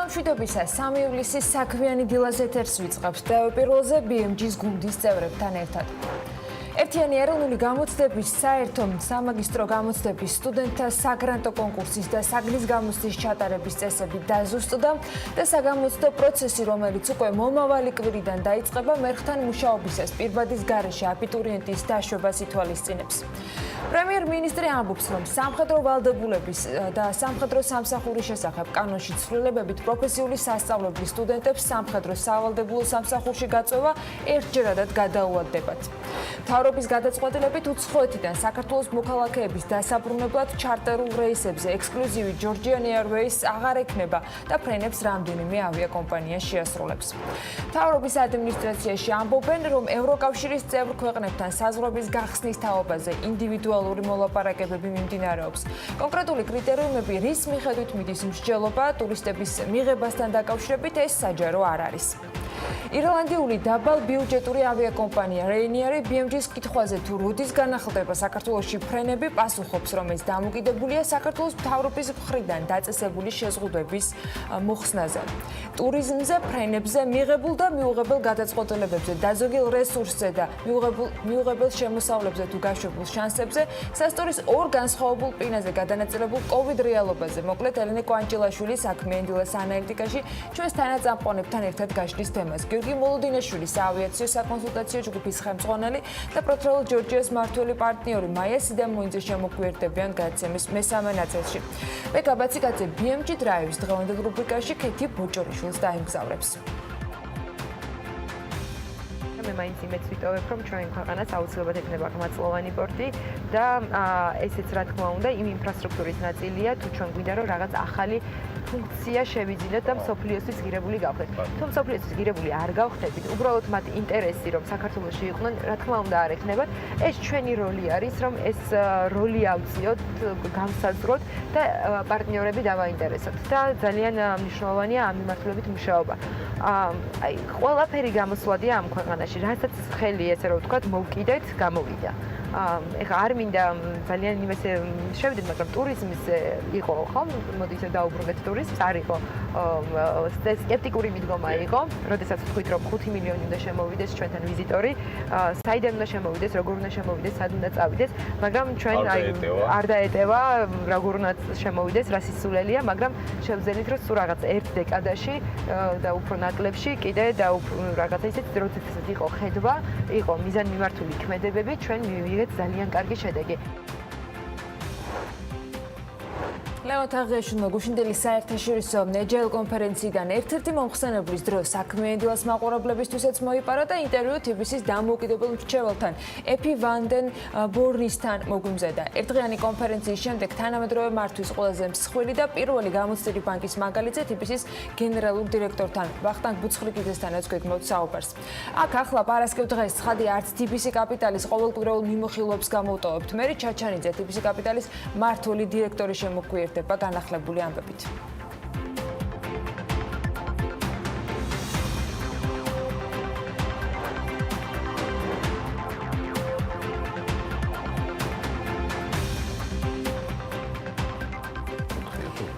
მშვიდობისა 3 ივლისის საქმიანი დილას ეთერს ვიწყებთ და პირველზე BMG-ს გუნდის წევრებთან ერთად. ერთიანი ეროვნული გამოცდების საერთო სამაგისტრო გამოცდების სტუდენტთა საგრანტო კონკურსის და საგნის გამოცდის ჩატარების წესები დაზუსტდა და საგამოცდო პროცესი, რომელიც უკვე მომავალი კვირიდან დაიწყება, მერხთან მუშაობისას პირბადის გარეშე აბიტურიენტის დაშვებას ითვალისწინებს. პრემიერ-მინისტრი ამბობს, რომ სამხედრო ვალდებულების და სამხედრო სამსახურის შესახებ კანონში ცვლილებებით პროფესიული სასწავლებლის სტუდენტებს სამხედრო სავალდებულო სამსახურში გაწვევა ერთჯერადად გადაუვადდებათ. მთავრობის გადაწყვეტილებით უცხოეთიდან საქართველოს მოქალაქეების დასაბრუნებლად ჩარტერულ რეისებზე ექსკლუზივი Georgian Airways აღარ ექნება და ფრენებს რამდენიმე ავიაკომპანია შეასრულებს. მთავრობის ადმინისტრაციაში ამბობენ, რომ ევროკავშირის წევრ ქვეყნებთან საზღვრების გახსნის თაობაზე ინდივიდუალური მოლაპარაკებები მიმდინარეობს. კონკრეტული კრიტერიუმები, რის მიხედვით მიდის მსჯელობა ტურისტების მიღებასთან დაკავშირებით, ეს საჯარო არ არის. ირლანდიული დაბალბიუჯეტური ავიაკომპანია Ryanair BMG-ს კითხვაზე თუ როდის განახლდება საქართველოში ფრენები, პასუხობს, რომ ეს დამოკიდებულია საქართველოს მთავრობის მხრიდან დაწესებული შეზღუდვების მოხსნაზე. ტურიზმზე, ფრენებზე, მიღებულ და მიუღებელ გადაწყვეტილებებზე, დაზოგელ რესურსზე და მიუღებელ შემოსავლებზე თუ გაშვებულ შანსებზე, სასტორის ორ განსხვავებულ პირაზე გადანაწილებულ COVID რეალობაზე. მოკლედ, ელენე კვანჭილაშვილი საქმიან დილას ანალიტიკაში ჩვენს თანაწამყვანებთან ერთად გაშლის თემას. გიორგი მოლოდინაშვილის საავიაციო საკონსულტაციო ჯგუფის ხელმძღვანელი და Petrol Georgia's მმართველი პარტნიორი მაია სიდამოინძე შემოგვიერთდებიან გადაცემის მესამე ნაწილში. ბეკა ბაციკაძე BMG Drive-ის დღევანდელ რუბრიკაში ქეთი ბოჭორიშვილს დაიმგზავრებს. მე მაინც იმედს ვიტოვებ, რომ ჩვენ ქვეყანას აუცილებლად ექნება ღრმაწლოვანი პორტი და ესეც რა თქმა უნდა იმ ინფრასტრუქტურის ნაწილია, თუ ჩვენ გვინდა რომ რაღაც ახალი ფუნქცია შევიძინოთ და მსოფლიოსთვის ღირებული გავხდეთ. თუ მსოფლიოსთვის ღირებული არ გავხდებით, უბრალოდ მათ ინტერესი რომ საქართველოში იყვნენ, რა თქმა უნდა არ ექნებათ. ეს ჩვენი როლი არის, რომ ეს როლი ავწიოთ, განსაზღვროთ და პარტნიორები დავაინტერესოთ. და ძალიან მნიშვნელოვანია ამ მიმართულებით მუშაობა. აი, ყველაფერი გამოსვლადია ამ ქვეყანაში, რასაც ხელი ესე რომ ვთქვათ, მოვკიდეთ, გამოვიდა. ეხლა არ მინდა ძალიან იმასე შევიდეთ, მაგრამ ტურიზმის იყო, ხო? მოდი ისე დაუბრუნდეთ ტურიზმს, არ იყო სკეპტიკური მიდგომა იყო, როდესაც ვთქვით, რომ 5 მილიონი უნდა შემოვიდეს ჩვენთან ვიზიტორი, საიდან უნდა შემოვიდეს, როგორ უნდა შემოვიდეს, სად უნდა წავიდეს, მაგრამ ჩვენ აი არ დაეტევა, როგორ უნდა შემოვიდეს, რა სისულელია, მაგრამ შევძელით, რომ სულ რაღაც ერთ დეკადაში და უფრო ნაკლებში კიდე და რაღაცა ისეთ როდესაც იყო ხედვა, იყო მიზანმიმართული ქმედებები, ჩვენ მივიღეთ ძალიან კარგი შედეგი. ლევან თაღიაშვილმა გუშინდელი საერთაშორისო ეჯაილ კონფერენციიდან ერთ-ერთი მომხსენებლის დრო საქმიანი დილას მაყურებლებისთვისაც მოიპარა და ინტერვიუ TBC-ის დამოუკიდებელ მრჩეველთან ეფი ვანდენ ბორნისთან მოგვიმზადა. ერთდღიანი კონფერენციის შემდეგ თანამედროვე მართვის ყველაზე მსხვილი და პირველი გამოცდილი ბანკის მაგალითზე TBC-ის გენერალურ დირექტორთან ვახტანგ ბუცხრიკიძესთანაც გვეგმოთ საუბარს. აქ ახლა პარასკევ დღეს ცხადი არც TBC კაპიტალის ყოველკვირეულ მიმოხილვებს გამოვტოვებთ. მერი ჩაჩანიძე TBC კაპიტალის მმართველი დირექტორი შემოგვიერთდა განახლებული ამბებით.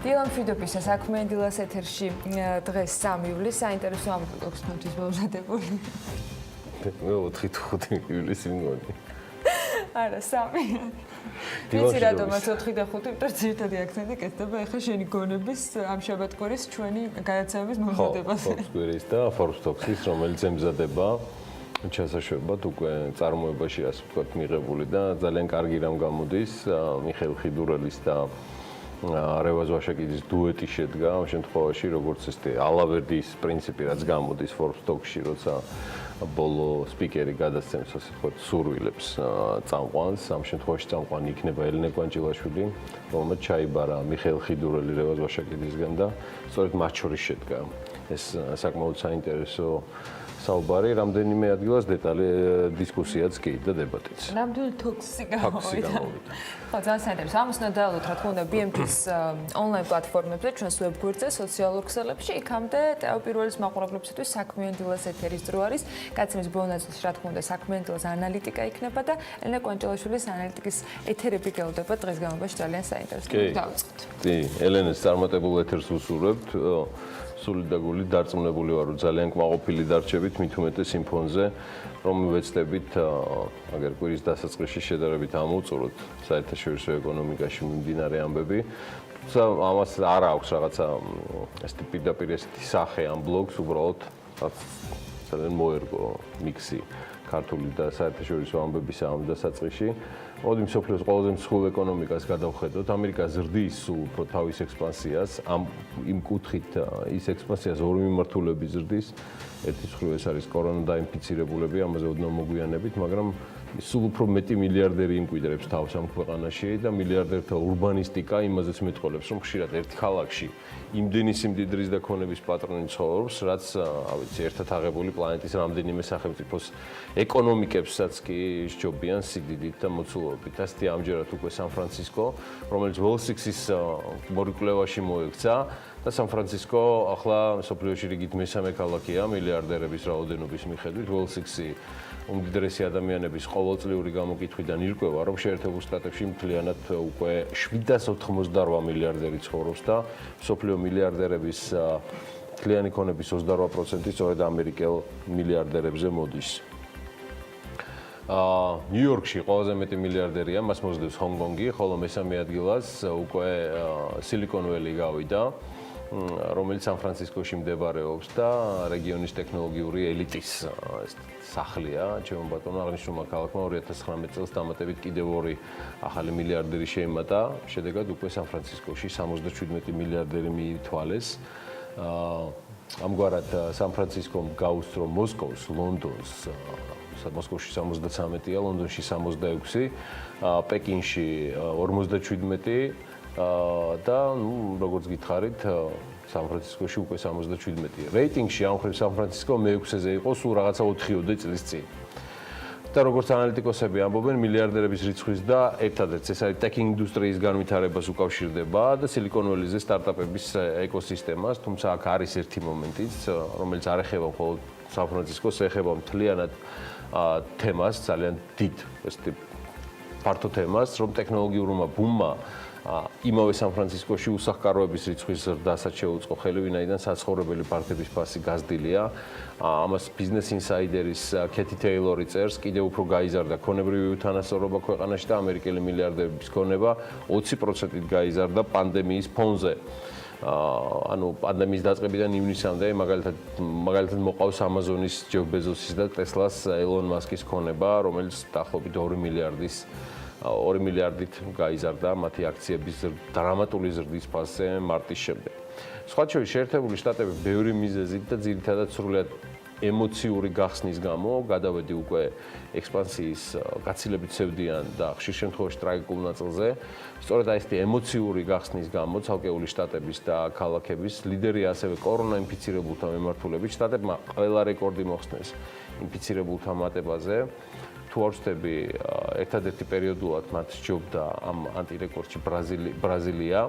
დილა მშვიდობისა საქმიან დილას ეთერში დღეს 3 ივლისი საინტერესო ამბები აქვს თქვენთვის მომზადებული. მე 4-5 ივლისი მგონი. არა 3. ვიცი რატომაც 4 და 5, იმიტომ ძირითადი აქცენტი კეთდება ახლა შენი გონების ამ შაბათ-კვირის ჩვენი გადაცემების მომზადებაზე. ხო, კვირის და Forbes Talks-ის, რომელიც ემზადება ჩასაშვებად უკვე წარმოებაში, ასე ვთქვათ, მიღებული და ძალიან კარგი რამ გამოდის მიხეილ ხიდურელის და რევაზ ვაშაკიძის დუეტი შედგა ამ შემთხვევაში, როგორც ეს ალავერდის პრინციპი რაც გამოდის Forbes Talks-ში, როცა ბოლო სპიკერი გადასცემს, ასე ვთქვათ, სურვილებს წამყვანს. ამ შემთხვევაში წამყვანი იქნება ელენე კვანჭილაშვილი, რომელმაც ჩაიბარა მიხეილ ხიდურელი რევაზ ვაშაკიძისგან და სწორედ მათ შორის შედგა ეს საკმაოდ საინტერესო საუბარი, რამდენიმე ადგილას დეტალი დისკუსიაც კი და დებატიც. ნამდვილ თოქსი გამოვიდა. ხო, ძალიან საინტერესო. ამას უნდა დაალოთ, რა თქმა უნდა, BMG-ის ონლაინ პლატფორმებზე, ჩვენს ვებგვერდზე, სოციალურ ქსელებში, იქამდე პირველის მაყურებლებისთვის საქმიან დილას ეთერის დრო არის. გადაცემის ბოლო ნაწილში, რა თქმა უნდა, საქმიან დილას ანალიტიკა იქნება და ელენე კვანჭილაშვილის ანალიტიკის ეთერები გელოდება დღეს გამომბაში ძალიან საინტერესო. დავიწყოთ. კი, ელენეს წარმატებულ ეთერს უსურვებთ. სული და გული დარწმუნებული ვარ, რომ ძალიან კმაყოფილი დარჩებით მით უმეტეს იმ ფონზე, რომ ვეცდებით აგერ კვირის დასაწყისში შედარებით ამოვწუროთ საერთაშორისო ეკონომიკაში მიმდინარე ამბები. თუმცა ამას არ აქვს რაღაცა ესეთი პირდაპირ ესეთი სახე ამ ბლოგს, უბრალოდ ძალიან მოერგო მიქსი ქართული და საერთაშორისო ამბებისა ამ დასაწყისში. მოდი მსოფლიოს ყველაზე მსხვილ ეკონომიკას გადავხედოთ. ამერიკა ზრდის სულ უფრო თავის ექსპანსიას, იმ კუთხით ის ექსპანსიას ორი მიმართულებით ზრდის. ერთი მხრივ ეს არის კორონა დაინფიცირებულები, ამაზე ოდნავ მოგვიანებით, მაგრამ სულ უფრო მეტი მილიარდერი იმკვიდრებს თავს ამ ქვეყანაში და მილიარდერთა ურბანისტიკა იმაზეც მეტყოლებს, რომ ხშირად ერთ ქალაქში იმდენი სიმდიდრის და ქონების პატრონი ცხოვრობს, რაც, ავიცი, ერთად აღებული პლანეტის რამდენიმე სახელმწიფოს ეკონომიკებსაც კი სჯობიან სიდიდით და მოცულობით. ასეთი ამჯერად უკვე სან-ფრანცისკო, რომელიც Wall-6-ის მორიკვლევაში მოექცა და სან-ფრანცისკო ახლა მსოფლიოში რიგით მესამე ქალაქია მილიარდერების რაოდენობის მიხედვით. Wall-6-ი უმდიდრესი ადამიანების ყოველწლიური გამოკითხვიდან ირკვევა, რომ შეერთებულ შტატებში მთლიანად უკვე 788 მილიარდერი ცხოვრობს და მსოფლიო მილიარდერების მთლიანი ქონების 28% სწორედ ამერიკელ მილიარდერებზე მოდის. ნიუ-იორკში ყველაზე მეტი მილიარდერია, მას მოსდევს ჰონგ-კონგი, ხოლო მესამე ადგილას უკვე სილიკონ ველი გავიდა, რომელიც სან-ფრანცისკოში მდებარეობს და რეგიონის ტექნოლოგიური ელიტის სახლია. ჩემო ბატონო, აღნიშნულმა ქალაქმა 2019 წელს დამატებით კიდევ 2 ახალი მილიარდერი შეიმატა, შედეგად უკვე სან-ფრანცისკოში 77 მილიარდერი მიითვალეს. ამგვარად სან-ფრანცისკომ გაუსწრო მოსკოვს, ლონდონს, მოსკოვში 73-ია, ლონდონში 66, პეკინში 57 და როგორც გითხარით, სან-ფრანცისკოში უკვე 77. რეიტინგში ამ მხრივ სან-ფრანცისკო მე-6-ზე იყო სულ რაღაცა 4-ოდე წლის წინ. და როგორც ანალიტიკოსები ამბობენ, მილიარდერების რიცხვის და ერთადერთს ეს არის ტექ ინდუსტრიის განვითარებას უკავშირდება და სილიკონ ველიზე სტარტაპების ეკოსისტემას, თუმცა აქ არის ერთი მომენტიც, რომელიც არ ეხება მხოლოდ სან-ფრანცისკოს, ეხება მთლიანად თემას, ძალიან დიდ ესეთი ფართო თემას, რომ ტექნოლოგიურმა ბუმმა იმავე სან-ფრანცისკოში უსახკაროების რიცხვის ზრდასაც შეუწყო ხელი, ვინაიდან საცხოვრებელი პარკების ფასი გაზრდილია. ამას Business Insider-ის კეთი ტეილორი წერს, კიდევ უფრო გაიზარდა ქონებრივი უთანასწორობა ქვეყანაში და ამერიკელი მილიარდერების ქონება 20%-ით გაიზარდა პანდემიის ფონზე. ანუ პანდემიის დაწყებიდან ივნისამდე მაგალითად მოყავს Amazon-ის ჯეფ ბეზოსის და Tesla-ს ელონ მასკის ქონება, რომელიც დაახლოებით 2 მილიარდით გაიზარდა მათი აქციების დრამატული ზრდის ფასზე მარტის შემდეგ. სხვა შორის შეერთებული შტატები ბევრი მიზეზით და ძირითადად სრულად ემოციური გახსნის გამო გადავედი უკვე ექსპანსიის გაცილებით სევდიან და ხშირ შემთხვევაში ტრაგიკულ ნაწილზე. სწორედ ესეთი ემოციური გახსნის გამო ცალკეული შტატების და ქალაქების ლიდერია ასევე კორონა ინფიცირებულთა მიმართულებით. შტატებმა ყველა რეკორდი მოხსნეს ინფიცირებულთა მატებაზე. თუ არ ვცდები, ერთადერთი პერიოდულად მათ სჯობდა ამ ანტირეკორდში ბრაზილია,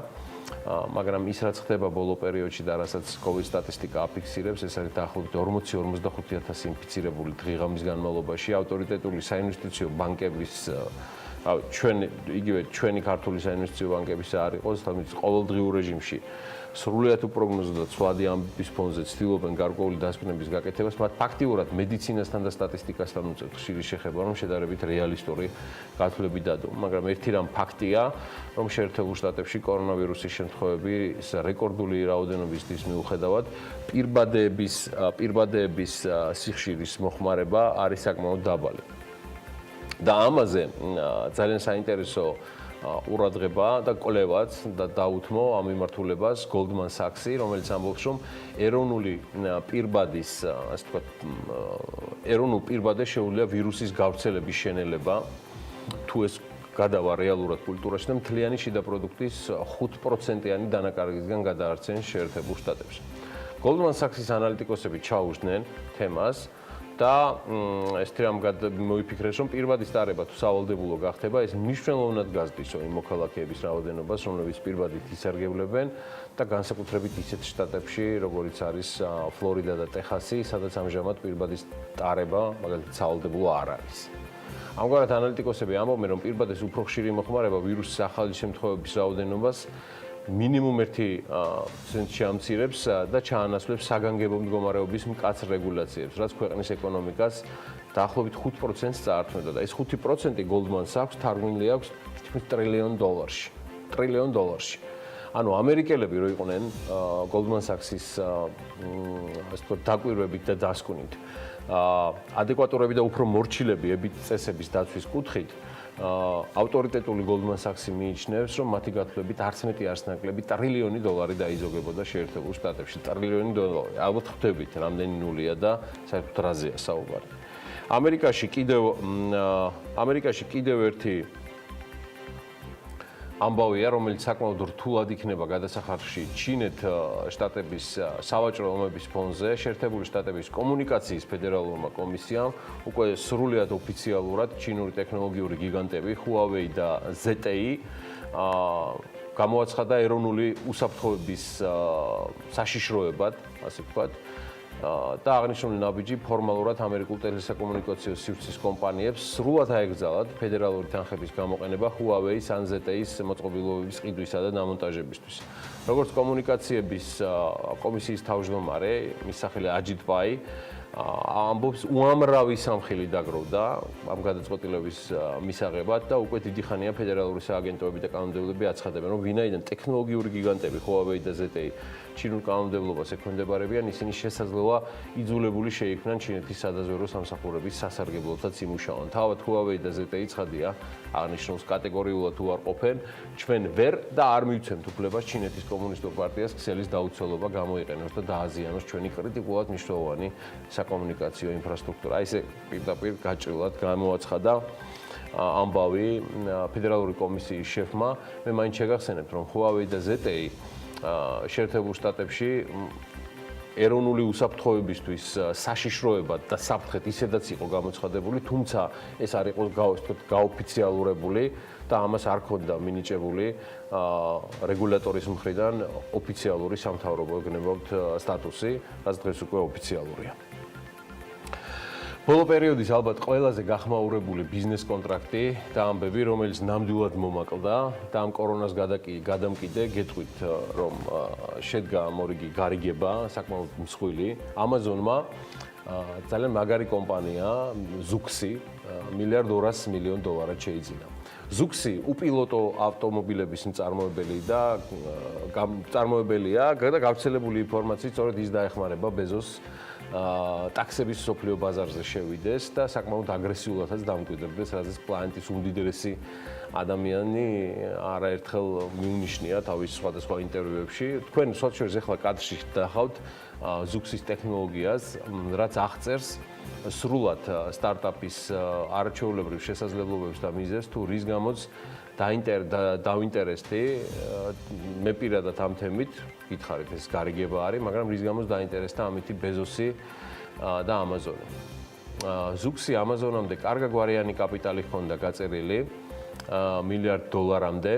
მაგრამ ის რაც ხდება ბოლო პერიოდში და რასაც COVID სტატისტიკა აფიქსირებს, ეს არის დაახლოებით 40-45,000 ინფიცირებული დღე-ღამის განმავლობაში. ავტორიტეტული საინვესტიციო ბანკების ჩვენი ქართული საინვესტიციო ბანკების არ იყოს, თუმცა ყოველდღიურ რეჟიმში სრულიად უპროგნოზო და ცვლადი ამბების ფონზე ცდილობენ გარკვეული დასკვნების გაკეთებას, მათ ფაქტიურად მედიცინასთან და სტატისტიკასთან უწევთ ხშირი შეხება, რომ შედარებით რეალისტური გათვლები დადო. მაგრამ ერთი რამ ფაქტია, რომ შეერთებულ შტატებში კორონავირუსის შემთხვევების რეკორდული რაოდენობისთვის მიუხედავად, პირბადეების სიხშირის მოხმარება არის საკმაოდ დაბალი. და ამაზე ძალიან საინტერესო ყურადღება და კვლევაც და დაუთმო ამ მიმართულებას Goldman Sachs-ი, რომელიც ამბობს, რომ ეროვნული პირბადის, ასე ვთქვათ, ეროვნულ პირბადეს შეუძლია ვირუსის გავრცელების შენელება, თუ ეს გადავა რეალურად კულტურაში და მთლიანი შიდა პროდუქტის 5%-იანი დანაკარგისგან გადაარჩენს შეერთებულ შტატებს. Goldman Sachs-ის ანალიტიკოსები ჩაუждნენ თემას და ეს რამ მოიფიქრეს, რომ პირბადის დარება თუ სავალდებულო გახდება, ეს მნიშვნელოვნად გაზრდისო იმ მოქალაქეების რაოდენობას, რომლებიც პირბადით ისარგებლებენ და განსაკუთრებით ისეთ შტატებში, როგორიც არის ფლორიდა და ტეხასი, სადაც ამჟამად პირბადის დარება მაგალითად სავალდებულო არ არის. ამგვარად ანალიტიკოსები ამბობენ, რომ პირბადის უფრო ხშირი მოხმარება ვირუსის ახალი შემთხვევების რაოდენობას მინიმუმ ერთი ცენტში ამცირებს და ჩაანაცვლებს საგანგებო მდგომარეობის მკაცრ რეგულაციებს, რაც ქვეყნის ეკონომიკას დაახლოებით 5%-ს წაართმევდა და ეს 5% Goldman Sachs თარგმნილი აქვს თითქმის $1 ტრილიონში. $1 ტრილიონში. ანუ ამერიკელები რო იყვნენ Goldman Sachs-ის ასე ვთქვათ დაკვირვებით და დასკვნით, ადეკვატურები და უფრო მორჩილები ებით წესების დაცვის კუთხით, ავტორიტეტული Goldman Sachs-ი მიიჩნევს, რომ მათი გათვლებით არც მეტი არც ნაკლები $1 ტრილიონი დაიზოგებოდა შეერთებულ შტატებში. $1 ტრილიონი. ალბათ ხვდებით, რამდენი ნულია და საერთოდ რაზეა საუბარი. ამერიკაში კიდევ ერთი ამბავია, რომელიც საკმაოდ რთულად იქნება გადასახადში ჩინეთ შტატების სავაჭრო ომების ფონზე, შეერთებული შტატების კომუნიკაციის ფედერალურმა კომისიამ უკვე სრულად ოფიციალურად ჩინური ტექნოლოგიური გიგანტები Huawei და ZTE გამოაცხადა ეროვნული უსაფრთხოების საშიშროებად, ასე ვთქვათ. და აღნიშნული ნაბიჯი ფორმალურად ამერიკულ ტელესაკომუნიკაციო სივრცის კომპანიებს სრულად აეკრძალათ ფედერალური თანხების გამოყენება Huawei-ის ან ZTE-ის მოწყობილობების ყიდვისა და დამონტაჟებისთვის. როგორც კომუნიკაციების კომისიის თავმჯდომარე, მის სახელი Ajit Pai ამბობს, უამრავი სამხილი დაგროვდა ამ გადაწყვეტილების მისაღებად და უკვე დიდი ხანია ფედერალური სააგენტოები და კანონმდებლები აცხადებენ, რომ ვინაიდან ტექნოლოგიური გიგანტები Huawei და ZTE ჩინურ კანონმდებლობას ექვემდებარებიან, ისინი შესაძლოა იძულებული შეიქმნან ჩინეთის სადაზვერვო სამსახურების სასარგებლოთაც იმუშაონ. თავად Huawei და ZTE ცხადია, აღნიშნულს კატეგორიულად უარყოფენ, ჩვენ ვერ და არ მივცემთ უფლებას ჩინეთის კომუნისტურ პარტიას ქსელის დაუცველობა გამოიყენოს და დააზიანოს ჩვენი კრიტიკულად მნიშვნელოვანი საკომუნიკაციო ინფრასტრუქტურა. აი ესე პირდაპირ გაჭრილად გამოაცხადა ამბავი ფედერალური კომისიის შეფმა. მე მაინც შეგახსენებთ, რომ Huawei და ZTE შეერთებულ შტატებში ეროვნული უსაფრთხოებისთვის საშიშროებად და საფრთხეთ ისედაც იყო გამოცხადებული, თუმცა ეს არ იყო გაოფიციალურებული და ამას არ ქონდა მინიჭებული რეგულატორის მხრიდან ოფიციალური სამთავრობო ეგნებოდ სტატუსი, რაც დღეს უკვე ოფიციალურია. ბოლო პერიოდის ალბათ ყველაზე გახმაურებული ბიზნეს კონტრაქტი და ამბები, რომელიც ნამდვილად მომაკლდა და ამ კორონას გადამკიდე გეტყვით, რომ შედგა მორიგი გარიგება, საკმაოდ მსხვილი. Amazon-მა ძალიან მაგარი კომპანია Zoox-ი $1.2 მილიარდად შეიძინა. Zoox-ი უპილოტო ავტომობილების მწარმოებელია და გავრცელებული ინფორმაციით სწორედ ის დაეხმარება Bezos ტაქსების სოფლიო ბაზარზე შევიდეს და საკმაოდ აგრესიულადაც დამკვიდრდეს, რაზეც პლანეტის უმდიდრესი ადამიანი არაერთხელ მიუნიშნია თავის სხვადასხვა ინტერვიუებში. თქვენ სხვა შორის ახლა კადრში დახავთ Zoox-ის ტექნოლოგიას, რაც აღწერს სრულად სტარტაპის არაჩვეულებრივ შესაძლებლობებს და მიზეზს, თუ რის გამოც დავინტერესდი, მე პირადად ამ თემით, გითხარით ეს გარიგება არის, მაგრამ რის გამოც დაინტერესდა ამითი Bezos-ი და Amazon-ი. Zoox-ი Amazon-ამდე კარგაგვარიანი კაპიტალი ჰქონდა გაწერილი $1 მილიარდამდე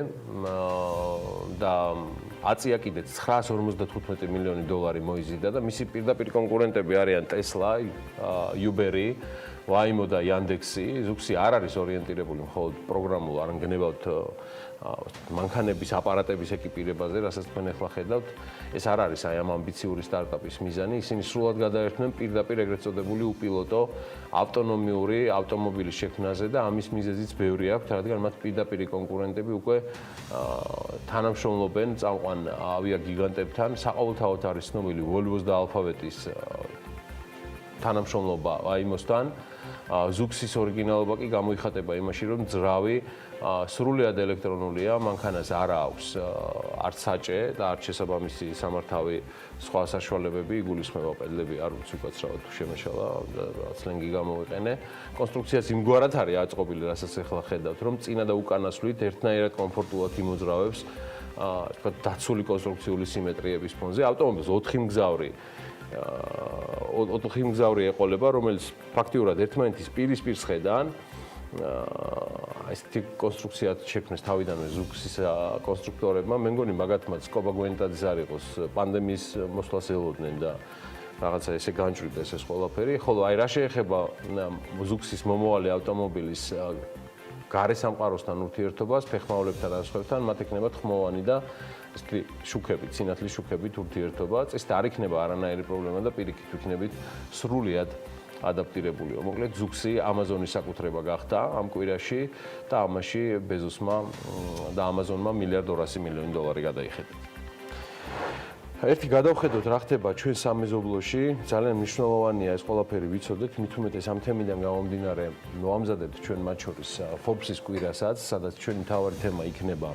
და აწია კიდე $955 მილიონი მოიზიდა და მისი პირდაპირ კონკურენტები არიან Tesla, Uber-ი, Waymo და Yandex-ი. Zoox-ი არ არის ორიენტირებული მხოლოდ პროგრამულ არ გნებავთ მანქანების აპარატების ეკიპირებაზე, რასაც თქვენ ახლა ხედავთ. ეს არ არის აი ამ ამბიციური სტარტაპის მიზანი. ისინი სრულად გადაერთნენ პირდაპირ ეგრეთ წოდებული უპილოტო ავტონომიური ავტომობილის შექმნაზე და ამის მიზეზიც ბევრი აქვს, რადგან მათ პირდაპირი კონკურენტები უკვე თანამშრომლობენ წამყვან ავიაგიგანტებთან. საყოველთაოდ არის ცნობილი Volvo-ს და Alphabet-ის თანამშრომლობა Waymo-სთან. Zoox-ის ორიგინალობა კი გამოიხატება იმაში, რომ ძრავი სრულად ელექტრონულია, მანქანას არ აქვს არც საჭე და არც შესაბამისი სამართავი სხვა საშუალებები, იგულისხმება პედლები არ ვიცი უკაცრავად თუ შემეშალა და სლენგი გამოვიყენე. კონსტრუქციაც იმგვარად არის აწყობილი, რასაც ახლა ხედავთ, რომ წინა და უკანასვლით ერთნაირად კომფორტულად იმოძრავებს თქვა დაცული კონსტრუქციული სიმეტრიების ფონზე. ავტომობილს 4 მგზავრი ეყოლება, რომელიც ფაქტიურად ერთმანეთის პირისპირ სხედან ესეთი კონსტრუქცია შექმნეს თავიდანვე Zoox-ის კონსტრუქტორებმა. მე მგონი მაგათმაც სკობა გვენდაძის არ იყოს პანდემიის მოსვლას ელოდნენ და რაღაცა ესე განჭვრიტეს ეს ყველაფერი. ხოლო აი რა შეეხება Zoox-ის მომავალი ავტომობილის გარე სამყაროსთან ურთიერთობას, ფეხმაურებთან და სხვებთან, მათ ეკნებათ ხმოვანი და ესეთი შუქებით, სინათლის შუქებით ურთიერთობა, წესით არ იქნება არანაირი პრობლემა და პირიქით ვიქნებით სრულიად ადაპტირებულიო. მოკლედ ზუქსი Amazon-ის საკუთრება გახდა ამ კვირაში და ამაში Bezos-მა და Amazon-მა $1.2 მილიარდი გადაიხედა. ერთი გადავხედოთ რა ხდება ჩვენ სამეზობლოში, ძალიან მნიშვნელოვანია ეს ყველაფერი ვიცოდეთ, მით უმეტეს ამ თემიდან გამომდინარე მოვამზადებთ ჩვენ მათ შორის Forbes-ის კვირასაც, სადაც ჩვენი მთავარი თემა იქნება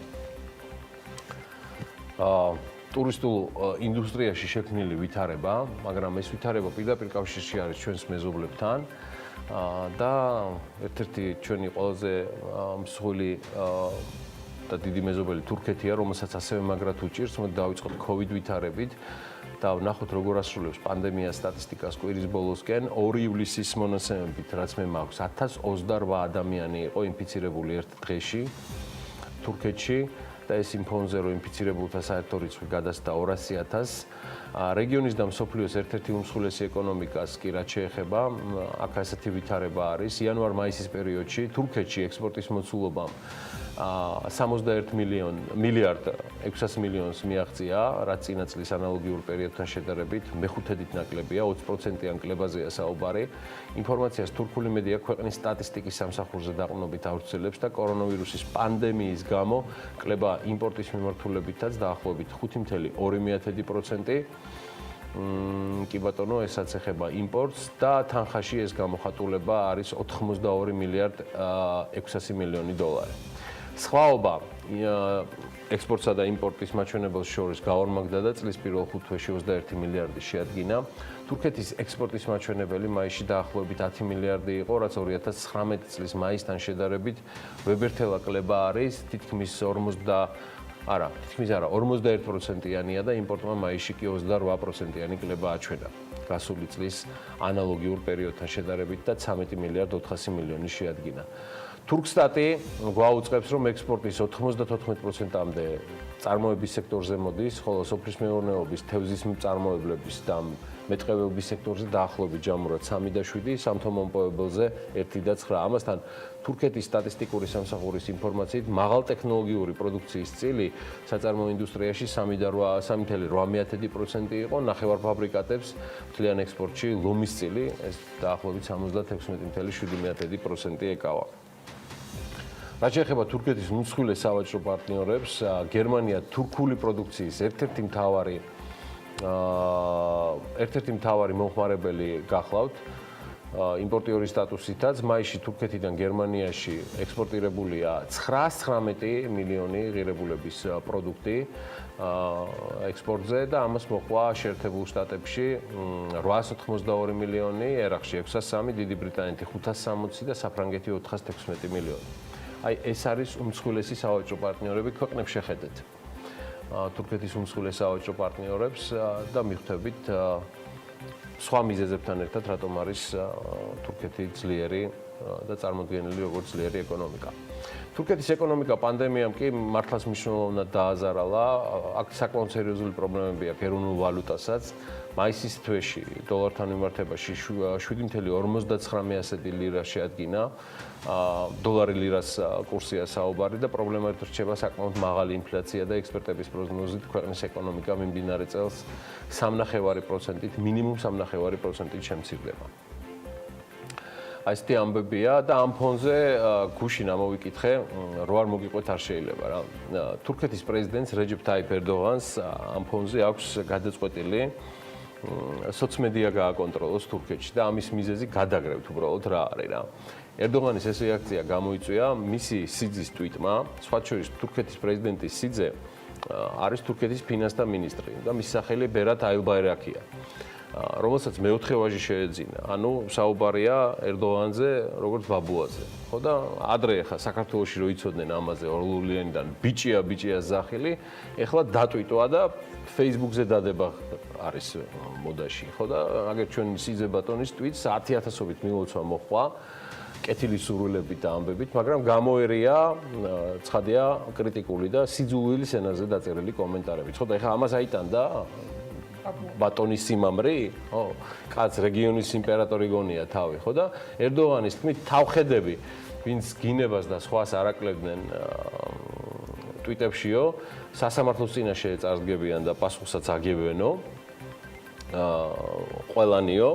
ტურისტულ ინდუსტრიაში შექმნილი ვითარება, მაგრამ ეს ვითარება პირდაპირ კავშირში არის ჩვენს მეზობლებთან და ერთ-ერთი ჩვენი ყველაზე მსხვილი და დიდი მეზობელი თურქეთია, რომელსაც ასევე მაგრად უჭირს, მოდი დავიწყოთ COVID ვითარებით და ვნახოთ როგორ ასრულებს პანდემია სტატისტიკას კვირის ბოლოსკენ. 2 ივლისის მონაცემებით, რაც მე მაქვს, 1028 ადამიანი იყო ინფიცირებული ერთ დღეში თურქეთში და ეს იმ ფონზე, რომ ინფიცირებულთა საერთო რიცხვი გადასცა 200,000. რეგიონის და მსოფლიოს ერთ-ერთი უმსხვილესი ეკონომიკას კი რაც შეეხება, აქ ასეთი ვითარება არის. იანვარ-მაისის პერიოდში თურქეთში ექსპორტის მოცულობამ 61 მილიარდ 600 მილიონს მიაღწია, რაც წინა წლის ანალოგიურ პერიოდთან შედარებით მეხუთედით ნაკლებია, 20%-იან კლებაზეა საუბარი. ინფორმაციას თურქული მედია ქვეყნის სტატისტიკის სამსახურზე დაყრდნობით ავრცელებს და კორონავირუსის პანდემიის გამო კლება იმპორტის მიმართულებითაც დაახლოებით 5.2%. კი ბატონო, ესაც ეხება იმპორტს და თანხაში ეს გამოხატულება არის 82 მილიარდ 600 მილიონი დოლარი. სხვაობა ექსპორტსა და იმპორტის მაჩვენებელს შორის გაორმაგდა და წლის პირველ 5 თვეში 21 მილიარდი შეადგინა. თურქეთის ექსპორტის მაჩვენებელი მაისში დაახლოებით 10 მილიარდი იყო, რაც 2019 წლის მაისთან შედარებით ვებერთელა კლება არის თითქმის 41%-იანია და იმპორტმა მაისში კი 28%-იანი კლება აჩვენა. გასული წლის ანალოგიურ პერიოდთან შედარებით და 13 მილიარდ 400 მილიონი შეადგინა. თურქსტატი გვაუწყებს, რომ ექსპორტის 94%-მდე წარმოების სექტორზე მოდის, ხოლო სოფლის მეურნეობის, თევზის მწარმოებლების და მეტყევეობის სექტორზე დაახლოებით ჯამურად 3.7, სამთო-მომპოვებელზე 1.9. ამასთან თურქეთის სტატისტიკური სამსახურის ინფორმაციით მაღალტექნოლოგიური პროდუქციის წილი საწარმოო ინდუსტრიაში 3.8% იყო, ნახევარფაბრიკატებს მთლიან ექსპორტში ლომის წილი ეს დაახლოებით 76.7% ეკავა. რაც შეეხება თურქეთის უმსხვილეს სავაჭრო პარტნიორებს, გერმანია თურქული პროდუქციის ერთ-ერთი მთავარი მომხმარებელი გახლავთ იმპორტიორის სტატუსითაც. მაისში თურქეთიდან გერმანიაში ექსპორტირებულია 919 მილიონი ღირებულების პროდუქტი ექსპორტზე და ამას მოყვა შეერთებულ შტატებში 892 მილიონი, ერაყში 603, დიდი ბრიტანეთი 560 და საფრანგეთი 416 მილიონი. აი ეს არის უმსხვილესი სავაჭრო პარტნიორები ქვეყნებს შეხედეთ. თურქეთის უმსხვილეს სავაჭრო პარტნიორებს და მიხვდებით სხვა მიზეზებთან ერთად რატომ არის თურქეთი ძლიერი და წარმოდგენილი როგორც ძლიერი ეკონომიკა. თურქეთის ეკონომიკა პანდემიამ კი მართლაც მნიშვნელოვნად დააზარალა. აქ საკმაოდ სერიოზული პრობლემები აქვს ეროვნულ ვალუტასაც. მაისის თვეში დოლართან მიმართებაში 7.59 ლირა შეადგინა. დოლარი ლირას კურსია საუბარი და პრობლემა რჩება საკმაოდ მაღალი ინფლაცია და ექსპერტების პროგნოზით ქვეყნის ეკონომიკა მიმდინარე წელს 3.5%-ით, მინიმუმ 3.5%-ით შემცირდება. ასეთი ამბებია და ამ ფონზე გუშინ ამოვიკითხე, რო არ მოგიყვეთ არ შეიძლება რა. თურქეთის პრეზიდენტს რეჯეპ ტაიპ ერდოღანს ამ ფონზე აქვს გადაწყვეტილი სოციმედია გააკონტროლოს თურქეთში და ამის მიზეზი გადაგრევთ უბრალოდ რა არის რა. ერდოღანის ეს რეაქცია გამოიწვია მისი სიძის ტვიტმა, სხვა შორის თურქეთის პრეზიდენტის სიძე არის თურქეთის ფინანსთა მინისტრი და მისი სახელი ბერატ აილბაირაქია, რომელსაც მეოთხე ვაჟი შეეძინა. ანუ საუბარია ერდოღანზე როგორც ბაბუაზე. ხო და ადრე ხა საქართველოში რო იცოდნენ ამაზე ორლულიანიდან ბიჭია ზახილი, ეხლა დატვიტვა და Facebook-ზე დადება არის მოდაში. ხო და აგერ ჩვენ სიძე ბატონის ტვიტს 10,000-ობით მილოცვა მოხვა. კეთილი სურვილებით და ამბებით, მაგრამ გამოერია ცხადია კრიტიკული და სიძულვილის ენაზე დაწერილი კომენტარები. ხო და ეხლა ამას აიტანდა ბატონის სიმამრი? ხო, კაც რეგიონის იმპერატორი გონია თავი, ხო და ერდოღანის თქმით თავხედები, ვინც გინებას და სხვას არაკლებდნენ ტვიტებშიო სასამართლოს წინაშე წარსდგებიან და პასუხსაც აგებენო ყველანიო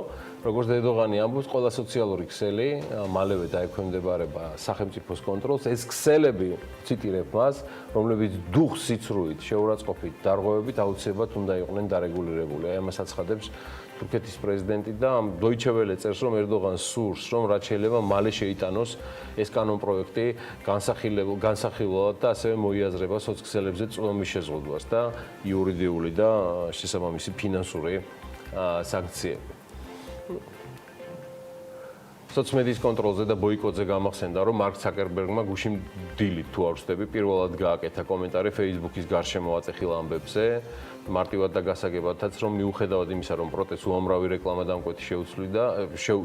როგორც დედოღანი ამბობს, ყველა სოციალური ქსელი მალევე დაექვემდებარება სახელმწიფოს კონტროლს. ეს ქსელები, ციტირებ მას, რომლებიც დუხ სიცრუით, შეურაცხყოფით, დარღვევებით აუცილებლად უნდა იყვნენ დარეგულირებული. აი ამას აცხადებს თურქეთის პრეზიდენტი და Deutsche Welle წერს, რომ ერდოღანს სურს, რომ რაც შეიძლება მალე შეიტანოს ეს კანონპროექტი განსახილველად და ასევე მოიაზრება სოცქსელებზე წვდომის შეზღუდვას და იურიდიული და შესაბამისი ფინანსური სანქციები. სოციმედიის კონტროლზე და ბოიკოტზე გამახსენდა, რომ მარკ ცუკერბერგმა გუშინ დილით თუ არ ვცდები, პირველად გააკეთა კომენტარი Facebook-ის გარშემო აწეხილ ამბებზე, მარტივად და გასაგებადაც, რომ მიუხედავად იმისა, რომ პროტესტს უამრავი რეკლამა დამკვეთი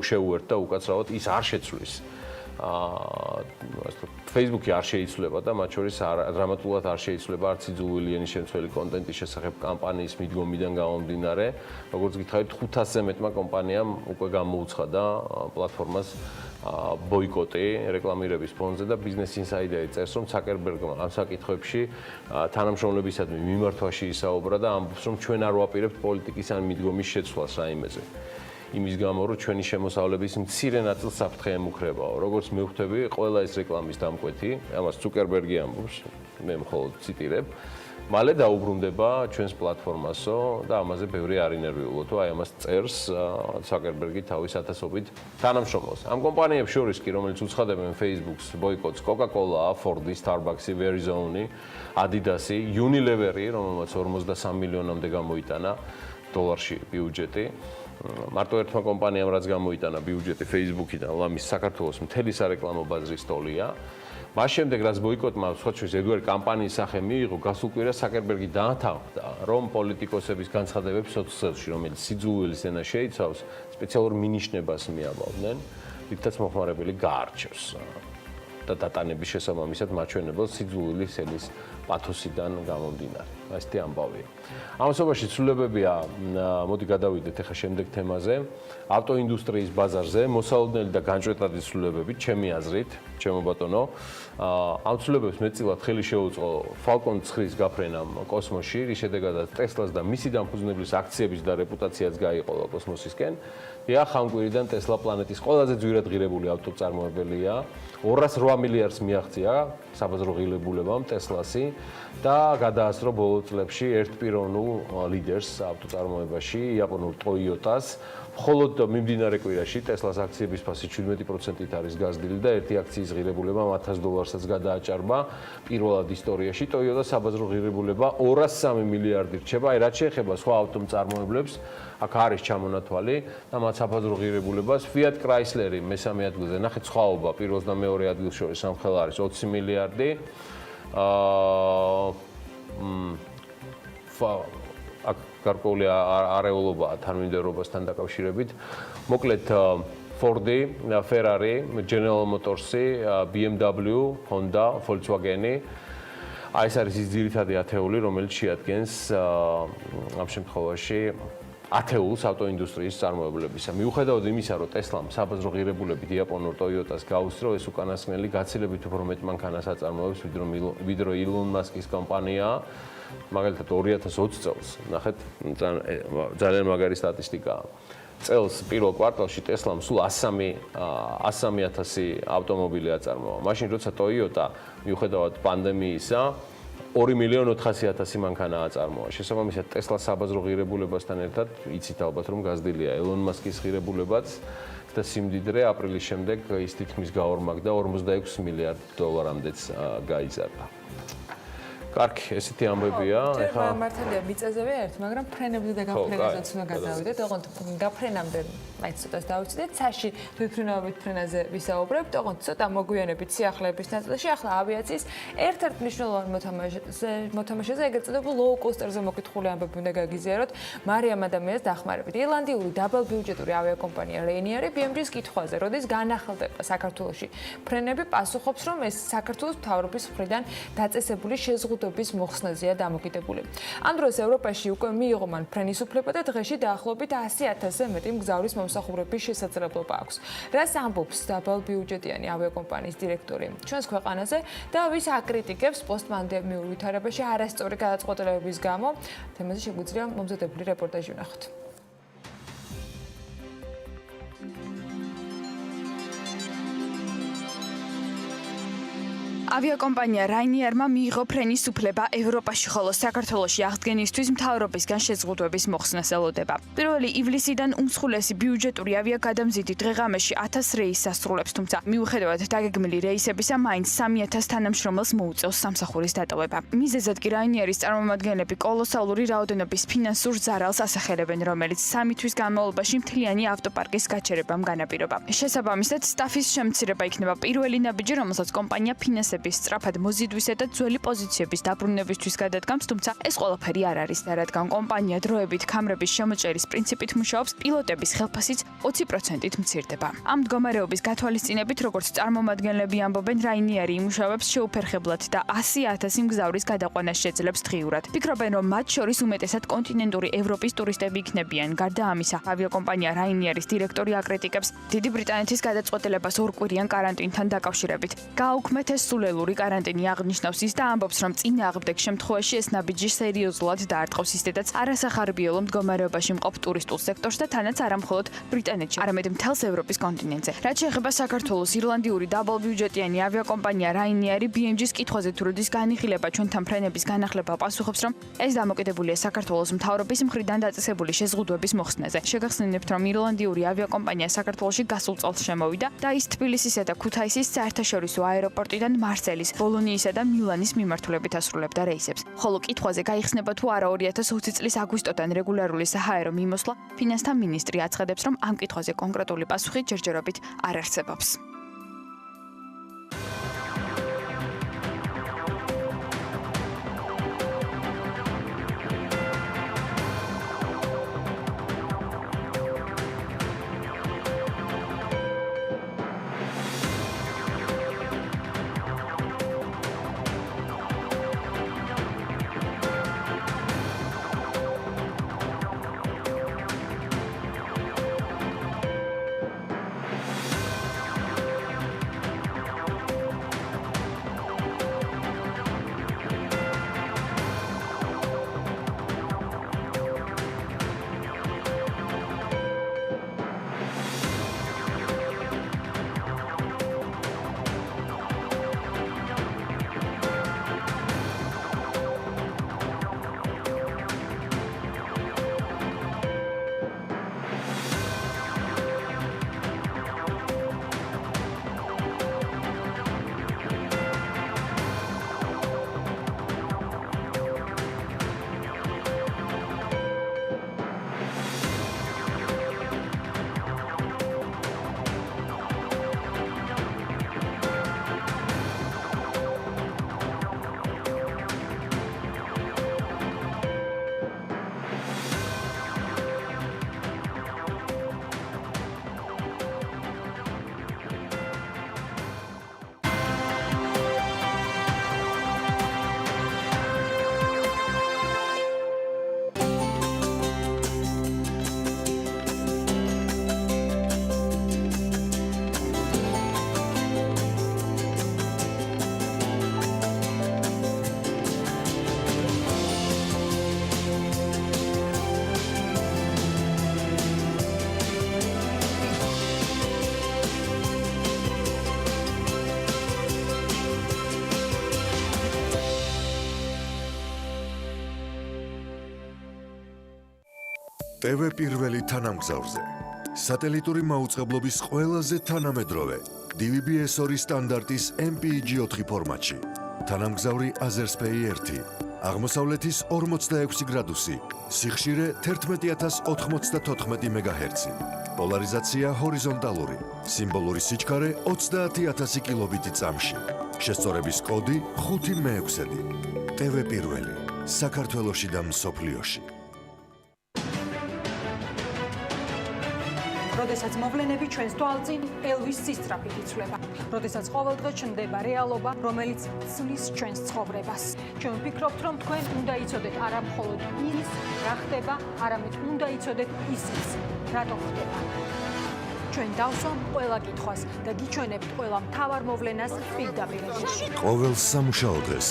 შეუერთდა, უკაცრავად ის არ შეცვლის. Facebook-ი არ შეიცვლება და მათ შორის დრამატულად არ შეიცვლება არც იძულვილიანის შემცველი კონტენტის შესახებ კამპანიის მიდგომიდან გამომდინარე. როგორც გითხარით, 500-ზე მეტმა კომპანიამ უკვე გამოუცხადა პლატფორმას ბოიკოტი რეკლამირების ფონზე და Business Insider წერს, რომ ცუკერბერგმა ამ საკითხებში თანამშრომლებისადმი მიმართვაში ისაუბრა და ამბობს, რომ ჩვენ არ ვაპირებთ პოლიტიკის ან მიდგომის შეცვლას რაიმეზე. იმის გამო, რომ ჩვენი შემოსავლების მცირე ნაწილს საფრთხე ემუქრებაო. როგორც მივხვდები, ყველა ეს რეკლამის დამკვეთი, ამას ცუკერბერგი ამბობს, მე მხოლოდ ციტირებ, მალე დაუბრუნდება ჩვენს პლატფორმასო და ამაზე ბევრი არ ინერვიულოთო, აი ამას წერს ცუკერბერგი თავის ათასობით თანამშრომელს. ამ კომპანიებს შორის კი, რომელიც უცხადებენ Facebook-ს ბოიკოტს, Coca-Cola, Ford, Starbucks, Verizon, Adidas, Unilever, რომელმაც 43 მილიონამდე გამოიტანა დოლარში ბიუჯეტი. მარტო ერთმა კომპანიამ რაც გამოიტანა ბიუჯეტი Facebook-იდან, ლამის საქართველოს მთელი სარეკლამო ბაზრის ტოლია. მას შემდეგ რაც ბოიკოტმა სხვა შორის ედვარ კამპანიის სახე მიიღო, გასულ კვირას ცუკერბერგი დაათანხმდა, რომ პოლიტიკოსების განცხადებებს სოციალში, რომელიც სიძულვილის ენა შეიცავს, სპეციალურ მინიშნებას მიაბავდნენ, რითაც მოხმარებელი გაარჩევს და დატანების შესაბამისად მაჩვენებელს სიძულვილის ენის პათოსიდან გამომდინარე. ესეთი ამბავია. ამასობაში ცვლილებებია, მოდი გადავიდეთ ახლა შემდეგ თემაზე. ავტოინდუსტრიის ბაზარზე მოსალოდნელი და განჭვეტადი ცვლილებები, ჩემი აზრით, ჩემო ბატონო, ამ ცვლილებებს მეტწილად ხელი შეუწყო Falcon 9-ის გაფრენამ კოსმოსში, რის შედეგადაც Tesla-ს და მისი დამფუძნებლის აქციების და რეპუტაციაც გაიყოლა კოსმოსისკენ. დიახ, ამ კვირიდან Tesla პლანეტის ყველაზე ძვირად ღირებული ავტომწარმოებელია. 208 მილიარდს მიაღწია საბაზრო ღირებულებამ Tesla-სი და გადაასწრო ბოლო წლებში ერთპიროვნულ ლიდერს ავტოწარმოებაში, იაპონურ Toyota-ს. მხოლოდ მიმდინარე კვირაში Tesla-ს აქციების ფასი 17%-ით არის გაზრდილი და ერთი აქციის ღირებულება $100-საც გადააჭარბა. პირველად ისტორიაში Toyota საბაზრო ღირებულება 203 მილიარდი რჩება. აი რაც შეეხება სხვა ავტომწარმოებლებს, აქ არის ჩამონათვალი და მათ საბაზრო ღირებულებას Fiat Chrysler-ი მესამე ადგილზე. ნახეთ სხვაობა პირველ და მეორე ადგილს შორის სამხელა არის 20 მილიარდი. აქ გარკვეული არეულობაა თანმიმდევრობასთან დაკავშირებით. მოკლედ Ford-ი, Ferrari, General Motors-ი, BMW, Honda, Volkswagen-ი. აი ეს არის ის ძირითადი ათეული, რომელიც შეადგენს ამ შემთხვევაში ათეულს ავტოინდუსტრიის წარმოებლებისა. მიუხედავად იმისა, რომ Tesla-მ საბაზრო ღირებულებით იაპონურ Toyota-ს გაუსწრო, ეს უკანასკნელი გაცილებით უფრო მეტ მანქანას აწარმოებს, ვიდრე Elon Musk-ის კომპანია. მაგალითად 2020 წელს, ნახეთ, ძალიან მაგარი სტატისტიკაა. წელს პირველ კვარტალში Tesla-მ სულ 103,000 ავტომობილი აწარმოა. მაშინ როცა Toyota მიუხედავად პანდემიისა 2,400,000 მანქანა აწარმოა. შესაბამისად Tesla საბაზრო ღირებულებასთან ერთად იცით ალბათ რომ გაზრდილია Elon Musk-ის ღირებულებაც და სიმდიდრე აპრილის შემდეგ ის თითქმის გაორმაგდა $46 მილიარდამდეც გაიზარდა. კარგი, ესეთი ამბებია. ეხლა მართალია მიწაზევე ერთ, მაგრამ ფრენებზე და გაფრენაზეც უნდა გადავიდეთ. ოღონდ გაფრენამდე მაინც ცოტას დავიცდეთ. ცაში თვითმფრინავებით ფრენაზე ვისაუბრებთ, ოღონდ ცოტა მოგვიანებით სიახლეების ნაწილში. ახლა ავიაციის ერთ-ერთ მნიშვნელოვან მოთამაშეზე, ეგრეთ წოდებულ low-coaster-ზე მოკითხული ამბები უნდა გაგიზიაროთ. მარიამ ადამიანის დახმარებით. ირლანდიური დაბალბიუჯეტური ავიაკომპანია Ryanair BMG-ს კითხვაზე, როდის განახლდება საქართველოში ფრენები, პასუხობს, რომ ეს საქართველოს მთავრობის მხრიდან დაწესებული შეზღუდვა შეზღუდვების მოხსნაზეა დამოკიდებული. ამ დროს ევროპაში უკვე მიიღო მან ფრენის უფლება და დღეში დაახლოებით 100,000-ზე მეტი მგზავრის მომსახურების შესაძლებლობა აქვს. რას ამბობს დაბალბიუჯეტიანი ავიაკომპანიის დირექტორი ჩვენს ქვეყანაზე და ვის აკრიტიკებს პოსტპანდემიურ ვითარებაში არასწორი გადაწყვეტილებების გამო? თემაზე შეგვიძლია მომზადებული რეპორტაჟი ვნახოთ. ავიაკომპანია Ryanair-მა მიიღო ფრენის უფლება ევროპაში, ხოლო საქართველოში აღდგენისთვის მთავრობისგან შეზღუდვების მოხსნას ელოდება. 1 ივლისიდან უმსხვილესი ბიუჯეტური ავიაგადამზიდი დღე-ღამეში 1000 რეისს ასრულებს, თუმცა მიუხედავად დაგეგმილი რეისებისა, მაინც 3000 თანამშრომელს მოუწევს სამსახურის დატოვება. მიზეზად კი Ryanair-ის წარმომადგენლები კოლოსალური რაოდენობის ფინანსურ ზარალს ასახელებენ, რომელიც 3 თვის განმავლობაში მთლიანი ავტოპარკის გაჩერებამ განაპირობა. შესაბამისად, სტაფის შემცირება იქნება პირველი ნაბიჯი, რომელსაც კომპანია ფინანსებს სწრაფად მოზიდვისა და ძველი პოზიციების დაბრუნებისთვის გადადგამს, თუმცა ეს ყველაფერი არ არის და რადგან კომპანია დროებით ქამრების შემოჭერის პრინციპით მუშაობს, პილოტების ხელფასიც 20%-ით მცირდება. ამ მდგომარეობის გათვალისწინებით, როგორც წარმომადგენლები ამბობენ, Ryanair იმუშავებს შეუფერხებლად და 100,000 მგზავრის გადაყვანას შეძლებს დღიურად. ფიქრობენ, რომ მათ შორის უმეტესად კონტინენტური ევროპის ტურისტები იქნებიან. გარდა ამისა, ავიაკომპანია Ryanair-ის დირექტორი აკრიტიკებს დიდი ბრიტანეთის გადაწყვეტილებას ორკვირიან კარანტინთან დაკავშირებით. გააუქმეთ ეს სულელური კარანტინი აღნიშნავს ის და ამბობს, რომ წინააღმდეგ შემთხვევაში ეს ნაბიჯი სერიოზულად დაარტყავს ისედაც არასახარბიელო მდგომარეობაში მყოფ ტურისტულ სექტორს და თანაც არამხოლოდ ბრიტანეთში, არამედ მთელს ევროპის კონტინენტზე. რაც შეეხება საქართველოს, ირლანდიური დაბალბიუჯეტიანი ავიაკომპანია Ryanair BMG-ს კითხვაზე თუ როდის განიხილება ჩვენთან ფრენების განახლება პასუხობს, რომ ეს დამოკიდებულია საქართველოს მთავრობის მხრიდან დაწესებული შეზღუდვების მოხსნაზე. შეგახსენებთ, რომ ირლანდიური ავიაკომპანია საქართველოში გასულ წელს შემოვიდა და ის თბილისისა და ქუთაისის საერთაშორისო აეროპორტიდან მარსელის, ბოლონიისა და მილანის მიმართულებით ასრულებდა რეისებს. ხოლო კითხვაზე გაიხსნება თუ არა 2020 წლის აგვისტოდან რეგულარული საჰაერო მიმოსვლა, ფინანსთა მინისტრი აცხადებს, რომ ამ კითხვაზე კონკრეტული პასუხი ჯერჯერობით არ არსებობს. TV პირველი თანამგზავრზე. სატელიტური მაუწყებლობის ყველაზე თანამედროვე DVB-S2 სტანდარტის MPEG-4 ფორმატში. თანამგზავრი Azerspay 1. აღმოსავლეთის 46 გრადუსი. სიხშირე 11094 MHz. პოლარიზაცია ჰორიზონტალური. სიმბოლური სიჩქარე 30000 კილობიტი წამში. შესწორების კოდი 5-6. TV პირველი. საქართველოში და მსოფლიოში. როდესაც მოვლენები ჩვენს თვალწინ ელვის სისწრაფით იცვლება, როდესაც ყოველდღე ჩნდება რეალობა, რომელიც ცვლის ჩვენს ცხოვრებას. ჩვენ ვფიქრობთ, რომ თქვენ უნდა იცოდეთ არა მხოლოდ ის, რა ხდება, არამედ უნდა იცოდეთ ისიც, რატო ხდება. ჩვენ დავსვამ ყველა კითხვას და გიჩვენებთ ყველა მთავარ მოვლენას პირდაპირ ეთერში. ყოველ სამუშაო დღეს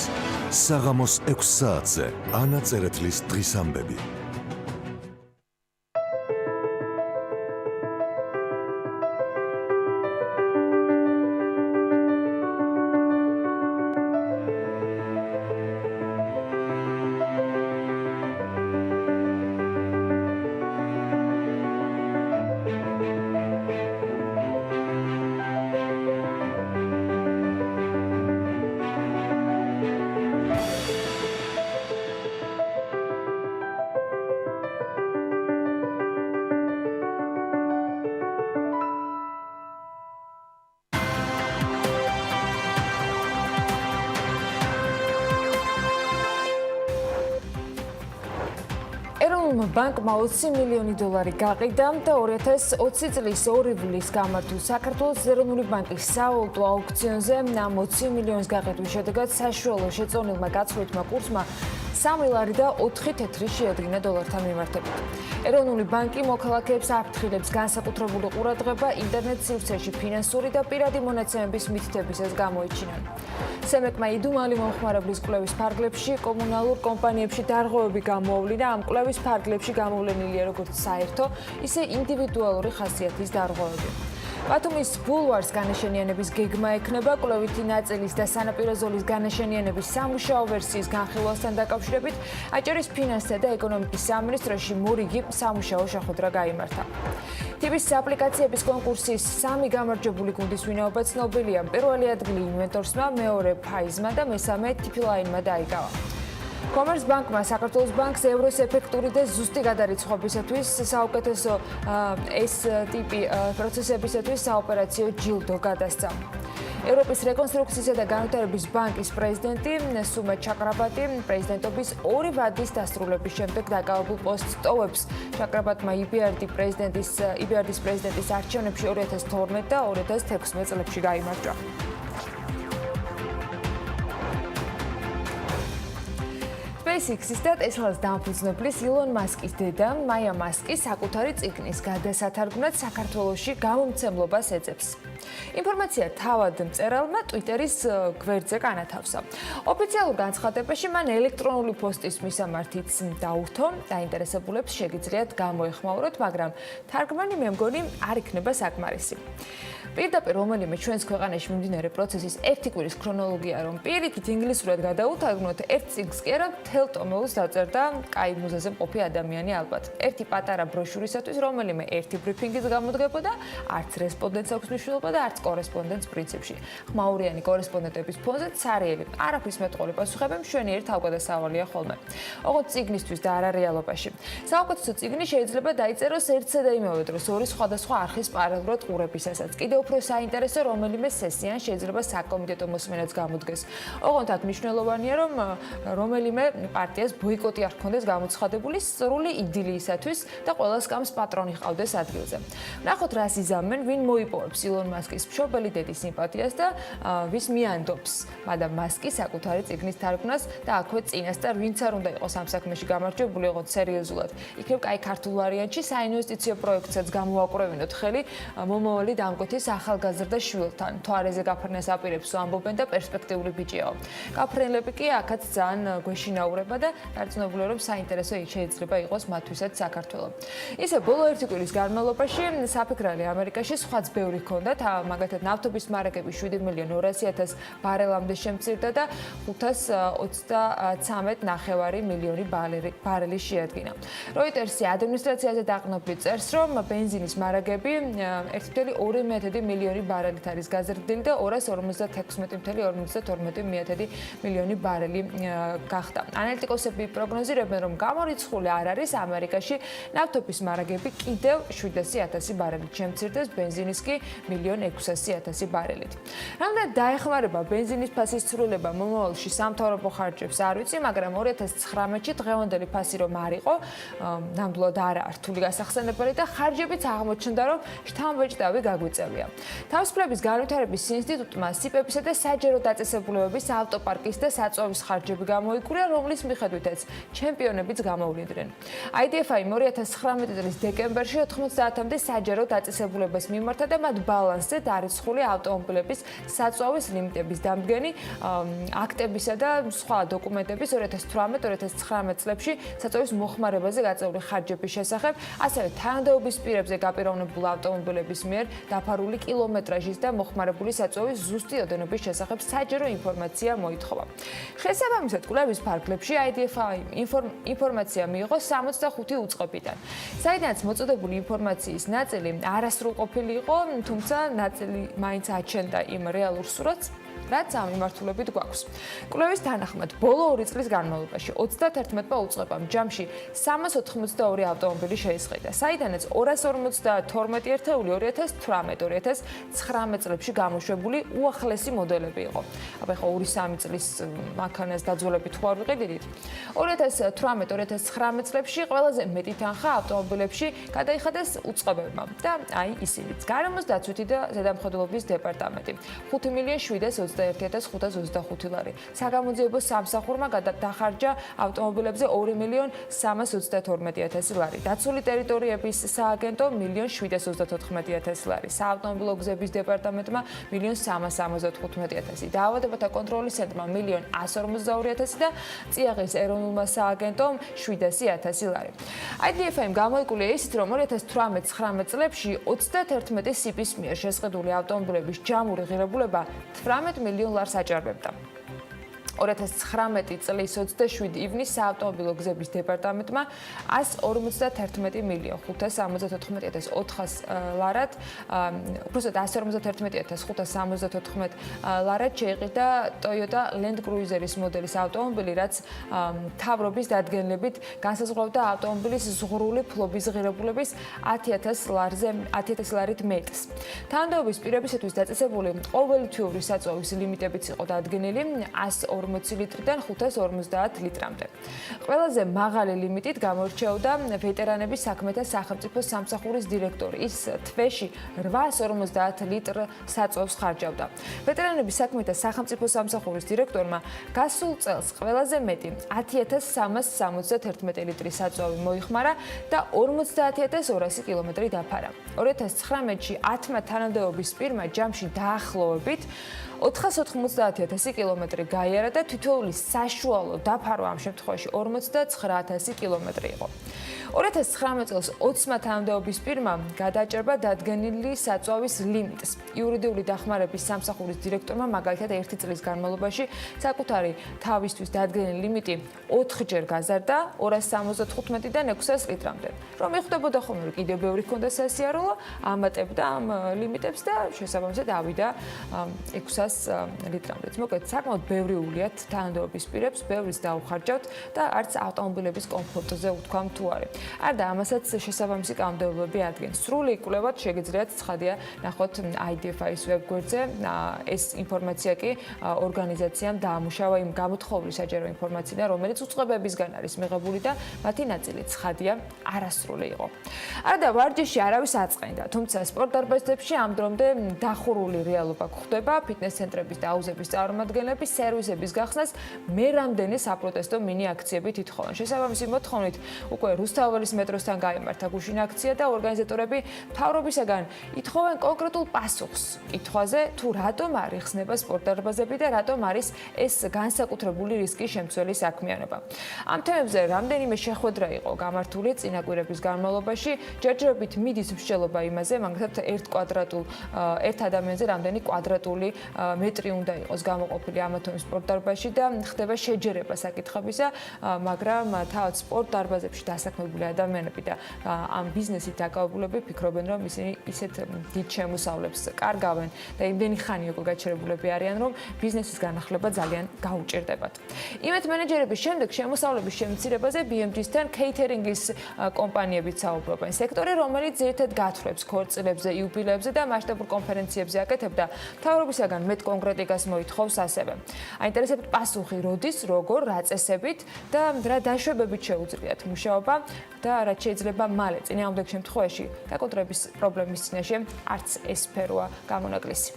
საღამოს 6 საათზე ანა წერეთლის დღის ამბები. ეროვნულმა ბანკმა 20 მილიონი დოლარი გაყიდა და 2020 წლის 2 ივლისს გამართულ საქართველოს ეროვნული ბანკის სავალუტო აუქციონზე ამ 20 მილიონის გაყიდვის შედეგად საშუალო შეწონილმა გაცვლითმა კურსმა 3 ლარი და 4 თეთრი შეადგინა დოლართან მიმართებით. ეროვნული ბანკი მოქალაქეებს აფრთხილებს განსაკუთრებული ყურადღება ინტერნეტ სივრცეში ფინანსური და პირადი მონაცემების მითითებისას გამოიჩინა. სემეკმა იდუმალი მომხმარებლის კვლევის ფარგლებში კომუნალურ კომპანიებში დარღვევები გამოავლინა. ამ კვლევის ფარგლებში გამოვლენილია როგორც საერთო, ისე ინდივიდუალური ხასიათის დარღვევები. ბათუმის ბულვარს განაშენიანების გეგმა ექნება კვლევითი ნაწილის და სანაპირო ზოლის განაშენიანების სამუშაო ვერსიის განხილვასთან დაკავშირებით აჭარის ფინანსთა და ეკონომიკის სამინისტროში მორიგი სამუშაო შეხვედრა გაიმართა. ტიპის აპლიკაციების კონკურსის 3 გამარჯვებული გუნდის ვინაობა ცნობილია. პირველი ადგილი ინვენტორსმა, მეორე ფაიზმა და მესამე ტიფილაინმა დაიკავა. კომერცბანკმა საქართველოს ბანკს ევროს ეფექტური და ზუსტი გადარიცხვებისათვის საუკეთესო ეს ტიპი პროცესებისათვის საოპერაციო ჯილდო გადასცა. ევროპის რეკონსტრუქციისა და განვითარების ბანკის პრეზიდენტი სუმა ჩაკრაბატი პრეზიდენტობის 2 ვადის დასრულების შემდეგ დაკავებულ პოსტს ტოვებს. ჩაკრაბატმა EBRD-ის პრეზიდენტის არჩევნებში 2012 და 2016 წლებში გაიმარჯვა. SpaceX-ის და Tesla-ს დამფუძნებლის ილონ მასკის დედა მაია მასკი საკუთარი წიგნის გადასათარგმნად საქართველოში გამომცემლობას ეძებს. ინფორმაცია თავად მწერალმა Twitter-ის გვერდზე განათავსა. ოფიციალურ განცხადებაში მან ელექტრონული პოსტის მისამართიც დაურთო, დაინტერესებულებს შეგიძლიათ გამოეხმაუროთ, მაგრამ თარგმანი მე მგონი არ იქნება საკმარისი. პირდაპირ რომელიმე ჩვენს ქვეყანაში მიმდინარე პროცესის ერთი კვირის ქრონოლოგია რომ პირიქით ინგლისურად გადაუთარგმნოთ, ერთ წიგნს კი არა მთელ ტომეულს დაწერდა კაი მუზეზე მყოფი ადამიანი ალბათ. ერთი პატარა ბროშურისათვის რომელიმე ერთი ბრიფინგის გამოდგებოდა, არც რესპონდენტს აქვს მნიშვნელობა და არც კორესპონდენტს პრინციპში. ხმაურიანი კორესპონდენტების ფონზე ცარიელი, არაფრის მეტყოლი პასუხები მშვენიერი თავგადასავალია ხოლმე. ოღონდ წიგნისთვის და არა რეალობაში. საუკეთესო წიგნი შეიძლება დაიწეროს ერთსა და იმავე დროს ორი სხვადასხვა არხის პარალელურად ყურებისასაც. კიდევ უფრო საინტერესო რომელიმე სესიან შეიძლება საკომიტეტო მოსმენაც გამოდგეს. ოღონდ აქ მნიშვნელოვანია რომ რომელიმე პარტიას ბოიკოტი არ ჰქონდეს გამოცხადებული სრული იდილიისათვის და ყველას გამს პატრონი ჰყავდეს ადგილზე. ნახოთ რას იზამენ, ვინ მოიპოვებს ილონ მასკის მშობელი დედის სიმპათიას და ვის მიანდობს მადამ მასკი საკუთარი წიგნის თარგმნას და აქვე წინასწარ ვინც არ უნდა იყოს ამ საქმეში გამარჯვებული, ოღონდ სერიოზულად. იქნებ კაი ქართულ ვარიანტში საინვესტიციო პროექტსაც გამოვაკვრევინოთ ხელი მომავალი დამკვეთის ახალგაზრდა შვილთან. თვარეზე გაფრნას აპირებს ამბობენ და პერსპექტიული ბიჭიაო. გაფრენლები კი აქაც ძალიან გვეშინაურება და დარწმუნებული რომ საინტერესო შეიძლება იყოს მათთვისაც საქართველოს. ისე ბოლო ერთი კვირის განმავლობაში საფიქრალი ამერიკაში სხვაც ბევრი ჰქონდათ, მაგალითად ნავთობის მარაგები 7.200.000 ბარელამდე შემცირდა და 523.9 მილიონი ბარელი შეადგინა. როიტერსი ადმინისტრაციაზე დაყრდნობილ წერს, რომ ბენზინის მარაგები 1.2 13 მილიონი ბარელით არის გაზრდილი და 256.52 მილიონი ბარელი გახდა. ანალიტიკოსები პროგნოზირებენ, რომ გამორიცხული არ არის ამერიკაში ნავთობის მარაგები კიდევ 700,000 ბარელით შემცირდეს, ბენზინის კი 1,600,000 ბარელით. რამდენად დაეხმარება ბენზინის ფასის ცვლილება მომავალში სამთავრობო ხარჯებს არ ვიცი, მაგრამ 2019-ში დღევანდელი ფასი რომ არ იყო, ნამდვილად არა რთული გასახსენებელი და ხარჯებიც აღმოჩნდა, რომ შთამბეჭდავი გაგვიწევია. თავისუფლების განვითარების ინსტიტუტმა სიპებისა და საჯარო დაწესებულებების ავტოპარკის და საწვავის ხარჯები გამოიკურა, რომლის მიხედვითაც ჩემპიონებიც გამოვლინდნენ. IDFI 2019 წლის დეკემბერში 90-მდე საჯარო დაწესებულებას მიმართა და მათ ბალანსზე დარიცხული ავტომობილების საწვავის ლიმიტების დამდგენი აქტებისა და სხვა დოკუმენტების 2018-2019 წლებში საწვავის მოხმარებაზე გაწეული ხარჯების შესახებ, ასევე თანადაობის პირებზე გაპიროვნებულ ავტომობილების მიერ დაფარული კილომეტრაჟის და მოხმარებული საწვავის ზუსტი ოდენობის შესახებ საჯარო ინფორმაცია მოითხოვა. შესაბამისად, კვლევის ფარგლებში IDFI ინფორმაცია მიიღო 65 უწყებიდან, საიდანაც მოწოდებული ინფორმაციის ნაწილი არასრულყოფილი იყო, თუმცა ნაწილი მაინც აჩენდა იმ რეალურ სურათს, რაც ამ მიმართულებით გვაქვს. კვლევის თანახმად, ბოლო 2 წლის განმავლობაში 31-მა უწყებამ ჯამში 382 ავტომობილი შეისყიდა, საიდანაც 252 ერთეული 2018-2019 წლებში გამოშვებული უახლესი მოდელები იყო. აბა ხო 2-3 წლის მანქანას დაძველებით ხო არ ვიყიდით? 2018-2019 წლებში ყველაზე მეტი თანხა ავტომობილებში გადაიხადეს უწყებებმა და აი ისინიც. გარემოს დაცვითი და ზედამხედველობის დეპარტამენტი 5,721,525 ლარი. საგამოძიებო სამსახურმა დახარჯა ავტომობილებზე 2,332,000 ლარი. დაცული ტერიტორიების სააგენტო 1,734,000 ლარი. საავტომობილო გზების დეპარტამენტმა 1,375,000. დაავადებათა კონტროლის ცენტრმა 1,142,000 და წიაღის ეროვნულმა სააგენტომ 700,000 ლარი. IDFI-მ გამოიკვლია ისიც, რომ 2018-19 წლებში 31 სიპის მიერ შესყიდული ავტომობილების ჯამური ღირებულება 18 მილიონ ლარს აჭარბებდა. 2019 წლის 27 ივნისს საავტომობილო გზების დეპარტამენტმა 154,574,400 ლარად, უბრალოდ 151,574 ლარად შეიყიდა Toyota Land Cruiser-ის მოდელის ავტომობილი, რაც მთავრობის დადგენილებით განსაზღვრავდა ავტომობილის ზღვრული ფლობის ღირებულების 10,000 ლარით მეტს. თანადაობის პირებისათვის დაწესებული ყოველთვიური საწვავის ლიმიტებიც იყო დადგენილი 140 ლიტრიდან 550 litrამდე. ყველაზე მაღალი ლიმიტით გამორჩეოდა ვეტერანების საქმეთა სახელმწიფო სამსახურის დირექტორი. ის თვეში 850 ლიტრ საწვავს ხარჯავდა. ვეტერანების საქმეთა სახელმწიფო სამსახურის დირექტორმა გასულ წელს ყველაზე მეტი 10,371 ლიტრი საწვავი მოიხმარა და 50,200 კილომეტრი დაფარა. 2019-ში 10 თანამდებობის პირმა ჯამში დაახლოებით 490,000 კილომეტრი გაიარა და თითოეული საშუალო დაფარვა ამ შემთხვევაში 49,000 კილომეტრი იყო. 2019 წელს 20 თანამდებობის პირმა გადაჭერბა დადგენილი საწვავის ლიმიტს. იურიდიული დახმარების სამსახურის დირექტორმა მაგალითად 1 წლის განმავლობაში საკუთარი თავისთვის დადგენილი ლიმიტი 4-ჯერ გაზარდა 275-დან 600 litrამდე. რომ ეხდებოდა ხოლმე რომ კიდევ ბევრი ჰქონდა სასიარულო, ამატებდა ამ ლიმიტებს და შესაბამისად ავიდა 600 litrამდე. მოკლედ საკმაოდ ბევრი ულიათ თანამდებობის პირებს, ბევრის დაუხარჯავთ და არც ავტომობილების კომფორტზე უთქვამ თუ არის. არ და ამასაც შესაბამისი კანონმდებლობები ადგენს. სრული კვლევად შეგიძლიათ ცხადია ნახოთ IDFI-ის ვებგვერდზე. ეს ინფორმაცია კი ორგანიზაციამ დაამუშავა იმ გამოთხოვილი საჯარო ინფორმაცია, რომელიც უწყებებისგან არის მიღებული და მათი ნაწილი ცხადია არასრული იყო. არ და ვარჯიში არავის აწყენდა, თუმცა სპორტ დარბაზებში ამ დრომდე დახურული რეალობა გვხვდება. ფიტნეს ცენტრების და აუზების წარმომადგენლები სერვისების გახსნას მე რამდენი საპროტესტო მინი აქციები თითხოვენ. შესაბამისი მოთხოვნით უკვე რუსთაველის მეტროსთან გაიმართა გუშინ აქცია და ორგანიზატორები მთავრობისაგან ითხოვენ კონკრეტულ პასუხს კითხვაზე, თუ რატომ არ იხსნება სპორტ დარბაზები და რატომ არის ეს განსაკუთრებული რისკის შემცველი საქმიანობა. ამ თემებზე რამდენიმე შეხვედრა იყო გამართული წინა კვირების განმავლობაში, ჯერჯერობით მიდის მსჯელობა იმაზე, მაგალითად ერთ ადამიანზე რამდენი კვადრატული მეტრი უნდა იყოს გამოყოფილი ამა თუ იმ სპორტ დარბაზში და ხდება შეჯერება საკითხებისა, მაგრამ თავად სპორტ დარბაზებში დასაქმებულ განვითარებული ადამიანები და ამ ბიზნესით დაკავებულები ფიქრობენ, რომ ისინი ისეთ დიდ შემოსავლებს კარგავენ და იმდენი ხანი უკვე გაჩერებულები არიან, რომ ბიზნესის განახლება ძალიან გაუჭირდებათ. იმედ მენეჯერების შემდეგ შემოსავლების შემცირებაზე BMG-სთან кейთერინგის კომპანიებიც საუბრობენ. სექტორი, რომელიც ძირითადად გათვლებს ქორწილებზე, იუბილეებზე და მასშტაბურ კონფერენციებზე აკეთებდა, მთავრობისაგან მეტ კონკრეტიკას მოითხოვს ასევე. აინტერესებთ პასუხი როდის, როგორ, რა წესებით და რა დაშვებებით შეუძლიათ მუშაობა და რაც შეიძლება მალე წინააღმდეგ შემთხვევაში დაკონტრების პრობლემის წინაშე არც ეს სფეროა გამონაკლისი.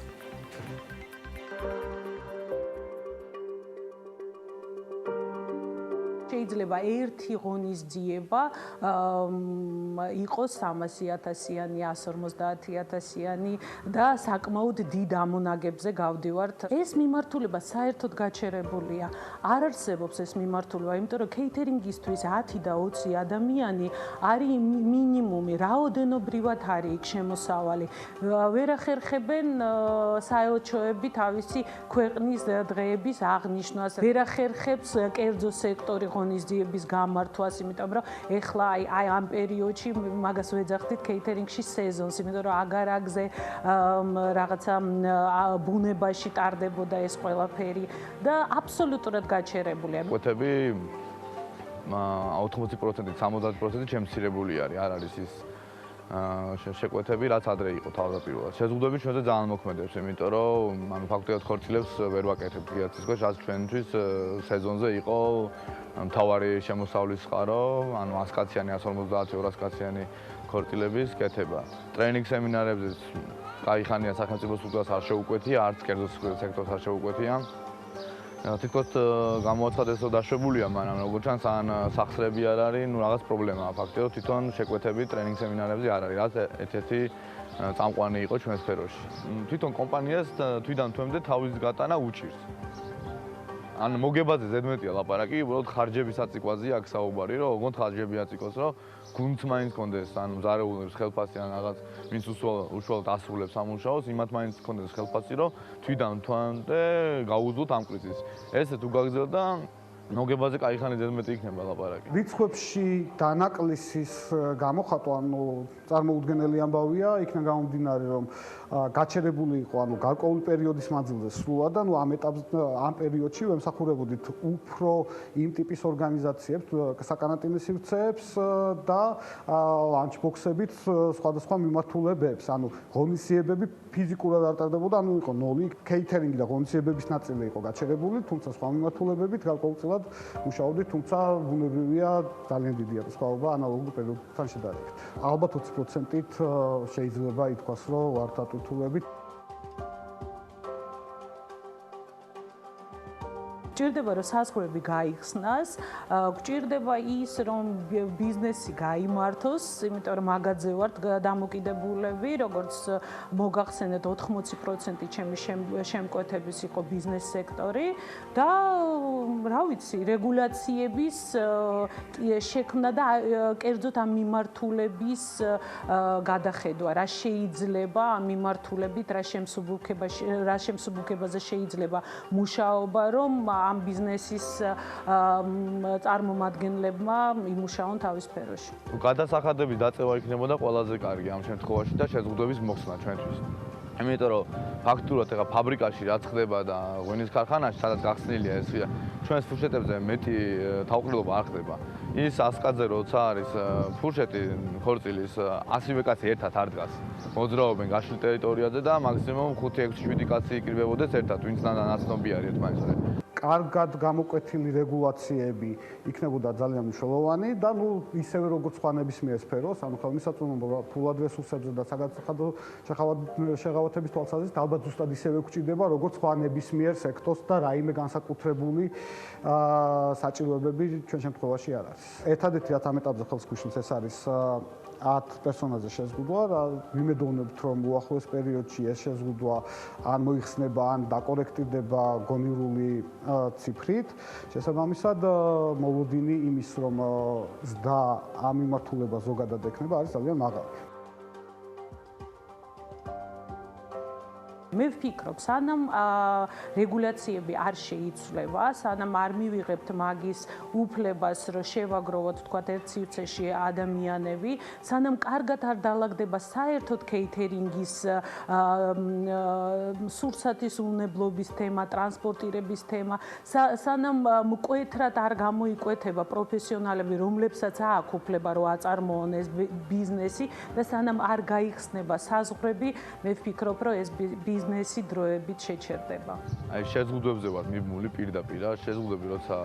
შეიძლება ერთი ღონისძიება იყოს 300.000-იანი, 150.000-იანი და საკმაოდ დიდ ამონაგებზე გავდივართ. ეს მიმართულება საერთოდ გაჩერებულია. არ არსებობს ეს მიმართულება, იმიტომ რომ кейთერინგისთვის 10 და 20 ადამიანი არის მინიმუმი, რაოდენობრივად არის იქ შემოსავალი. ვერ ახერხებენ საელჩოები თავისი ქვეყნის დღეების აღნიშვნას. ვერ ახერხებს კერძო სექტორი ღონისძიების გამართვას, იმიტომ რომ ეხლა აი ამ პერიოდში მაგას ვეძახდით кейთერინგში სეზონს, იმიტომ რომ აგარაგზე რაღაცა ბუნებაში ტარდებოდა ეს ყველაფერი და აბსოლუტურად გაჩერებულია. კვეთები 80%, 70% შემცირებული არის, არ არის ის შეკვეთები, რაც ადრე იყო თავდაპირველად. შეზღუდვები ჩვენზე ძალიან მოქმედებს, იმიტომ რომ ფაქტობრივად ხორცილებს ვერ ვაკეთებთ გიაცის ქვეშ, რაც ჩვენთვის სეზონზე იყო მთავარი შემოსავლის წყარო, 100 კაციანი, 150, 200 კაციანი ხორცილების კეთება. ტრენინგ სემინარებზეც კაი ხანია სახელმწიფო სტრუქტურას არ შეუკვეთია, არც კერძო სექტორს არ შეუკვეთია. თითქოს გამოაცხადეს რომ დაშვებულია, მაგრამ როგორც ჩანს ან სახსრები არ არის, რაღაც პრობლემაა ფაქტია, რომ თვითონ შეკვეთები ტრენინგ სემინარებზე არ არის, რაც ერთ-ერთი წამყვანი იყო ჩვენ სფეროში. თვითონ კომპანიას თვიდან თვემდე თავის გატანა უჭირს. ან მოგებაზე ზედმეტია ლაპარაკი, უბრალოდ ხარჯების აწიკვაზია აქ საუბარი, რომ ოღონდ ხარჯები აწიკოს, რომ გუნდს მაინც კონდეს, ან მზარეულებს ხელფასი ან რაღაც ვინც უშუალოდ ასრულებს სამუშაოს, იმათ მაინც კონდეს ხელფასი, რომ თვიდან თვამდე გაუძლოთ ამ კრიზისს. ესე თუ გაგრძელდა მოგებაზე კაი ხანი ზედმეტი იქნება ლაპარაკი. რიცხვებში დანაკლისის გამოხატვა, წარმოუდგენელი ამბავია, იქიდან გამომდინარე, რომ გაჩერებული იყო, გარკვეული პერიოდის მანძილზე სრულად, ამ პერიოდში ვემსახურებოდით უფრო იმ ტიპის ორგანიზაციებს, საკარანტინო სივრცეებს და ლანჩბოქსებით სხვადასხვა მიმართულებებს, ღონისძიებები ფიზიკურად არ ტარდებოდა, იყო ნოლი, кейთერინგი და ღონისძიებების ნაწილი იყო გაჩერებული, თუმცა სხვა მიმართულებებით გარკვეულწილად მუშაობდით, თუმცა ბუნებრივია ძალიან დიდია სხვაობა ანალოგურ პერიოდთან შედარებით. ალბათ 20%-ით შეიძლება ითქვას, რომ ვართ ატვირთულებით. გჭირდება რომ საზღვრები გაიხსნას, გჭირდება ის რომ ბიზნესი გაიმართოს, იმიტომ რომ მაგაზე ვართ დამოკიდებულები, როგორც მოგახსენეთ 80% ჩემი შემკვეთების იყო ბიზნეს სექტორი და რა ვიცი, რეგულაციების შექმნა და კერძოდ ამ მიმართულების გადახედვა, რა შეიძლება ამ მიმართულებით, რა შემსუბუქებაზე შეიძლება მუშაობა, რომ ამ ბიზნესის წარმომადგენლებმა იმუშაონ თავის სფეროში. გადასახადების დაწევა იქნებოდა ყველაზე კარგი ამ შემთხვევაში და შეზღუდვების მოხსნა ჩვენთვის. იმიტომ რომ ფაქტურად ეხა ფაბრიკაში რაც ხდება და ღვინის ქარხანაში, სადაც გახსნილია ეს ჩვენს ფურშეტებზე მეტი თავყრილობა არ ხდება. ის 100 კაცზე როცა არის ფურშეტი ხორცილის 100 კაცი ერთად არ დგას. მოძრაობენ გაშლილ ტერიტორიაზე და მაქსიმუმ 5-6-7 კაცი იკრიბებოდეს ერთად, ვინც ნაცნობი არის ერთმანეთზე. კარგად გამოკვეთილი რეგულაციები იქნებოდა ძალიან მნიშვნელოვანი და ისევე როგორც სხვა ნებისმიერ სფეროს, ხელმისაწვდომობა ფულად რესურსებზე და საგადასახადო შეღავათების თვალსაზრისით ალბათ ზუსტად ისევე გვჭირდება, როგორც სხვა ნებისმიერ სექტორს და რაიმე განსაკუთრებული საჭიროებები ჩვენ შემთხვევაში არ არის. ერთადერთი რაც ამ ეტაპზე ხელს გვიშლის ეს არის 10 პერსონაჟზე შეზღუდვა, ვიმედოვნებთ, რომ უახლოეს პერიოდში ეს შეზღუდვა ან მოიხსნება, ან დაკორექტირდება გონივრული ციფრით. შესაბამისად, მოლოდინი იმის, რომ ზრდა ამ მიმართულება ზოგადად ექნება, არის ძალიან მაღალი. მე ვფიქრობ, სანამ რეგულაციები არ შეიცვლება, სანამ არ მივიღებთ მაგის უფლებას, რომ შევაგროვოთ თქვათ ერთ სივრცეში ადამიანები, სანამ კარგად არ დაალაგდება საერთოდ კეითერინგის სურსათის უნებლობის თემა, ტრანსპორტირების თემა, სანამ მკვეთრად არ გამოიკვეთება პროფესიონალები, რომლებსაც აქვს უფლება რომ აწარმოონ ეს ბიზნესი და სანამ არ გაიხსნება საზღვრები, მე ვფიქრობ, რომ ეს ბიზნესი დროებით შეჩერდება. აი შეზღუდვებზე ვარ მიბმული პირდაპირ, შეზღუდვები როცა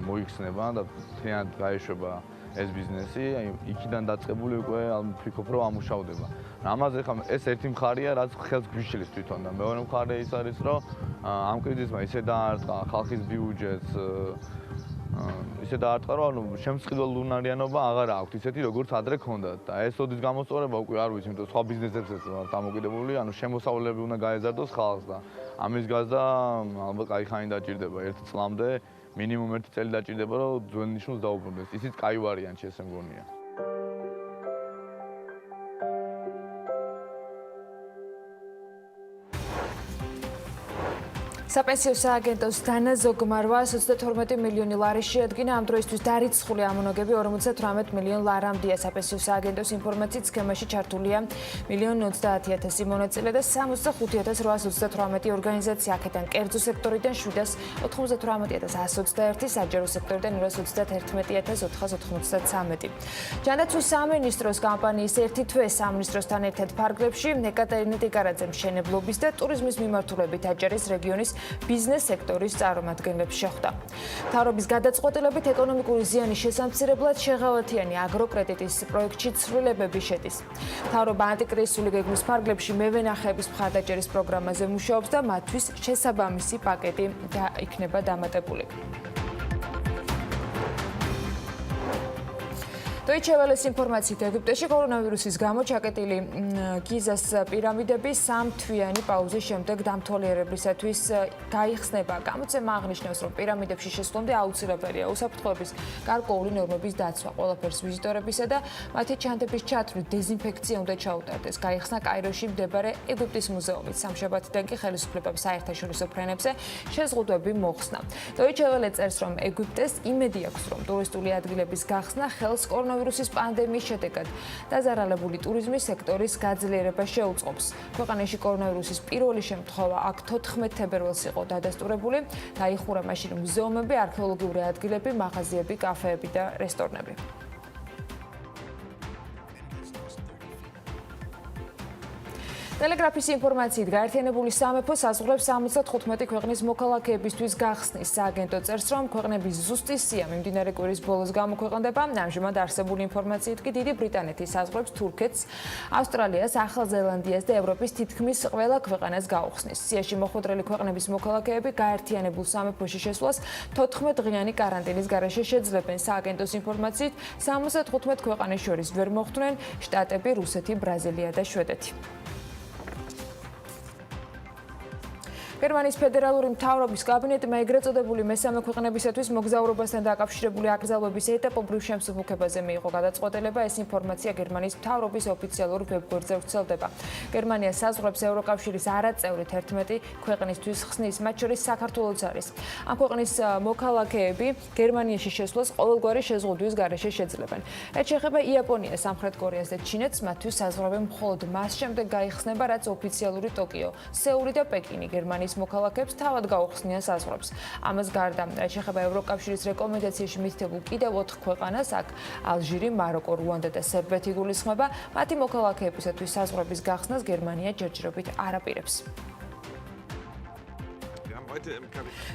მოიხსნება და თლიანად გაეშვება ეს ბიზნესი, აი იქიდან დაწყებული უკვე ვფიქრობ, რომ ამუშავდება. ამაზე ხა ეს ერთი მხარეა, რაც ხელს გვიშლის თვითონ და მეორე მხარე ის არის, რომ ამ კრიზისმა ისე დაარტყა ხალხის ბიუჯეტს, ისე დაარტყა, რომ შემწყიდველუნარიანობა აღარ აქვს ისეთი, როგორც ადრე ჰქონდათ და ეს ოდის გამოსწორება უკვე არ ვიცი, იმიტომ სხვა ბიზნესებსაც ვარ დამოკიდებული, შემოსავლები უნდა გაეზარდოს ხალხს და ამის გაზრდა ალბათ კაი ხანი დაჭირდება 1 წლამდე, მინიმუმ 1 წელი დაჭირდება, რომ ძველ ნიშნულს დაუბრუნდეს. ისიც კაი ვარიანტი ესე მგონია. საპენსიო სააგენტოს დანაზოგმარვა 32 მილიონი ლარი შეადგინა, ამ დროისთვის დარიცხული ამონაგები 58 მილიონ ლარამდეა. საპენსიო სააგენტოს ინფორმაციით სქემაში ჩართულია 1,30,000 მონაწილე და 65,828 ორგანიზაცია, აქედან კერძო სექტორიდან 798,121, საჯარო სექტორიდან 231,493. ჯანდაცვის სამინისტროს კამპანიის ერთი თვე სამინისტროსთან ერთად ფარგლებში ეკატერინე ტიკარაძე მშენებლობის და ტურიზმის მიმართულებით აჭარის რეგიონის ბიზნეს სექტორის წარმომადგენლებს შეხვდა. მთავრობის გადაწყვეტილებით ეკონომიკური ზიანის შესამცირებლად შეღავათიანი აგროკრედიტის პროექტში ცვლილებები შედის. მთავრობა ანტიკრიზისული გეგმის ფარგლებში მევენახეების მხარდაჭერის პროგრამაზე მუშაობს და მათთვის შესაბამისი პაკეტი იქნება დამატებული. Deutsche Welle-ის ინფორმაციით ეგვიპტეში კორონავირუსის გამო ჩაკეტილი გიზას პირამიდები 3 თვიანი პაუზის შემდეგ დამთვალიერებლისათვის გაიხსნება. გამოცემა აღნიშნავს, რომ პირამიდებში შესვლამდე აუცილებელია უსაფრთხოების გარკვეული ნორმების დაცვა, ყველაფერს ვიზიტორებისა და მათი ჩანდების ჩათვლით დეზინფექცია უნდა ჩაუტარდეს. გაიხსნა კაიროში მდებარე ეგვიპტის მუზეუმით. სამშაბათიდან კი ხელისუფლებამ საერთაშორისო ფრენებზე შეზღუდვები მოხსნა. Deutsche Welle წერს, რომ ეგვიპტეს იმედი აქვს, რომ ტურისტული ადგილების გახსნა ხელს კორონავირუსის პანდემიის შედეგად დაზარალებული ტურიზმის სექტორის გაძლიერებას შეუწყობს. ქვეყანაში კორონავირუსის პირველი შემთხვევა აქ 14 თებერვალს იყო დადასტურებული, დაიხურა მაშინ მუზეუმები, არქეოლოგიური ადგილები, მაღაზიები, კაფეები და რესტორნები. Telegraph-ის ინფორმაციით გაერთიანებული სამეფო საზღვრებს 75 ქვეყნის მოქალაქეებისთვის გახსნის. სააგენტო წერს, რომ ქვეყნების ზუსტი სია მიმდინარე კვირის ბოლოს გამოქვეყნდება. ამჟამად არსებული ინფორმაციით კი დიდი ბრიტანეთის საზღვრებს თურქეთს, ავსტრალიას, ახალ ზელანდიას და ევროპის თითქმის ყველა ქვეყანას გაუხსნის. სიაში მოხვედრილი ქვეყნების მოქალაქეები გაერთიანებულ სამეფოში შესვლას 14 დღიანი კარანტინის გარეშე შეძლებენ. სააგენტოს ინფორმაციით 75 ქვეყანას შორის ვერ მოხვდნენ შტატები, რუსეთი, ბრაზილია და შვედეთი. გერმანიის ფედერალური მთავრობის კაბინეტმა ეგრეთ წოდებული მესამე ქვეყნებისათვის მოგზაურობასთან დაკავშირებული აკრძალვების ეტაპობრივ შემსუბუქებაზე მიიღო გადაწყვეტილება. ეს ინფორმაცია გერმანიის მთავრობის ოფიციალურ ვებგვერდზე ვრცელდება. გერმანია საზღვრებს ევროკავშირის არაწევრი 11 ქვეყნისთვის ხსნის, მათ შორის საქართველოც არის. ამ ქვეყნის მოქალაქეები გერმანიაში შესვლას ყოველგვარი შეზღუდვის გარეშე შეძლებენ. რაც შეეხება იაპონიას, სამხრეთ კორეას და ჩინეთს, მათთვის საზღვრები მხოლოდ მას შემდეგ გაიხსნება, რაც ოფიციალური ტოკიო, სეული და პეკინი გერმანიის მოქალაქეებს თავად გაუხსნიან საზღვრებს. ამას გარდა, რაც შეეხება ევროკავშირის რეკომენდაციაში მითითებულ კიდევ 4 ქვეყანას, აქ ალჟირი, მაროკო, რუანდა და სერბეთი გულისხმობა, მათი მოქალაქეებისათვის საზღვრების გახსნას გერმანია ჯერჯერობით არ აპირებს.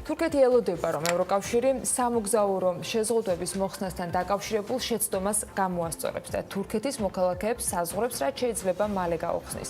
თურქეთი ელოდება, რომ ევროკავშირი სამოგზაურო შეზღუდვების მოხსნასთან დაკავშირებულ შეცდომას გამოასწორებს და თურქეთის მოქალაქეებს საზღვრებს რაც შეიძლება მალე გაუხსნის.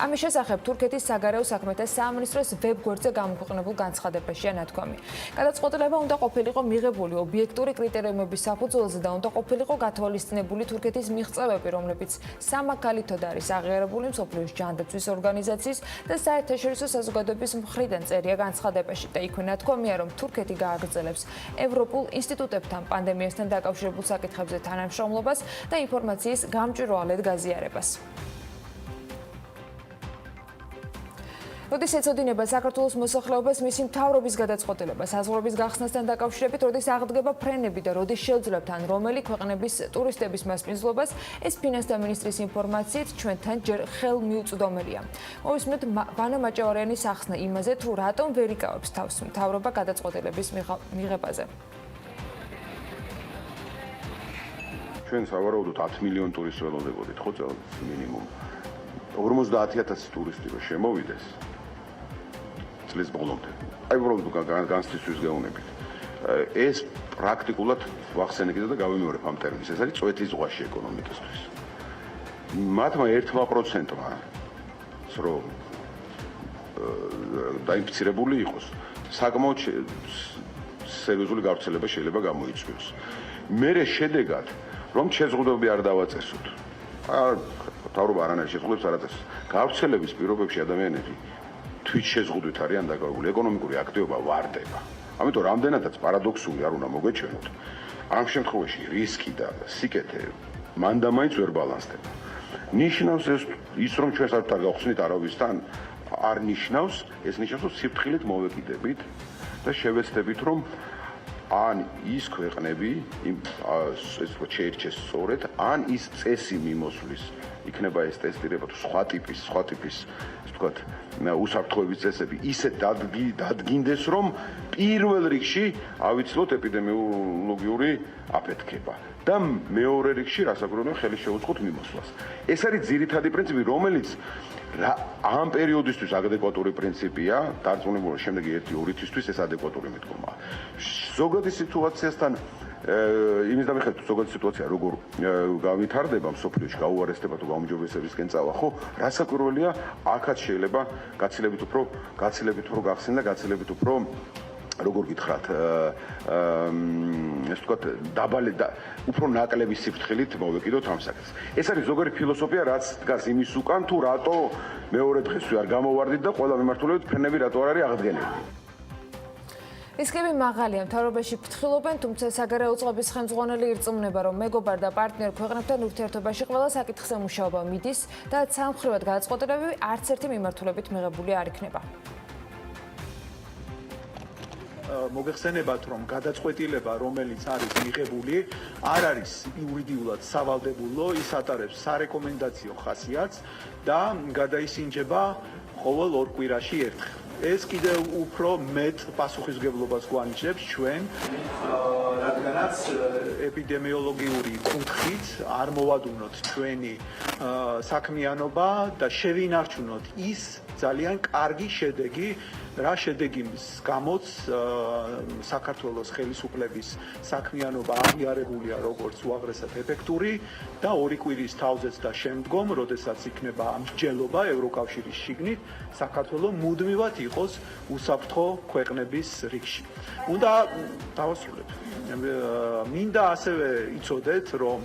ამის შესახებ თურქეთის საგარეო საქმეთა სამინისტროს ვებგვერდზე გამოქვეყნებულ განცხადებაშია ნათქვამი. გადაწყვეტილება უნდა ყოფილიყო მიღებული ობიექტური კრიტერიუმების საფუძველზე და უნდა ყოფილიყო გათვალისწინებული თურქეთის მიღწევები, რომლებიც სამაგალითოდ არის აღიარებული მსოფლიოს ჯანდაცვის ორგანიზაციის და საერთაშორისო საზოგადოების მხრიდან წერია განცხადებაში. და იქვე ნათქვამია, რომ თურქეთი გააგრძელებს ევროპულ ინსტიტუტებთან პანდემიასთან დაკავშირებულ საკითხებზე თანამშრომლობას და ინფორმაციის გამჭვირვალედ გაზიარებას. როდის ეწოდინება საქართველოს მოსახლეობას მისი მთავრობის გადაწყვეტილება საზღვრების გახსნასთან დაკავშირებით, როდის აღდგება ფრენები და როდის შეუძლებთ ან რომელი ქვეყნების ტურისტების მასპინძლობას, ეს ფინანსთა მინისტრის ინფორმაციით ჩვენთან ჯერ ხელმიუწვდომელია. მოვისმენთ ვანა მაჭავარიანის ახსნა იმაზე, თუ რატომ ვერ იკავებს თავს მთავრობა გადაწყვეტილების მიღებაზე. ჩვენ სავარაუდოდ 10 მილიონი ტურისტი ველოდებოდით, ხო, წელს მინიმუმ 50000 ტურისტი რომ შემოვიდეს წლის ბოლომდე. აი უბრალოდ განსტისთვის გეუბნებით. ეს პრაქტიკულად ვახსენე კიდე და გავიმეორებ ამ ტერმინს. ეს არის წვეთის ზღვაში ეკონომიკისთვის. მათმა 1%-მა რომ დაინფიცირებული იყოს, საკმაოდ სერიოზული გავრცელება შეიძლება გამოიწვიოს. მერე შედეგად რომ შეზღუდვები არ დავაწესოთ. მთავრობა არანაირ შეზღუდვებს არ აწესებს. გავრცელების პირობებში ადამიანები თვით შეზღუდვით არიან დაკავებული, ეკონომიკური აქტივობა ვარდება. ამიტომ რამდენადაც პარადოქსული არ უნდა მოგვეჩვენოთ, ამ შემთხვევაში რისკი და სიკეთე მანდამაინც ვერ ბალანსდება. ნიშნავს ის რომ ჩვენ საერთოდ არ გავხსნით არავისთან, არ ნიშნავს, ეს ნიშნავს რომ სიფრთხილით მოვეკიდებით და შევეცდებით რომ ან ის ქვეყნები ეს რო შეირჩეს სწორედ, ან ის წესი მიმოსვლის, იქნება ეს ტესტირება თუ სხვა ტიპის, ეს ვთქვათ, უსაფრთხოების წესები ისე დადგინდეს, რომ პირველ რიგში ავიცილოთ ეპიდემიოლოგიური აფეთქება და მეორე რიგში რასაკვირველია ხელი შეუწყოთ მიმოსვლას. ეს არის ძირითადი პრინციპი, რომელიც ამ პერიოდისთვის ადეკვატური პრინციპია, დარწმუნებული შემდეგი 1-2 თვისთვის ეს ადეკვატური მიდგომაა. ზოგადი სიტუაციასთან იმის დამიხებით ზოგადი სიტუაცია როგორ გავითარდება მსოფლიოში, გაუარესდება თუ გაუმჯობესებისკენ წავა, ხო? რასაკვირველია, აქაც შეიძლება გაცილებით უფრო გახსნილ და გაცილებით უფრო როგორ გითხრათ, ეს ვთქვათ, დაბალი და უფრო ნაკლები სიფრთხილით მოვეკიდოთ ამ საკითხს. ეს არის ზოგიერთი ფილოსოფია, რაც დგას იმის უკან, თუ რატო მეორე დღესვე არ გამოვარდით და ყველა მიმართულებით ფრენები რატო არ არის აღდგენილი. რისკები მაღალია, მთავრობაში ფრთხილობენ, თუმცა საგარეო წყობის ხელმძღვანელი ირწმუნება, რომ მეგობარ და პარტნიორ ქვეყნებთან ურთიერთობაში ყველა საკითხზე მუშაობა მიდის და სამხრივად გადაწყვეტილებები არც ერთი მიმართულებით მიღებული არ იქნება. მოგეხსენებათ, რომ გადაწყვეტილება, რომელიც არის მიღებული, არ არის იურიდიულად სავალდებულო, ის ატარებს სარეკომენდაციო ხასიათს და გადაისინჯება ყოველ 2 კვირაში ერთხელ. ეს კიდევ უფრო მეტ პასუხისმგებლობას გვანიჭებს ჩვენ, რადგანაც ეპიდემიოლოგიური კუთხით არ მოვადუნოთ ჩვენი საქმიანობა და შევინარჩუნოთ ის ძალიან კარგი შედეგი, რა შედეგის გამოც საქართველოს ხელისუფლების საქმიანობა აღიარებულია როგორც უაღრესად ეფექტური და 2 კვირის თავზეც და შემდგომ, როდესაც იქნება ამსჯელობა ევროკავშირის შიგნით, საქართველოს მუდმივად იყოს უსაფრთხო ქვეყნების რიგში. უნდა დავასრულებ. მინდა ასევე იცოდეთ, რომ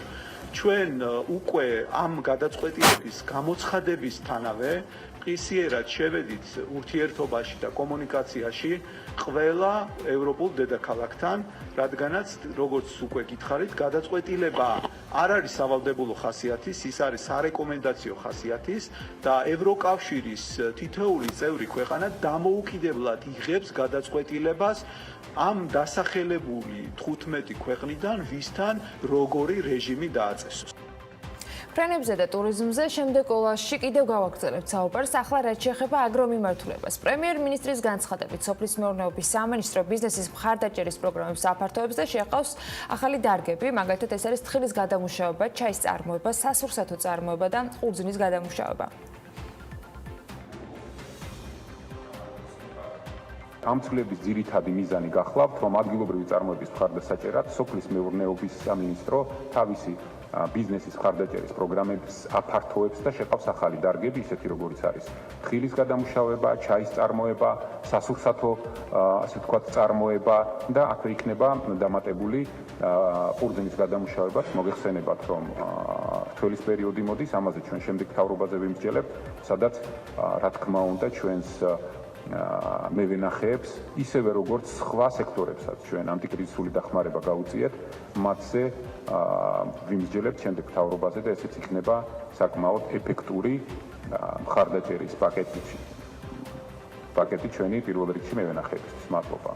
ჩვენ უკვე ამ გადაწყვეტილების გამოცხადებისთანავე ყისიერად შევედით ურთიერთობაში და კომუნიკაციაში ყველა ევროპულ დედაქალაქთან, რადგანაც როგორც უკვე გითხარით, გადაწყვეტილება არ არის სავალდებულო ხასიათის, ის არის სარეკომენდაციო ხასიათის და ევროკავშირის თითოეული წევრი ქვეყანა დამოუკიდებლად იღებს გადაწყვეტილებას ამ დასახელებული 15 ქვეყნიდან, ვისთან როგორი რეჟიმი დააწესოს. ფრენებზე და ტურიზმზე შემდეგ ოლაში კიდევ გავაგრძელებთ საუბარს. ახლა რაც შეეხება აგრომიმართულებას. პრემიერ-მინისტრის განცხადებით, სოფლის მეურნეობის სამინისტრო ბიზნესის მხარდაჭერის პროგრამებს აფართოებს და შეყავს ახალი დარგები, მაგალითად ეს არის თხილის გადამუშავება, ჩაის წარმოება, სასურსათო წარმოება და ყურძნის გადამუშავება. ამ ცვლილების ძირითადი მიზანი გახლავთ, რომ ადგილობრივი წარმოების მხარდასაჭერად სოფლის მეურნეობის სამინისტრო თავისი ბიზნესის მხარდაჭერის პროგრამებს აფართოებს და შეყავს ახალი დარგები, ისეთი როგორიც არის თხილის გადამუშავება, ჩაის წარმოება, სასურსათო, ასე ვთქვათ, წარმოება და აქვე იქნება დამატებული ყურძნის გადამუშავებაც. მოგეხსენებათ, რომ რთველის პერიოდი მოდის, ამაზე ჩვენ შემდეგ მთავრობაზე ვიმსჯელებთ, სადაც რა თქმა უნდა ჩვენს მე ვენახეებს ისევე როგორც სხვა სექტორებსაც ჩვენ ანტიკრიზისული დახმარება გავუწიეთ, მათზე ვიმსჯელებთ შემდეგ მთავრობაზე და ესეც იქნება საკმაოდ ეფექტური მხარდაჭერის პაკეტი. პაკეტი ჩვენი პირველ რიგში მევენახეებისთვის. მადლობა.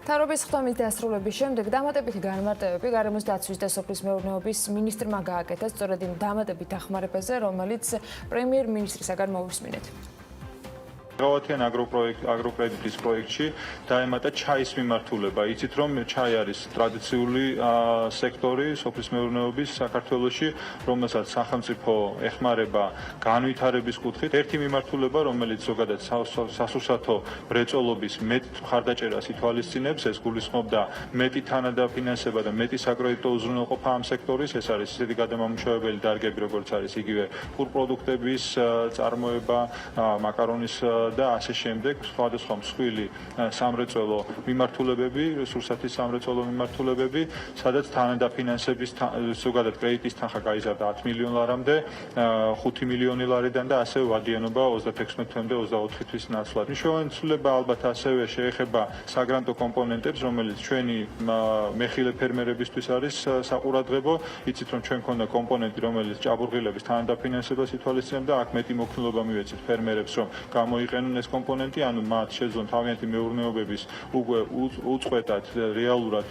მთავრობის ხდომის დასრულების შემდეგ დამატებითი განმარტებები გარემოს დაცვის და სოფლის მეურნეობის მინისტრმა გააკეთა სწორედ იმ დამატებით დახმარებაზე, რომელიც პრემიერ-მინისტრისაგან მოვისმინეთ. Გავათიან აგროკრედიტის პროექტში დაემატა ჩაის მიმართულება. იცით რომ ჩაი არის ტრადიციული სექტორი სოფლის მეურნეობის საქართველოში, რომელსაც სახელმწიფო ეხმარება განვითარების კუთხით. ერთი მიმართულება, რომელიც ზოგადად სასურსათო მრეწველობის მეტ მხარდაჭერას ითვალისწინებს, ეს გულისხმობდა მეტი თანადაფინანსება და მეტი საკრედიტო უზრუნველყოფა ამ სექტორის. ეს არის ისეთი გადამამუშავებელი დარგები, როგორც არის იგივე ფულპროდუქტების წარმოება, მაკარონის და ასე შემდეგ, სხვადასხვა მსხვილი სამრეწველო მიმართულებები, სურსათის სამრეწველო მიმართულებები, სადაც თანადაფინანსების ზოგადად კრედიტის თანხა გაიზარდა 10 მილიონ ლარამდე, 5 მილიონი ლარიდან და ასევე ვადიანობა 36 თვემდე 24 თვის ნაცვლად. მნიშვნელოვანი ცვლილება ალბათ ასევე შეეხება საგრანტო კომპონენტებს, რომელიც ჩვენი მეხილე ფერმერებისთვის არის საყურადღებო. იცით რომ ჩვენ ქონდა კომპონენტი, რომელიც ჭაბურღილების თანადაფინანსებას ითვალისწინებდა, აქ მეტი მოქნილობა მივეცით ფერმერებს, რომ გამოიყენონ ეს კომპონენტი, ანუ მათ შეძლონ თავიანთი მეურნეობების უკვე უწყვეტად რეალურად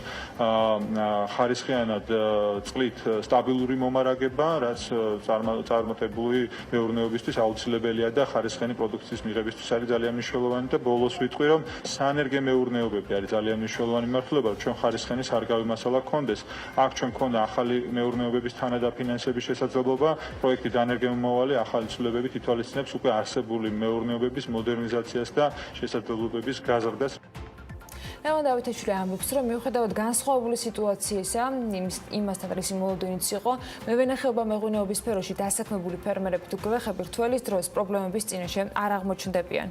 ხარისხიანად წყლით სტაბილური მომარაგება, რაც წარმატებული მეურნეობისთვის აუცილებელია და ხარისხიანი პროდუქციის მიღებისთვის არის ძალიან მნიშვნელოვანი და ბოლოს ვიტყვი, რომ საენერგო მეურნეობები არის ძალიან მნიშვნელოვანი მიმართულება, რომ ჩვენ ხარისხიანი სარგავი მასალა გქონდეს. აქ ჩვენ გქონდა ახალი მეურნეობების თანადაფინანსების შესაძლებლობა, პროექტი დანერგემომავალი ახალი ცვლილებებით ითვალისწინებს უკვე არსებული მეურნეობების მოდერნიზაციას და შესაძლებლობების გაზრდას. ლევან დავითაშვილი ამბობს, რომ მიუხედავად განსხვავებული სიტუაციისა, იმასთან რისი მოლოდინიც იყო, მევენახეობა მეღვინეობის სფეროში დასაქმებული ფერმერები თუ გლეხები რთველის დროს პრობლემების წინაშე არ აღმოჩნდებიან.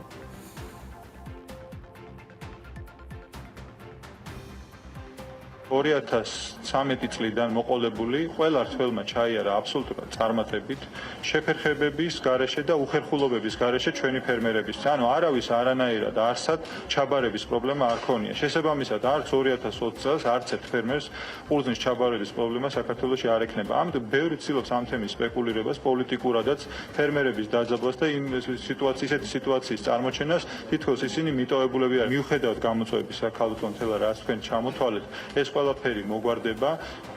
2013 წლიდან მოყოლებული ყველა რთველმა ჩაიარა აბსოლუტურად წარმატებით შეფერხებების გარეშე და უხერხულობების გარეშე ჩვენი ფერმერებისთვის. ანუ არავის არანაირად არსად ჩაბარების პრობლემა არ ქონია. შესაბამისად, არც 2020 წელს არც ერთ ფერმერს ყურძნის ჩაბარების პრობლემა საქართველოში არ ექნება. ამიტომ ბევრი ცდილობს ამ თემის სპეკულირებას, პოლიტიკურადაც ფერმერების დაძაბვას და იმ ისეთი სიტუაციის წარმოჩენას, თითქოს ისინი მიტოვებულები არიან. მიუხედავად გამოწვევებისა ქალბატონ თელა, რაც თქვენ ჩამოთვალეთ, ეს ყველაფერი მოგვარდება,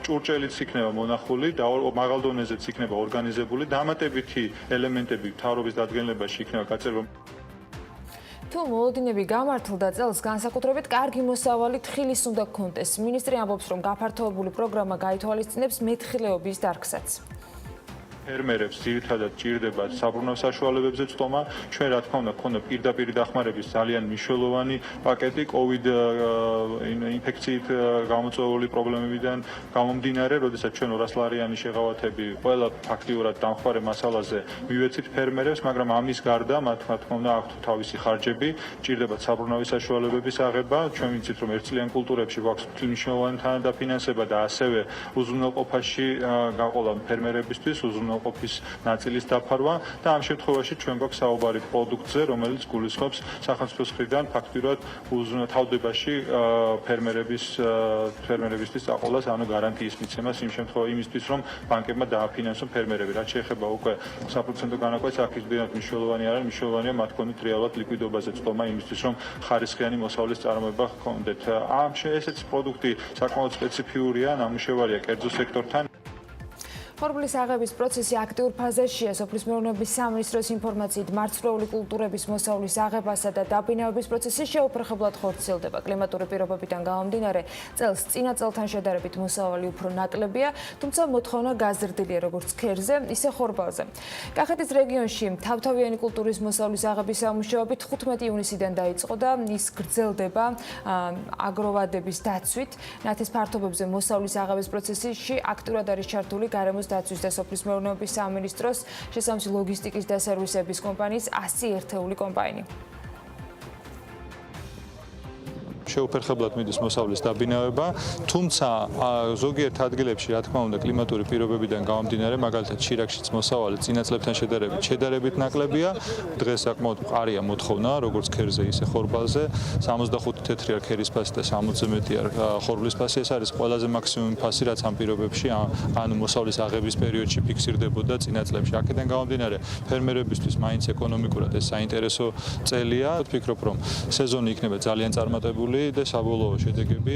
ჭურჭელიც იქნება მონახული და მაღალ დონეზეც იქნება ორგანიზებული, დამატებითი ელემენტები მთავრობის დადგენილებაში იქნება გაწერილი. თუ მოლოდინები გამართლდა წელს, განსაკუთრებით კარგი მოსავალი თხილის უნდა გქონდეს. მინისტრი ამბობს, რომ გაფართოებული პროგრამა გაითვალისწინებს მეთხილეობის დარგსაც. ფერმერებს ძირითადად ჭირდება საბრუნავ საშუალებებზე წტომა. ჩვენ რა თქმა უნდა გქონდა პირდაპირ დახმარების ძალიან მნიშვნელოვანი პაკეტი COVID ინფექციით გამოწვეული პრობლემებიდან გამომდინარე, როდესაც ჩვენ 200 ლარიანი შეღავათები ყველა ფაქტიურად დამხმარე მასალაზე მივეცით ფერმერებს, მაგრამ ამის გარდა მათ რა თქმა უნდა აქვთ თავისი ხარჯები, ჭირდებათ საბრუნავი საშუალებების აღება. ჩვენ ვიცით რომ ერთწლიან კულტურებში გვაქვს მნიშვნელოვანი თანადაფინანსება და ასევე უზრუნველყოფაში გაყოლა ფერმერებისთვის ყოფის ნაწილის დაფარვა და ამ შემთხვევაში ჩვენ გვაქვს საუბარი პროდუქტზე, რომელიც გულისხმობს სახელმწიფოს მხრიდან ფაქტურად თავდებაში ფერმერებისთვის აყოლას, ანუ გარანტიის მიცემას იმისთვის, რომ ბანკებმა დააფინანსონ ფერმერები. რაც შეეხება უკვე საპროცენტო განაკვეთს, აქ ისდენად მნიშვნელოვანი არის, მნიშვნელოვანია მათ ქონდეთ რეალურად ლიკვიდობაზე წტომა იმისთვის, რომ ხარისხიანი მოსავლის წარმოება ჰქონდეთ. ესეთი პროდუქტი საკმაოდ სპეციფიურია, ნამუშევარია კერძო სექტორთან. ხორბლის აღების პროცესი აქტიურ ფაზაშია. სოფლის მეურნეობის სამინისტროს ინფორმაციით, მარცვლეული კულტურების მოსავლის აღებასა და დაბინავების პროცესი შეუფერხებლად ხორციელდება. კლიმატური პირობებიდან გამომდინარე, წელს წინა წელთან შედარებით მოსავალი უფრო ნაკლებია, თუმცა მოთხოვნა გაზრდილია როგორც ქერზე, ისე ხორბალზე. კახეთის რეგიონში თავთავიანი კულტურის მოსავლის აღების სამუშაოები 15 ივნისიდან დაიწყო და ის გრძელდება აგროვადების დაცვით. ნათის ფართობებზე მოსავლის აღების პროცესში აქტიურად არის ჩართული გარემოს დაცვის და სოფლის მეურნეობის სამინისტროს შესაბამისი ლოგისტიკის და სერვისების კომპანიის 100 ერთეული კომპანია. შეუფერხებლად მიდის მოსავლის დაბინავება, თუმცა ზოგიერთ ადგილებში, რა თქმა უნდა, კლიმატური პირობებიდან გამომდინარე, მაგალითად შირაქშიც მოსავალი წინა წლებთან შედარებით ნაკლებია. დღეს საკმაოდ მყარია მოთხოვნა, როგორც ქერზე, ისე ხორბალზე. 65 თეთრია ქერის ფასი და 60-ზე მეტია ხორბლის ფასი. ეს არის ყველაზე მაქსიმუმი ფასი, რაც ამ პირობებში, ანუ მოსავლის აღების პერიოდში ფიქსირდებოდა წინა წლებში. აქედან გამომდინარე, ფერმერებისთვის მაინც ეკონომიკურად ეს საინტერესო წელია. ვფიქრობ, რომ სეზონი იქნება ძალიან წარმატებული და საბოლოო შედეგები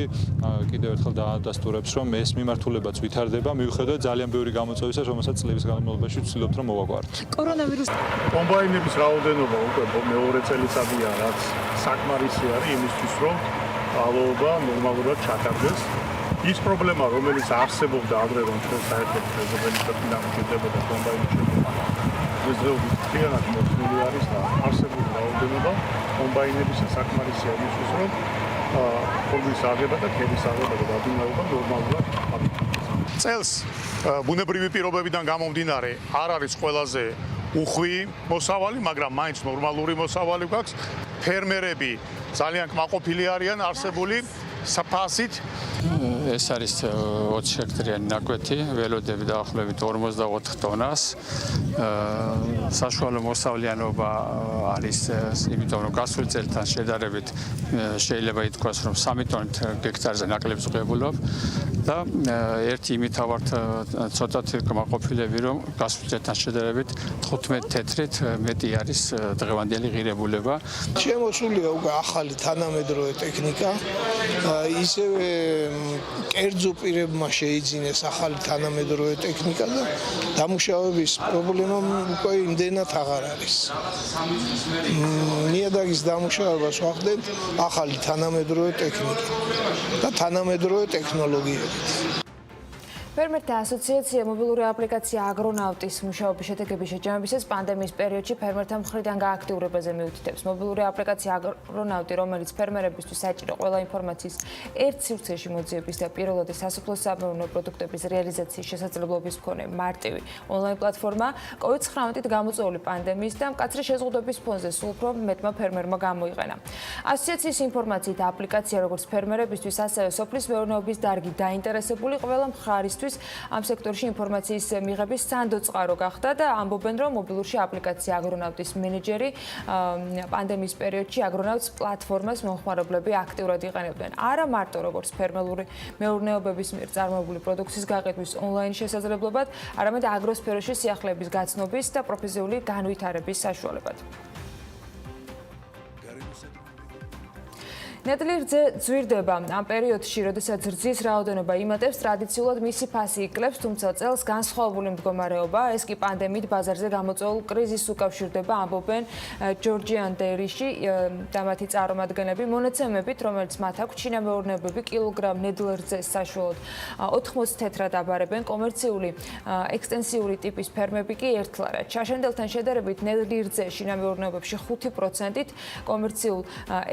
კიდევ ერთხელ დაადასტურებს, რომ ეს მიმართულებაც ვითარდება, მიუხედავად ძალიან ბევრი გამოწვევისა, რომელსაც წლების განმავლობაში ვცდილობთ, რომ მოვაგვაროთ. კორონავირუსი კომბაინების რაოდენობა უკვე მეორე წელიწადია, რაც საკმარისი არის იმისთვის, რომ წყალობა ნორმალურად ჩატარდეს. ის პრობლემა, რომელიც არსებობდა ადრე, რომ ჩვენ საერთოდ პრეზიდენტთან დამჭირდებოდა კომბაინის შექმნა, დღესდღეობით მთლიანად მოხდილი არის და არსებული რაოდენობა კომბაინების საკმარისია იმისთვის, რომ ხორბლის აღება და ქერის აღება და დაბინავება ნორმალურად ჩატარდეს. წელს ბუნებრივი პირობებიდან გამომდინარე არ არის ყველაზე უხვი მოსავალი, მაგრამ მაინც ნორმალური მოსავალი გვაქვს. ფერმერები ძალიან კმაყოფილი არიან არსებული საფასით. ეს არის 20 ჰექტარიანი ნაკვეთი, ველოდები დაახლოებით 44 ტონას. საშუალო მოსავლიანობა არის, იმიტომ რომ გასული წელთან შედარებით შეიძლება ითქვას, რომ 3 ტონით ჰექტარზე ნაკლებს ვღებულობ და ერთი იმით ავართ ცოტათი კმაყოფილები, რომ გასული წელთან შედარებით 15 თეთრით მეტი არის დღევანდელი ღირებულება. შემოსულია უკვე ახალი თანამედროვე ტექნიკა, ისევე კერძო პირებმა შეიძინეს ახალი თანამედროვე ტექნიკა და დამუშავების პრობლემა უკვე იმდენად აღარ არის. ნიადაგის დამუშავებას ვახდენთ ახალი თანამედროვე ტექნიკა და თანამედროვე ტექნოლოგიებით. ფერმერთა ასოციაცია მობილური აპლიკაცია აგრონავტის მუშაობის შედეგების შეჯამებისას პანდემიის პერიოდში ფერმერთა მხრიდან გააქტიურებაზე მიუთითებს. მობილური აპლიკაცია აგრონავტი, რომელიც ფერმერებისთვის საჭირო ყველა ინფორმაციის ერთ სივრცეში მოძიების და პირველად სასოფლო-სამეურნეო პროდუქტების რეალიზაციის შესაძლებლობის მქონე მარტივი ონლაინ პლატფორმა, COVID-19-ით გამოწვეული პანდემიის და მკაცრი შეზღუდვების ფონზე სულ უფრო მეტმა ფერმერმა გამოიყენა. ასოციაციის ინფორმაციით აპლიკაცია როგორც ფერმერებისთვის, ასევე სოფლის მეურნეობის დარგი დაინტერესებული ყველა მხარისთვის ამ სექტორში ინფორმაციის მიღების სანდო წყარო გახდა და ამბობენ, რომ მობილურში აპლიკაცია აგრონავტის მენეჯერი პანდემიის პერიოდში აგრონავტს პლატფორმას მომხმარებლები აქტიურად იყენებდნენ. არა მარტო როგორც ფერმერული მეურნეობების მიერ წარმოებული პროდუქციის გაყიდვის ონლაინ შესაძლებლობად, არამედ აგროსფეროში სიახლეების გაცნობის და პროფესიული განვითარების საშუალებად. ნედლი რძე ძვირდება ამ პერიოდში, როდესაც რძის რაოდენობა იმატებს, ტრადიციულად მისი ფასი იკლებს, თუმცა წელს განსხვავებული მდგომარეობა, ეს კი პანდემიით ბაზარზე გამოწვეულ კრიზისს უკავშირდება, ამბობენ ჯორჯიან დერიში და მათი წარმომადგენლები, მონაცემებით, რომელიც მათ აქვს ჩინამეურნეობები კილოგრამ ნედლ რძეს საშუალოდ 80 თეთრად აბარებენ, კომერციული ექსტენსიური ტიპის ფერმები კი ერთლარად. შაშენდელთან შედარებით ნედლი რძე ჩინამეურნეობებში 5%-ით, კომერციულ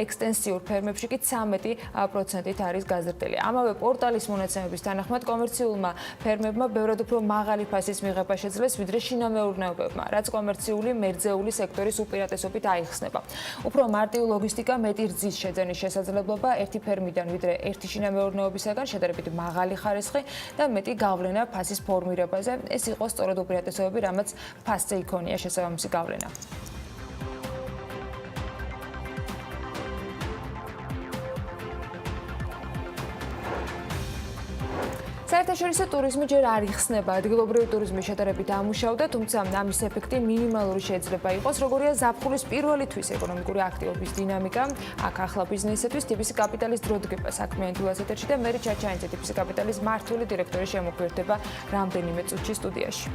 ექსტენსიურ ფერმებში კი 13%-ით არის გაზრდილი. ამავე პორტალის მონაცემების თანახმად კომერციულმა ფერმებმა ბევრად უფრო მაღალი ფასის მიღება შეძლეს, ვიდრე შინამეურნეობებმა, რაც კომერციული მერძეული სექტორის უპირატესობით აიხსნება. უფრო მარტივი ლოგისტიკა, მეტი რძის შეძენის შესაძლებლობა ერთი ფერმიდან, ვიდრე ერთი შინამეურნეობისაგან, შედარებით მაღალი ხარისხი და მეტი გავლენა ფასის ფორმირებაზე. ეს იყო სწორედ უპირატესობები, რამაც ფასზე იქონია შესაბამისი გავლენა. საერთაშორისო ტურიზმი ჯერ არ იხსნება, ადგილობრივი ტურიზმის შედარებით ამუშავდა, თუმცა ამის ეფექტი მინიმალური შეიძლება იყოს, როგორია ზაფხულის პირველი თვის ეკონომიკური აქტივობის დინამიკა. აქ ახლა ბიზნესისთვის TBC კაპიტალის დრო დგება საქმიანი თულას ეთერში და მერი ჩაჩაინძე TBC კაპიტალის მმართველი დირექტორი შემოგვიერთდება რამდენიმე წუთში სტუდიაში.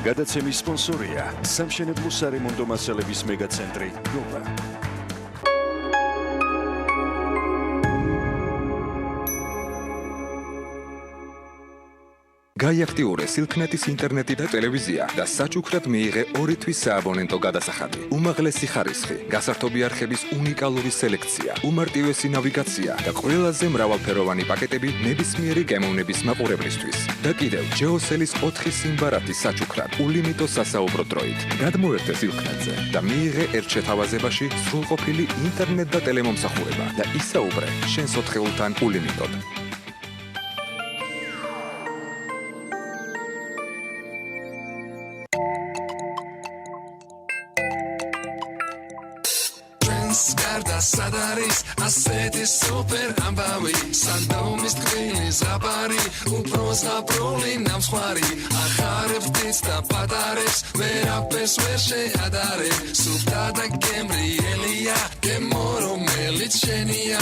გადაცემის სპონსორია სამშენებლო სარემონტო მასალების მეგაცენტრი ნოვა. გაიაქტიურე სილქნეტის ინტერნეტი და ტელევიზია და საჩუქრად მიიღე 2 თვის სააბონენტო გადასახადი. უმაღლესი ხარისხი, გასართობი არხების უნიკალური სელექცია, უმარტივესი ნავიგაცია და ყველაზე მრავალფეროვანი პაკეტები ნებისმიერი გემოვნების მაყურებლისთვის. და კიდევ ჯეოსელის 4 სიმბარათის საჩუქრად ულიმიტო სასაუბრო დროით. გადმოერთე სილქნეტზე და მიიღე ერთ შეთავაზებაში სრულყოფილი ინტერნეტ და ტელემომსახურება და ისაუბრე შენს ოთხეულთან ულიმიტოდ. Skarda sadaris, aseti super ambavi, sandomis tvilis gabari, upros gaproli namskhari, akhareb tis da padares, verapes vershe adare, subta da gemrielia, gemoro melitshenia.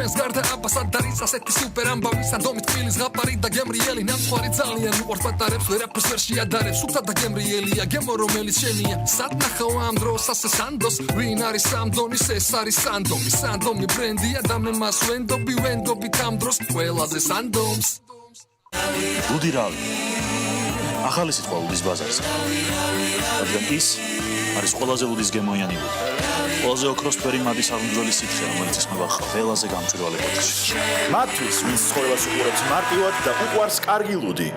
Skarda ambasadaris, aseti super ambavi, sandomis tvilis gabari, da gemrieli namskhari zalian, upros padarebs, verapes vershe adare, subta da gemrielia, gemoro melitshenia. Satna khawam dros ase sandos, vinari samdon ეს არის სანდომი, სანდომი ბრენდია და მე მას ვენდობი ამ დროს ყველაზე სანდომს. ლუდი რავი. ახალი სიტყვა ლუდის ბაზარზე. რადგან ის არის ყველაზე ლუდის გემოიანი ლუდი. ყველაზე ოქროსფერი მადის აღმძვრელი სითხე, რომელიც ისმება ყველაზე გამჭვირვალე პოთში. მათთვის, ვინც ცხოვრებას უყურებს მარტივად და უყვარს კარგი ლუდი.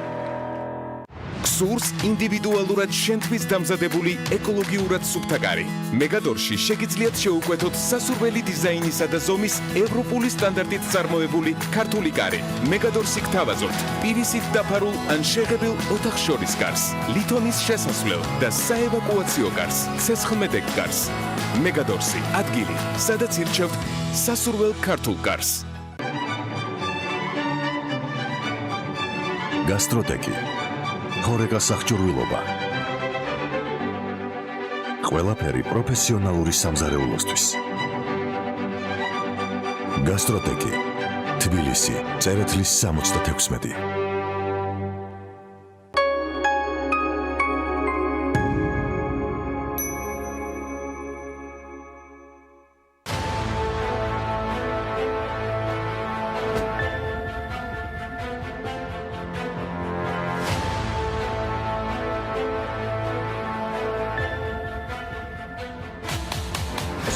გსურს ინდივიდუალურად შენთვის დამზადებული ეკოლოგიურად სუფთაკარი. მეგადორში შეგიძლიათ შეუკვეთოთ სასურველი დიზაინისა და ზომის ევროპული სტანდარტით წარმოებული ქართული კარი. მეგადორსი გთავაზობთ პირისით დაფარულ ან შეღებილ ოთახშორის კარს, ლითონის შესასვლელ და საევაკუაციო კარს, ცეცხლმეტ კარს. მეგადორსი ადგილი, სადაც ირჩევთ სასურველ ქართულ კარს. გასტროტეკი ხორეკა სახჭურვილობა. ყველაფერი პროფესიონალური სამზარეულოსთვის. გასტროტეკი თბილისი, წერეთლის 66.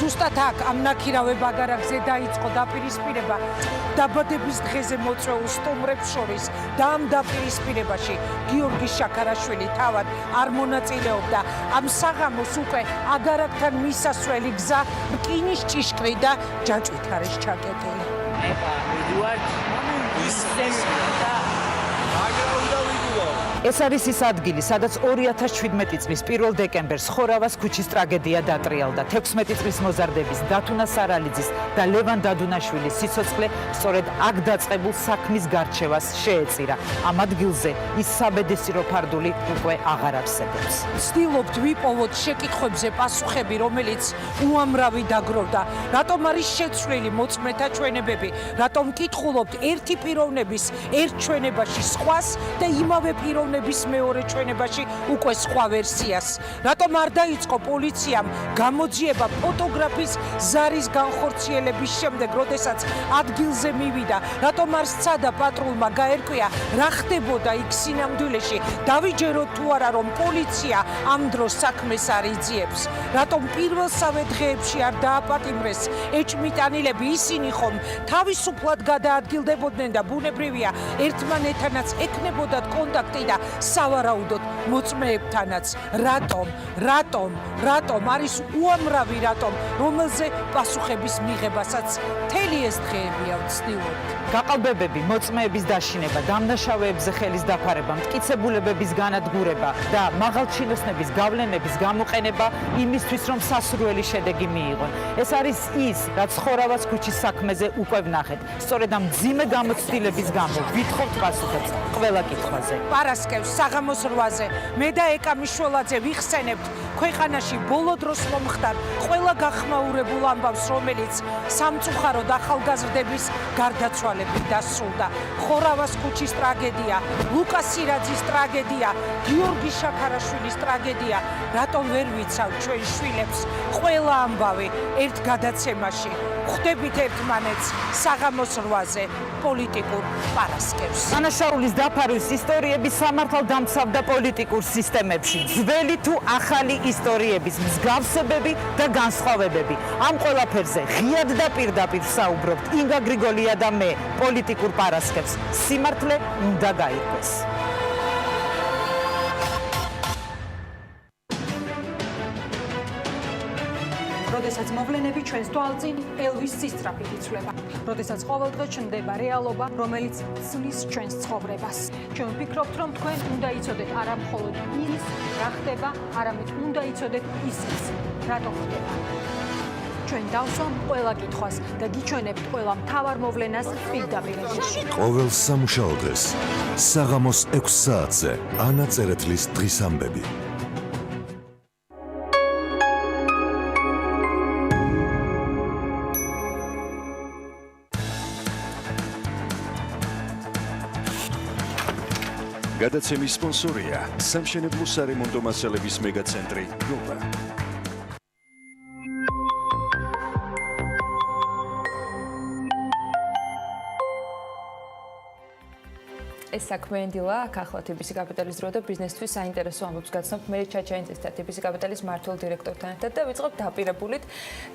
ზუსტად აქ ამ ნაქირავე ბაგარაკზე დაიწყო დაპირისპირება დაბადების დღეზე მოწვეულ სტუმრებს შორის და ამ დაპირისპირებაში გიორგი შაქარაშვილი თავად არ მონაწილეობდა. ამ საღამოს უკვე აგარაკთან მისასვლელი გზა რკინის ჭიშკრი და ჯაჭვით არის ჩაკეტილი. ეს არის ის ადგილი, სადაც 2017 წლის 1 დეკემბერს ხორავას ქუჩის ტრაგედია დატრიალდა. 16 წლის მოზარდების დათუნა სარალიძის და ლევან დადუნაშვილის სიცოცხლე სწორედ აქ დაწყებულ საქმის გარჩევას შეეწირა. ამ ადგილზე ის საბედესირო ფარდული უკვე აღარ არსებობს. ვცდილობთ ვიპოვოთ შეკითხვებზე პასუხები, რომელიც უამრავი დაგროვდა. რატომ არის შეცვლილი მოწმეთა ჩვენებები? რატომ კითხულობთ ერთი პიროვნების ერთ ჩვენებაში სხვას და იმავე პიროვნების მეორე ჩვენებაში უკვე სხვა ვერსიას? რატომ არ დაიწყო პოლიციამ გამოძიება ფოტოგრაფის ზარის განხორციელების შემდეგ, როდესაც ადგილზე მივიდა? რატომ არ სცადა პატრულმა გაერკვია რა ხდებოდა იქ სინამდვილეში? დავიჯეროთ თუ არა, რომ პოლიცია ამ დროს საქმეს არ იძიებს? რატომ პირველსავე დღეებში არ დააპატიმრეს ეჭმიტანილები? ისინი ხომ თავისუფლად გადაადგილდებოდნენ და ბუნებრივია ერთმანეთთანაც ექნებოდათ კონტაქტი და სავარაუდოდ მოწმეებთანაც. რატომ არის უამრავი რატომ, რომელზე პასუხების მიღებასაც მთელი ეს დღეებია ვცდილობთ. გაყალბებები, მოწმეების დაშინება, დამნაშავეებზე ხელის დაფარება, მტკიცებულებების განადგურება და მაღალჩინოსნების გავლენების გამოყენება იმისთვის, რომ სასურველი შედეგი მიიღონ. ეს არის ის, რაც ხორავას ქუჩის საქმეზე უკვე ვნახეთ. სწორედ ამ მძიმე გამოცდილების გამო ვითხოვთ პასუხებს ყველა კითხვაზე. პარასკევს პარასკევს საღამოს 8-ზე მე და ეკა მიშველაძე ვიხსენებთ ქვეყანაში ბოლო დროს მომხდარ ყველა გახმაურებულ ამბავს, რომელიც სამწუხაროდ ახალგაზრდების გარდაცვალებით დასრულდა. ხორავას ქუჩის ტრაგედია, ლუკას სირაძის ტრაგედია, გიორგი შაქარაშვილის ტრაგედია, რატომ ვერ ვიცავ ჩვენ შვილებს ყველა ამბავი ერთ გადაცემაში. ხვდებით ერთმანეთს საღამოს 8-ზე პოლიტიკურ პარასკევს. დანაშაულის დაფარვის ისტორიების სამართალდამცავ და პოლიტიკურ სისტემებში ძველი თუ ახალი ისტორიების მსგავსებები და განსხვავებები. ამ ყველაფერზე ღიად და პირდაპირ საუბრობთ ინგა გრიგოლია და მე პოლიტიკურ პარასკევს. სიმართლე უნდა გაირკვეს. როდესაც მოვლენები ჩვენს თვალწინ ელვის სისწრაფით იცვლება. როდესაც ყოველდღე ჩნდება რეალობა, რომელიც ცვლის ჩვენს ცხოვრებას. ჩვენ ვფიქრობთ, რომ თქვენ უნდა იცოდეთ არა მხოლოდ ის, რა ხდება, არამედ უნდა იცოდეთ ისიც, რატო ხდება. ჩვენ დავსვამ ყველა კითხვას და გიჩვენებთ ყველა მთავარ მოვლენას პირდაპირ ეთერში. ყოველ სამუშაო დღეს საღამოს 6 საათზე ანა წერეთლის დღის ამბები. გადაცემის სპონსორია სამშენებლო სარემონტო მასალების მეგაცენტრი ნოვა. ეს საქმე დილა, აქ ახლა TBC კაპიტალის დრო და ბიზნესთვის საინტერესო ამბობს გაცნობთ მე ჩაჩაინძესთან TBC კაპიტალის მმართველ დირექტორთან ერთად და ვიწყებთ დაპირებულით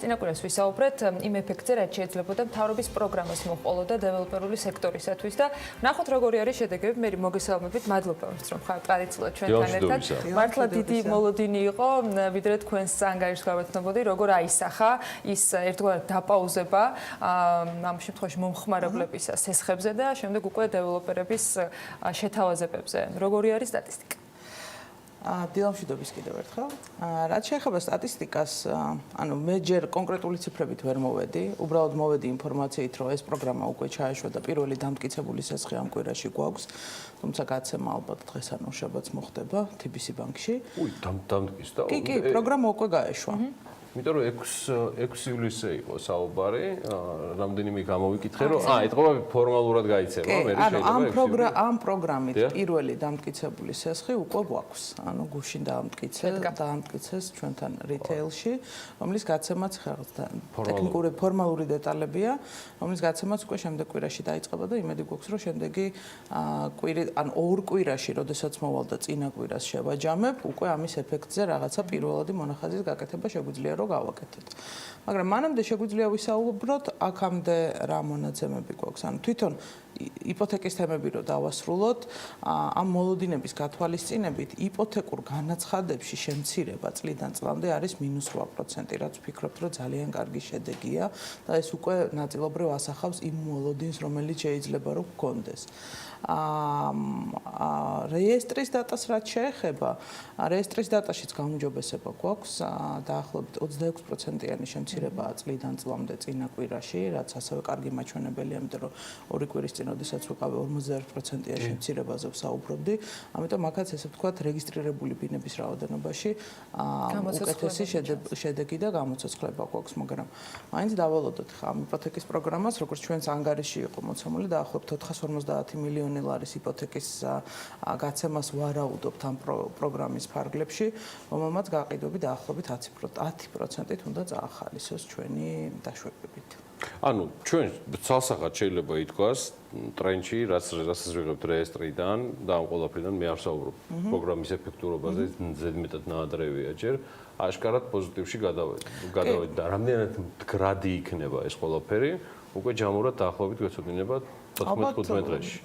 წინა კვირას ვისაუბრეთ იმ ეფექტზე, რაც შეიძლება მთავრობის პროგრამას მოჰყოლოდა დეველოპერული სექტორისათვის და ნახოთ როგორი არის შედეგები. მე მოგესალმებით, მადლობა რომ ხარ ტრადიციულად ჩვენთან ერთად. მართლა დიდი მოლოდინი იყო, ვიდრე თქვენს ანგარიშს გავეთნობოდი, როგორ აისახა ის ერთგვარად დაპაუზება ამ შემთხვევაში მომხმარებლებისა სესხებზე და შემდეგ უკვე დეველოპერების შეთავაზებებზე. როგორი არის სტატისტიკა? დილამშვიდობის კიდევ ერთხელ. რაც შეეხება სტატისტიკას, ანუ მე ჯერ კონკრეტული ციფრებით ვერ მოვედი, უბრალოდ მოვედი ინფორმაციით, რომ ეს პროგრამა უკვე ჩაეშვა და პირველი დამტკიცებული სესხი ამ კვირაში გვაქვს. თუმცა გაცემა ალბათ დღეს ან შაბათს მოხდება TBC ბანკში. დამტკიცდა? კი, პროგრამა უკვე გაეშვა. იმიტომ რომ 6 ივლისზე იყო საუბარი, რამდენიმე გამოვიკითხე, რომ ეთყობა ფორმალურად გაიცემა, მე შეიძლება ამ პროგრამით პირველი დამტკიცებული სესხი უკვე გვაქვს. ანუ გუშინ დაამტკიცეს ჩვენთან რიტეილში, რომლის გაცემაც ტექნიკური ფორმალური დეტალებია, რომლის გაცემაც უკვე შემდეგ კვირაში დაიწყება და იმედი გვაქვს, რომ შემდეგი ან ორ კვირაში, როდესაც მოვალ და წინა კვირას შევაჯამებ, უკვე ამის ეფექტზე რაღაცა პირველადი მონახაზის გაკეთება შეგვიძლია რომ გავაკეთოთ. მაგრამ მანამდე შეგვიძლია ვისაუბროთ აქამდე რა მონაცემები გვაქვს. ანუ თვითონ იპოთეკის თემები რო დავასრულოთ, ამ მოლოდინების გათვალისწინებით იპოთეკურ განაცხადებში შემცირება წლიდან წლამდე არის -8%, რაც ვფიქრობ, რომ ძალიან კარგი შედეგია და ეს უკვე ნაწილობრივ ასახავს იმ მოლოდინს, რომელიც შეიძლება რომ გქონდეს. რეესტრის დატას რაც შეეხება, რეესტრის დატაშიც გაუმჯობესება გვაქვს, დაახლოებით 26%-იანი შემცირებაა წლიდან წლამდე წინა კვირაში, რაც ასევე კარგი მაჩვენებელია, იმიტომ რომ ორი კვირის წინ, როდესაც ვიყავი 51%-იანი შემცირებაზე ვსაუბრობდი, ამიტომ აქაც ესე ვთქვათ, რეგისტრირებული ბინების რაოდენობაში უკეთესი შედეგი და გამოცოცხლება გვაქვს, მაგრამ მაინც დავალოდოთ ამ იპოთეკის პროგრამას, როგორც ჩვენს ანგარიში იყო მოცემული, დაახლოებით 450 მილიონი ლარის იპოთეკის გაცემას ვარაუდობთ ამ პროგრამის ფარგლებში, რომელმაც გაყიდვები დაახლოებით 10%-ით უნდა წაახალისოს ჩვენი დაშვებებით. ანუ ჩვენ ცალსახად შეიძლება ითქვას ტრენდში, რაც ვიღებთ რეესტრიდან და ამ ყველაფრიდან მე არ ვსაუბრობ პროგრამის ეფექტურობაზე, ზედმეტად ნაადრევია ჯერ, აშკარად პოზიტივში გადავედი და რამდენად მდგრადი იქნება ეს ყველაფერი, უკვე ჯამურად დაახლოებით გვეცოდინება 14-15 დღეში.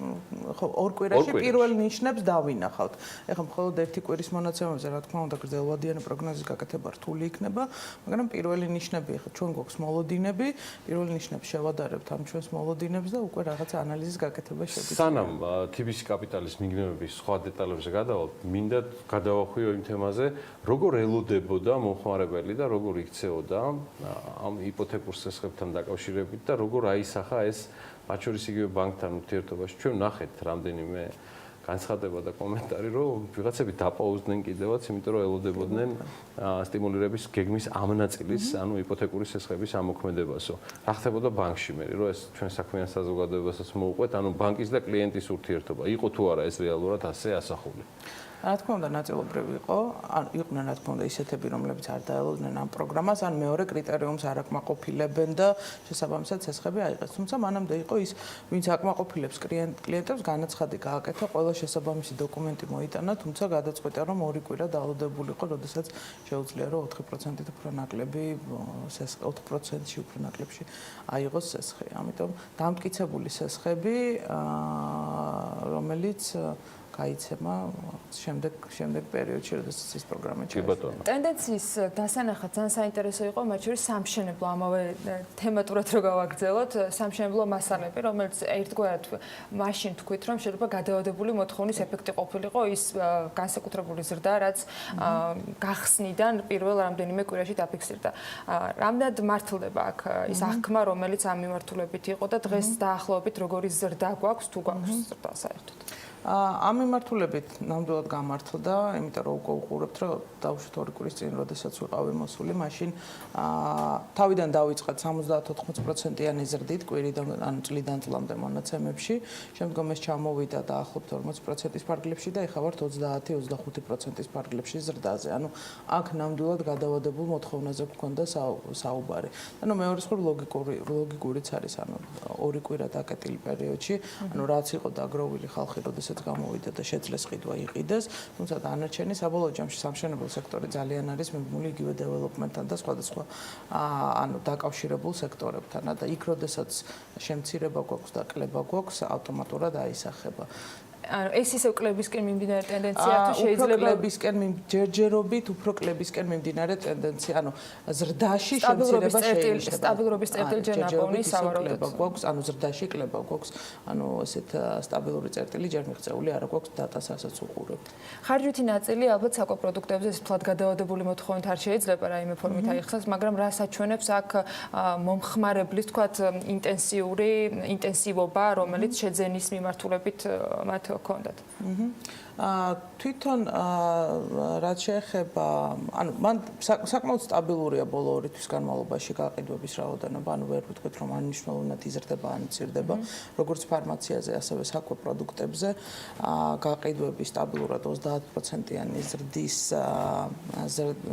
ხო, ორ კვირაში პირველ ნიშნებს დავინახავთ. ეხლა მხოლოდ ერთი კვირის მონაცემებზე, რა თქმა უნდა, გრძელვადიანი პროგნოზის გაკეთება რთული იქნება, მაგრამ პირველი ნიშნები, ეხლა ჩვენ გვაქვს მოლოდინები, პირველი ნიშნებს შევადარებთ ამ ჩვენს მოლოდინებს და უკვე რაღაცა ანალიზის გაკეთება შეგვიძლია. სანამ TBC კაპიტალის მიგნებების სხვა დეტალებზე გადავალთ, მინდა გადავახვიო იმ თემაზე, როგორ ელოდებოდა მომხმარებელი და როგორ იქცეოდა ამ იპოთეკურ სესხებთან დაკავშირებით და როგორ აისახა ეს მათ შორის იგივე ბანკთან ურთიერთობაში. ჩვენ ნახეთ რამდენიმე განცხადება და კომენტარი, რომ ვიღაცები დაპაუზდნენ კიდევაც, იმიტომ რომ ელოდებოდნენ სტიმულირების გეგმის ამ ნაწილის, ანუ იპოთეკური სესხების ამოქმედებასო. რა ხდებოდა ბანკში მე, რომ ეს ჩვენ საქმიან საზოგადოებასაც მოუყვეთ, ანუ ბანკის და კლიენტის ურთიერთობა. იყო თუ არა ეს რეალურად ასე ასახული? რა თქმა უნდა, ნაწილობრივ იყო, ან იყვნენ რა თქმა უნდა ისეთები, რომლებიც არ დაელოდნენ ამ პროგრამას, ან მეორე კრიტერიუმს არ აკმაყოფილებენ და შესაბამისად სესხები აიღეს. თუმცა მანამდე იყო ის, ვინც აკმაყოფილებს კლიენტებს, განაცხადი გააკეთა, ყველა შესაბამისი დოკუმენტი მოიტანა, თუმცა გადაწყვიტა, რომ 2 კვირა დაალოდებულიყო, როდესაც შეუძლია რომ 4%-ით უფრო ნაკლები 4%-ში უფრო ნაკლებში აიღოს სესხი. ამიტომ დამტკიცებული სესხები, რომელიც გაიცემა შემდეგ პერიოდში, როდესაც ის პროგრამა ჩაიწერა. ტენდენციის დასანახად ძალიან საინტერესო იყო, მათ შორის სამშენებლო, ამავე თემატურად რო გავაგრძელოთ, სამშენებლო მასალები, რომელიც ერთგვარად მაშინ თქვით, რომ შეიძლება გადაავადებული მოთხოვნის ეფექტი ყოფილიყო ის განსაკუთრებული ზრდა, რაც გახსნიდან პირველ რამდენიმე კვირაში დაფიქსირდა. რამდენად მართლდება აქ ის აღქმა, რომელიც ამ მიმართულებით იყო და დღეს დაახლოებით როგორი ზრდა გვაქვს, თუ გვაქვს ზრდა საერთოდ? ამ მიმართულებით ნამდვილად გამართლდა, იმიტომ რომ უკვე უყურებთ, რომ დავუშვით 2 კვირის წინ, როდესაც ვიყავი მოსული, მაშინ თავიდან დავიწყეთ 70-80%-იანი ზრდით კვირიდან, ანუ წლიდან წლამდე მონაცემებში, შემდგომ ეს ჩამოვიდა დაახლოებით 40%-ის ფარგლებში და ეხლა ვართ 30-25%-ის ფარგლებში ზრდაზე. ანუ აქ ნამდვილად გადაავადებულ მოთხოვნაზე გვქონდა საუბარი. ანუ მეორე მხრივ ლოგიკურიც არის, ანუ 2 კვირა დაკეტილი პერიოდში, ანუ რაც იყო დაგროვილი ხალხი, როდესაც გამოვიდა და შეძლეს ყიდვა იყიდეს, თუმცა დანარჩენი საბოლოო ჯამში სამშენებლო სექტორი ძალიან არის მიბმული იგივე დეველოპმენტთან და სხვადასხვა ანუ დაკავშირებულ სექტორებთან და იქ როდესაც შემცირება გვაქვს და კლება გვაქვს, ავტომატურად აისახება. ანუ ეს ისევ კლებისკენ მიმდინარე ტენდენცია თუ შეიძლება კლებისკენ ჯერჯერობით უფრო კლებისკენ მიმდინარე ტენდენცია, ანუ ზრდაში შემცირება შეიძლება. სტაბილურობის წერტილი ჯერ ნაპოვნი სავარაუდოდ გვაქვს, ანუ ზრდაში კლება გვაქვს, ანუ ესეთ სტაბილური წერტილი ჯერ მიღწეული არა გვაქვს დატას ასაც უყურებთ. ხარჯვითი ნაწილი ალბათ საკვებპროდუქტებზე ეს ფლად გადაავადებული მოთხოვნით არ შეიძლება რაიმე ფორმით აიხსნას, მაგრამ რა საჩვენებს აქ მომხმარებლის თქვათ ინტენსივობა, რომელიც შეძენის მიმართულებით მათ კონდათ. თვითონ რაც შეეხება, ანუ მან საკმაოდ სტაბილურია ბოლო 2 თვის განმავლობაში გაყიდვების რაოდენობა, ანუ ვერ ვიტყვით რომ ანიშნულოვნად იზრდება, ან მცირდება, როგორც ფარმაციაზე, ასევე საკვებპროდუქტებზე, გაყიდვები სტაბილურად 30%-იანი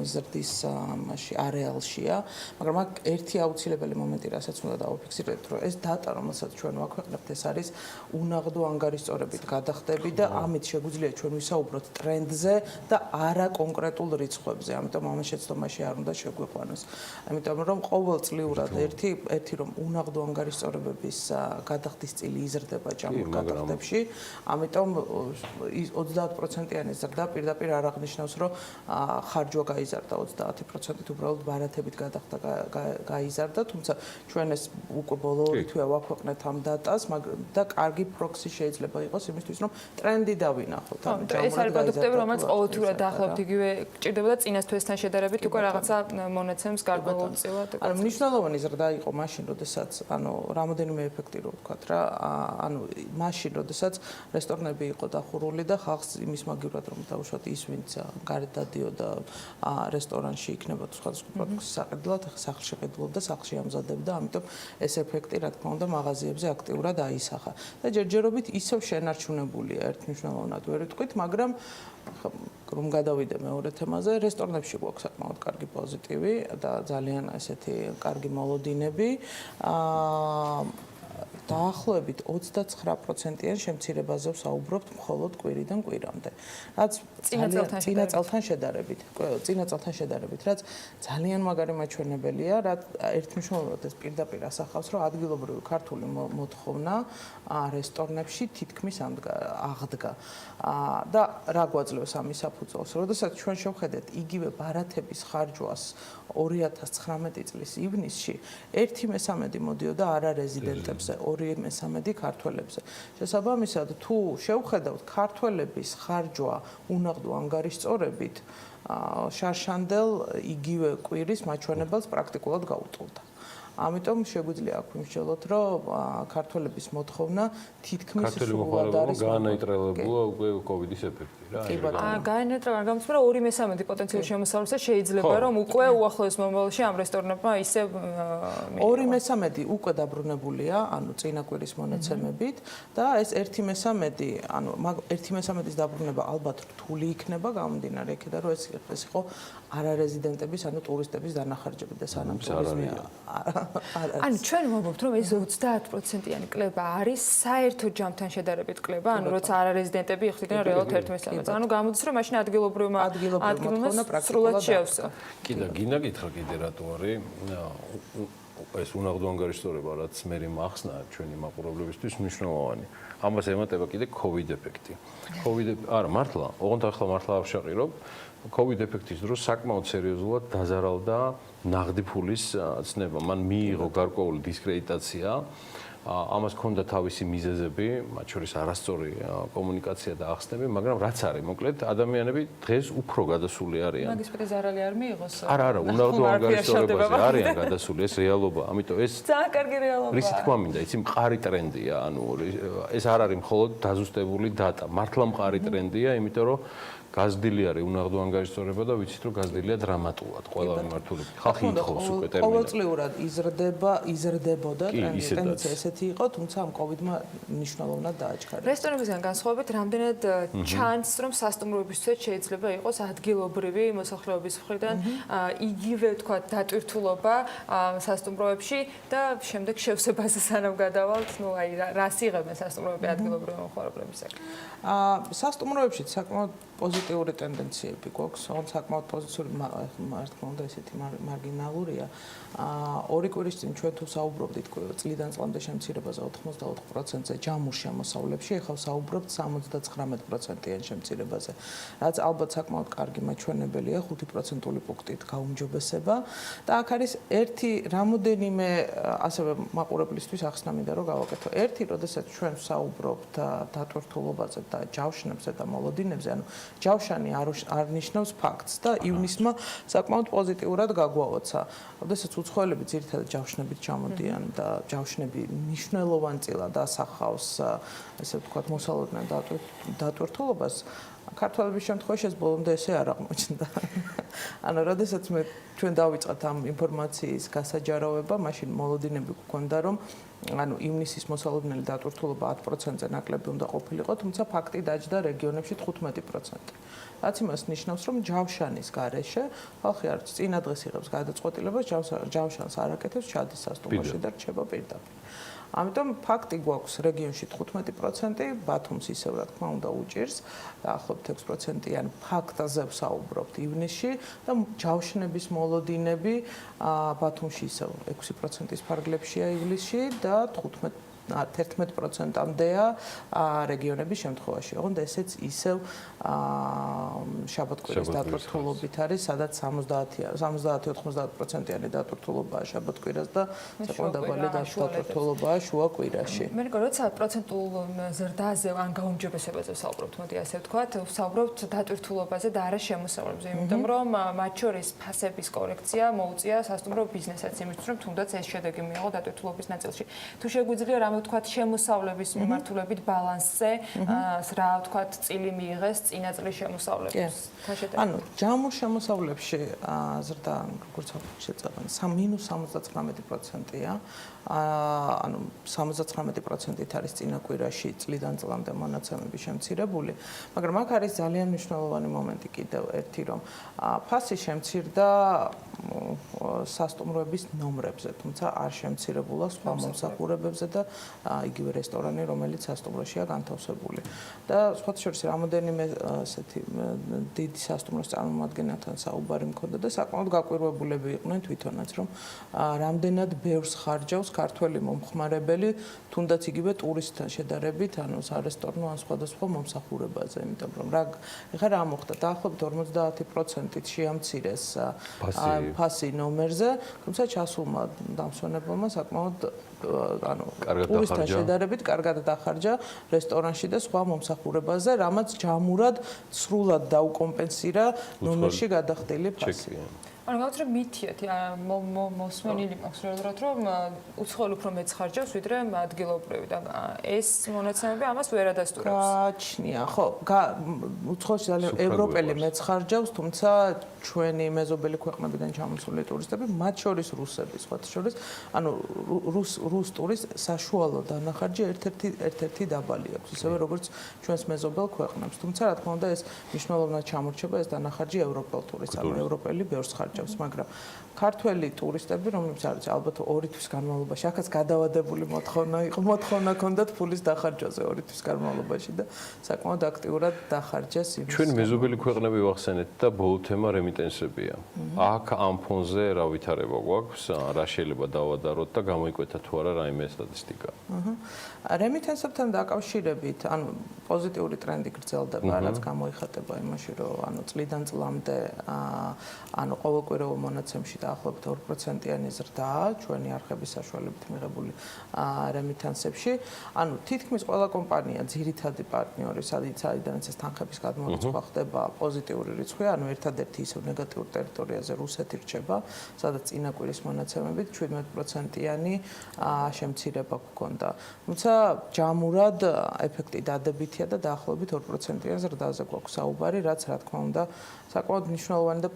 ზრდის მასში არეალშია, მაგრამ აქ ერთი აუცილებელი მომენტი, რასაც უნდა დავაფიქსირდეთ, რომ ეს დატა, რომელსაც ჩვენ ვაქვეყნებთ, ეს არის უნაღდო ანგარიშწორებით გადახდები და ამით შეგვიძლია ჩვენ ვისაუბროთ ტრენდზე და არა კონკრეტულ რიცხვებზე. ამიტომ ამ შეცდომაში არ უნდა შეგვიყვანოს. ამიტომ რომ ყოველწლიურად ერთი რომ უნაღდო ანგარიშწორებების გადახდის წილი იზრდება ჭამურ გადახდებში, ამიტომ 30%-იანი ზრდა პირდაპირ არ აღნიშნავს, რომ ხარჯვა გაიზარდა 30%-ით, უბრალოდ ბარათებით გადახდა გაიზარდა, თუმცა ჩვენ ეს უკვე ბოლო 2 თვეა ვაქვეყნეთ ამ დატას და კარგი პროქსი შეიძლება იყოს იმისთვის, რომ ტრენდი დავინახოთ. ეს არის პროდუქტები, რომელიც ყოველთვიურად დაახლოებით იგივე გჭირდებოდა წინას თვესთან შედარებით უკვე რაღაცა მონაცემს გარკვეულწილად. ანუ მნიშვნელოვანი ზრდა იყო მაშინ, როდესაც ანუ რამოდენიმე ეფექტი რო ვთქვათ რა, ანუ მაშინ, როდესაც რესტორნები იყო დახურული და ხალხს იმის მაგივრად რომ დაუშვათ ის, ვინც გარეთ დადიოდა რესტორანში იქნებოდა სხვადასხვა პროდუქტის საყიდლად, სახლში ყიდულობდა, სახლში ამზადებდა, ამიტომ ეს ეფექტი რა თქმა უნდა მაღაზიებზე აქტიურად აისახა. და ჯერჯერობით ისევ შენარჩუნებულია ერთმნიშვნელოვნად ვერ ვიტყვით, მაგრამ რომ გადავიდე მეორე თემაზე, რესტორნებში გვაქვს საკმაოდ კარგი პოზიტივი და ძალიან ესეთი კარგი მოლოდინები. დაახლოებით 29%-იან შემცირებაზე ვსაუბრობთ მხოლოდ კვირიდან კვირამდე. რაც წინა წელთან შედარებით, რაც ძალიან მაგარი მაჩვენებელია, რაც ერთმნიშვნელოვნად ეს პირდაპირ ასახავს, რომ ადგილობრივი ქართული მოთხოვნა რესტორნებში თითქმის აღდგა. და რა გვაძლევს ამის საფუძველს? როდესაც ჩვენ შევხედეთ იგივე ბარათების ხარჯვას 2019 წლის ივნისში, 1/3 მოდიოდა არარეზიდენტებზე, 2/3 ქართველებზე. შესაბამისად, თუ შევხედავთ ქართველების ხარჯვა უნაღდო ანგარიშწორებით, შარშანდელ იგივე კვირის მაჩვენებელს პრაქტიკულად გაუტოლდა. ამიტომ შეგვიძლია აქ ვიმსჯელოთ, რომ ქართველების მოთხოვნა თითქმის სრულად არის გაანაიტრალებულა უკვე COVID-ის ეფექტი რა. გაანაიტრალა გამოსმა რომ 2/3 პოტენციალ შემოსავლისა შეიძლება რომ უკვე უახლოეს მომავალში ამ რესტორნებმა ისე 2/3 უკვე დაბრუნებულია, ანუ წინა კვირის მონაცემებით და ეს 1/3, ანუ 1/3-ის დაბრუნება ალბათ რთული იქნება გამომდინარე იქიდან რომ ეს იყო არარეზიდენტების, ანუ ტურისტების დანახარჯები და სანამ ტურიზმი ანუ ჩვენ ვამბობთ რომ ეს 30%-იანი კლება არის საერთო ჯამთან შედარებით კლება, ანუ როცა არარეზიდენტები იხდიდნენ რეალურად 1/3-ს. ანუ გამოდის რომ მაშინ ადგილობრივმა სრულად შეავსო. კიდე გინდა გითხრა კიდე რატო არის ეს უნაღდო ანგარიშტორება რაც მე მახსნა ჩვენი მაყურებლებისთვის მნიშვნელოვანი. ამას ემატება კიდე COVID ეფექტი. არა მართლა, ოღონდ ახლა მართლა ავშაყირობ COVID ეფექტის დროს საკმაოდ სერიოზულად დაზარალდა ნაღდი ფულის ცნება. მან მიიღო გარკვეული დისკრედიტაცია. ამას ჰქონდა თავისი მიზეზები, მათ შორის არასწორი კომუნიკაცია და ახსნები, მაგრამ რაც არის, მოკლედ ადამიანები დღეს უფრო გადასული არიან. მაგის პრეზ არალი არ მიიღოს? არა, უნაღდო ანგარიშტორებაზე არიან გადასული, ეს რეალობა. ამიტომ ეს ძალიან კარგი რეალობაა. რისი თქმა მინდა, იცი მყარი ტრენდია, ანუ ეს არ არის მხოლოდ დაზუსტებული დატა, მართლა მყარი ტრენდია, იმიტომ რომ გაზრდილი არის უნაღდო ანგარიშტორება და ვიცით რომ გაზრდილია დრამატულად ყველა მიმართულებით. ხალხი ითხოვს უკვე ტერმინად. ყოველწლიურად იზრდებოდა ტენდენცია ესეთი იყო, თუმცა ამ COVID-მა მნიშვნელოვნად დააჩქარა. რესტორნებისგან განსხვავებით, რამდენად ჩანს რომ სასტუმროებისთვის შეიძლება იყოს ადგილობრივი მოსახლეობის მხრიდან იგივე თქვა დატვირთულობა სასტუმროებში და შემდეგ შევსებაზე სანამ გადავალთ, ну აი რას იღებენ სასტუმროები ადგილობრივი მომხმარებლებისგან. სასტუმროებში საკმაოდ პოზიტიური ტენდენციები გვაქვს, ოღონდ საკმაოდ პოზიტიური, თქმა უნდა, ესეთი მარგინალურია. ორი კვირის წინ ჩვენ თუ საუბრობდით წლიდან წლამდე შემცირებაზე 84%-ზე ჯამურ შემოსავლებში, ახლა საუბრობთ 79%-იან შემცირებაზე. რაც ალბათ საკმაოდ კარგი მაჩვენებელია, 5%-ული პუნქტით გაუმჯობესება და აქ არის ერთი რამოდენიმე ასევე მაყურებლისთვის ახსნა მინდა რომ გავაკეთო. ერთი, როდესაც ჩვენ საუბრობთ დატვირთულობაზე და ჯავშნებზე და მოლოდინებზე, ანუ ჯავშანი არ ნიშნავს ფაქტს და ივნისმა საკმაოდ პოზიტიურად გაგვაოცა. როდესაც უცხოელები ძირითადად ჯავშნებით ჩამოდიან და ჯავშნები მნიშვნელოვანწილად ასახავს, ესე ვთქვათ, მოსალოდნელ დატვირთულობას, ქართველების შემთხვევაში ეს ბოლომდე ესე არ აღმოჩნდა. ანუ როდესაც ჩვენ დავიწყეთ ამ ინფორმაციის გასაჯარავება, მაშინ მოლოდინები გვქონდა რომ ანუ ივნისის მოსალოდნელი დატვირთულობა 10%-ზე ნაკლები უნდა ყოფილიყო, თუმცა ფაქტი დაჯდა რეგიონებში 15%. რაც იმას ნიშნავს, რომ ჯავშანის გარეშე ხალხი არ წინა დღეს იღებს გადაწყვეტილებას, ჯავშანს არ აკეთებს, ჩადის სასტუმროში და რჩება პირდაპირ. ამიტომ ფაქტი გვაქვს რეგიონში 15%, ბათუმს ისევ რა თქმა უნდა უჭირს, დაახლოებით 6%-იან ფაქტზე ვსაუბრობთ ივნისში და ჯავშნების მოლოდინები ბათუმში ისევ 6%-ის ფარგლებშია ივლისში და 11%-ამდეა რეგიონების შემთხვევაში. ოღონდ ესეც ისევ შაბათ-კვირის დატვირთულობით არის, სადაც 70-90%-იანი დატვირთულობაა შაბათ-კვირას და საკმაოდ დაბალი დატვირთულობაა შუა კვირაში. მე მგონი, როცა პროცენტულ ზრდაზე ან გაუმჯობესებაზე ვსაუბრობთ, მოდი ასე ვთქვათ, ვსაუბრობთ დატვირთულობაზე და არა შემოსავლებზე, იმიტომ რომ მათ შორის ფასების კორექცია მოუწია სასტუმრო ბიზნესაც იმისთვის, რომ თუნდაც ეს შედეგი მიიღო დატვირთულობის ნაწილში. თუ შეგვიძლია რამე ვთქვათ შემოსავლების მიმართულებით ბალანსზე, რა ვთქვათ, წილი მიიღეს წინა წლის შემოსავლებს. ანუ ჯამურ შემოსავლებში ზრდა, როგორც შეწყვეტენ, -79%-ია. ანუ 79%-ით არის წინა კვირაში წლიდან წლამდე მონაცემები შემცირებული, მაგრამ აქ არის ძალიან მნიშვნელოვანი მომენტი კიდევ ერთი, რომ ფასი შემცირდა სასტუმროების ნომრებზე, თუმცა არ შემცირებულა სხვა მომსახურებებზე და იგივე რესტორანი, რომელიც სასტუმროშია განთავსებული. და სხვა შორის რამოდენიმე ასეთი დიდი სასტუმროს წარმომადგენელთან საუბარი მქონდა და საკმაოდ გაკვირვებულები იყვნენ თვითონაც, რომ რამდენად ბევრს ხარჯავს ქართველი მომხმარებელი, თუნდაც იგივე ტურისტთან შედარებით, ანუ სარესტორნო ან სხვადასხვა მომსახურებაზე, იმიტომ რომ ეხლა რა მოხდა, დაახლოებით 50%-ით შეამცირეს ფასი ნომერზე, თუმცა ჩასულმა დამსვენებელმა საკმაოდ ანუ ტურისტთან შედარებით კარგად დახარჯა რესტორანში და სხვა მომსახურებაზე, რამაც ჯამურად სრულად დაუკომპენსირა ნომერში გადახდილი ფასი. ანუ გავწრებ მითიეთ მოსმენილი მაქვს რეალურად რომ უცხოელი უფრო მეც ხარჯავს ვიდრე ადგილობრივი და ეს მონაცემები ამას ვერ ადასტურებს. გააჩნია, ხო, უცხოელი ძალიან ევროპელი მეც ხარჯავს, თუმცა ჩვენი მეზობელი ქვეყნებიდან ჩამოსული ტურისტები, მათ შორის რუსები, სხვათა შორის, ანუ რუს ტურის საშუალო დანახარჯი ერთ-ერთი დაბალი აქვს, ისევე როგორც ჩვენს მეზობელ ქვეყნებს. თუმცა რა თქმა უნდა ეს მნიშვნელოვნად ჩამორჩება ეს დანახარჯი ევროპელ ტურისტს, ანუ ევროპელი ბევრს ხარჯავს, მაგრამ ქართველი ტურისტები, რომლებიც არის ალბათ 2 თვის განმავლობაში, ახაც გადავადებული მოთხოვნა ჰქონდათ ფულის დახარჯვაზე 2 თვის განმავლობაში და საკმაოდ აქტიურად დახარჯეს იმის. ჩვენ მეზობელი ქვეყნები ვახსენეთ და ბოლო თემა რემიტენსებია. აქ ამ ფონზე რა ვითარება გვაქვს, რა შეიძლება დავადაროთ და გამოიკვეთა თუ არა რაიმე სტატისტიკა. რემიტენსებთან დაკავშირებით, ანუ პოზიტიური ტრენდი გრძელდება, რაც გამოიხატება იმაში, რომ ანუ წლიდან წლამდე ანუ ყოველკვირეულ მონაცემში დაახლოებით 2%-იანი ზრდაა ჩვენი არხების საშუალებით მიღებული რემიტენსებში. ანუ თითქმის ყველა კომპანია, ძირითადი პარტნიორი, საიდანაც ეს თანხების გადმორიცხვა ხდება, პოზიტიური რიცხვია, ანუ ერთადერთი ისევ ნეგატიურ ტერიტორიაზე რუსეთი რჩება, სადაც წინა კვირის მონაცემებით 17%-იანი შემცირება გქონდა. თუმცა ჯამურად ეფექტი დადებითია და დაახლოებით 2%-იან ზრდაზე გვაქვს საუბარი, რაც რა თქმა უნდა საკმაოდ მნიშვნელოვანი და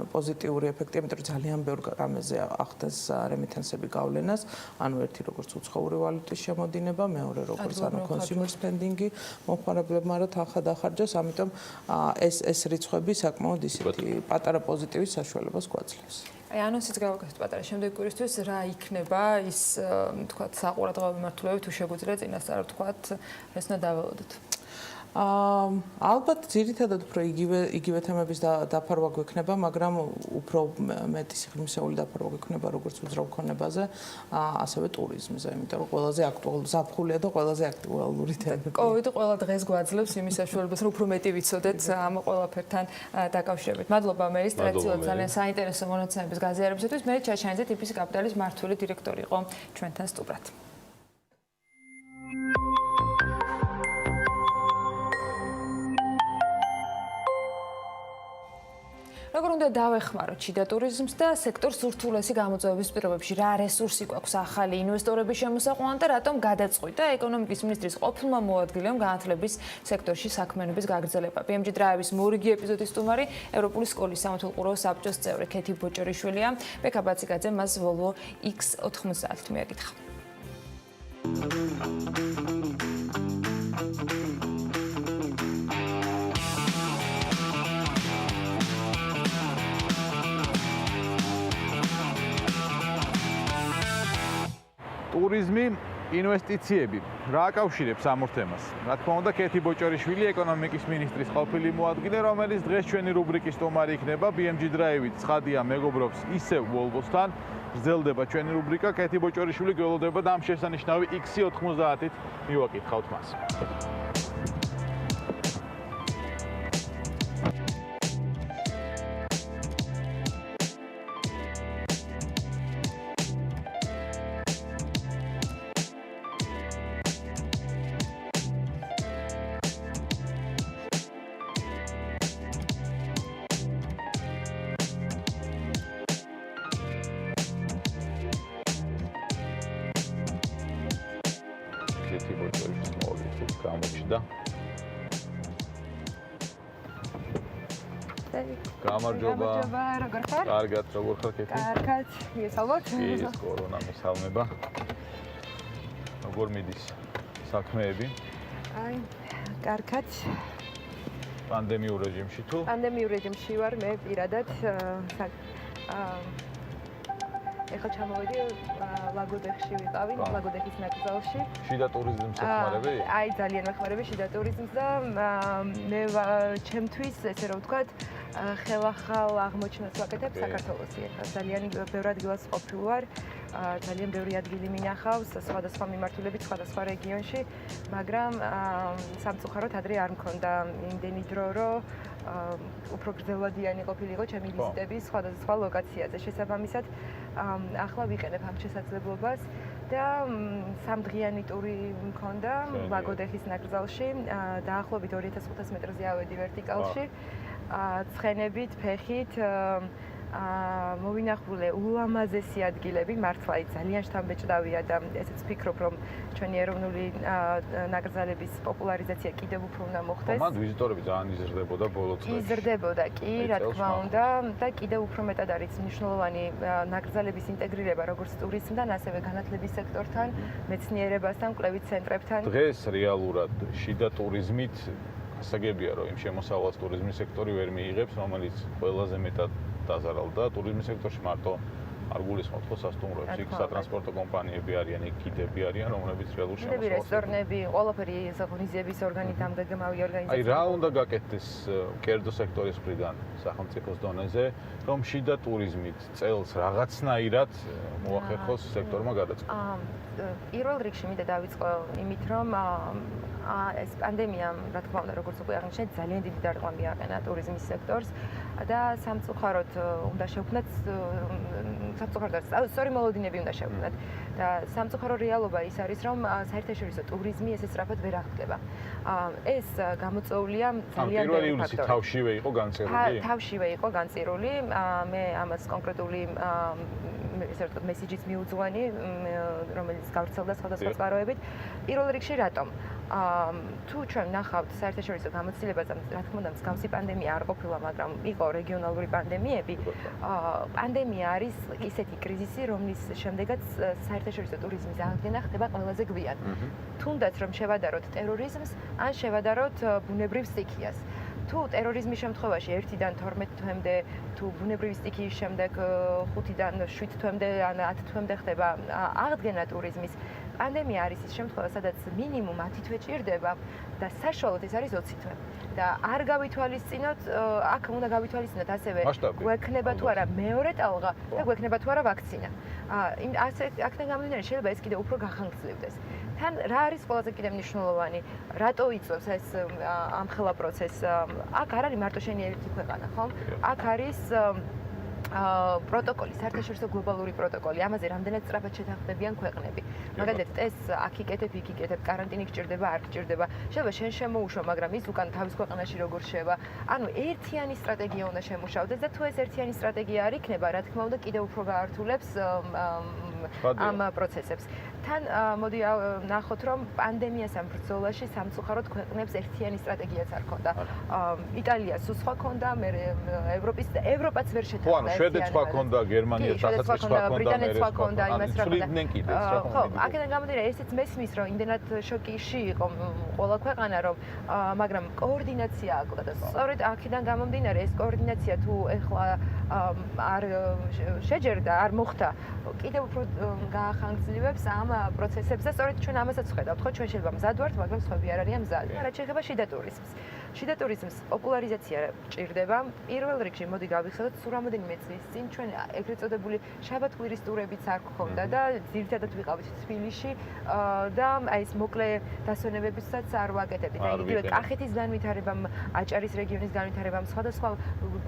პოზიტიური ეფექტია, იმიტომ რომ ძალიან ბევრ რამეზე ახდენს რემიტენსები გავლენას, ანუ ერთი როგორც უცხოური ვალუტის შემოდინება, მეორე როგორც consumer spending-ი მომხმარებლებმა რა თანხა დახარჯოს, ამიტომ ეს რიცხვები საკმაოდ ისეთი პატარა პოზიტივის საშუალებას გვაძლევს. აი ანონსიც გავაკეთეთ პატარა შემდეგ კვირისთვის რა იქნება ის თქვათ საყურადღებო მიმართულებით თუ შეგვიძლია წინასწარ ვთქვათ ეს უნდა დაველოდოთ. ალბათ ძირითადად უფრო იგივე თემების დაფარვა გვექნება, მაგრამ უფრო მეტი სიღრმისეული დაფარვა გვექნება როგორც უძრავ ქონებაზე, ასევე ტურიზმზე, იმიტომ რომ ყველაზე აქტუალური ზაფხულია და ყველაზე აქტუალური თემა. კოვიდი ყველა დღეს გვაძლევს იმის საშუალებას, რომ უფრო მეტი ვიცოდეთ ამ ყველაფერთან დაკავშირებით. მადლობა მერის ტრადიციულად ძალიან საინტერესო მონაცემების გაზიარებისთვის. მე ჩაჩანიძე TPC კაპიტალის მმართველი დირექტორი იყო ჩვენთან სტუმრად. როგორ უნდა დავეხმაროთ შიდა ტურიზმს და სექტორს ურთულესი გამოწვევების პირობებში, რა რესურსი გვაქვს ახალი ინვესტორების შემოსაყვანად და რატომ გადაწყვიტა ეკონომიკის მინისტრის ყოფილმა მოადგილემ განათლების სექტორში საქმიანობის გაგრძელება. BMG Drive-ის მორიგი ეპიზოდის სტუმარი ევროპული სკოლის სამეთვალყურო საბჭოს წევრი ქეთი ბოჭორიშვილია. ბექა ბაციკაძე მას Volvo X90 მიაკითხა. ტურიზმი, ინვესტიციები, რა აკავშირებს ამ ორ თემას? რა თქმა უნდა, ქეთი ბოჭორიშვილი ეკონომიკის მინისტრის ყოფილი მოადგილე, რომელიც დღეს ჩვენი რუბრიკის სტუმარი იქნება, BMG Drive-ით ცხადია მეგობრობს ისევ Volvo-სთან. გრძელდება ჩვენი რუბრიკა, ქეთი ბოჭორიშვილი გველოდება და ამ შესანიშნავი X90-ით მივაკითხავთ მას. გამარჯობა. როგორ ხარ? კარგად, როგორ ხარ ქეთი? კარგად, მიგესალმოთ. ის კორონა მოსალმება. როგორ მიდის საქმეები? აი, კარგად. პანდემიურ რეჟიმში თუ? პანდემიურ რეჟიმში ვარ მე პირადად. ეხლა ჩამოვედი ლაგოდეხში ვიყავი, ლაგოდეხის ნაკრძალში. შიდა ტურიზმს ეხმარები? აი, ძალიან ვეხმარები შიდა ტურიზმს და მე ჩემთვის, ესე რომ ვთქვათ, ხელახალ აღმოჩენას ვაკეთებ საქართველოში. ეხლა ძალიან ბევრ ადგილას ყოფილ ვარ, ძალიან ბევრი ადგილი მინახავს, სხვადასხვა მიმართულებით, სხვადასხვა რეგიონში, მაგრამ სამწუხაროდ ადრე არ მქონდა იმდენი დრო, რომ უფრო გრძელვადიანი ყოფილიყო ჩემი ვიზიტები სხვადასხვა ლოკაციაზე. შესაბამისად, ახლა ვიყენებ ამ შესაძლებლობას და სამდღიანი ტური მქონდა ლაგოდეხის ნაკრძალში, დაახლოებით 2500 მეტრზე ავედი ვერტიკალში. ცხენებით, ფეხით მოვინახულე ულამაზესი ადგილები, მართლაც ძალიან შთამბეჭდავია და ესეც ვფიქრობ, რომ ჩვენი ეროვნული ნაკრძალების პოპულარიზაცია კიდევ უფრო უნდა მოხდეს. მან ვიზიტორები ძალიან იზრდებოდა ბოლო წლებში. იზრდებოდა კი, რა თქმა უნდა, და კიდევ უფრო მეტად არის მნიშვნელოვანი ნაკრძალების ინტეგრირება როგორც ტურიზმთან, ასევე განათლების სექტორთან, მეცნიერებასთან, კვლევით ცენტრებთან. დღეს რეალურად შიდა ტურიზმით გასაგებია, რომ იმ შემოსავალს ტურიზმის სექტორი ვერ მიიღებს, რომელიც ყველაზე მეტად დაზარალდა ტურიზმის სექტორში მარტო არ გულისხმობთ ხო სასტუმროებს, იქ სატრანსპორტო კომპანიები არიან, იქ კიდები არიან, რომლებიც რეალურ შემოსავალს. რესტორნები, ყველაფერი ღონისძიების ორგანო, დამდგმავი ორგანიზაცია. აი რა უნდა გაკეთდეს კერძო სექტორის მხრიდან სახელმწიფოს დონეზე, რომ შიდა ტურიზმით წელს რაღაცნაირად მოახერხოს სექტორმა გადაწყდა. პირველ რიგში მინდა დავიწყო იმით, რომ ეს პანდემია, რა თქმა უნდა, როგორც უკვე აღნიშნეთ, ძალიან დიდი დარტყმა მიაყენა ტურიზმის სექტორს და სამწუხაროდ უნდა შევქმნათ სწორი მოლოდინები უნდა შევქმნათ და სამწუხარო რეალობა ის არის, რომ საერთაშორისო ტურიზმი ესე სწრაფად ვერ აღდგება. ეს გამოწვეულია ძალიან პირველი ივლისი თავშივე იყო განწერული? თავშივე იყო განწერული, მე ამას კონკრეტული ესე ვთქვათ მესიჯიც მიუძღვენი, რომელიც გავრცელდა სხვადასხვა წყაროებით. პირველ რიგში რატომ? თუ ჩვენ ნახავთ საერთაშორისო გამოცდილებას, რა თქმა უნდა, მსგავსი პანდემია არ ყოფილა, მაგრამ იყო რეგიონალური პანდემიები. პანდემია არის ისეთი კრიზისი, რომლის შემდეგაც საერთაშორისო ტურიზმის აღდგენა ხდება ყველაზე გვიან. თუნდაც რომ შევადაროთ ტერორიზმს, ან შევადაროთ ბუნებრივ სტიქიას. თუ ტერორიზმის შემთხვევაში 1-დან 12 თვემდე, თუ ბუნებრივი სტიქიის შემდეგ 5-დან 7 თვემდე, ან 10 თვემდე ხდება აღდგენა ტურიზმის, პანდემია არის ის შემთხვევა, სადაც მინიმუმ 10 თვე ჭირდება და საშუალოდ ეს არის 20 თვე. და არ გავითვალისწინოთ, აქ უნდა გავითვალისწინოთ ასევე გვექნება თუ არა მეორე ტალღა და გვექნება თუ არა ვაქცინა. აქედან გამომდინარე, შეიძლება ეს კიდევ უფრო გახანგრძლივდეს. თან რა არის ყველაზე კიდევ მნიშვნელოვანი? რატო იწვევს ეს ამხელა პროცესს? აქ არ არის მარტო შენი ერთი ქვეყანა, ხომ? აქ არის პროტოკოლი, საერთაშორისო გლობალური პროტოკოლი. ამაზე რამდენად სწრაფად შეთანხმდებიან ქვეყნები. მაგალითად, ეს აქ იკეთებ, იქ იკეთებ, კარანტინი გჭირდება, არ გჭირდება. შეიძლება შენ შემოუშვა, მაგრამ ის უკან თავის ქვეყანაში როგორ შევა. ანუ ერთიანი სტრატეგია უნდა შემუშავდეს და თუ ეს ერთიანი სტრატეგია არ იქნება, რა თქმა უნდა, კიდევ უფრო გაართულებს ამ პროცესებს. თან მოდი ნახოთ, რომ პანდემიასთან ბრძოლაში სამწუხაროდ ქვეყნებს ერთიანი სტრატეგიაც არ ქონდა. იტალიას სხვა ქონდა, მე ევროპაც ვერ შეთანხმდა. შვედეთს სხვა ქონდა, გერმანიას დასაწყისს სხვა ქონდა, ბრიტანეთს სხვა ქონდა, იმას რა ქონდა. ხო, აქედან გამომდინარე, ესეც მესმის, რომ იმდენად შოკიში იყო ყველა ქვეყანა, რომ მაგრამ კოორდინაცია აკლდა და სწორედ აქედან გამომდინარე, ეს კოორდინაცია თუ ეხლა არ შეჯერდა, არ მოხდა, კიდევ უფრო გაახანგრძლივებს ამ პროცესებს და სწორედ ჩვენ ამასაც ვხედავთ, ხო, ჩვენ შეიძლება მზად ვართ, მაგრამ სხვები არ არიან მზად. რა შეიძლება შიდა ტურიზმს? შიდა ტურიზმის პოპულარიზაცია ჭირდება. პირველ რიგში მოდი გავიხსენოთ, სულ რამოდენიმე წლის წინ ჩვენ ეგრეთ წოდებული შაბათ-კვირის ტურებიც არ გქონდა და ძირითადად ვიყავით თბილისში და აი ეს მოკლე დასვენებებისაც არ ვაკეთებდით. აი იგივე კახეთის განვითარებამ, აჭარის რეგიონის განვითარებამ, სხვადასხვა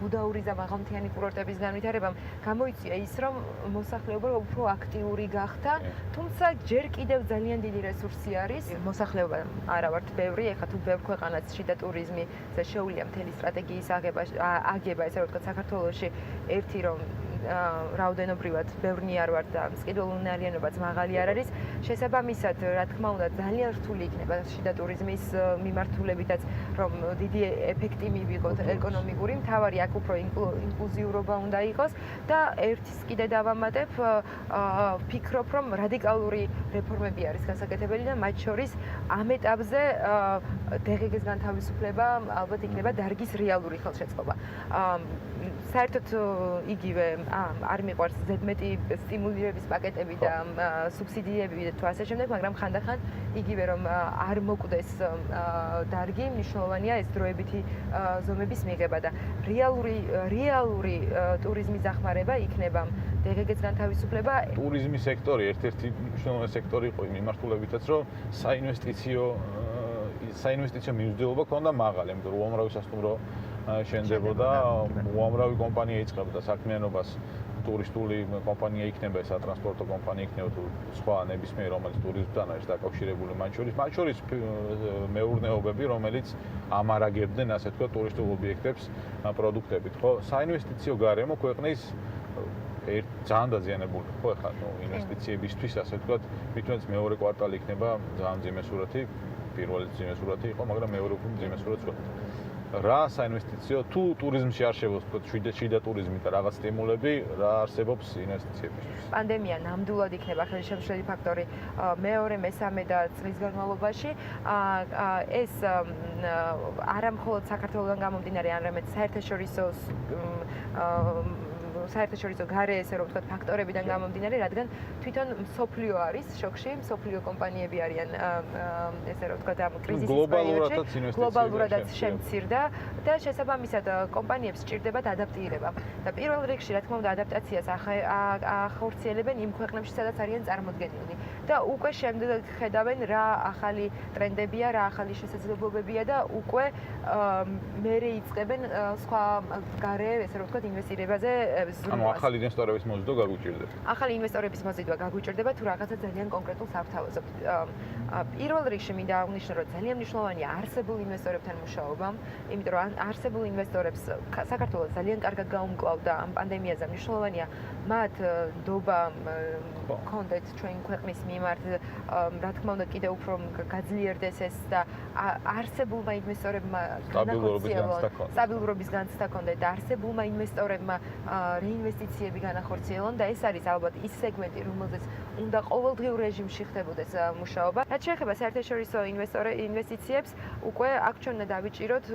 გუდაურის და მაღალმთიანი კურორტების განვითარებამ გამოიწვია ის, რომ მოსახლეობა უფრო აქტიური გახდა, თუმცა ჯერ კიდევ ძალიან დიდი რესურსი არის. მოსახლეობა არა ვართ ბევრი, ეხლა თუ ბევრ ქვეყანას შიდა ტურიზმი შეუძლია მთელი სტრატეგიის აგება, ესე რომ ვთქვათ, საქართველოში ერთი რომ რაოდენობრივად ბევრნი არ ვართ და მსყიდველუნარიანობაც მაღალი არ არის, შესაბამისად, რა თქმა უნდა, ძალიან რთული იქნება შიდა ტურიზმის მიმართულებითაც, რომ დიდი ეფექტი მივიღოთ ეკონომიკური, მთავარი აქ უფრო ინკლუზიურობა უნდა იყოს და ერთის კიდე დავამატებ, ვფიქრობ, რომ რადიკალური რეფორმები არის გასაკეთებელი და მათ შორის ამ ეტაპზე დღეგეგის განთავისუფლება ალბათ იქნება დარგის რეალური ხელშეწყობა. საერთოდ იგივე არ მიყვარს ზედმეტი სტიმულირების პაკეტები და სუბსიდიები თუ ასე შემდეგ, მაგრამ ხანდახან იგივე რომ არ მოკვდეს დარგი, მნიშვნელოვანია ეს დროებითი ზომების მიღება და რეალური ტურიზმის დახმარება იქნება დღეგეგის განთავისუფლება. ტურიზმის სექტორი ერთ-ერთი მნიშვნელოვანი სექტორი იყო იმ მიმართულებითაც, რომ საინვესტიციო მიმზიდველობა ქონდა მაღალი, იმიტომ რომ უამრავი სასტუმრო შენდებოდა, უამრავი კომპანია იწყებდა საქმიანობას ტურისტული კომპანია იქნება, სატრანსპორტო კომპანია იქნება თუ სხვა ნებისმიერი, რომელიც ტურიზმთან არის დაკავშირებული, მათ შორის მეურნეობები, რომელიც ამარაგებდნენ, ასე ვთქვათ, ტურისტულ ობიექტებს პროდუქტებით, ხო? საინვესტიციო გარემო ქვეყნის ძალიან დაზიანებული, ხო, ახლა ინვესტიციებისთვის, ასე ვთქვათ, მithumetes მეორე კვარტალი იქნება ძალიან მძიმე სურათი, პირველი მძიმე სურათი იყო, მაგრამ მეორე უფრო მძიმე სურათი ვთქვათ. რა საინვესტიციო თუ ტურიზმში არ შევხვდეთ შიდა ტურიზმი და რაღაც სტიმულები რა არსებობს ინვესტიციებისთვის პანდემია ნამდვილად იქნება ხელშემშლელი ფაქტორი მეორე მესამე და წლის განმავლობაში ეს არა მხოლოდ საქართველოსთან გამომდინარე არამედ საერთაშორისო გარე ესე რომ ვთქვათ ფაქტორებიდან გამომდინარე, რადგან თვითონ მსოფლიო არის შოქში, მსოფლიო კომპანიები არიან ესე რომ ვთქვათ ამ კრიზისის პერიოდში გლობალურადაც შემცირდა და შესაბამისად კომპანიებს სჭირდებათ ადაპტირება. და პირველ რიგში რა თქმა უნდა ადაპტაციას ახორციელებენ იმ ქვეყნებში, სადაც არიან წარმოდგენილნი და უკვე შემდეგ ხედავენ რა ახალი ტრენდებია, რა ახალი შესაძლებლობებია და უკვე მერე იწყებენ სხვა გარე ესე რომ ვთქვათ ინვესტირებაზე ანუ ახალი ინვესტორების მოზიდვა გაგვიჭირდება. ახალი ინვესტორების მოზიდვა გაგვიჭირდება თუ რაღაცა ძალიან კონკრეტულს ავთავაზობთ. პირველ რიგში მინდა აღნიშნო, რომ ძალიან მნიშვნელოვანია არსებულ ინვესტორებთან მუშაობა, იმიტომ რომ არსებულ ინვესტორებს საქართველოს ძალიან კარგად გაუმკლავდა ამ პანდემიაზე. მნიშვნელოვანია მათ ნდობა კონდეთ ჩვენ ქვეყნის მიმართ, რა თქმა უნდა, კიდევ უფრო გაძლიერდეს ეს და არსებულმა ინვესტორებმა სტაბილურობის განცდა კონდეთ და არსებულმა ინვესტორებმა რეინვესტიციები განახორციელონ და ეს არის ალბათ ის სეგმენტი, რომელზეც უნდა ყოველდღიურ რეჟიმში ხდებოდეს მუშაობა. რაც შეეხება საერთაშორისო ინვესტიციებს, უკვე აქ ჩვენ უნდა დავიჭიროთ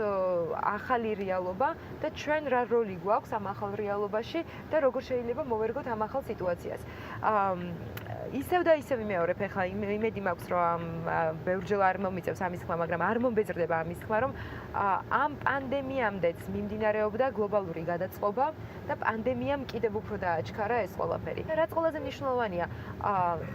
ახალი რეალობა და ჩვენ რა როლი გვაქვს ამ ახალ რეალობაში და როგორ შეიძლება მოვერგოთ ამ ახალ სიტუაციას. ისევ და ისევ იმეორებ, ახლა იმედი მაქვს, რომ ბევრჯერ არ მომიწევს ამის თქმა, მაგრამ არ მომბეზრდება ამის თქმა, რომ ამ პანდემიამდეც მიმდინარეობდა გლობალური გადაწყობა და პანდემიამ კიდევ უფრო დააჩქარა ეს ყველაფერი. რაც ყველაზე მნიშვნელოვანია,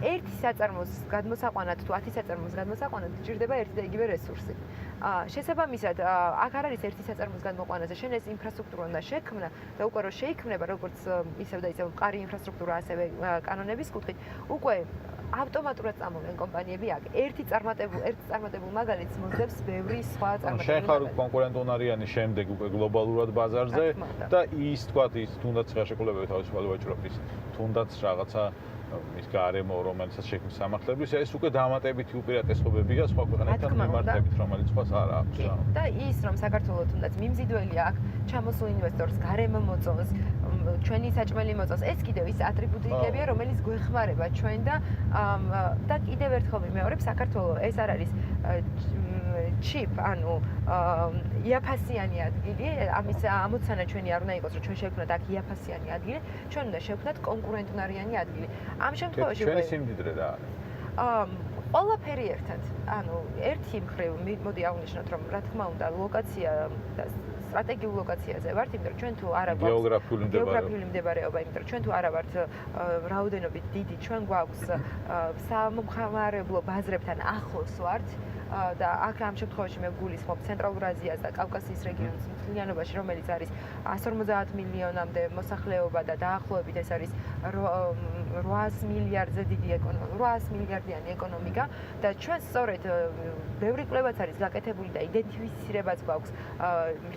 ერთი საწარმოს გადმოსაყვანად თუ 10 საწარმოს გადმოსაყვანად ჭირდება ერთი და იგივე რესურსი. შესაბამისად, აქ არ არის ერთი საწარმოს გადმოყვანაზე, შენ ეს ინფრასტრუქტურა უნდა შექმნა და უკვე რომ შეიქმნება როგორც ისევ და ისევ მყარი ინფრასტრუქტურა, ასევე კანონების კუთხით, უკვე ავტომატურად წამოვიდნენ კომპანიები აქ. ერთი წარმატებულ მაგალითს მოძებს ბევრი სხვა წარმატებული. შენ ხარ კონკურენტუნარიანი შემდეგ უკვე გლობალურად ბაზარზე და ის თქვათ ის თუნდაც ხელშეკრულებები თავისუფალი ვაჭრობის, თუნდაც რაღაცა ის გარემო, რომელსაც შექმნის სამართლებრივ, ეს უკვე დამატებითი უპირატესობებია სხვა ქვეყნებთან მიმართებით, რომელიც სხვას არ აქვს. და ის რომ საქართველოს თუნდაც მიმზიდველია აქ ჩამოსულ ინვესტორს გარემო მოწონს, ჩვენი საჭმელი მოწონს, ეს კიდევ ის ატრიბუტიკებია, რომელიც გვეხმარება ჩვენ და კიდევ ერთხელ ვიმეორებ, საქართველოს ეს არ არის ჩიპ, ანუ იაფასიანი ადგილი, ამის ამოცანა ჩვენი არ უნდა იყოს, რომ ჩვენ შევქმნათ აქ იაფასიანი ადგილი, ჩვენ უნდა შევქმნათ კონკურენტუნარიანი ადგილი. ამ შემთხვევაში ჩვენი სიმდიდრე რა არის? ყველაფერი ერთად. ანუ ერთი მხრივ მოდი აღნიშნოთ, რომ რა თქმა უნდა ლოკაცია და სტრატეგიულ ლოკაციაზე ვართ, იმიტომ რომ ჩვენ თუ არა გვაქვს გეოგრაფიული მდებარეობა, იმიტომ რომ ჩვენ თუ არა ვართ რაოდენობით დიდი, ჩვენ გვაქვს სამომხმარებლო ბაზრებთან ახლოს ვართ და აქ ამ შემთხვევაში მე ვგულისხმობ ცენტრალურ აზიას და კავკასიის რეგიონის მთლიანობაში, რომელიც არის 150 მილიონამდე მოსახლეობა და დაახლოებით ეს არის 800 მილიარდზე დიდი ეკონომიკა, 800 მილიარდიანი ეკონომიკა და ჩვენ სწორედ ბევრი კვლევაც არის გაკეთებული და იდენტიფიცირებაც გვაქვს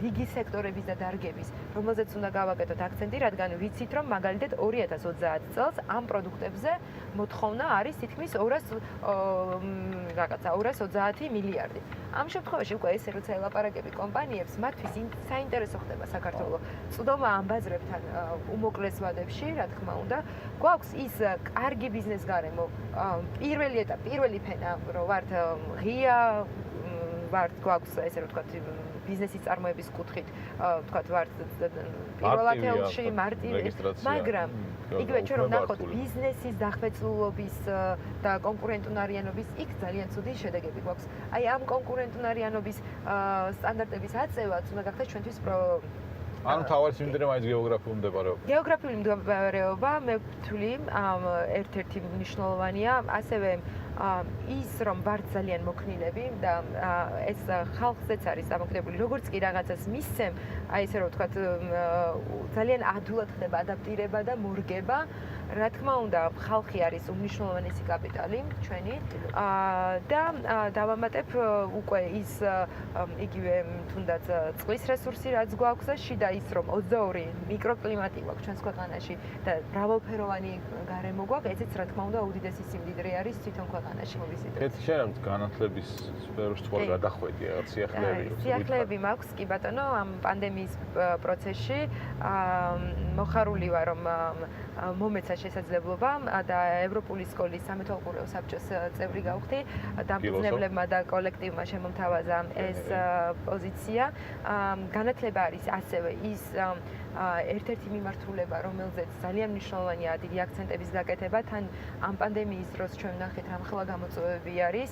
რიგი სექტორების და დარგების, რომელზეც უნდა გავაკეთოთ აქცენტი, რადგან ვიცით, რომ მაგალითად 2020 წელს ამ პროდუქტებზე მოთხოვნა არის თითქმის 230 მილიარდი. ამ შემთხვევაში უკვე ესე როცა ელაპარაკები კომპანიებს, მათთვის საინტერესო ხდება საქართველოს წვდომა ამ ბაზრებთან უმოკლეს ვადებში, რა თქმა უნდა, გვაქვს ის კარგი ბიზნეს გარემო, პირველი ეტაპი, პირველი ფენა, რომ ვართ ღია, ვართ გვაქვს ესე რომ ვთქვათ ბიზნესის წარმოების კუთხით, ვთქვათ ვართ პირველ ათეულში მარტივი, მაგრამ იგივე ჩვენ რომ ნახოთ ბიზნესის დახვეწლულობის და კონკურენტუნარიანობის იქ ძალიან ცუდი შედეგები გვაქვს. აი ამ კონკურენტუნარიანობის სტანდარტების აწევაც უნდა გახდეს ჩვენთვის ანუ თავარი სიმდიდრე მაინც გეოგრაფიული მდებარეობა. გეოგრაფიული მდებარეობა მე ვთვლი ერთ-ერთი მნიშვნელოვანია, ასევე ის რომ ვართ ძალიან მოქნილები და ეს ხალხზეც არის დამოკიდებული როგორც კი რაღაცას მისცემ აი ესე რომ ვთქვათ ძალიან ადვილად ხდება ადაპტირება და მორგება რა თქმა უნდა ხალხი არის უმნიშვნელოვანესი კაპიტალი ჩვენი და დავამატებ უკვე ის იგივე თუნდაც წყლის რესურსი რაც გვაქვს და შიდა ის რომ 22 მიკროკლიმატი გვაქვს ჩვენს ქვეყანაში და მრავალფეროვანი გარემო გვაქვს ესეც რა თქმა უნდა უდიდესი სიმდიდრე არის თვითონ ქვეყანაში მოვიზიდეთ. კეთ შენ განათლების სფეროში თქვა გადახვედი რაღაც სიახლეები მაქვს კი ბატონო ამ პანდემიის პროცესში მოხარული ვარ რომ მომეცა შესაძლებლობა და ევროპული სკოლის სამეთვალყურეო საბჭოს წევრი გავხდი დამფუძნებლებმა და კოლექტივმა შემომთავაზა ეს პოზიცია განათლება არის ასევე ის ერთ-ერთი მიმართულება რომელზეც ძალიან მნიშვნელოვანია დიდი აქცენტების გაკეთება თან ამ პანდემიის დროს ჩვენ ვნახეთ რამხელა გამოწვევები არის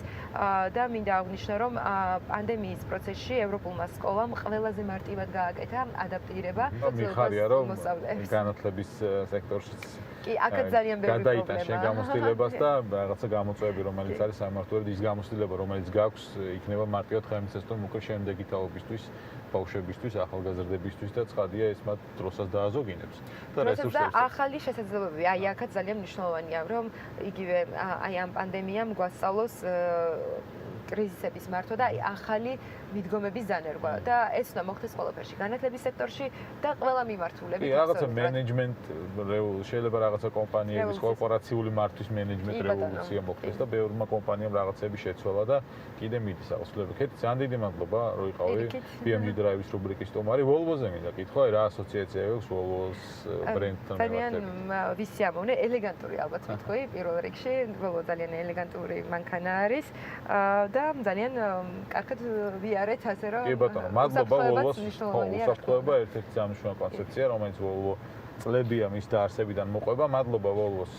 და მინდა აღვნიშნო რომ პანდემიის პროცესში ევროპულმა სკოლამ ყველაზე მარტივად გააკეთა ადაპტირება მიხარია რომ განათლების სექტორში კი აქაც ძალიან ბევრი პრობლემაა გადაიტან შენ გამოცდილებას და რაღაცა გამოწვევები რომელიც არის სამართლობრივად ის გამოცდილება რომელიც გაქვს იქნება მარტივად ხელმისაწვდომი უკვე შემდეგი თაობისთვის ბავშვებისთვის, ახალგაზრდებისთვის და ცხადია ეს მათ დროსაც დააზოგინებს. და რესურსებს და ახალი შესაძლებლობები. აი აქაც ძალიან მნიშვნელოვანია, რომ იგივე აი ამ პანდემიამ გვასწავლოს კრიზისების მართვა და ახალი მიდგომების დანერგვა და ეს უნდა მოხდეს ყველაფერში, განათლების სექტორში და ყველა მიმართულებით. კი, რაღაცა მენეჯმენტ შეიძლება რაღაცა კომპანიების კორპორაციული მართვის მენეჯმენტ რევოლუცია მოხდეს და ბევრმა კომპანიამ რაღაცები შეცვალა და კიდე მიდის აუცილებლად. კეთ, ძალიან დიდი მადლობა, რომ იყავი BMG Drive-ის რუბრიკის სტუმარი. Volvo-ზე მინდა კითხვა, რა ასოციაცია აქვს Volvo-ს ბრენდთან მიმართებით? ძალიან ვისიამოვნე, ელეგანტური ალბათ ვიტყვი პირველ რიგში. Volvo ძალიან ელეგანტური მანქანა არის და ძალიან კარგად ვიარეთ ასე რომ კი ბატონო, მადლობა Volvo-ს. უსაფრთხოება ერთ-ერთი სამშუალო კონცეფცია, რომელიც Volvo წლებია მის დაარსებიდან მოყვება. მადლობა Volvo-ს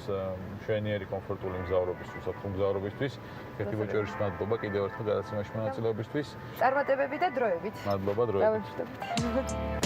მშვენიერი კომფორტული მგზავრობის, უსაფრთხო მგზავრობისთვის. კეთი ბოჭორის მადლობა კიდევ ერთხელ გადაცემაში მონაწილეობისთვის. წარმატებები და დროებით. მადლობა დროებით. დავაჩვენებთ.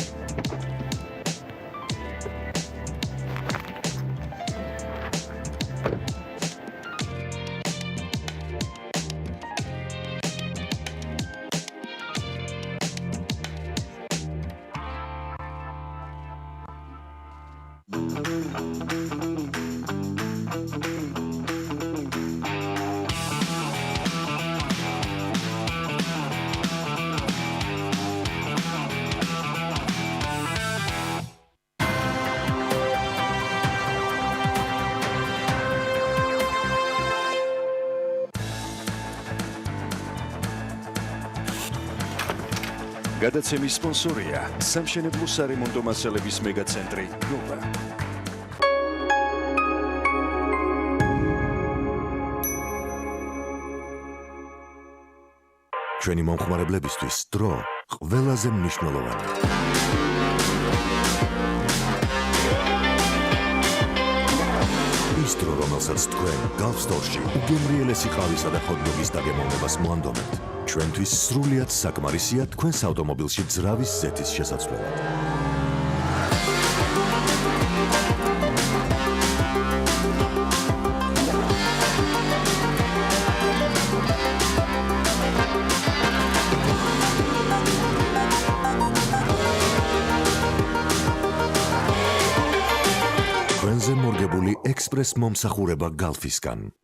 გადაცემის სპონსორია სამშენებლო სარემონტო მასალების მეგაცენტრი ნოვა. ჩვენი მომხმარებლებისთვის დრო ყველაზე მნიშვნელოვანია. ის დრო, რომელსაც თქვენ გალფსტორში უგემრიელესი ყავისა და ხოთ-დოგის დაგემოვნებას მოანდომებთ. ჩვენთვის სრულიად საკმარისია თქვენს ავტომობილში ძრავის ზეთის შესაცვლელად. თქვენზე მორგებული ექსპრეს მომსახურება გალფისგან.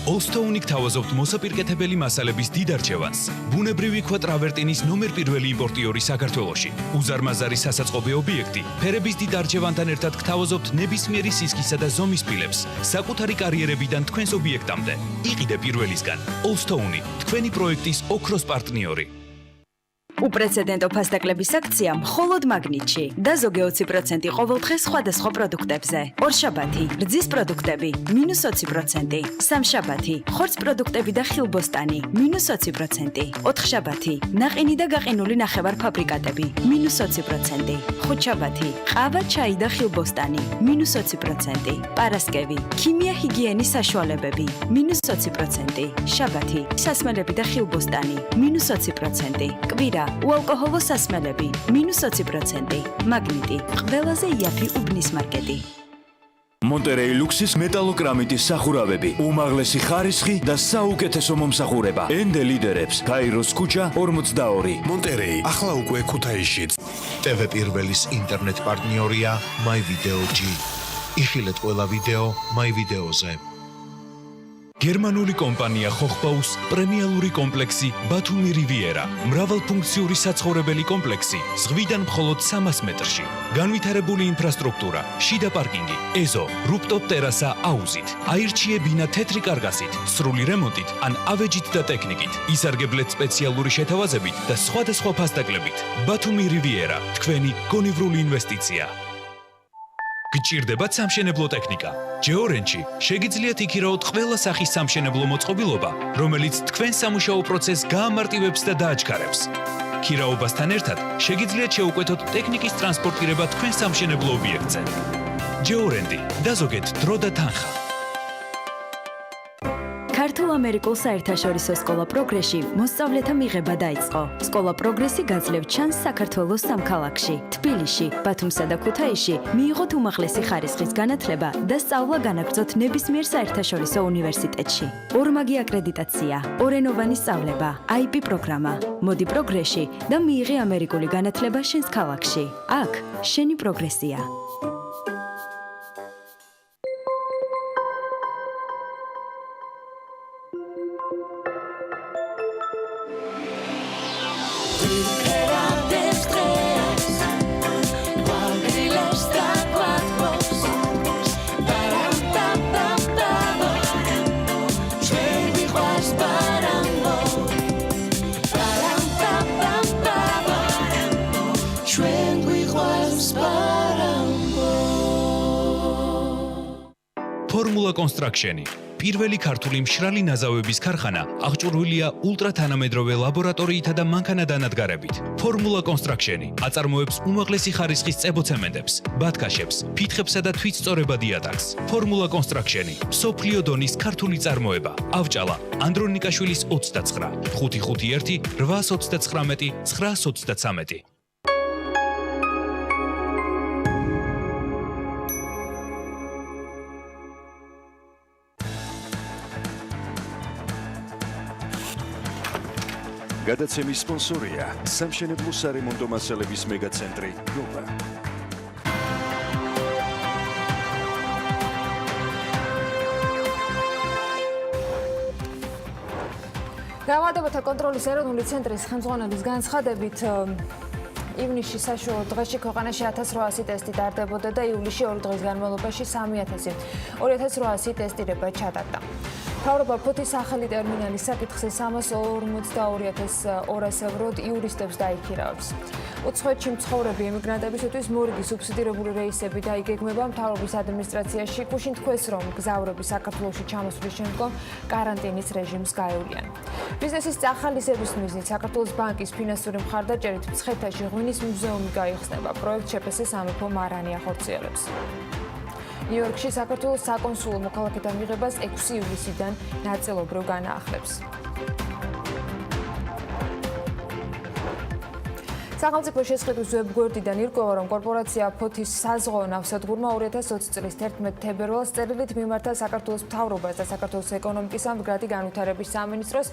Allstone გთავაზობთ მოსაპირკეთებელი მასალების დიდ არჩევანს. ბუნებრივი ქვა ტრავერტინის ნომერ პირველი იმპორტიორი საქართველოში. უზარმაზარი სასაწყობი ობიექტი. ფერების დიდ არჩევანთან ერთად გთავაზობთ ნებისმიერი სისქისა და ზომის ფილებს. საკუთარი კარიერებიდან თქვენს ობიექტამდე. იყიდე პირველისგან. Allstone, თქვენი პროექტის ოქროს პარტნიორი. უპრეცედენტო ფასდაკლების აქცია მხოლოდ მაგნიტში და ზოგი 20% ყოველდღე სხვადასხვა პროდუქტებზე. ორშაბათი, რძის პროდუქტები -20%, სამშაბათი, ხორც პროდუქტები და ხილბოსტანი -20%, ოთხშაბათი, ნაყინი და გაყინული ნახევარ-ფაბრიკატები -20%, ხუთშაბათი, ყავა, ჩაი და ხილბოსტანი -20%, პარასკევი, ქიმია ჰიგიენის საშუალებები -20%, შაბათი, სასმელები და ხილბოსტანი -20%, კვირა უალკოჰოლო სასმელები -20%, მაგნიტი, ყველაზე იაფი უბნის მარკეტი. მონტერეი ლუქსის მეტალოკრამიტის სახურავები, უმაღლესი ხარისხი და საუკეთესო მომსახურება. ენდე ლიდერებს გაიროს ქუჩა 42. მონტერეი ახლა უკვე ქუთაისშიც. TV პირველის ინტერნეტ პარტნიორია My Video G. იხილეთ ყველა ვიდეო My Video-ზე. გერმანული კომპანია ხოხბაუს პრემიალური კომპლექსი ბათუმი რივიერა, მრავალფუნქციური საცხოვრებელი კომპლექსი, ზღვიდან მხოლოდ 300 მეტრში. განვითარებული ინფრასტრუქტურა, შიდა პარკინგი, ეზო, რუფტოპ ტერასა აუზით. აირჩიებინა თეთრი კარგასით, სრული რემონტით ან ავეჯით და ტექნიკით. ისარგებლეთ სპეციალური შეთავაზებით და სხვადასხვა ფასდაკლებით. ბათუმი რივიერა, თქვენი გონივრული ინვესტიცია. გჭირდებათ სამშენებლო ტექნიკა. ჯეორენჩი შეგიძლიათ იქირაოთ ყველა სახის სამშენებლო მოწყობილობა, რომელიც თქვენ სამუშაო პროცესს გაამარტივებს და დააჩქარებს. ქირაობასთან ერთად შეგიძლიათ შეუკვეთოთ ტექნიკის ტრანსპორტირება თქვენ სამშენებლო ობიექტზე. ჯეორენდი, დაზოგეთ დრო და თანხა. ქართულ-ამერიკულ საერთაშორისო სკოლა პროგრესში მოსწავლეთა მიღება დაიწყო. სკოლა პროგრესი გაძლევთ ჩანს საქართველოს სამ ქალაქში, თბილისში, ბათუმსა და ქუთაისში მიიღოთ უმაღლესი ხარისხის განათლება და სწავლა განაგრძოთ ნებისმიერ საერთაშორისო უნივერსიტეტში. ორმაგი აკრედიტაცია, ორენოვანი სწავლება, IP პროგრამა. მოდი პროგრესში და მიიღე ამერიკული განათლება შენს ქალაქში. აქ შენი პროგრესია. ფორმულა კონსტრაქშენი, პირველი ქართული მშრალი ნაზავების ქარხანა, აღჭურვილია ულტრათანამედროვე ლაბორატორიითა და მანქანადანადგარებით. ფორმულა კონსტრაქშენი აწარმოებს უმაღლესი ხარისხის წებოცემენტებს, ბათქაშებს, ფითხებსა და თვითწწორებად იატაკს. ფორმულა კონსტრაქშენი, მსოფლიო დონის ქართული წარმოება. ავჭალა, ანდრონიკაშვილის 29, 551 839 923. გადაცემის სპონსორია სამშენებლო სარემონტო მასალების მეგაცენტრი ნოვა. გამარჯვებათა კონტროლის ეროვნული ცენტრის ხელმძღვანელის განცხადებით ივნისში საშუალო დღეში ქვეყანაში 1800 ტესტი ტარდებოდა და ივლისში 2 დღის განმავლობაში 3800 ტესტირება ჩატარდა. მთავრობა ფოთის ახალი ტერმინალის საკითხზე 342,200 ევროდ იურისტებს დაიქირავებს. უცხოეთში მცხოვრები ემიგრანტებისთვის მორიგი სუბსიდირებული რეისები დაიგეგმება. მთავრობის ადმინისტრაციაში გუშინ თქვეს, რომ მგზავრები საქართველოში ჩამოსვლის შემდგომ კარანტინის რეჟიმს გაევლიან. ბიზნესის წახალისების მიზნით საქართველოს ბანკის ფინანსური მხარდაჭერით მცხეთაში ღვინის მუზეუმი გაიხსნება. პროექტ შეფესე სამეფო მარანი ახორციელებს. ნიუ-იორკში საქართველოს საკონსულო მოქალაქეთა მიღებას 6 ივლისიდან ნაწილობრივ განაახლებს. სახელმწიფო შესყიდვის ვებგვერდიდან ირკვევა, რომ კორპორაცია ფოთის საზღვაო ნავსადგურმა 2020 წლის 11 თებერვალს წერილით მიმართა საქართველოს მთავრობას და საქართველოს ეკონომიკის ამდგრადი განვითარების სამინისტროს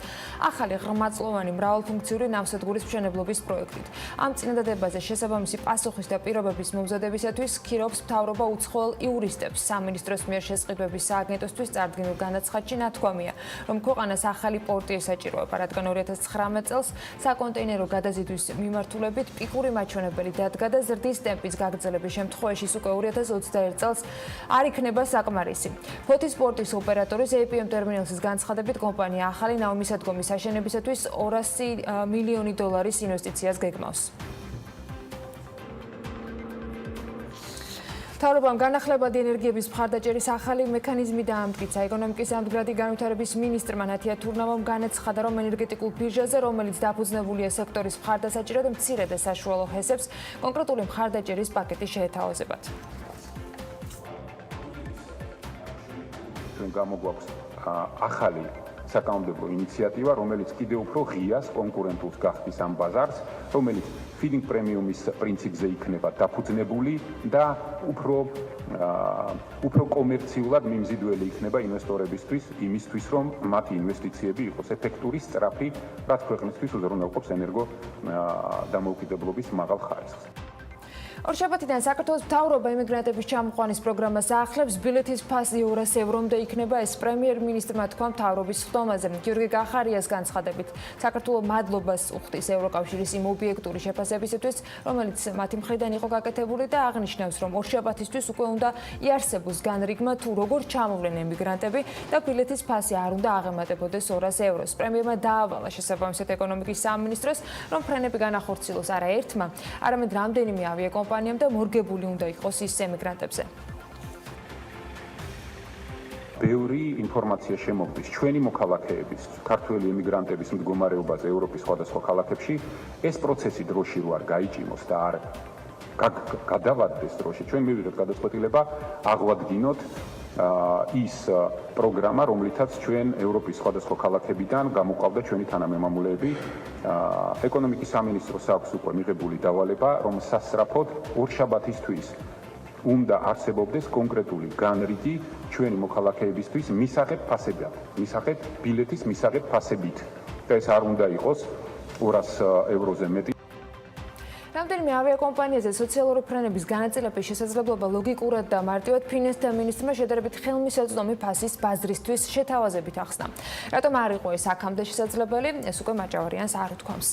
ახალი ღრმაწლოვანი მრავალფუნქციური ნავსადგურის მშენებლობის პროექტით. ამ წინადადებაზე შესაბამისი პასუხის და პირობების მომზადებისათვის ქირაობს მთავრობა უცხოელ იურისტებს. სამინისტროს მიერ შესყიდვების სააგენტოსთვის წარდგენილ განაცხადში ნათქვამია, რომ ქვეყანას ახალი პორტი ესაჭიროება, რადგან 2019 წელს საკონტეინერო გადაზიდვის მიმართულებით პიკური მაჩვენებელი დადგა და ზრდის ტემპის გაგრძელების შემთხვევაში უკვე 2021 წელს არ იქნება საკმარისი. ფოთის პორტის ოპერატორის APM ტერმინალსის განცხადებით, კომპანია ახალი ნავმისადგომის აშენებისათვის $200 მილიონი ინვესტიციას გეგმავს. მთავრობამ განახლებადი ენერგიების მხარდაჭერის ახალი მექანიზმი დაამტკიცა. ეკონომიკის ამდგრადი განვითარების მინისტრმა ნათია თურნავამ განაცხადა, რომ ენერგეტიკულ ბირჟაზე, რომელიც დაფუძნებულია სექტორის მხარდასაჭერად, მცირე და საშუალო ჰესებს კონკრეტული მხარდაჭერის პაკეტი შეეთავაზებათ. ჩვენ გამოგვაქვს ახალი საკანონმდებლო ინიციატივა, რომელიც კიდევ უფრო ღიას კონკურენტულს გახდის ამ ბაზარს, რომელიც feeding პრემიუმის პრინციპზე იქნება დაფუძნებული და უფრო კომერციულად მიმზიდველი იქნება ინვესტორებისთვის, იმისთვის, რომ მათი ინვესტიციები იყოს ეფექტური, სწრაფი, რაც ქვეყნისთვის უზრუნველყოფს ენერგო დამოუკიდებლობის მაღალ ხარისხს. ორშაბათიდან საქართველოს მთავრობა იმიგრანტების ჩამოყვანის პროგრამას აახლებს. ბილეთის ფასი 200 ევრომდე იქნება. ეს პრემიერ-მინისტრმა თქვა მთავრობის ხდომაზე. გიორგი გახარიას განცხადებით, საქართველოს მადლობას უხდის ევროკავშირის იმ ობიექტური შეფასებისათვის, რომელიც მათი მხრიდან იყო გაკეთებული და აღნიშნავს, რომ ორშაბათისთვის უკვე უნდა იარსებოს განრიგმა თუ როგორ ჩამოვლენ ემიგრანტები და ბილეთის ფასი არ უნდა აღემატებოდეს 200 ევროს. პრემიერმა დაავალა შესაბამისად ეკონომიკის სამინისტროს, რომ ფრენები განახორციელოს არა ერთმა, არამედ რამდენიმე ავიაკომპანიამ და მორგებული უნდა იყოს ის ემიგრანტებზე. ბევრი ინფორმაცია შემოგდის ჩვენი მოქალაქეების, ქართველი ემიგრანტების მდგომარეობაზე ევროპის სხვადასხვა ქალაქებში. ეს პროცესი დროში რო არ გაიჭიმოს და არ გადავადდეს დროში, ჩვენ მივიღეთ გადაწყვეტილება აღვადგინოთ ის პროგრამა, რომლითაც ჩვენ ევროპის სხვადასხვა ქალაქებიდან გამოყავდა ჩვენი თანამემამულეები. ეკონომიკის სამინისტროს აქვს უკვე მიღებული დავალება, რომ სასწრაფოდ ორშაბათისთვის უნდა არსებობდეს კონკრეტული განრიგი ჩვენი მოქალაქეებისთვის მისაღებ ფასებად, მისაღებ ბილეთის მისაღებ ფასებით. და ეს არ უნდა იყოს 200 ევროზე მეტი. რამდენიმე ავიაკომპანიაზე სოციალური ფრენების განაწილების შესაძლებლობა ლოგიკურად და მარტივად ფინანსთა მინისტრმა შედარებით ხელმისაწვდომი ფასის ბაზრისთვის შეთავაზებით ახსნა. რატომ არ იყო ეს აქამდე შესაძლებელი? ეს უკვე მაჭავარიანს არ უთქვამს.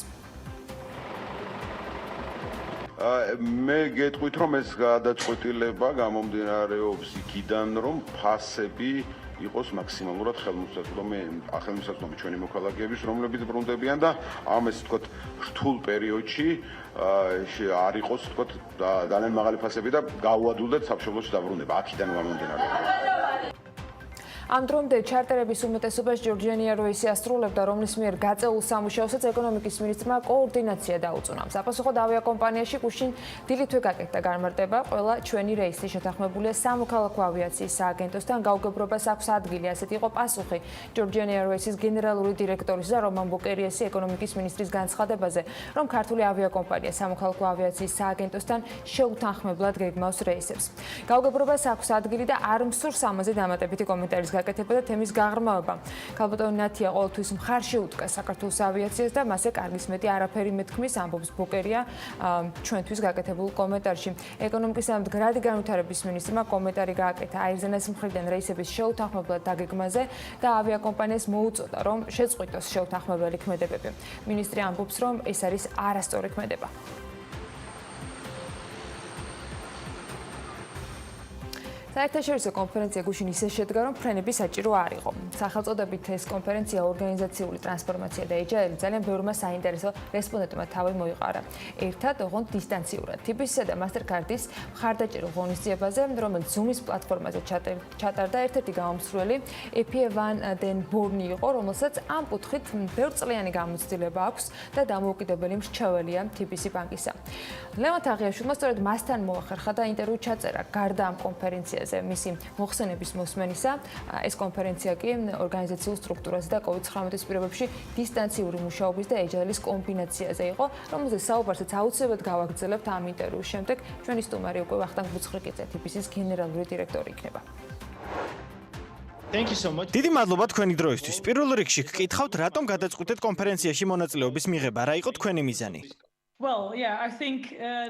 მე გეტყვით, რომ ეს გადაწყვეტილება გამომდინარეობს იქიდან, რომ ფასები იყოს მაქსიმალურად ხელმისაწვდომი ჩვენი მოქალაქეების, რომლებიც ბრუნდებიან და ამას თქოთ რთულ პერიოდში არ იყოს თქოთ ძალიან მაღალი ფასები და გაუადვილდეთ სამშობლოში დაბრუნება აქედან გამომდინარე. ამ დრომდე ჩარტერების უმეტესობას ჯორჯიანი ეროისი ასრულებდა, რომლის მიერ გაწეულ სამუშაოსაც ეკონომიკის მინისტრმა კოორდინაცია დაუწუნა. საპასუხოდ ავიაკომპანიაში გუშინ დილითვე გაკეთდა განმარტება, ყველა ჩვენი რეისი შეთანხმებულია სამოქალაქო ავიაციის სააგენტოსთან, გაუგებრობას აქვს ადგილი, ასეთი იყო პასუხი ჯორჯიანი ეროისის გენერალური დირექტორის და რომან ბუკერიასი ეკონომიკის მინისტრის განცხადებაზე, რომ ქართული ავიაკომპანია სამოქალაქო ავიაციის სააგენტოსთან შეუთანხმებლად გეგმავს რეისებს. გაუგებრობას აქვს ადგილი და არ მსურს ამაზე დამატებითი კომენტარის გაკეთება და თემის გაღრმავება. ქალბატონი ნათია ყოველთვის მხარში უდგა საქართველოს ავიაციას და მასზე კარგის მეტი არაფერი მეთქმის, ამბობს ბუკერია ჩვენთვის გაკეთებულ კომენტარში. ეკონომიკის და მდგრადი განვითარების მინისტრმა კომენტარი გააკეთა აირზენას მხრიდან რეისების შეუთანხმებლად დაგეგმაზე და ავიაკომპანიას მოუწოდა, რომ შეწყვიტოს შეუთანხმებელი ქმედებები. მინისტრი ამბობს, რომ ეს არის არასწორი ქმედება. საერთაშორისო კონფერენცია გუშინ ისე შედგა, რომ ფრენები საჭირო არ იყო. სახელწოდებით ეს კონფერენცია ორგანიზაციული ტრანსფორმაცია და ეჯაილი ძალიან ბევრმა საინტერესო რესპონდენტმა თავი მოიყარა. ერთად, ოღონდ დისტანციურად. TBC-სა და MasterCard-ის მხარდაჭერილ ღონისძიებაზე, რომელიც Zoom-ის პლატფორმაზე ჩატარდა, ერთ-ერთი გამომსვლელი ეფი ვან დენ ბორნი იყო, რომელსაც ამ კუთხით ბევრწლიანი გამოცდილება აქვს და დამოუკიდებელი მრჩეველია TBC ბანკისა. ლევან თაღიაშვილმა სწორედ მასთან მოახერხა და ინტერვიუ ჩაწერა გარდა ამ კონფერენციაზე. მისი მოხსენების მოსმენისა, ეს კონფერენცია კი ორგანიზაციულ სტრუქტურაზე და COVID-19 პირობებში დისტანციური მუშაობის და ეჯაილის კომბინაციაზე იყო, რომელზეც საუბარსაც აუცილებლად გავაგრძელებთ ამ ინტერვიუს შემდეგ. ჩვენი სტუმარი უკვე ვახტანგ ბუცხრიკიძე, TBC-ის გენერალური დირექტორი იქნება. დიდი მადლობა თქვენი დროისთვის. პირველ რიგში გკითხავთ, რატომ გადაწყვეტეთ კონფერენციაში მონაწილეობის მიღება, რა იყო თქვენი მიზანი?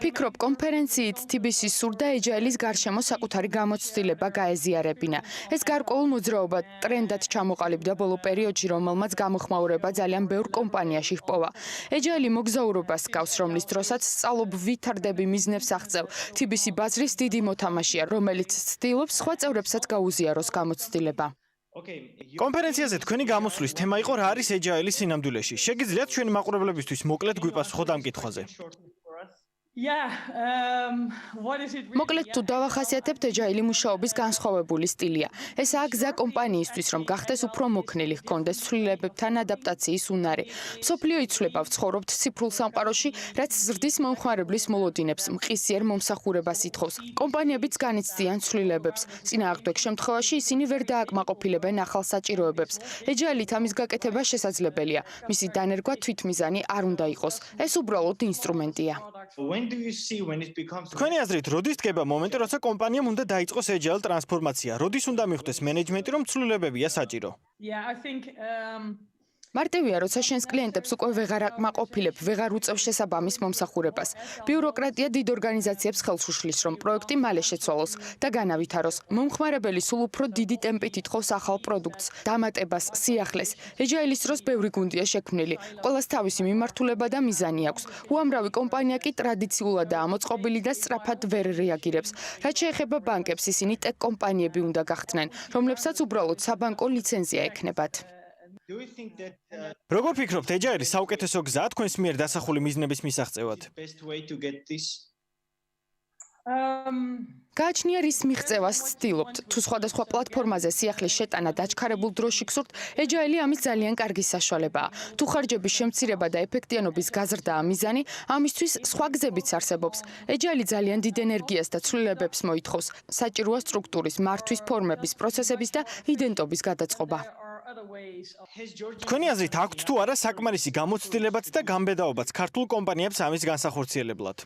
ფიქრობ, კონფერენციით TBC-ს სურდა ეჯაილის გარშემო საკუთარი გამოცდილება გაეზიარებინა. ეს გარკვეულ მოძრაობა ტრენდად ჩამოყალიბდა ბოლო პერიოდში, რომელმაც გამოხმაურება ძალიან ბევრ კომპანიაში ჰპოვა. ეჯაილი მოგზაურობას გავს, რომლის დროსაც სწავლობ ვითარდები მიზნებს აღწევ. TBC ბაზრის დიდი მოთამაშეა, რომელიც ცდილობს სხვა წევრებსაც გაუზიაროს გამოცდილება. კონფერენციაზე თქვენი გამოსვლის თემა იყო რა არის ეჯაილის სინამდვილეში. შეგიძლიათ ჩვენი მაყურებლებისთვის მოკლედ გვიპასუხოთ ამ კითხვაზე? მოკლედ თუ დავახასიათებთ ეჯაილი მუშაობის განსხვავებული სტილია. ესაა გზა კომპანიისთვის, რომ გახდეს უფრო მოქნილი, ჰქონდეს ცვლილებებთან ადაპტაციის უნარი. მსოფლიო იცვლება, ვცხოვრობთ ციფრულ სამყაროში, რაც ზრდის მომხმარებლის მოლოდინებს, მყისიერ მომსახურებას ითხოვს. კომპანიებიც განიცდიან ცვლილებებს. წინააღმდეგ შემთხვევაში ისინი ვერ დააკმაყოფილებენ ახალ საჭიროებებს. ეჯაილით ამის გაკეთება შესაძლებელია. მისი დანერგვა თვითმიზანი არ უნდა იყოს. ეს უბრალოდ ინსტრუმენტია. თქვენი აზრით, როდის დგება მომენტი, როცა კომპანიამ უნდა დაიწყოს agile ტრანსფორმაცია? როდის უნდა მიხვდეს მენეჯმენტი, რომ ცვლილებებია საჭირო? მარტივია, როცა შენს კლიენტებს უკვე ვეღარ აკმაყოფილებ, ვეღარ უწევ შესაბამის მომსახურებას. ბიუროკრატია დიდ ორგანიზაციებს ხელს უშლის, რომ პროექტი მალე შეცვალოს და განავითაროს. მომხმარებელი სულ უფრო დიდი ტემპით ითხოვს ახალ პროდუქტს, დამატებას, სიახლეს. ეჯაილის დროს ბევრი გუნდია შექმნილი. ყველას თავისი მიმართულება და მიზანი აქვს. უამრავი კომპანია კი ტრადიციულადაა მოწყობილი და სწრაფად ვერ რეაგირებს. რაც შეეხება ბანკებს, ისინი ტეკ კომპანიები უნდა გახდნენ, რომლებსაც უბრალოდ საბანკო ლიცენზია ექნებათ. როგორ ფიქრობთ, agile საუკეთესო გზაა თქვენს მიერ დასახული მიზნების მისაღწევად? გააჩნია რის მიღწევას ცდილობთ. თუ სხვადასხვა პლატფორმაზე სიახლის შეტანა დაჩქარებულ დროში გსურთ, ეჯაილი ამის ძალიან კარგი საშუალებაა. თუ ხარჯების შემცირება და ეფექტიანობის გაზრდაა მიზანი, ამისთვის სხვა გზებიც არსებობს. ეჯაილი ძალიან დიდ ენერგიას და ცვლილებებს მოითხოვს. საჭიროა სტრუქტურის, მართვის ფორმების, პროცესების და იდენტობის გადაწყობა. თქვენი აზრით, აქვთ თუ არა საკმარისი გამოცდილებაც და გამბედაობაც ქართულ კომპანიებს ამის განსახორციელებლად?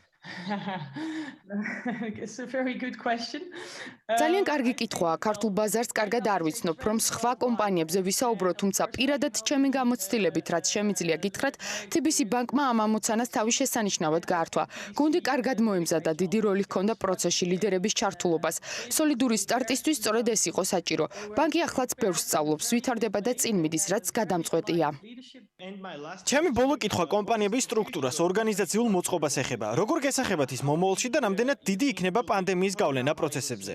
ძალიან კარგი კითხვაა. ქართულ ბაზარს კარგად არ ვიცნობ, რომ სხვა კომპანიებზე ვისაუბრო, თუმცა პირადად ჩემი გამოცდილებით, რაც შემიძლია გითხრათ, TBC ბანკმა ამ ამოცანას თავი შესანიშნავად გაართვა. გუნდი კარგად მოემზადა, დიდი როლი ჰქონდა პროცესში ლიდერების ჩართულობას. სოლიდური სტარტისთვის სწორედ ეს იყო საჭირო. ბანკი ახლაც ბევრს სწავლობს, ვითარდება და წინ მიდის, რაც გადამწყვეტია. ჩემი ბოლო კითხვა კომპანიების სტრუქტურას, ორგანიზაციულ მოწყობას ეხება. როგორ გესახებათ ის მომავალში და რამდენად დიდი იქნება პანდემიის გავლენა პროცესებზე?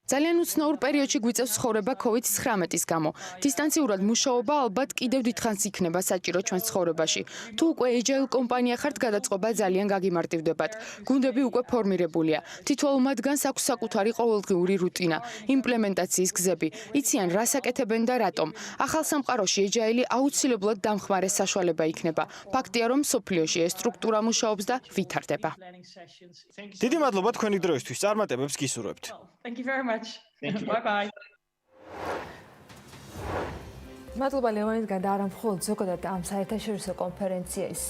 ძალიან უცნაურ პერიოდში გვიწევს ცხოვრება COVID-19-ის გამო. დისტანციურად მუშაობა ალბათ კიდევ დიდხანს იქნება საჭირო ჩვენს ცხოვრებაში. თუ უკვე agile კომპანია ხართ, გადაწყობა ძალიან გაგიმარტივდებათ. გუნდები უკვე ფორმირებულია. თითოეულ მათგანს აქვს საკუთარი ყოველდღიური რუტინა, იმპლემენტაციის გზები, იციან რას აკეთებენ და რატომ. ახალ სამყაროში agile აუცილებლად დამხმარე საშუალება იქნება. ფაქტია, რომ სოფლიოში ეს სტრუქტურა მუშაობს და ვითარდება. დიდი მადლობა თქვენი დროისთვის, წარმატებებს გისურვებთ. Thank you very much. Bye bye. მადლობა ლევანისგან და არა მხოლოდ ზოგადად ამ საერთაშორისო კონფერენციის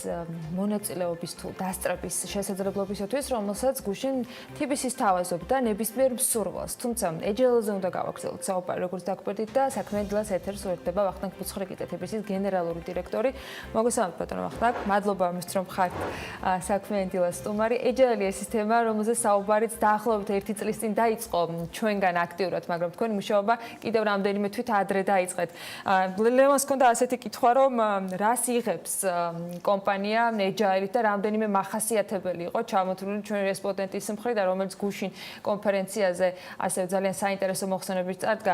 მონაწილეობის თუ დასწრების შესაძლებლობისათვის, რომელსაც გუშინ TBC-ს თავაზობდა ნებისმიერ მსურველს. თუმცა agile-ზე უნდა გავაგრძელოთ საუბარი, როგორც დაგვკვირდით და საქმე დილას ეთერს უერთდება ვახტანგ ფუცხრიკიძე, TBC-ს გენერალური დირექტორი. მოგესალმებით ბატონო ვახტანგ, მადლობა ამისთვის, რომ ხართ საქმე დილას სტუმარი. agile ეს სისტემა, რომელზეც საუბარიც დაახლოებით 1 წლის წინ დაიწყო ჩვენგან აქტიურად, მაგრამ თქვენი მუშაობა კიდევ რამდენიმე თვით ადრე დაიწყეთ. ლევანს ჰქონდა ასეთი კითხვა, რომ რას იღებს კომპანია agile-ით და რამდენიმე მახასიათებელი იყო ჩამოთვლილი ჩვენი რესპონდენტის მხრიდან, რომელიც გუშინ კონფერენციაზე ასევე ძალიან საინტერესო მოხსენებით წარდგა.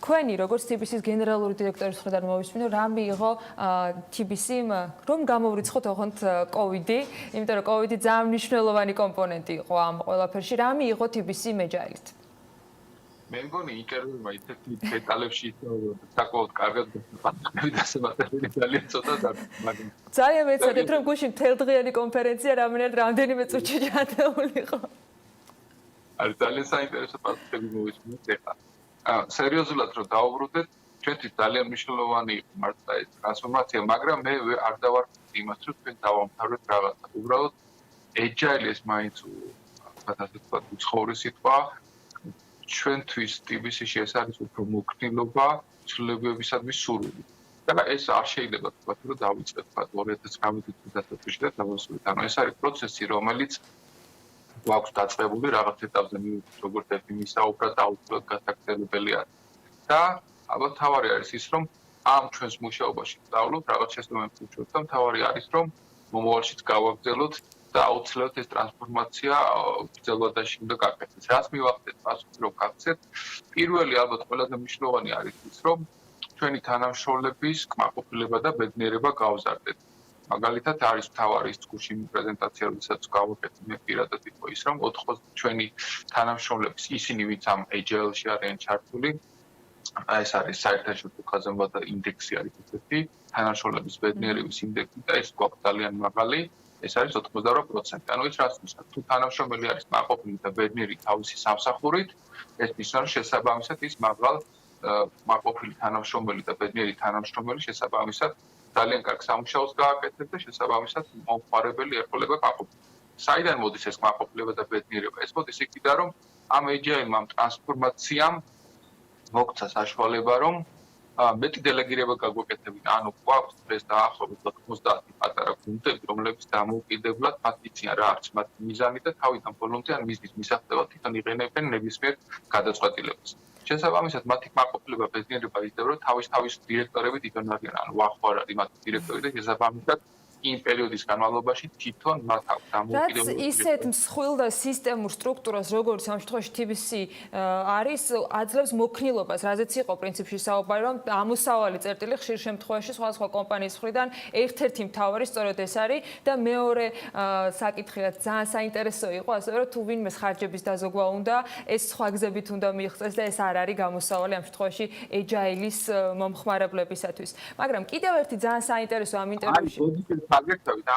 თქვენი როგორც TBC-ს გენერალური დირექტორის მხრიდან მოვისმინო, რა მიიღო TBC-მ, რომ გამოვრიცხოთ ოღონდ COVID-ი, იმიტომ რომ COVID-ი ძალიან მნიშვნელოვანი კომპონენტი იყო ამ ყველაფერში. რა მიიღო TBC-მ agile-ით? მე მგონი ინტერვიუმა ისეთი დეტალებში საკმაოდ კარგად დასაბუთებული ძალიან ცოტა მაგრამ ძალიან მეცადეთ რომ გუშინ მთელდღიანი კონფერენცია რამდენიმე წუთში ჩატეული იყო. არის ძალიან საინტერესო პასუხები მოვისმინეთ ახლა. სერიოზულად რომ დავუბრუნდეთ, ჩვენთვის ძალიან მნიშვნელოვანი იყო მართლა ეს ტრანსფორმაცია, მაგრამ მე არ დავარქვით იმას, რომ თქვენ დავამთავრეთ რაღაცა. უბრალოდ agile ეს მაინც ასე ვთქვათ, უცხოური სიტყვა ჩვენთვის TBC-ში ეს არის უფრო მოქნილობა ცვლილებებისადმი სურვილი. და ეს არ შეიძლება თქვათ, რომ დავიწყეთ 2019 წელს და დავასრულეთ. ანუ ეს არის პროცესი, რომელიც გვაქვს დაწყებული რაღაც ეტაპზე, როგორც ეფიმის საუბრად აუცილებლად გასაგრძელებელია. და ალბათ თავარი არის ის, რომ ამ ჩვენს მუშაობაში ვსწავლობთ რაღაც შესაბამის უჩვენებს და თავარი არის, რომ მომავალშიც გავაგრძელოთ და აუცილებლად ეს ტრანსფორმაცია გრძელვადაში უნდა გაკეთდეს. რას მივახცეთ პასუხი რომ გაქცეთ? პირველი ალბათ ყველაზე მნიშვნელოვანი არის ის, რომ ჩვენი თანამშრომლების კმაყოფილება და ბედნიერება გავზარდეთ. მაგალითად არის მთავარი ის კურსი პრეზენტაცია, როდესაც გავაკეთე მე პირადად იყო ის, რომ 80 ჩვენი თანამშრომლების ისინი, ვინც ამ Agile-ში არიან ჩართული, ეს არის საერთაშორისო ხაზამბათა ინდექსი არის ესეთი, თანამშრომლების ბედნიერების ინდექსი და ეს გვაქვს ძალიან მაღალი, ეს არის 88%. ანუ ის რას ნიშნავს? თუ თანამშრომელი არის მაყოფილი და ბედნიერი თავისი სამსახურით, ეს ნიშნავს შესაბამისად ის მაყოფილი თანამშრომელი და ბედნიერი თანამშრომელი შესაბამისად ძალიან კარგ სამუშაოს გააკეთებს და შესაბამისად მომხმარებელი ეყოლება მაყოფილებას. საიდან მოდის ეს მაყოფილება და ბედნიერება? ეს მოდის იქიდან, რომ ამ Agile-მა ტრანსფორმაციამ მოგცა საშუალება, რომ მეტი დელეგირება გაგვეკეთებინა. ანუ გვაქვს დღეს დაახლოებით 90 პატარა გუნდები, რომლებიც დამოუკიდებლად მათ იციან რა არის მათი მიზანი და თავიდან ბოლომდე ან მიზნის მისაღებად თვითონ იყენებენ ნებისმიერ გადაწყვეტილებას. შესაბამისად, მათი მაყოფილება ბედნიერება ისდევს, რომ თავის დირექტორები თვითონ არიან, ანუ ვახო არ არის მათი დირექტორი და შესაბამისად იმ პერიოდის განმავლობაში თვითონ მათ აქვს დამოუკიდებლობა. რაც ისეთ მსხვილ და სისტემურ სტრუქტურას, როგორც ამ შემთხვევაში TBC არის, აძლევს მოქნილობას, რაზეც იყო პრინციპში საუბარი, რომ ამოსავალი წერტილი ხშირ შემთხვევაში სხვადასხვა კომპანიის მხრიდან ერთ-ერთი მთავარი სწორედ ეს არის და მეორე საკითხი, რაც ძალიან საინტერესო იყო, ასევე რომ თუ ვინმე ხარჯების დაზოგვა უნდა, ეს სხვა გზებით უნდა მიიღწეს და ეს არ არის გამოსავალი ამ შემთხვევაში Agile-ის მომხმარებლებისათვის. მაგრამ კიდევ ერთი ძალიან საინტერესო ამ ინტერვიუში აგერთებით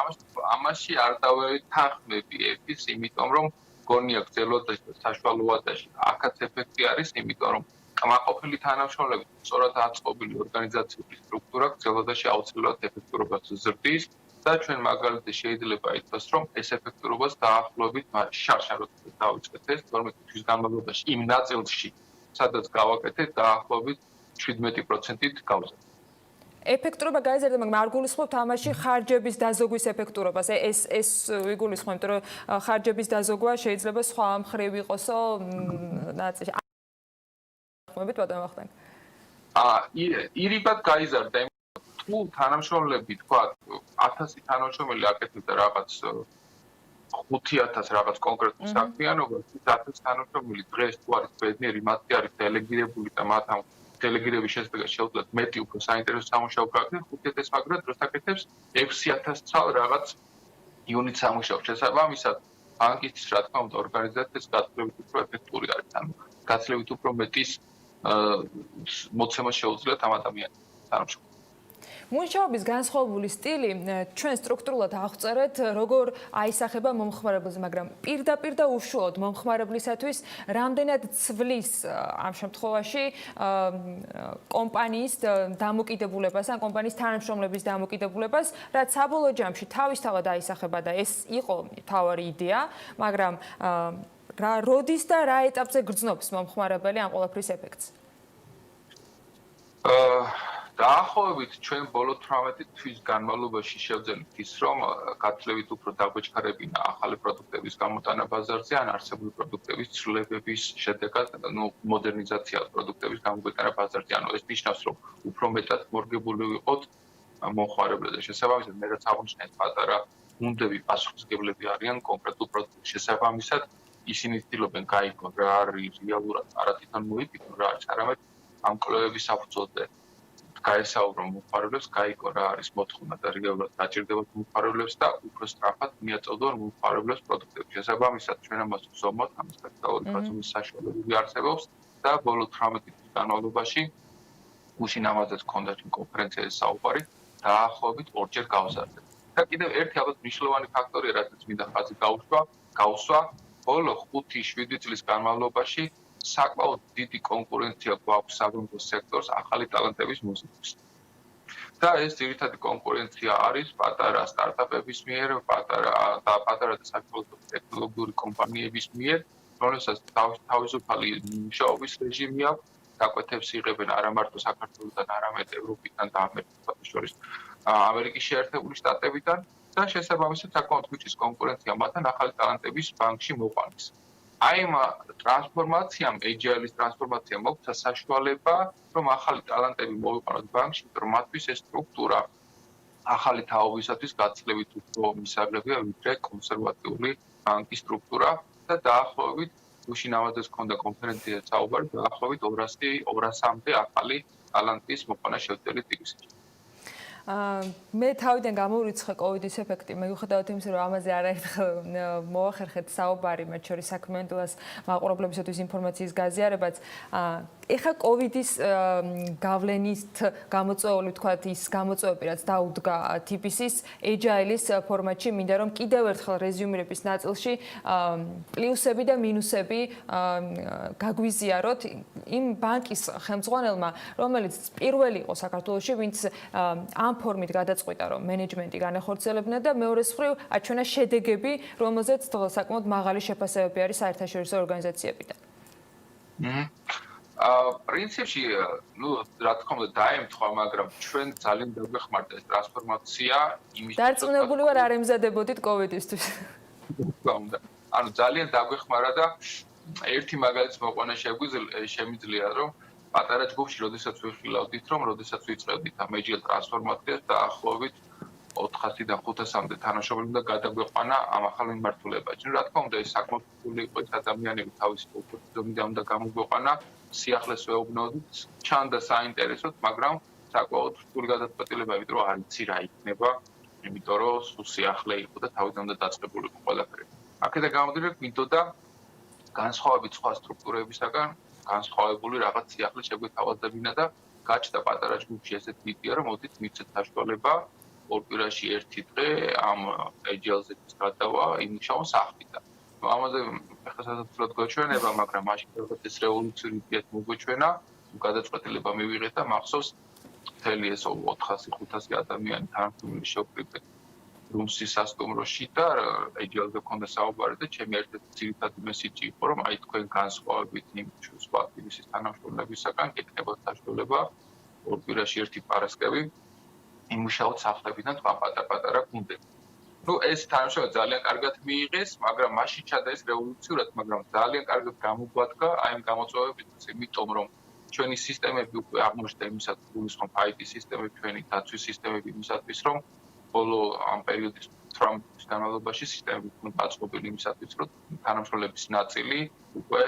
ამაში არ დავეთანხმები ერთის, იმიტომ რომ გონია გრძელვადაში და საშუალოებაში აქაც ეფექტი არის, იმიტომ რომ კმაყოფილი თანამშრომლები სწორად აწყობილი ორგანიზაციული სტრუქტურა გრძელვადაში აუცილებლად ეფექტურობას ზრდის და ჩვენ მაგალითად შეიძლება ითქვას, რომ ეს ეფექტურობას დაახლოებით შარშაროდ დავიწყეთ ეს 12 თვის განმავლობაში იმ ნაწილში, სადაც გავაკეთეთ დაახლოებით 17%-ით გავზარდეთ. ეფექტურობა გაიზარდა, მაგრამ არ გულისხმობთ ამაში ხარჯების დაზოგვის ეფექტურობას. ეს ვიგულისხმობთ, რომ ხარჯების დაზოგვა შეიძლება სხვა მხრივ იყოსო ნაწილში. ხმობით ბატონო ვახტანგ. ირიბად გაიზარდა, თუ თანამშრომლები თქვა 1000 თანამშრომელი აკეთებდა რაღაც 5000 რაღაც კონკრეტულ საქმიანობას, 1000 თანამშრომელი დღეს თუ არის ბედნიერი, მათი არის დელეგირებული და მათ ამ დელეგირების შესაძლებლად შეუძლიათ მეტი უფრო საინტერესო სამუშაო გააკეთონ, 5000 მაგრამ დროს აკეთებს 6000 ცალ რაღაც იუნიტ სამუშაოს. შესაბამისად, ბანკის რა თქმა უნდა ორგანიზაციას გაცილებით უფრო ეფექტური არის, ანუ გაცილებით უფრო მეტის მოცემა შეუძლიათ ამ ადამიანებს თანამშრომლებს. მუშაობის განსხვავებული სტილი ჩვენ სტრუქტურულად აღწერეთ, როგორ აისახება მომხმარებელზე, მაგრამ პირდაპირ და უშუალოდ მომხმარებლისათვის რამდენად ცვლის ამ შემთხვევაში კომპანიის დამოკიდებულებას ან კომპანიის თანამშრომლების დამოკიდებულებას, რაც საბოლოო ჯამში თავისთავად აისახება და ეს იყო მთავარი იდეა, მაგრამ როდის და რა ეტაპზე გრძნობს მომხმარებელი ამ ყველაფრის ეფექტს? დაახლოებით ჩვენ ბოლო 18 თვის განმავლობაში შევძელით ის, რომ გაცილებით უფრო დაგვეჩქარებინა ახალი პროდუქტების გამოტანა ბაზარზე, ან არსებული პროდუქტების ცვლილებების შედეგად, მოდერნიზაცია პროდუქტების გამოტანა ბაზარზე. ანუ ეს ნიშნავს, რომ უფრო მეტად მორგებული ვიყოთ მომხმარებლებზე. შესაბამისად, მე რაც აღნიშნეთ, პატარა გუნდები პასუხისმგებლები არიან კონკრეტულ პროდუქტის შესაბამისად, ისინი ცდილობენ გაიგონ რა არის რეალურად, არა თვითონ მოიფიქრონ რა არის, არამედ ამ კვლევების საფუძველზე გაესაუბრო მომხმარებლებს, გაიგო რა არის მოთხოვნა და რეალურად დაჭირდებათ მომხმარებლებს და უფრო სწრაფად მიაწოდონ მომხმარებლებს პროდუქტები. შესაბამისად, ჩვენ ამას ვზომოთ, ამის კაპიტალური ხაზობის საშუალებები არსებობს და ბოლო 18 თვის განმავლობაში გუშინ ამაზეც ჰქონდა ჩვენ კონფერენციაზე საუბარი, დაახლოებით 2-ჯერ გავზარდეთ. და კიდევ ერთი ალბათ მნიშვნელოვანი ფაქტორია, რაც მინდა ხაზი გავუსვა, ბოლო 5-7 წლის განმავლობაში საკმაოდ დიდი კონკურენცია გვაქვს საბრუნდო სექტორს ახალი ტალანტების მოსაზრებით. და ეს ძირითადი კონკურენცია არის პატარა სტარტაპების მიერ, პატარა და საკმაოდ ტექნოლოგიური კომპანიების მიერ, რომელსაც თავისუფალი მუშაობის რეჟიმი აქვს, დაკვეთებს იღებენ არა მარტო საქართველოსთან, არამედ ევროპიდან და ამერიკის შეერთებული შტატებიდან და შესაბამისად საკმაოდ გვიჭირს კონკურენცია მათთან ახალი ტალანტების ბანკში მოყვანის. აი ამ ტრანსფორმაციამ, Agile-ის ტრანსფორმაციამ მოგცა საშუალება, რომ ახალი ტალანტები მოვიყვანოთ ბანკში, რომ მათთვის ეს სტრუქტურა ახალი თაობისათვის გაცილებით უფრო მისაღებია, ვიდრე კონსერვატიული ბანკის სტრუქტურა და დაახლოებით გუშინ ამაზეც ჰქონდა კონფერენციაზე საუბარი, დაახლოებით 200-მდე ახალი ტალანტის მოყვანა შევძელით TBC-ში. მე თავიდან გამოვირიცხე კოვიდის ეფექტი, მიუხედავად იმისა, რომ ამაზე არაერთხელ მოახერხეთ საუბარი, მათ შორის საქმიანობას მაყურებლებისათვის ინფორმაციის გაზიარებაც. ეხლა კოვიდის გავლენით გამოწვეული, თქვათ, ის გამოწვევები, რაც დაუდგა TPC-ის Agile-ის ფორმატში, მინდა რომ კიდევ ერთხელ რეზიუმირების ნაწილში პლუსები და მინუსები გაგვიზიაროთ იმ ბანკის ხელმძღვანელმა, რომელიც პირველი იყო საქართველოში, ვინც ამ ფორმით გადაწყვიტა, რომ მენეჯმენტი განახორციელებინა და მეორეს მხრივ აჩვენა შედეგები, რომელზეც საკმაოდ მაღალი შეფასებები არის საერთაშორისო ორგანიზაციებიდან. პრინციპში, რა თქმა უნდა, დაემთხვა, მაგრამ ჩვენ ძალიან დაგვეხმარდა ეს ტრანსფორმაცია იმის დარწმუნებული ვარ, არ ემზადებოდით კოვიდისთვის. ანუ ძალიან დაგვეხმარა და ერთი მაგალითს მოყვანა შემიძლია, რომ პატარა ჯგუფში, როდესაც ვიხილავდით, როდესაც ვიწყებდით ამ Agile ტრანსფორმაციას დაახლოებით 400-დან 500-მდე თანამშრომელი უნდა გადაგვეყვანა ამ ახალ მიმართულებაში. რა თქმა უნდა, ეს საკმაოდ რთული იყო, ეს ადამიანები თავისი ოპორტუნიტეტიდან უნდა გამოგვეყვანა, სიახლეს ვეუბნოდით, ჩანდა საინტერესოდ, მაგრამ საკმაოდ რთული გადაწყვეტილება, იმიტომ რომ არ იცი რა იქნება, იმიტომ რომ სულ სიახლე იყო და თავიდან უნდა დაწყებულიყო ყველაფერი. აქედან გამომდინარე, გვინდოდა განსხვავებით სხვა სტრუქტურებისაგან განსხვავებული რაღაც სიახლე შეგვეთავაზებინა და გაჩნდა პატარა ჯგუფში ესეთი იდეა, რომ მოდით მივცეთ საშუალება ორ კვირაში ერთი დღე ამ Agile-ზე გადავა იმუშაო სახლიდან. ამაზე ახლა სადაც გვეჩვენება, მაგრამ მაშინ ეს რევოლუციური იდეა მოგვეჩვენა, გადაწყვეტილება მივიღეთ და მახსოვს მთელი ეს 400-500 ადამიანი თანამშრომელი შევკრიბეთ რუმსის სასტუმროში და Agile-ზე ქონდა საუბარი და ჩემი ერთ-ერთი ძირითადი მესიჯი იყო, რომ აი თქვენ განსხვავებით იმ სხვა TPC-ის თანამშრომლებისაგან გეკნებათ საშუალება ორ კვირაში ერთი პარასკევი იმუშაოთ სახლებიდან თქვა პატარ-პატარა გუნდები. ეს თანამშრომლობა ძალიან კარგად მიიღეს, მაგრამ მაშინ ჩადა ეს რევოლუციურად, მაგრამ ძალიან კარგად გამოგვადგა აი ამ გამოწვევებიც, იმიტომ რომ ჩვენი სისტემები უკვე აღმოჩნდა იმისათვის, გულისხმობ IT სისტემები, ჩვენი დაცვის სისტემები იმისათვის, რომ ბოლო ამ პერიოდის 18 წლის განმავლობაში სისტემები უნდა დაწყობილი იმისათვის, რომ თანამშრომლების ნაწილი უკვე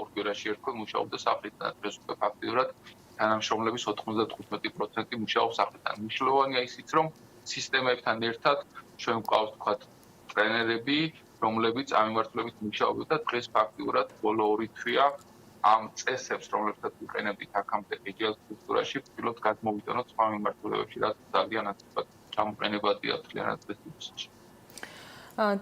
ორ კვირაში ერთხელ მუშაობდა სახლიდან, დღეს უკვე ფაქტიურად თანამშრომლების 95% მუშაობს სახლიდან. მნიშვნელოვანია ისიც, რომ სისტემებთან ერთად ჩვენ გვყავს თქვათ ტრენერები, რომლებიც ამ მიმართულებით მუშაობენ და დღეს ფაქტიურად ბოლო 2 თვეა ამ წესებს, რომლებსაც ვიყენებდით აქამდე Agile სტრუქტურაში, ვთქვით გადმოვიტანოთ სხვა მიმართულებებში, რაც ძალიან აქტიურად ჩამოყენებადია მთლიანად TPC-ში.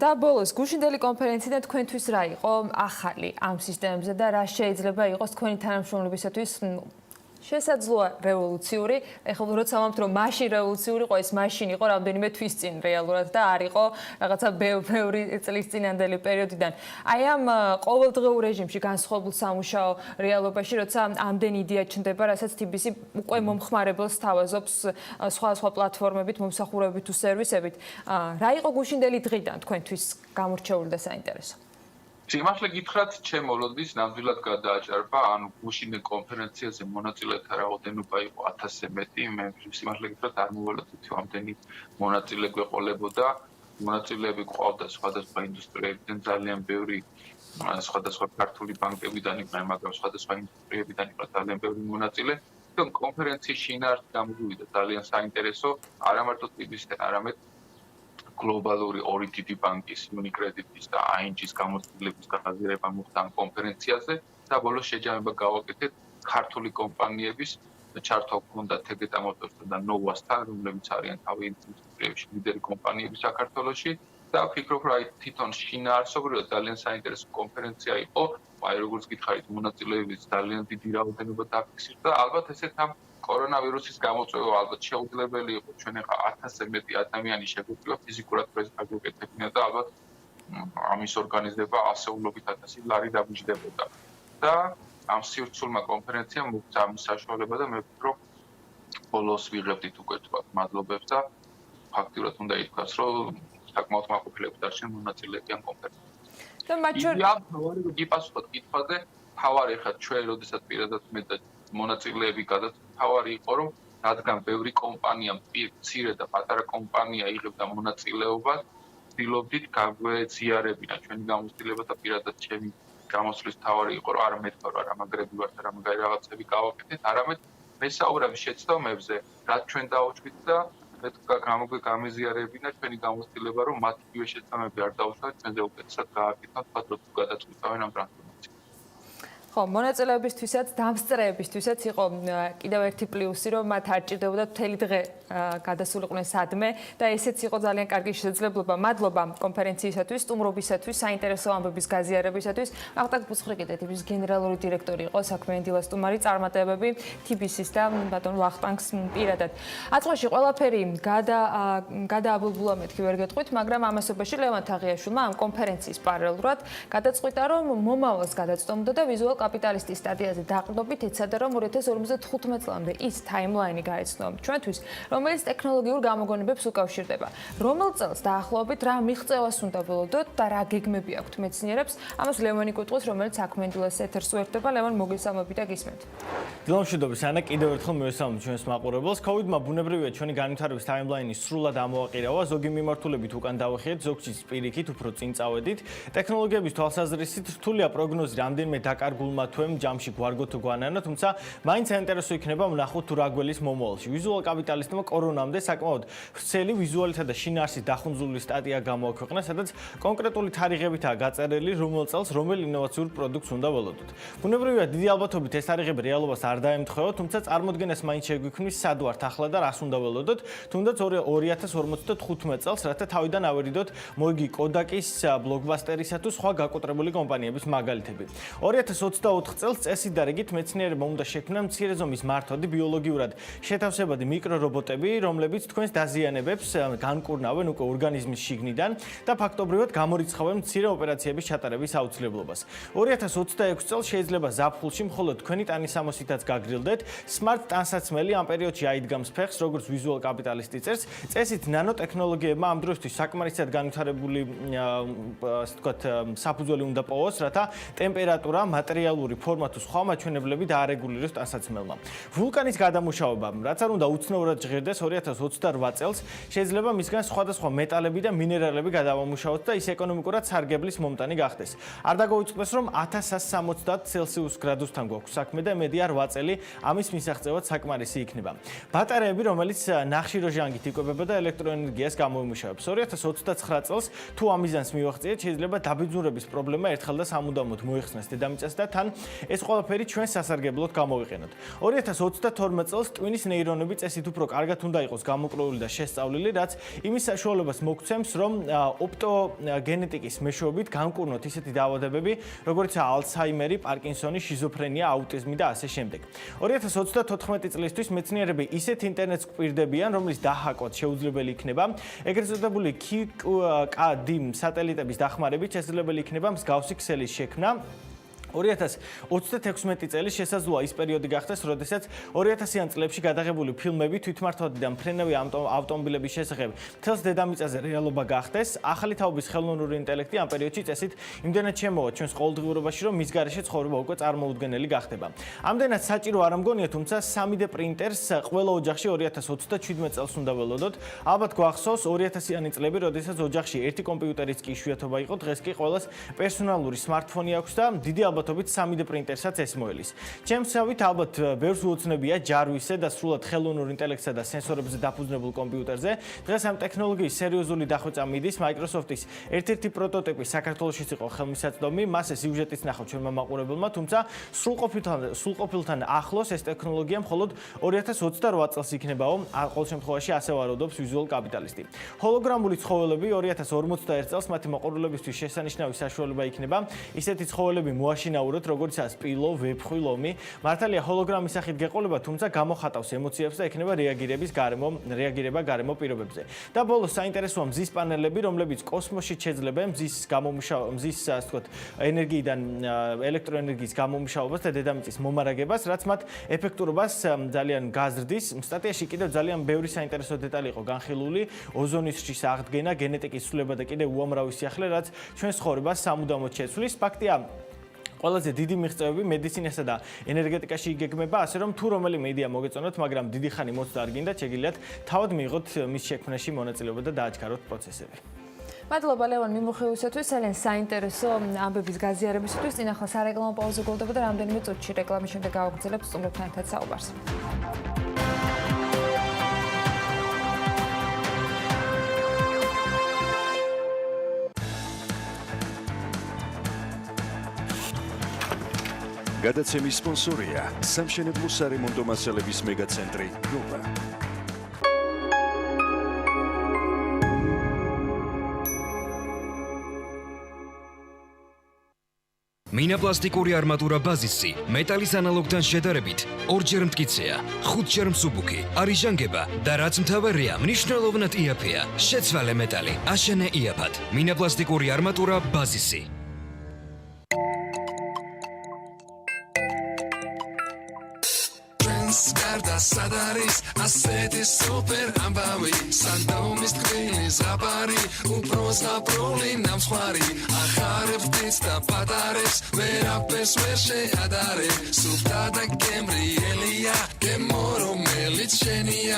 და ბოლოს გუშინდელი კონფერენციიდან თქვენთვის რა იყო ახალი ამ სისტემებზე და რა შეიძლება იყოს თქვენი თანამშრომლებისათვის შესაძლოა რევოლუციური. ეხლა როცა ვამბობთ, რომ მაშინ რევოლუციური იყო, ეს მაშინ იყო რამდენიმე თვის წინ რეალურად და არ იყო რაღაცა ბევრი წლის წინანდელი პერიოდიდან. აი ამ ყოველდღიურ რეჟიმში განსხვავებულ სამუშაო რეალობაში, როცა ამდენი იდეა ჩნდება, რასაც TPC უკვე მომხმარებელს თავაზობს სხვა პლატფორმებით, მომსახურებით თუ სერვისებით. რა იყო გუშინდელი დღიდან თქვენთვის გამორჩეული და საინტერესო? სიმართლე გითხრათ, ჩემო ლოდის ნამდვილად გადააჭარბა, ანუ გუშინდელ კონფერენციაზე მონაწილეთა რაოდენობა იყო 1000-ზე მეტი. მე სიმართლე გითხრათ, არ მოველოდით ამდენი მონაწილე გვეყოლებოდა. მონაწილეები გვყავდა სხვადასხვა ინდუსტრიებიდან, ძალიან ბევრი სხვადასხვა ქართული ბანკებიდან იყვნენ, მაგრამ სხვადასხვა ინდუსტრიებიდან იყო ძალიან ბევრი მონაწილე. და კონფერენციის შინაარსი გამოგვივიდა ძალიან საინტერესო, არა მარტო TPC-თან, არამედ გლობალური ორი დიდი ბანკის, Unicredit-ის და ING-ის გამოცდილების გაზიარება მოხდა ამ კონფერენციაზე და ბოლოს შეჯამება გავაკეთეთ ქართული კომპანიების ჩართვა ჰქონდა Tegeta Motors-თან და Novas-თან, რომლებიც არიან თავი ინდუსტრიებში ლიდერი კომპანიები საქართველოში და ვფიქრობ, რომ თვითონ შინაარსობრივად ძალიან საინტერესო კონფერენცია იყო. აი როგორც გითხარით, მონაწილეების ძალიან დიდი რაოდენობა დაფიქსირდა და ალბათ ესეთ ამ კორონავირუსის გამოწვევა ალბათ შეუძლებელი იყო ჩვენ ახლა 1000-ზე მეტი ადამიანი შეგვიძლია ფიზიკურად პრეზენტაციებინა და ალბათ ამის ორგანიზება ასეულობით 1000 ლარი დამჯდებოდა. და ამ სივრცულმა კონფერენციამ მოგვცა ამის საშუალება და მე ვფიქრობ ბოლოს ვიღებდით უკვე თქვათ მადლობებს და ფაქტიურად უნდა ითქვას, რომ საკმაოდ მაყოფილებს დარჩენ მონაწილეები ამ კონფერენციაზე. და მათ შორის გიპასუხოთ კითხვაზე, თავარი ხარ ჩვენ, როდესაც პირადად მე და მონაწილეები თავარი იყო, რომ რადგან ბევრი კომპანია, მცირე და პატარა კომპანია იღებდა მონაწილეობას, ვცდილობდით გაგვეზიარებინა ჩვენი გამოცდილება და პირადად ჩემი გამოსვლის თავარი იყო, რომ არ მეთქვა, რომ რა მაგრები ვართ, რა მაგარი რაღაცები გავაკეთეთ, არამედ მესაუბრები შეცდომებზე, რაც ჩვენ დავუშვით და მე გამიზიარებინა ჩვენი გამოცდილება, რომ მათ იგივე შეცდომები არ დაუშვათ, ჩვენზე უკეთესად გააკეთონ, თქვა რომ გადაწყვეტავენ ამ ტრანსფორმაციას. ხო, მონაწილეებისთვისაც, დამსწრეებისთვისაც იყო კიდევ ერთი პლუსი, რომ მათ არ ჭირდებოდა მთელი დღე გადასულიყვნენ სადმე და ესეც იყო ძალიან კარგი შესაძლებლობა. მადლობა კონფერენციისათვის, სტუმრობისათვის, საინტერესო ამბების გაზიარებისათვის. ვახტანგ ბუცხრიკიძე, TBC-ის გენერალური დირექტორი იყო, საქმიანი დილას სტუმარი, წარმატებები TBC-ის და ბატონ ვახტანგს პირადად. აწყვაში ყველაფერი გადააბულბულა მეთქი ვერ გეტყვით, მაგრამ ამასობაში ლევან თაღიაშვილმა ამ კონფერენციის პარალელურად გადაწყვიტა, რომ მომავალს გადაწყვეტდა და ვიზუალ კაპიტალისტის სტადიაზე დაყრდნობით ეცადა, რომ 2055 წლამდე ის ტაიმლაინი გაეცნო ჩვენთვის, რომელიც ტექნოლოგიურ გამოგონებებს უკავშირდება. რომელ წელს დაახლოებით რა მიღწევას უნდა ველოდოთ და რა გეგმები აქვთ მეცნიერებს? ამას ლევანი გვიტყვის, რომელიც საქმიანი დილას ეთერს უერთდება. ლევან, მოგესალმებით და გისმენთ. დილამშვიდობის, ანა, კიდევ ერთხელ მივესალმებით ჩვენს მაყურებელს. COVID-მა ბუნებრივია ჩვენი განვითარების ტაიმლაინი სრულად ამოაყირავა, ზოგი მიმართულებით უკან დავეხიეთ, ზოგჯერ პირიქით უფრო წინ წავედით. ტექნოლოგიების თვალსაზრისით რთულია პროგნოზი რამდენიმე დაკარგულმა თვემ ჯამში გვარგო თუ გვანანა, თუმცა მაინც საინტერესო იქნება ვნახოთ თუ რა გველის მომავალში. ვიზუალ კაპიტალისტმა კორონამდე საკმაოდ ვრცელი ვიზუალითა და შინაარსის დახუნძურული სტატია გამოაქვეყნა, სადაც კონკრეტული თარიღებითაა გაწერილი, რომელ წელს რომელ ინოვაციურ პროდუქტს უნდა ველოდოთ. ბუნებრივია, დიდი ალბათობით ეს თარიღები რეალობას არ დაემთხვევა, თუმცა წარმოდგენას მაინც შეგვიქმნის სად ვართ ახლა და რას უნდა ველოდოთ, თუნდაც 2055 წელს, რათა თავიდან ავერიდოთ მოიგი კოდაკის, ბლოკბასტერისა თუ სხვა გაკოტრებული კომპანიების მაგალითები. 2024 წელს წესით და რიგით მეცნიერებმა უნდა შექმნან მცირე ზომის მართოდი ბიოლოგიურად შეთავსებადი მიკრორობოტები, რომლებიც თქვენს დაზიანებებს განკურნავენ უკვე ორგანიზმის შიგნიდან და ფაქტობრივად გამორიცხავენ მცირე ოპერაციების ჩატარების აუცილებლობას. 2026 წელს შეიძლება ზაფხულში მხოლოდ თქვენი ტანის ამოსითაც გაგრილდეთ. Smart ტანსაცმელი ამ პერიოდში აიდგამს ფეხს, როგორც ვიზუალ კაპიტალისტი წერს. წესით ნანოტექნოლოგიებმა ამ დროისთვის საკმარისად განვითარებული ასე ვთქვათ საფუძველი უნდა პოვოს, რათა ტემპერატურა, მატერიალური ფორმა თუ სხვა მაჩვენებლები დაარეგულიროს ტანსაცმელმა. ვულკანის გადამუშავება, რაც არ უნდა უცნაურად ჟღერდეს 2028 წელს, შეიძლება მისგან სხვადასხვა მეტალები და მინერალები გადავამუშავოთ და ის ეკონომიკურად სარგებლის მომტანი გახდეს. არ დაგოიწყდეს, რომ 1160 ცელსიუს გრადუსთან გვაქვს საქმე და იმედია 8 წელი ამის მისაღწევად საკმარისი იქნება. ბატარეები, რომელიც ნახშირო ჟანგით იკვებება და ელექტროენერგიას გამოიმუშავებს. 2029 წელს თუ ამ მიზანს მივაღწიეთ, შეიძლება დაბინძურების პრობლემა ერთხელ და სამუდამოდ მოიხსნას დედამიწას და თან ეს ყველაფერი ჩვენ სასარგებლოდ გამოვიყენოთ. 2022 წელს ტვინის ნეირონები წესით უფრო კარგად უნდა იყოს გამოკვლეული და შესწავლილი, რაც იმის საშუალებას მოგცემს, რომ ოპტოგენეტიკის მეშვეობით განკურნოთ ისეთი დაავადებები, როგორიცაა ალცჰაიმერი, პარკინსონი, შიზოფრენია, აუტიზმი და ასე შემდეგ. 2034 წლისთვის მეცნიერები ისეთ ინტერნეტს გვპირდებიან, რომლის დაჰაკვაც შეუძლებელი იქნება, ეგრეთ წოდებული QKD სატელიტების დახმარებით შესაძლებელი იქნება მსგავსი ქსელის შექმნა. 2036 წელი შესაძლოა ის პერიოდი გახდეს, როდესაც 2000-იან წლებში გადაღებული ფილმები თვითმართველი და მფრენავი ავტომობილების შესახებ მთელს დედამიწაზე რეალობა გახდეს. ახალი თაობის ხელოვნური ინტელექტი ამ პერიოდში წესით იმდენად შემოვა ჩვენს ყოველდღიურობაში, რომ მის გარეშე ცხოვრება უკვე წარმოუდგენელი გახდება. ამდენად საჭირო არ ამგონია, თუმცა 3D პრინტერს ყველა ოჯახში 2027 წელს უნდა ველოდოთ. ალბათ გვახსოვს 2000-იანი წლები, როდესაც ოჯახში ერთი კომპიუტერიც კი იშვიათობა იყო, დღეს კი ყველას პერსონალური სმარტფონი აქვს და დიდი ალბათობით 3D პრინტერსაც ეს მოელის. ჩემსავით ალბათ ბევრს უოცნებია ჯარვისზე და სრულად ხელოვნურ ინტელექტსა და სენსორებზე დაფუძნებულ კომპიუტერზე. დღეს ამ ტექნოლოგიის სერიოზული დახვეწა მიდის. Microsoft-ის ერთ-ერთი პროტოტიპი საქართველოშიც იყო ხელმისაწვდომი, მას ეს სიუჟეტიც ნახავთ ჩვენმა მაყურებელმა, თუმცა სრულყოფილთან ახლოს ეს ტექნოლოგია მხოლოდ 2028 წელს იქნებაო, ყოველ შემთხვევაში ასე ვარაუდობს ვიზუალ კაპიტალისტი. ჰოლოგრამული ცხოველები 2051 წელს მათი მოყვარულებისთვის შესანიშნავი საშუალება იქნება. ისეთი ცხოველები მოაშინაუროთ, როგორიცაა სპილო, ვეფხვი, ლომი. მართალია ჰოლოგრამის სახით გეყოლება, თუმცა გამოხატავს ემოციებს და ექნება რეაგირება გარემო პირობებზე. და ბოლოს საინტერესოა მზის პანელები, რომლებიც კოსმოსში შეძლებენ მზის ასე ვთქვათ, ენერგიიდან ელექტროენერგიის გამომუშავებას და დედამიწის მომარაგებას, რაც მათ ეფექტურობას ძალიან გაზრდის. სტატიაში კიდევ ძალიან ბევრი საინტერესო დეტალი იყო განხილული, ოზონის შრის აღდგენა, გენეტიკის ცვლილება და კიდევ უამრავი სიახლე, რაც ჩვენს ცხოვრებას სამუდამოდ შეცვლის. ფაქტია, ყველაზე დიდი მიღწევები მედიცინასა და ენერგეტიკაში იგეგმება, ასე რომ თუ რომელიმე იდეა მოგეწონოთ, მაგრამ დიდი ხანი მოწდა არ გინდათ, შეგიძლიათ თავად მიიღოთ მის შექმნაში მონაწილეობა და დააჩქაროთ პროცესები. მადლობა ლევან მიმოხილვისათვის, ძალიან საინტერესო ამბების გაზიარებისათვის. წინ ახლა სარეკლამო პაუზა გულდება და რამდენიმე წუთში რეკლამის შემდეგ გავაგრძელებთ სტუმრებთან ერთად საუბარს. გადაცემის სპონსორია სამშენებლო სარემონტო მასალების მეგაცენტრი ნოვა. მინაპლასტიკური არმატურა ბაზისი მეტალის ანალოგთან შედარებით ორჯერ მტკიცეა, ხუთჯერ მსუბუქი, არის ჟანგება და რაც მთავარია, მნიშვნელოვნად იაფია. შეცვალე მეტალი, აშენე იაფად. მინაპლასტიკური არმატურა ბაზისი. Garda sadaris, aseti super ambavi, sandomis tquilis gapari, upros gaproli namskhari, akhareb tista patares, verapes vershe adare, subta da gemrielia, gemoro melitshenia.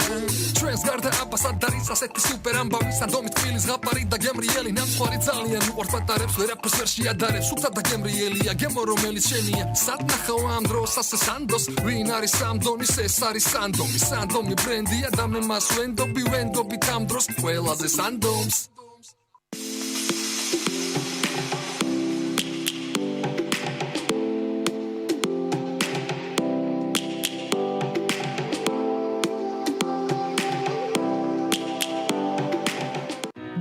Trans garda sadaris, aseti super ambavi, sandomis tquilis gapari, da gemrieli namskhari zalian, uqort patares, verapes vershe adare, subta da gemrielia, gemoro melitshenia. Satna khawam dros as sandos, vinari samdonis es არის სანდომი, სანდომი ბრენდია და მე მას ვენდობი, ვენდობი ამ დროს ყველაზე სანდომს.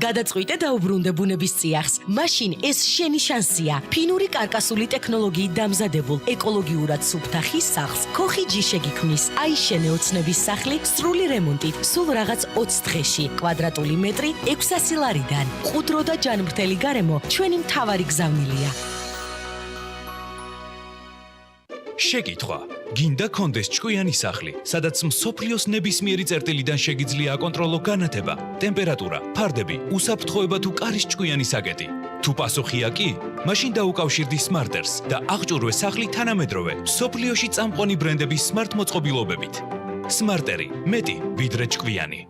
გადაწყვიტე და უბრუნდე ბუნების წიაღს. მაშინ ეს შენი შანსია. ფინური კარკასული ტექნოლოგიით დამზადებულ ეკოლოგიურად სუფთა ხის სახლს ქოხი ჯიშე გიქმნის. აიშენე ოცნების სახლი სრული რემონტით, სულ რაღაც 20 დღეში. კვადრატული მეტრი 600 ლარიდან. ყუდრო და ჯანმრთელი გარემო ჩვენი მთავარი გზავნილია. შეკითხვა: გინდა კონდეს ჭკვიანი სახლი, სადაც მსოფლიოს ნებისმიერი წერტილიდან შეგიძლია აკონტროლო განათება, ტემპერატურა, ფარდები, უსაფრთხოება თუ კარის ჭკვიანი საკეტი? თუ პასუხია კი, მაშინ დაუკავშირდი სმარტერს და აღჭურვე სახლი თანამედროვე, მსოფლიოში წამყვანი ბრენდების სმარტ მოწყობილობებით. სმარტერი, მეტი, ვიდრე ჭკვიანი.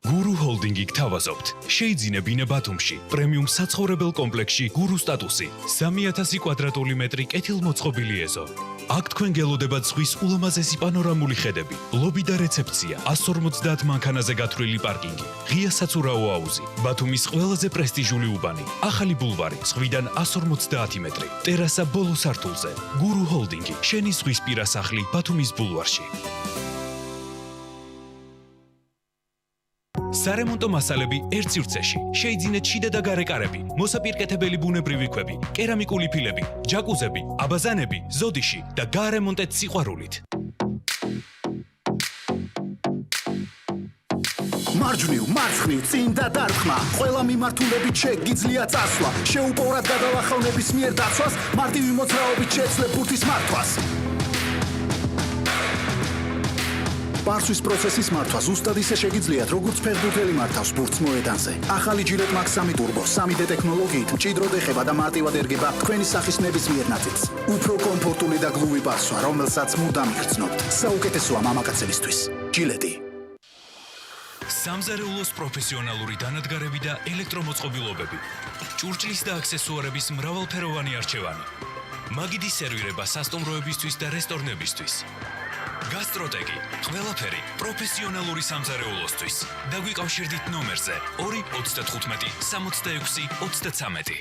გურუ ჰოლდინგი გთავაზობთ. შეიძინე ბინე ბათუმში, პრემიუმ საცხოვრებელ კომპლექსში გურუ სტატუსი, 3000 კვადრატული მეტრი კეთილმოწყობილი ეზო. აქ თქვენ გელოდებათ ზღვის ულამაზესი პანორამული ხედები, ლობი და რეცეფცია, 150 მანქანაზე გათვლილი პარკინგი, ღია საცურაო აუზი, ბათუმის ყველაზე პრესტიჟული უბანი, ახალი ბულვარი, ზღვიდან 150 მეტრი, ტერასა ბოლო სართულზე. გურუ ჰოლდინგი, შენი ზღვისპირა სახლი ბათუმის ბულვარში. სარემონტო მასალები ერთ სივრცეში. შეიძინეთ შიდა და გარე კარები, მოსაპირკეთებელი ბუნებრივი ქვები, კერამიკული ფილები, ჯაკუზები, აბაზანები, ზოდიში და გაარემონტეთ სიყვარულით. მარჯვნივ, მარცხნივ, წინ და დარტყმა, ყველა მიმართულებით შეგიძლია წასვლა. შეუპოვრად გადალახავ ნებისმიერ დაცვას, მარტივი მოძრაობით შეძლებ ბურთის მართვას. პარსვის პროცესის მართვა ზუსტად ისე შეგიძლიათ, როგორც ფეხბურთელი მართავს ბურთს მოედანზე. ახალი Gillette Max 3 Turbo 3D ტექნოლოგიით მჭიდროდ ეხება და მარტივად ერგება თქვენი სახის ნებისმიერ ნაწილს. უფრო კომფორტული და გლუვი პარსვა, რომელსაც მუდამ იგრძნობთ. საუკეთესოა მამაკაცებისთვის. Gillette. სამზარეულოს პროფესიონალური დანადგარები და ელექტრომოწყობილობები. ჭურჭლის და აქსესუარების მრავალფეროვანი არჩევანი. მაგიდის სერვირება სასტუმროებისთვის და რესტორნებისთვის. გასტროტეკი, ყველაფერი პროფესიონალური სამზარეულოსთვის. დაგვიკავშირდით ნომერზე 295 66 33.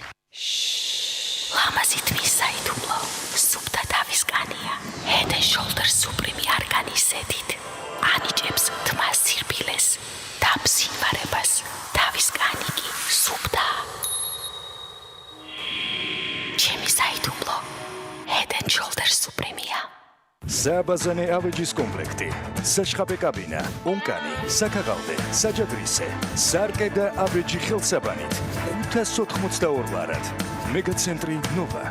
ლამაზი თმის საიდუმლო, სუფთა თავის კანია, Head and Shoulders Supreme არგანის ზედით. ანიჭებს თმას სირბილეს, დამსინვარებას, თავის კანი კი სუფთა. ჩემი საიდუმლო, Head and Shoulders Supreme-ია. სააბაზანე ავეჯის კომპლექტი, საშხაპე კაბინა, ონკანი, საქაღალდე, საჯაგრისე, სარკე და ავეჯი ხელსაბანით 582 ლარად. მეგაცენტრი ნოვა.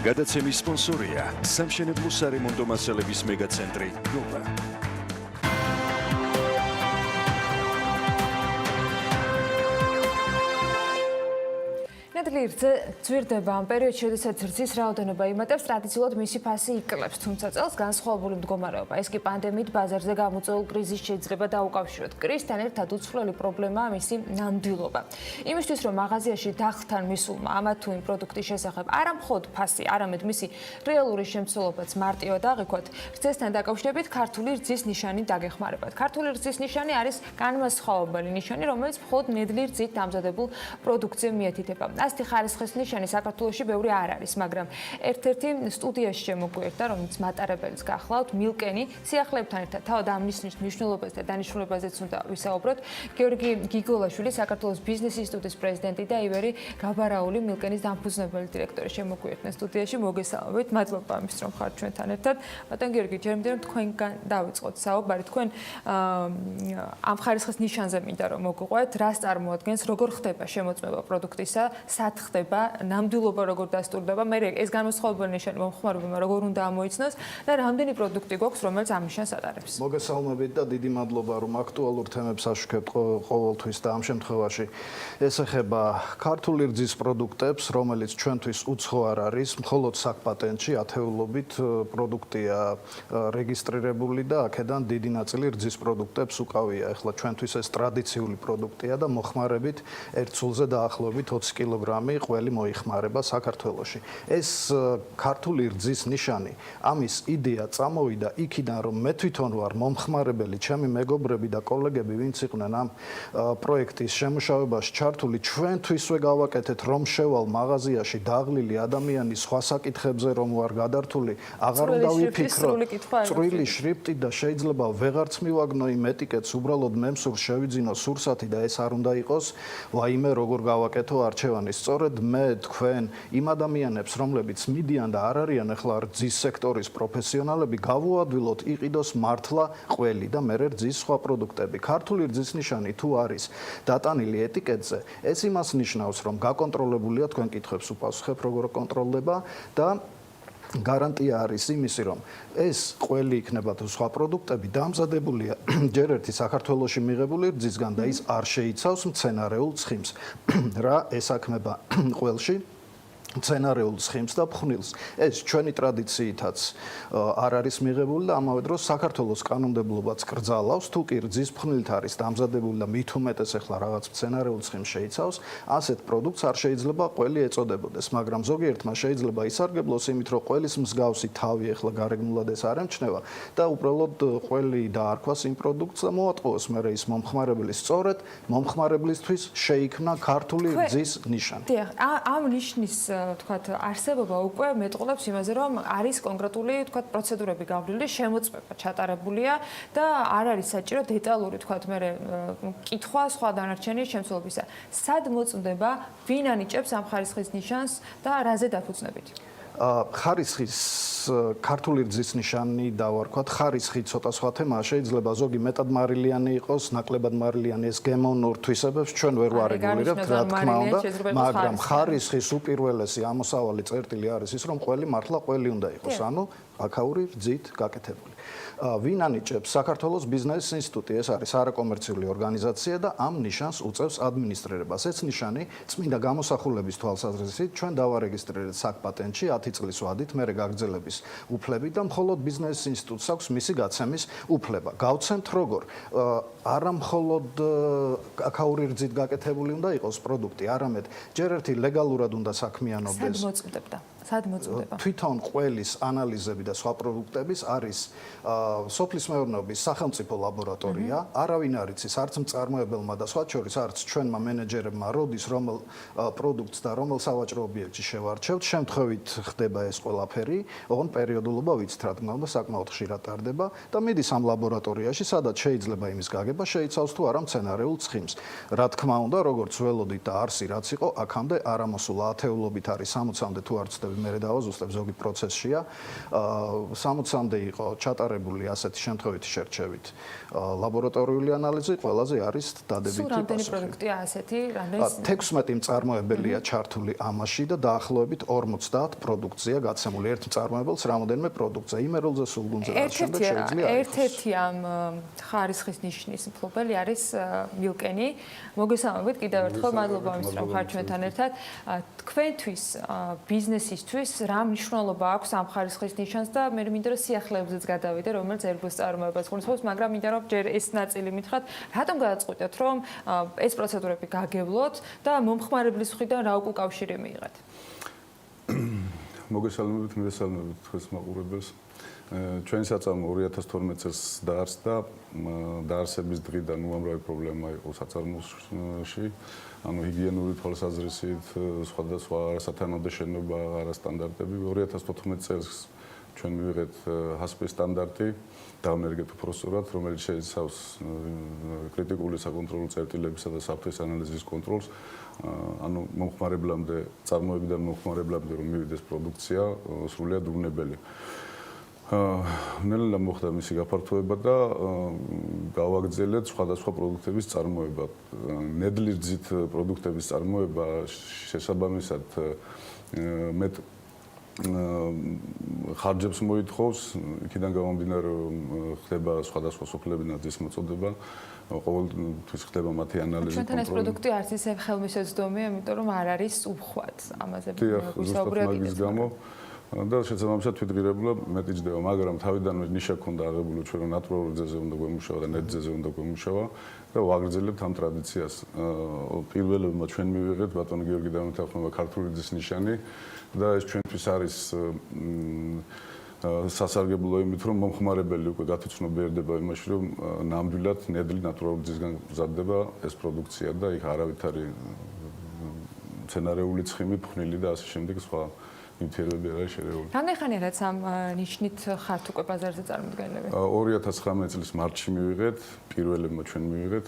გადაცემის სპონსორია სამშენებლო სარემონტო მასალების მეგაცენტრი ნოვა. ნედლი ძვირდება ამ პერიოდში, როდესაც რძის რაოდენობა იმატებს, ტრადიციულად მისი ფასი იკლებს, თუმცა წელს განსხვავებული მდგომარეობა. ეს კი პანდემიით ბაზარზე გამოწვეულ კრიზისს შეიძლება დაუკავშიროთ. კრიზისთან ერთად უცვლელი პრობლემაა მისი ნამდვილობა. იმისთვის, რომ მაღაზიაში დახთან მისულმა ამა თუ იმ პროდუქტის შესახებ არა მხოლოდ ფასი, არამედ მისი რეალური შემცველობაც მარტივად აღიქვათ, რძესთან დაკავშირებით ქართული რძის ნიშანი დაგეხმარებათ. ქართული რძის ნიშანი არის განმასხვავებელი ნიშანი, რომელიც მხოლოდ ნედლი რძით დამზადებულ პროდუქტზე მიეთითება. ასეთი ხარისხის ნიშანი საქართველოში ბევრი არ არის, მაგრამ ერთ-ერთი სტუდიაში შემოგვიერთდა, რომელიც მატარებელიც გახლავთ, მილკენი, სიახლეებთან ერთად თავად ამ ნიშნის მნიშვნელობაზე და დანიშნულებაზეც უნდა ვისაუბროთ. გიორგი გიგოლაშვილი, საქართველოს ბიზნეს ინსტიტუტის პრეზიდენტი და ივერი გაბარაული, მილკენის დამფუძნებელი დირექტორი შემოგვიერთდნენ სტუდიაში. მოგესალმებით, მადლობა ამის რომ ხართ ჩვენთან ერთად. ბატონ გიორგი, ჯერმდე რომ თქვენგან დავიწყოთ საუბარი, თქვენ ამ ხარისხის ნიშანზე მინდა რომ მოგყვეთ, რას წარმოადგენს, როგორ ხდება შემოწმება პროდუქტისა, სად ხდება, ნამდვილობა როგორ დასტურდება, მე ეს განმასხვავებელი ნიშანი მომხმარებელმა როგორ უნდა ამოიცნოს და რამდენი პროდუქტი გვაქვს, რომელიც ამ ნიშანს ატარებს. მოგესალმებით და დიდი მადლობა რომ აქტუალურ თემებს აშუქებთ ყოველთვის და ამ შემთხვევაში ეს ეხება ქართული რძის პროდუქტებს, რომელიც ჩვენთვის უცხო არ არის, მხოლოდ საკპატენტში ათეულობით პროდუქტია რეგისტრირებული და აქედან დიდი ნაწილი რძის პროდუქტებს უკავია. ეხლა ჩვენთვის ეს ტრადიციული პროდუქტია და მოხმარებით ერთ სულზე დაახლოებით 20 კილოგრამი ყველი მოიხმარება საქართველოში. ეს ქართული რძის ნიშანი, ამის იდეა წამოვიდა იქიდან, რომ მე თვითონ ვარ მომხმარებელი, ჩემი მეგობრები და კოლეგები, ვინც იყვნენ ამ პროექტის შემუშავებაში ჩართული, ჩვენთვისვე გავაკეთეთ, რომ შევალ მაღაზიაში დაღლილი ადამიანის სხვა საკითხებზე რომ ვარ გადართული, აღარ უნდა ვიფიქროთ წვრილი შრიფტით და შეიძლება ვეღარც მივაგნო იმ ეტიკეტს, უბრალოდ მე მსურს შევიძინო სურსათი და ეს არ უნდა იყოს ვაიმე როგორ გავაკეთო არჩევანი. სწორედ მე თქვენ იმ ადამიანებს, რომლებიც მიდიან და არ არიან ახლა რძის სექტორის პროფესიონალები, გავუადვილოთ იყიდოს მართლა ყველი და მერე რძის სხვა პროდუქტები. ქართული რძის ნიშანი თუ არის დატანილი ეტიკეტზე, ეს იმას ნიშნავს, რომ გაკონტროლებულია, თქვენ კითხვებს უპასუხებ, როგორ კონტროლდება და გარანტია არის იმისი, რომ ეს ყველი იქნება თუ სხვა პროდუქტები დამზადებულია ჯერ ერთი საქართველოში მიღებული რძისგან და ის არ შეიცავს მცენარეულ ცხიმს. რა ესაქმება ყველში მცენარეულ ცხიმს და ფხვნილს. ეს ჩვენი ტრადიციითაც არ არის მიღებული და ამავე დროს საქართველოს კანონმდებლობაც კრძალავს, თუ კი რძის ფხვნილით არის დამზადებული და მით უმეტეს ახლა რაღაც მცენარეულ ცხიმს შეიცავს, ასეთ პროდუქტს არ შეიძლება ყველი ეწოდებოდეს, მაგრამ ზოგიერთმა შეიძლება ისარგებლოს იმით, რომ ყველის მსგავსი თავი ახლა გარეგნულად ეს არ ემჩნევა და უბრალოდ ყველი დაარქვას იმ პროდუქტს და მოატყუოს მერე ის მომხმარებელი. სწორედ მომხმარებლისთვის შეიქმნა ქართული რძის ნიშანი. დიახ, ამ ნიშნის თქვათ არსებობა უკვე მეტყოლებს იმაზე, რომ არის კონკრეტული თქვათ პროცედურები გავლილი, შემოწმება ჩატარებულია და არ არის საჭირო დეტალური თქვათ მე კითხვა სხვა დანარჩენი შემცველობისა. სად მოწმდება, ვინ ანიჭებს ამ ხარისხის ნიშანს და რაზე დაფუძნებით? ხარისხის ქართული რძის ნიშანი დავარქვათ, ხარისხი ცოტა სხვა თემაა, შეიძლება ზოგი მეტად მარილიანი იყოს, ნაკლებად მარილიანი, ეს გემოვნურ თვისებებს ჩვენ ვერ ვარეგულირებთ, რა თქმა უნდა, მაგრამ ხარისხის უპირველესი ამოსავალი წერტილი არის ის, რომ ყველი მართლა ყველი უნდა იყოს, ანუ აქაური რძით გაკეთებული. ვინ ანიჭებს? საქართველოს ბიზნეს ინსტიტუტი, ეს არის არაკომერციული ორგანიზაცია და ამ ნიშანს უწევს ადმინისტრირებას. ეს ნიშანი წმინდა გამოსახულების თვალსაზრისით ჩვენ დავარეგისტრირეთ საკპატენტში 10 წლის ვადით, მერე გაგრძელების უფლებით და მხოლოდ ბიზნეს ინსტიტუტს აქვს მისი გაცემის უფლება. გავცემთ როგორ? არა მხოლოდ აქაური რძით გაკეთებული უნდა იყოს პროდუქტი, არამედ ჯერ ერთი ლეგალურად უნდა საქმიანობდეს. სად მოწმდება? სად მოწმდება? თვითონ ყველის ანალიზები და სხვა პროდუქტების არის სოფლის მეურნეობის სახელმწიფო ლაბორატორია, არავინ არ იცის, არც მწარმოებელმა და სხვა შორის არც ჩვენმა მენეჯერებმა, როდის რომელ პროდუქტს და რომელ სავაჭრო ობიექტში შევარჩევთ, შემთხვევით ხდება ეს ყველაფერი, ოღონდ პერიოდულობა ვიცით, რა თქმა უნდა, საკმაოდ ხშირად ტარდება და მიდის ამ ლაბორატორიაში, სადაც შეიძლება იმის გაგება შეიცავს თუ არა მცენარეულ ცხიმს. რა თქმა უნდა, როგორც ველოდით და არსი რაც იყო, აქამდე არ ამოსულა ათეულობით არის 60-მდე თუ არ ვცდები მე დავაზუსტებ, ზოგი პროცესშია. 60-მდე იყო ჩატარებული ასეთი შემთხვევითი შერჩევით ლაბორატორიული ანალიზი, ყველაზე არის დადებითი. სულ რამდენი პროდუქტია ასეთი? 16 მწარმოებელია ჩართული ამაში და დაახლოებით 50 პროდუქცია გაცემული ერთ მწარმოებელს რამოდენიმე პროდუქცია. იმეროლზე სულ გუნდზე შემდეგ შეიძლება ერთ-ერთი ამ ხარისხის ნიშნის მფლობელი არის მილკენი. მოგესალმებით კიდევ ერთხელ, მადლობა იმისთვის, რომ ხართ ჩვენთან ერთად. თქვენთვის ბიზნესისთვის რა მნიშვნელობა აქვს ამ ხარისხის ნიშანს და მე მინდა რომ სიახლეებზეც გადავიდე, რომელიც ერბოს წარმოებას გულისხმობს, მაგრამ მინდა რომ ჯერ ეს ნაწილი მითხრათ, რატომ გადაწყვიტეთ, რომ ეს პროცედურები გაგევლოთ და მომხმარებლის მხრიდან რა უკავშირი მიიღეთ? მოგესალმებით, მოგესალმებით თქვენს მაყურებელს. ჩვენი საწარმო 2012 წელს დაარსდა, დაარსების დღიდან უამრავი პრობლემა იყო საწარმოში, ანუ ჰიგიენური თვალსაზრისით, სხვადასხვა არასათანადო შენობა, არასტანდარტები. 2014 წელს ჩვენ მივიღეთ HACCP სტანდარტი, დავნერგეთ უпроსტურად, რომელიც შეიცავს კრიტიკული საკონტროლო წერტილებისა და საფრთხის ანალიზის კონტროლს. ანუ მომხმარებლამდე, წარმოებიდან მომხმარებლამდე რომ მივიდეს პროდუქცია, სრულიად უნებელი. ნელა მოხდა მისი გაფართოება და გავაგრძელეთ სხვადასხვა პროდუქტების წარმოება. ნედლი რძით პროდუქტების წარმოება შესაბამისად მეტ ხარჯებს მოითხოვს, იქიდან გამომდინარე რომ ხდება სხვადასხვა სოფლები ნაძვის მოწოდება, ყოველთვის ხდება მათი ანალიზი, კონტროლი. ჩვენთან ეს პროდუქტი არც ისე ხელმისაწვდომია, იმიტომ რომ არ არის უხვად ამაზე ვისაუბრეთ და შესაბამისად თვითღირებულად მეტი ჯდება, მაგრამ თავიდანვე ნიშა ქონდა აღებული ჩვენ რომ ნატურალურ ძეზე უნდა გვემუშავა და ნეტ ძეზე უნდა გვემუშავა და ვაგრძელებთ ამ ტრადიციას. პირველებმა ჩვენ მივიღეთ ბატონო გიორგი დამეთანხმება ქართული ძის ნიშანი და ეს ჩვენთვის არის სასარგებლო იმით რომ მომხმარებელი უკვე გათვითცნობიერდება იმაში რომ ნამდვილად ნედლი ნატურალური ძისგან მზადდება ეს პროდუქცია და იქ არავითარი მცენარეული ცხიმი, ფხვნილი და ასე შემდეგ სხვა ნივთიერებები არ არის შერეული. რამდენი ხანია რაც ამ ნიშნით ხართ უკვე ბაზარზე წარმოდგენილები? 2019 წლის მარტში მივიღეთ, პირველებმა ჩვენ მივიღეთ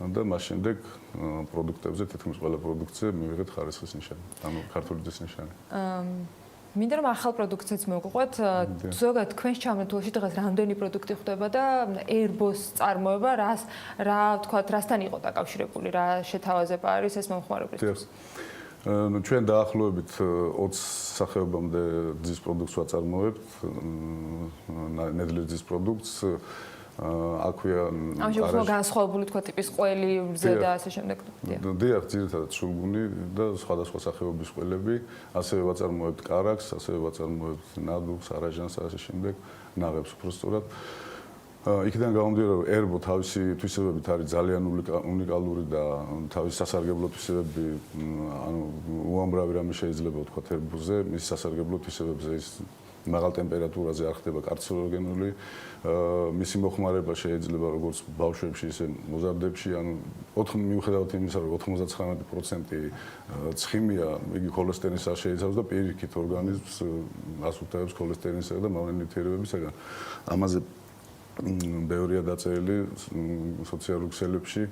და მას შემდეგ პროდუქტებზე თითქმის ყველა პროდუქცია მივიღეთ ხარისხის ნიშანი, ანუ ქართული ძის ნიშანი. მინდა რომ ახალ პროდუქციაც მოგყვეთ, ზოგადად თქვენს ჩამოთვლაში დღეს რამდენი პროდუქტი ხდება და ერბოს წარმოება რა თქვათ, რასთან იყო დაკავშირებული, რა შეთავაზება არის ეს მომხმარებლისთვის? ნუ ჩვენ დაახლოებით 20 სახეობამდე ძის პროდუქტს ვაწარმოებთ, ნედლი ძის პროდუქტს. აქვეა ამაში უფრო განსხვავებული თქვა ტიპის ყველი, რძე და ასე შემდეგ. დიახ, ძირითადად სულგუნი და სხვადასხვა სახეობის ყველები, ასევე ვაწარმოებთ კარაქს, ასევე ვაწარმოებთ ნადუხს, არაჟანს, ასე შემდეგ, ნაღებს უბრალოდ. იქიდან გამომდინარე რომ ერბო თავისი თვისებებით არის ძალიან უნიკალური და თავისი სასარგებლო თვისებები, ანუ უამრავი რამე შეიძლება ვთქვათ ერბოზე, მის სასარგებლო თვისებებზე ის მაღალ ტემპერატურაზე არ ხდება კარცინოგენული, მისი მოხმარება შეიძლება როგორც ბავშვებში, ისე მოზარდებში, ანუ მიუხედავად იმისა, რომ 99% ცხიმია, იგი ქოლესტერინის არ შეიცავს და პირიქით ორგანიზმს ასუფთავებს ქოლესტერინსა და მავნე ნივთიერებებისაგან. ამაზე ბევრია დაწერილი სოციალურ ქსელებში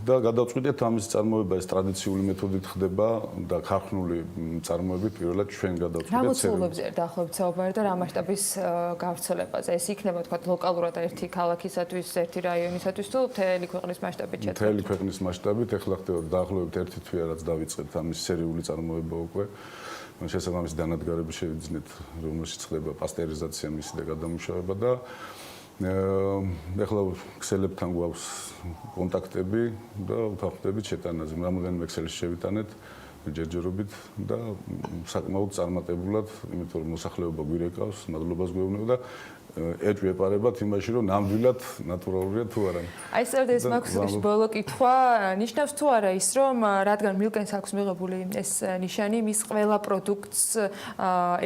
და გადავწყვიტეთ ამის წარმოება ეს ტრადიციული მეთოდით ხდება და ქარხნული წარმოებით პირველად ჩვენ გადავწყვიტეთ. რა მოცულობებზე დაახლოებით საუბარი და რა მასშტაბის გავრცელებაზე? ეს იქნება თქვა ლოკალურად ერთი ქალაქისათვის, ერთი რაიონისათვის თუ მთელი ქვეყნის მასშტაბით შედგება? მთელი ქვეყნის მასშტაბით ეხლა ხდება დაახლოებით ერთი თვეა რაც დავიწყეთ ამის სერიული წარმოება უკვე. შესაბამისი დანადგარები შევიძინეთ, რომელშიც ხდება პასტერიზაცია მისი და გადამუშავება და ეხლა ქსელებთან გვაქვს კონტაქტები და ვთანხმდებით შეტანაზე. რამოდენიმე ქსელში შევიტანეთ ჯერჯერობით და საკმაოდ წარმატებულად, იმიტომ რომ მოსახლეობა გვირეკავს, მადლობას გვეუბნება და ეჭვი ეპარებათ იმაში, რომ ნამდვილად ნატურალურია თუ არა. აი სწორედ ეს მაქვს ბოლო კითხვა, ნიშნავს თუ არა ის, რომ რადგან მილკენს აქვს მიღებული ეს ნიშანი, მის ყველა პროდუქტს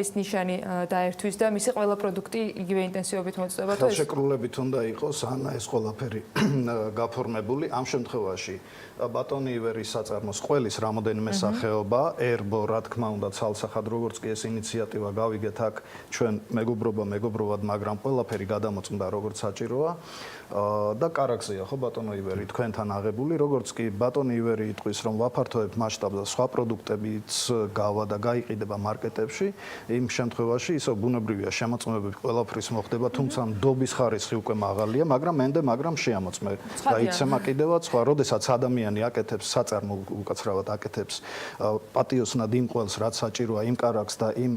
ეს ნიშანი დაერთვის და მისი ყველა პროდუქტი იგივე ინტენსივობით მოწდება თუ ეს ხელშეკრულებით უნდა იყოს, ან ეს ყველაფერი გაფორმებული. ამ შემთხვევაში ბატონი ივერის საწარმოს ყველის რამოდენიმე სახეობა, ერბო, რა თქმა უნდა, ცალსახად როგორც კი ეს ინიციატივა გავიგეთ აქ ჩვენ მეგობრობად, მაგრამ ყველაფერი გადამოწმდა როგორც საჭიროა და კარაგზეა ხო ბატონო ივერი თქვენთან აღებული, როგორც კი ბატონი ივერი იტყვის, რომ ვაფართოებთ მასშტაბს და სხვა პროდუქტებიც გავა და გაიყიდება მარკეტებში, იმ შემთხვევაში ისო ბუნებრივია შემოწმებები ყველაფრის მოხდება, თუმცა ნდობის ხარისხი უკვე მაღალია, მაგრამ შეამოწმე და იცემა კიდევაც სხვა, როდესაც ადამიანი აკეთებს საწარმო უკაცრავად აკეთებს პატიოსნად იმ ყველს, რაც საჭიროა იმ კარაგს და იმ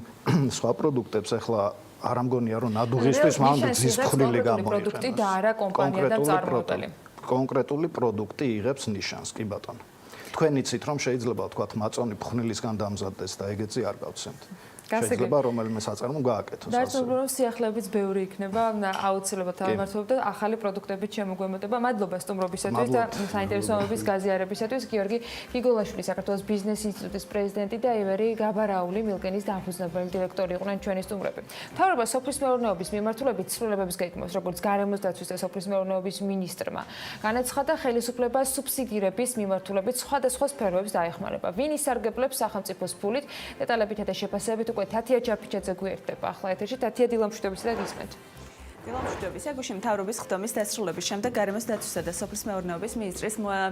სხვა პროდუქტებს, ახლა არ ამგონია რომ ნადუღისთვის მან ძის ფხვრილი პროდუქტი და არა კომპანია და მწარმოებელი. კონკრეტული პროდუქტი იღებს ნიშანს, კი ბატონო. თქვენ იცით რომ შეიძლება თქვათ მაწონი ფხვნილისგან დამზადდეს და ეგეც არ გავცემთ. შეიძლება რომელიმე საწარმო გააკეთოს. დაახლოებით სიახლეებიც ბევრი იქნება, აუცილებლად ავმართობთ და ახალი პროდუქტებით შემოგვემატება. მადლობა სტუმრობისათვის და საინტერესოების გაზიარებისათვის. გიორგი გიგოლაშვილი, საქართველოს ბიზნეს ინსტიტუტის პრეზიდენტი და ივერი გაბარაული, მილკენის დამფუძნებელი დირექტორი იყვნენ ჩვენი სტუმრები. მთავრობა სოფლის მეურნეობის მიმართულებით ცვლილებებს გეგმავს, როგორც გარემოს დაცვის და სოფლის მეურნეობის მინისტრმა. განაცხადა ხელისუფლებას სუბსიდირების მიმართულებით სხვადასხვა სფეროებს დაეხმარება. ვინ ისარგებლებს სახელმწიფოს ფულით? დეტალებითა და შეფასებით უკვე თათია ჯაფიჩაძე გვერდება. ახლა ეთერში თათია დილამშვიდობისა და გისმენთ. დილამშვიდობისა, გუშინ მთავრობის ხდომის დასრულების შემდეგ გარემოს დაცვისა და სოფლის მეურნეობის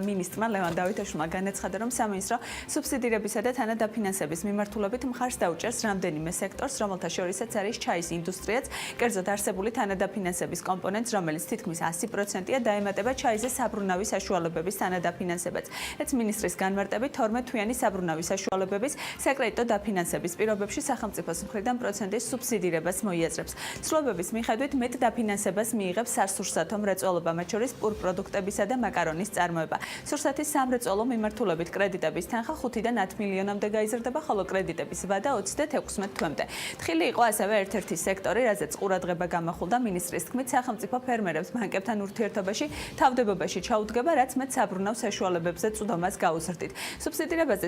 მინისტრმა ლევან დავითაშვილმა განაცხადა, რომ სამინისტრო სუბსიდირებისა და თანადაფინანსების მიმართულებით მხარს დაუჭერს რამდენიმე სექტორს, რომელთა შორისაც არის ჩაის ინდუსტრიაც, კერძოდ არსებული თანადაფინანსების კომპონენტს, რომელიც თითქმის 100%-ია დაემატება ჩაიზე საბრუნავი საშუალებების თანადაფინანსებაც. ეც-მინისტრის განმარტებით 12 თვიანი საბრუნავი საშუალებების საკრედიტო დაფინანსების პირობებში სახელმწიფოს მხრიდან პროცენტის სუბსიდირებას მოიაზრებს. ცნობების მიხედვით მეტ დაფინანსებას მიიღებს სასურსათო მრეწველობა, მათ შორის პურ პროდუქტებისა და მაკარონის წარმოება. სურსათის სამრეწველო მიმართულებით კრედიტების თანხა 5-დან 10 მილიონამდე გაიზრდება, ხოლო კრედიტების ვადა 20 და 16 თვემდე. თხილი იყო ასევე ერთ-ერთი სექტორი, რაზეც ყურადღება გამახვილდა მინისტრის თქმით, სახელმწიფო ფერმერებს ბანკებთან ურთიერთობაში თავდებობაში ჩაუდგება, რაც მათ საბრუნავ საშუალებებზე წვდომას გაუზრდით. სუბსიდირებაზე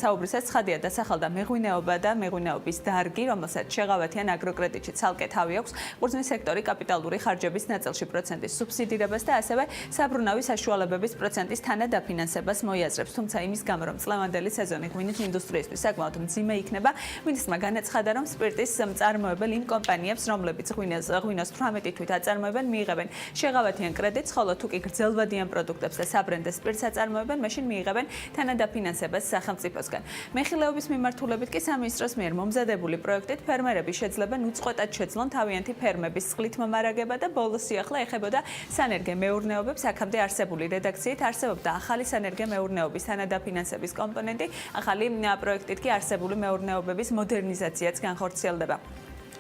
საუბრისას ცხადია დასახელდა მეღვინეობა და მეღვინეობის დარგი, რომელსაც შეღავათიან აგროკრედიტში ცალკე თავი აქვს. ყურძნის სექტორი კაპიტალური ხარჯების ნაწილში პროცენტის სუბსიდირებას და ასევე საბრუნავი საშუალებების პროცენტის თანადაფინანსებას მოიაზრებს. თუმცა იმის გამო, რომ წლევანდელი სეზონი ღვინის ინდუსტრიისთვის საკმაოდ მძიმე იქნება, მინისტრმა განაცხადა, რომ სპირტის მწარმოებელ იმ კომპანიებს, რომლებიც ღვინოს 18 თვით აწარმოებენ, მიიღებენ შეღავათიან კრედიტს, ხოლო თუ კი გრძელვადიან პროდუქტებს და საბრენდე სპირტს აწარმოებენ, მაშინ მიიღებენ თანადაფინანსებას სახელმწიფოსგან. მეხილეობის მიმართულებით კი სამინისტროს მიერ მომზადებული პროექტით ფერმერები შეძლებენ უწყვეტად შეძლონ თავიანთი ფერმების წყლით მომარაგება და ბოლოს სიახლე ეხებოდა სანერგე მეურნეობებს. აქამდე არსებული რედაქციით არსებობდა ახალი სანერგე მეურნეობის თანადაფინანსების კომპონენტი, ახალი პროექტით კი არსებული მეურნეობების მოდერნიზაციაც განხორციელდება.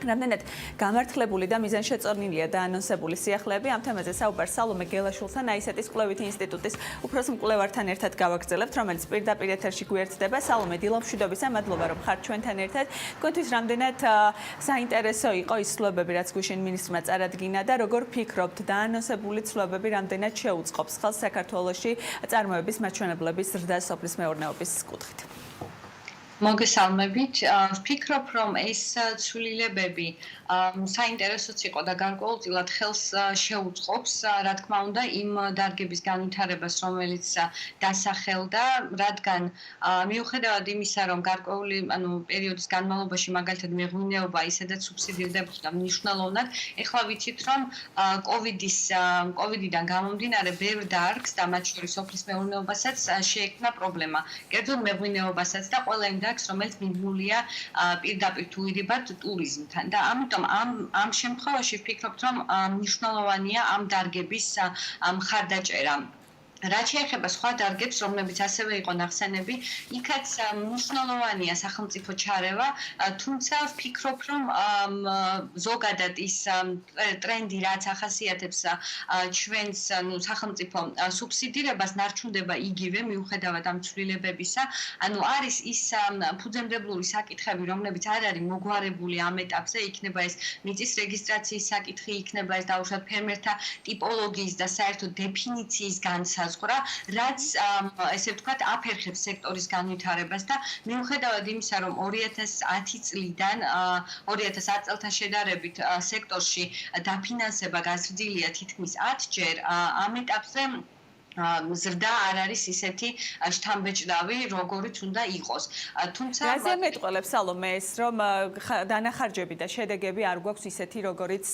რამდენად გამართლებული და მიზანშეწონილია დაანონსებული სიახლეები, ამ თემაზე საუბარს სალომე გელაშვილთან, აისეტის კვლევითი ინსტიტუტის უფროს მკვლევართან ერთად გავაგრძელებთ, რომელიც პირდაპირ ეთერში გვერდდება. სალომე, დილამშვიდობისა, მადლობა რომ ხართ ჩვენთან ერთად. თქვენთვის რამდენად საინტერესო იყო ის ცვლილებები, რაც გუშინ მინისტრმა წარადგინა და როგორ ფიქრობთ, დაანონსებული ცვლილებები რამდენად შეუწყობს ხელს საქართველოში წარმოების მაჩვენებლების ზრდას სოფლის მეურნეობის კუთხით? მოგესალმებით. ვფიქრობ, რომ ეს ცვლილებები საინტერესოც იყო და გარკვეულწილად ხელს შეუწყობს, რა თქმა უნდა, იმ დარგების განვითარებას, რომელიც დასახელდა, რადგან მიუხედავად იმისა, რომ გარკვეული პერიოდის განმავლობაში მაგალითად მეღვინეობა ისედაც სუბსიდირდებოდა მნიშვნელოვნად, ეხლა ვიცით, რომ კოვიდიდან გამომდინარე ბევრ დარგს და მათ შორის სოფლის მეურნეობასაც შეექმნა პრობლემა. კერძოდ მეღვინეობასაც და ყველა იმ დარგს, რომელიც მიდგმულია პირდაპირ თუ ირიბად ტურიზმთან და ამიტომ ამ შემთხვევაში ვფიქრობთ, რომ მნიშვნელოვანია ამ დარგების მხარდაჭერა. რაც შეეხება სხვა დარგებს, რომლებიც ასევე იყო ნახსენები, იქაც მნიშვნელოვანია სახელმწიფო ჩარევა, თუმცა ვფიქრობ, რომ ზოგადად ის ტრენდი, რაც ახასიათებს ჩვენს სახელმწიფო სუბსიდირებას, ნარჩუნდება იგივე მიუხედავად ამ ცვლილებებისა. არის ის ფუძემდებლური საკითხები, რომლებიც არ არის მოგვარებული ამ ეტაპზე, იქნება ეს მიწის რეგისტრაციის საკითხი, იქნება ეს დაუშვათ ფერმერთა ტიპოლოგიის და საერთოდ დეფინიციის განსაზღვრა, რაც ესე ვთქვათ, აფერხებს სექტორის განვითარებას და მიუხედავად იმისა, რომ 2010 წლიდან 2010 წელთან შედარებით სექტორში დაფინანსება გაზრდილია თითქმის 10 ჯერ, ამ ეტაპზე ზრდა არ არის ისეთი შთამბეჭდავი, როგორიც უნდა იყოს. თუმცა რაზე მეტყველებს სალომე ეს, რომ დანახარჯები და შედეგები არ გვაქვს ისეთი, როგორიც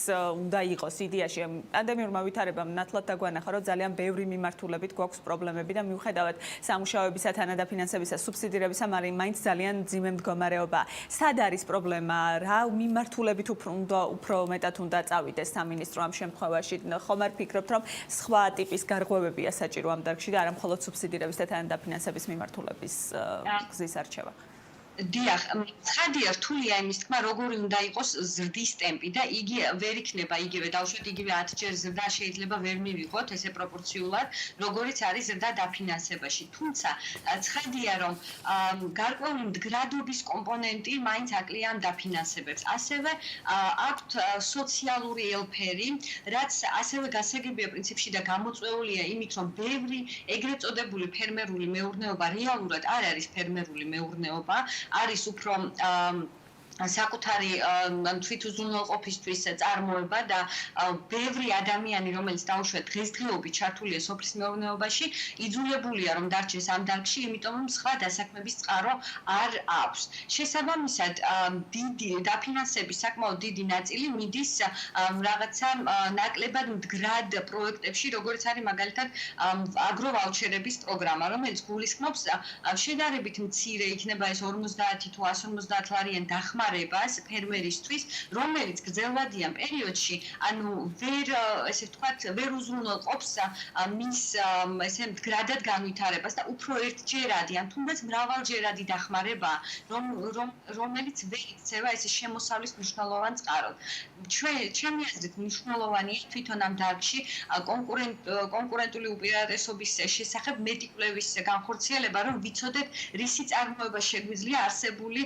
უნდა იყოს იდეაში. პანდემიურმა ვითარებამ ნათლად დაგვანახა, რომ ძალიან ბევრი მიმართულებით გვაქვს პრობლემები და მიუხედავად სამუშაოებისა, თანადაფინანსებისა, სუბსიდირებისა, მაგრამ მაინც ძალიან მძიმე მდგომარეობა. სად არის პრობლემა? რა მიმართულებით უფრო მეტად უნდა წავიდეს სამინისტრო ამ შემთხვევაში? ხომ არ ფიქრობთ, რომ სხვა ტიპის გარღვევებია საჭირო ამ დარგში და არა მხოლოდ სუბსიდირების და თანადაფინანსების მიმართულების გზის არჩევა? დიახ, ცხადია რთულია იმის თქმა, როგორი უნდა იყოს ზრდის ტემპი და იგი ვერ იქნება იგივე, დავუშვათ იგივე 10 ჯერ ზრდა შეიძლება ვერ მივიღოთ ესე პროპორციულად, როგორიც არის ზრდა დაფინანსებაში. თუმცა ცხადია, რომ გარკვეული მდგრადობის კომპონენტი მაინც აკლია ამ დაფინანსებებს. ასევე აქვთ სოციალური ელფერი, რაც ასევე გასაგებია პრინციპში და გამოწვეულია იმით, რომ ბევრი ეგრეთ წოდებული ფერმერული მეურნეობა რეალურად არ არის ფერმერული მეურნეობა. არის უფრო საკუთარი თვითუზრუნველყოფისთვის წარმოება და ბევრი ადამიანი, რომელიც დაუშვათ დღესდღეობით ჩართულია სოფლის მეურნეობაში, იძულებულია რომ დარჩეს ამ დარგში, იმიტომ რომ სხვა დასაქმების წყარო არ აქვს. შესაბამისად, დიდი დაფინანსების საკმაოდ დიდი ნაწილი მიდის რაღაცა ნაკლებად მდგრად პროექტებში, როგორც არის მაგალითად აგროვაუჩერების პროგრამა, რომელიც გულისხმობს შედარებით მცირე იქნება ეს 50 თუ 150 ლარიან დახმარებას ფერმერისთვის, რომელიც გრძელვადიან პერიოდში, ანუ ესე ვთქვათ, ვერ უზრუნველყოფს მის ესე მდგრადად განვითარებას და უფრო ერთჯერადი, ან თუნდაც მრავალჯერადი დახმარება, რომელიც ვერ იქცევა ესე შემოსავლის მნიშვნელოვან წყაროდ. ჩემი აზრით მნიშვნელოვანია თვითონ ამ დარგში კონკურენტული უპირატესობის შესახებ მეტი კვლევის განხორციელება, რომ ვიცოდეთ, რისი წარმოება შეგვიძლია არსებული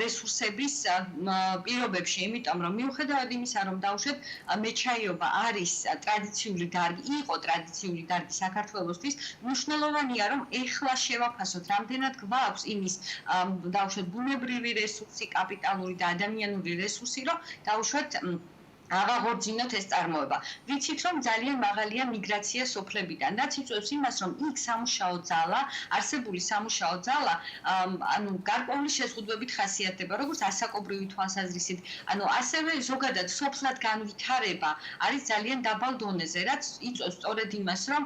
რესურსების პირობებში, იმიტომ რომ მიუხედავად იმისა, რომ დავუშვათ მეჩაიობა არის ტრადიციული დარგი, იყო ტრადიციული დარგი საქართველოსთვის, მნიშვნელოვანია რომ ეხლა შევაფასოთ, რამდენად გვაქვს იმის დავუშვათ ბუნებრივი რესურსი, კაპიტალური და ადამიანური რესურსი, რომ დავუშვათ აღაღორძინოთ ეს წარმოება. ვიცით, რომ ძალიან მაღალია მიგრაცია სოფლებიდან. რაც იწვევს იმას, რომ იქ სამუშაო ძალა, არსებული სამუშაო ძალა, ანუ გარკვეული შეზღუდვებით ხასიათდება, როგორც ასაკობრივი თვალსაზრისით, ანუ ასევე ზოგადად სოფლად განვითარება არის ძალიან დაბალ დონეზე, რაც იწვევს სწორედ იმას, რომ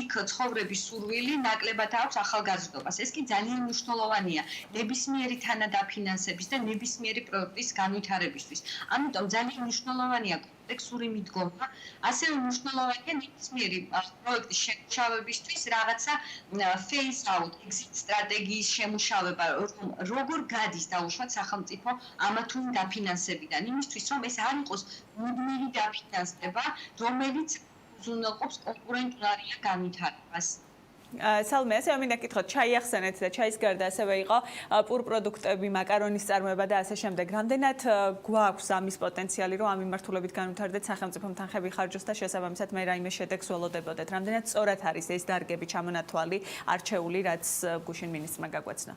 იქ ცხოვრების სურვილი ნაკლებად აქვს ახალგაზრდობას. ეს კი ძალიან მნიშვნელოვანია ნებისმიერი თანადაფინანსების და ნებისმიერი პროექტის განვითარებისთვის. ამიტომ ძალიან მნიშვნელოვანია კომპლექსური მიდგომა, ასევე მნიშვნელოვანია ნებისმიერი პროექტის შემუშავებისთვის რაღაცა phase out, exit სტრატეგიის შემუშავება, როგორ გადის დაუშვათ სახელმწიფო ამა თუ იმ დაფინანსებიდან, იმისთვის რომ ეს არ იყოს მუდმივი დაფინანსება, რომელიც უზრუნველყოფს კონკურენტულარიან განვითარებას. სალმე, ასე მინდა გითხოთ, ჩაი ახსენეთ და ჩაის გარდა ასევე იყო პურპროდუქტები, მაკარონის წარმოება და ასე შემდეგ. რამდენად გვაქვს ამის პოტენციალი, რომ ამ მიმართულებით განვითარდეთ სახელმწიფო თანხები ხარჯოს და შესაბამისად მე რაიმე შედეგს ველოდებოდეთ. რამდენად სწორად არის ეს დარგები ჩამონათვალი, არჩეული, რაც გუშინ მინისტრმა გაგვაცნო?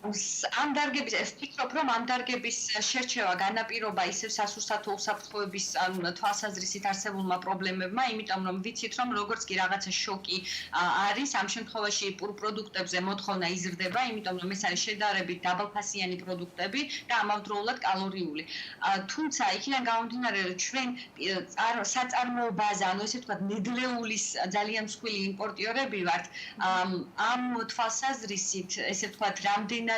ამ დარგების ვფიქრობ, რომ ამ დარგების შერჩევა განაპირობა ისევ სასურსათო უსაფრთხოების თვალსაზრისით არსებულმა პრობლემებმა, იმიტომ რომ ვიცით, რომ როგორც კი რაღაცა შოკი არის, ამ შემთხვევაში პურპროდუქტებზე მოთხოვნა იზრდება, იმიტომ რომ ეს არის შედარებით დაბალფასიანი პროდუქტები და ამავდროულად კალორიული. თუმცა იქიდან გამომდინარე, რომ ჩვენ საწარმოო ბაზა, ანუ ესე ვთქვათ, ნედლეულის ძალიან მსხვილი იმპორტიორები ვართ, ამ თვალსაზრისით, ესე ვთქვათ, რამდენად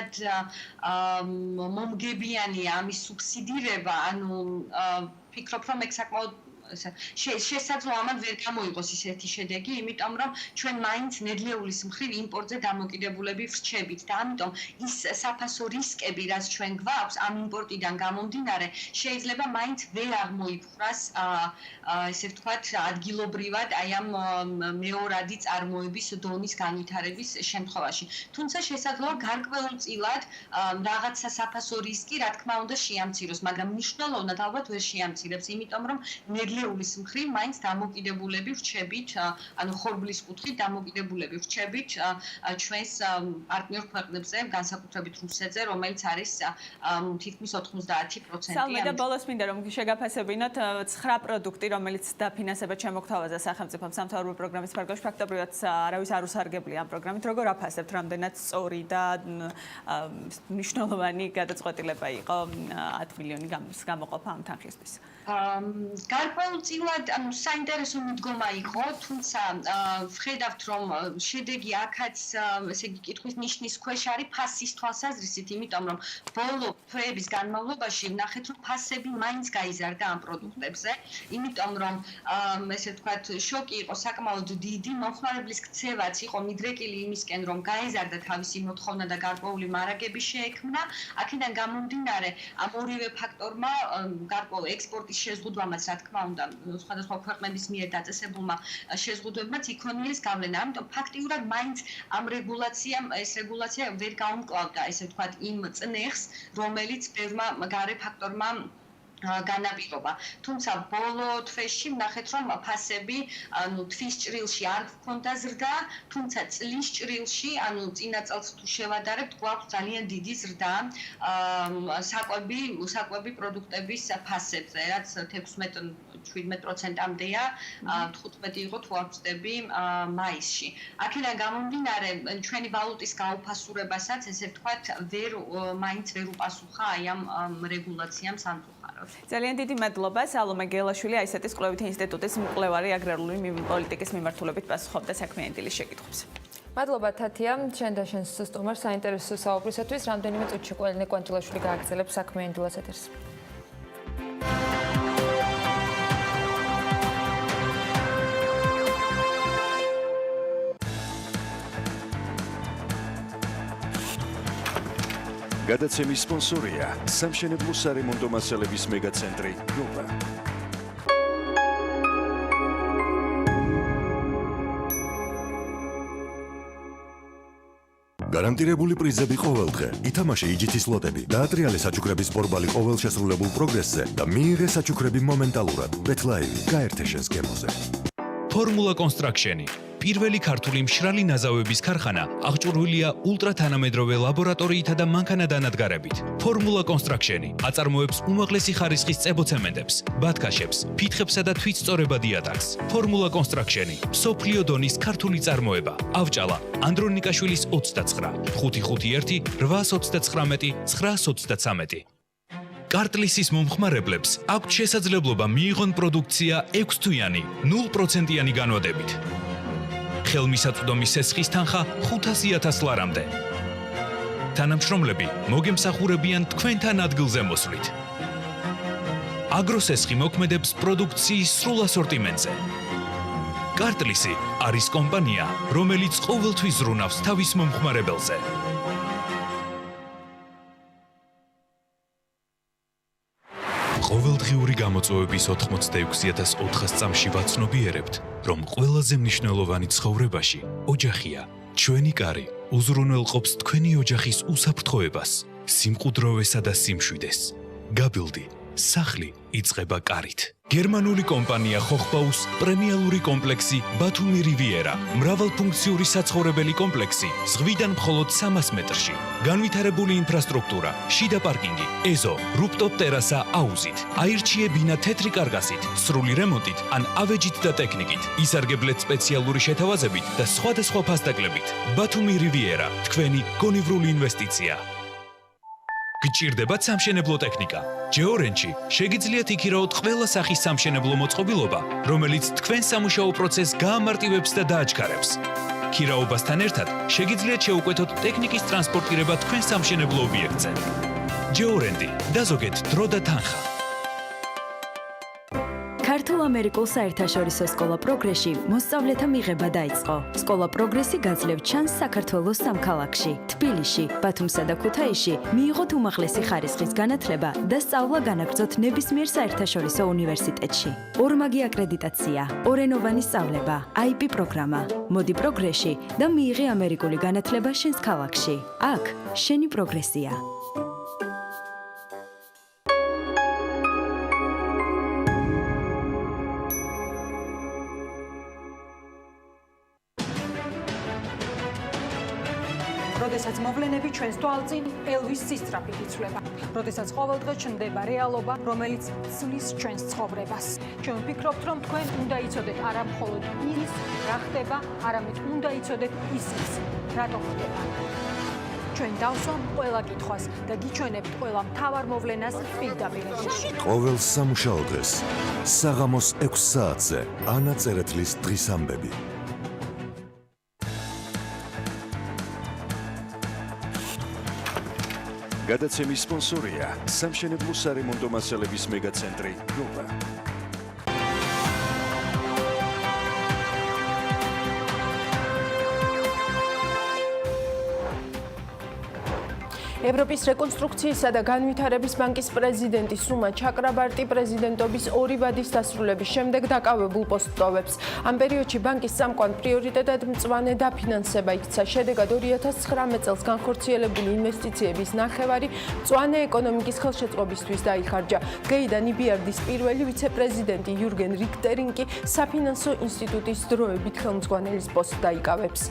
მომგებიანია ამის სუბსიდირება, ანუ ფიქრობ, რომ ეგ საკმაოდ შესაძლოა ამან ვერ გამოიღოს ისეთი შედეგი, იმიტომ რომ ჩვენ მაინც ნედლეულის მხრივ იმპორტზე დამოკიდებულები ვრჩებით და ამიტომ ის საფასო რისკები, რაც ჩვენ გვაქვს ამ იმპორტიდან გამომდინარე, შეიძლება მაინც ვერ აღმოიფხვრას ესე ვთქვათ ადგილობრივად აი ამ მეორადი წარმოების დონის განვითარების შემთხვევაში. თუმცა შესაძლოა გარკვეულწილად რაღაცა საფასო რისკი, რა თქმა უნდა, შეამციროს, მაგრამ მნიშვნელოვნად ალბათ ვერ შეამცირებს, იმიტომ რომ მილეულის მხრივ მაინც დამოკიდებულები ვრჩებით, ანუ ხორბლის კუთხით დამოკიდებულები ვრჩებით ჩვენს პარტნიორ ქვეყნებზე, განსაკუთრებით რუსეთზე, რომელიც არის თითქმის 90%. სალმე და ბოლოს მინდა რომ შეგაფასებინოთ 9 პროდუქტი, რომელიც დაფინანსება შემოგთავაზა სახელმწიფომ სამთავრობო პროგრამის ფარგლებში, ფაქტობრივად არავის არ უსარგებლია ამ პროგრამით. როგორ აფასებთ, რამდენად სწორი და მნიშვნელოვანი გადაწყვეტილება იყო 10 მილიონი გამოყოფა ამ თანხისთვის? გარკვეულწილად საინტერესო მიდგომა იყო, თუმცა ვხედავთ, რომ შედეგი აქაც ესე იგი კითხვის ნიშნის ქვეშ არის ფასის თვალსაზრისით, იმიტომ რომ ბოლო თვეების განმავლობაში ვნახეთ, რომ ფასები მაინც გაიზარდა ამ პროდუქტებზე, იმიტომ რომ ესე ვთქვათ, შოკი იყო საკმაოდ დიდი, მომხმარებლის ქცევაც იყო მიდრეკილი იმისკენ, რომ გაეზარდა თავისი მოთხოვნა და გარკვეული მარაგები შეექმნა. აქედან გამომდინარე, ამ ორივე ფაქტორმა გარკვეულ ექსპორტის შეზღუდვამაც, რა თქმა უნდა, სხვადასხვა ქვეყნების მიერ დაწესებულმა შეზღუდვებმაც იქონიეს გავლენა. ამიტომ ფაქტიურად მაინც ამ რეგულაცია ვერ გაუმკლავდა, ესე ვთქვათ, იმ წნეხს, რომელიც ბევრმა გარე ფაქტორმა განაპირობა. თუმცა ბოლო თვეში ვნახეთ, რომ ფასები, თვის ჭრილში არ ჰქონდა ზრდა, თუმცა წლის ჭრილში, წინა წელს თუ შევადარებთ, გვაქვს ძალიან დიდი ზრდა საკვები პროდუქტების ფასებზე, რაც 16-17%-ამდეა, 15 იყო თუ არ ვწდები მაისში. აქედან გამომდინარე, ჩვენი ვალუტის გაუფასურებასაც, ესე ვთქვათ, მაინც ვერ უპასუხა აი ამ რეგულაციამ სამწუხაროდ. ძალიან დიდი მადლობა სალომე გელაშვილი აისეტის კვლევითი ინსტიტუტის მკვლევარი აგრარული პოლიტიკის მიმართულებით პასუხობდა საქმიანი დილის შეკითხვებს. მადლობა თათია, შენ და შენს სტუმარს საინტერესო საუბრისათვის. რამდენიმე წუთში ყველინე კვანტილაშვილი გააგრძელებს საქმიანი დილის ეთერს. გადაცემის სპონსორია სამშენებლო სარემონტო მასალების მეგაცენტრი ნოვა. გარანტირებული პრიზები ყოველდღე. ითამაშე იჯითის ლოტები, დაატრიალე საჩუქრების ბორბალი ყოველ შესრულებულ პროგრესზე და მიიღე საჩუქრები მომენტალურად. ბეთლაივი, გაერთე შენს გემოზე. ფორმულა კონსტრაქშენი პირველი ქართული მშრალი ნაზავების ქარხანა აღჭურვილია ულტრათანამედროვე ლაბორატორიითა და მანქანადანადგარებით. ფორმულა კონსტრაქშენი აწარმოებს უმაღლესი ხარისხის წებოცემენტებს, ბათქაშებს, ფითხებსა და თვითწწორებად იატაკს. ფორმულა კონსტრაქშენი მსოფლიო დონის ქართული წარმოება. ავჭალა ანდრონიკაშვილის 29 551 829 923. კარტლისის მომხმარებლებს აქვთ შესაძლებლობა მიიღონ პროდუქცია 6 თვიანი 0%-იანი განვადებით. ხელმისაწვდომი სესხის თანხა 500,000 ლარამდე. თანამშრომლები მოგემსახურებიან თქვენთან ადგილზე მოსვლით. აგროსესხი მოქმედებს პროდუქციის სრულ ასორტიმენტზე. კარტლისი არის კომპანია, რომელიც ყოველთვის ზრუნავს თავის მომხმარებელზე. ყოველდღიური გამოწვევების 86,400 წამში ვაცნობიერებთ, რომ ყველაზე მნიშვნელოვანი ცხოვრებაში ოჯახია. ჩვენი კარი უზრუნველყოფს თქვენი ოჯახის უსაფრთხოებას, სიმყუდროვესა და სიმშვიდეს. გაბილდი, სახლი იწყება კარით. გერმანული კომპანია ხოხბაუს პრემიალური კომპლექსი ბათუმი რივიერა, მრავალფუნქციური საცხოვრებელი კომპლექსი, ზღვიდან მხოლოდ 300 მეტრში. განვითარებული ინფრასტრუქტურა, შიდა პარკინგი, ეზო, რუფტოპ ტერასა აუზით. აირჩიებინა თეთრი კარგასით, სრული რემონტით ან ავეჯით და ტექნიკით. ისარგებლეთ სპეციალური შეთავაზებით და სხვადასხვა ფასდაკლებით. ბათუმი რივიერა, თქვენი გონივრული ინვესტიცია. გჭირდებათ სამშენებლო ტექნიკა. ჯეორენჩი შეგიძლიათ იქირაოთ ყველა სახის სამშენებლო მოწყობილობა, რომელიც თქვენ სამუშაო პროცესს გაამარტივებს და დააჩქარებს. ქირაობასთან ერთად შეგიძლიათ შეუკვეთოთ ტექნიკის ტრანსპორტირება თქვენ სამშენებლო ობიექტზე. ჯეორენდი, დაზოგეთ დრო და თანხა. ქართულ-ამერიკულ საერთაშორისო სკოლა პროგრესში მოსწავლეთა მიღება დაიწყო. სკოლა პროგრესი გაძლევ ჩანს საქართველოს სამ ქალაქში, თბილისში, ბათუმსა და ქუთაისში. მიიღოთ უმაღლესი ხარისხის განათლება და სწავლა განაგრძოთ ნებისმიერ საერთაშორისო უნივერსიტეტში. ორმაგი აკრედიტაცია, ორენოვანი სწავლება, IP პროგრამა. მოდი პროგრესში და მიიღე ამერიკული განათლება შენს ქალაქში. აქ შენი პროგრესია. როდესაც მოვლენები ჩვენს თვალწინ ელვის სისწრაფით იცვლება, როდესაც ყოველდღე ჩნდება რეალობა, რომელიც ცვლის ჩვენს ცხოვრებას. ჩვენ ვფიქრობთ, რომ თქვენ უნდა იცოდეთ არა მხოლოდ ის, რა ხდება, არამედ უნდა იცოდეთ ისიც, რატო ხდება. ჩვენ დავსვამ ყველა კითხვას და გიჩვენებთ ყველა მთავარ მოვლენას პირდაპირ ეთერში. ყოველ სამუშაო დღეს საღამოს 6 საათზე ანა წერეთლის დღის ამბები. გადაცემის სპონსორია სამშენებლო სარემონტო მასალების მეგაცენტრი ნოვა. ევროპის რეკონსტრუქციისა და განვითარების ბანკის პრეზიდენტი სუმა ჩაკრაბარტი პრეზიდენტობის 2 ვადის დასრულების შემდეგ დაკავებულ პოსტს ტოვებს. ამ პერიოდში ბანკის წამყვან პრიორიტეტად მწვანე დაფინანსება იქცა. შედეგად 2019 წელს განხორციელებული ინვესტიციების ნახევარი მწვანე ეკონომიკის ხელშეწყობისთვის დაიხარჯა. გეიდან EBRD-ის პირველი ვიცე-პრეზიდენტი იურგენ რიქტერინგი საფინანსო ინსტიტუტის დროებით ხელმძღვანელის პოსტს დაიკავებს.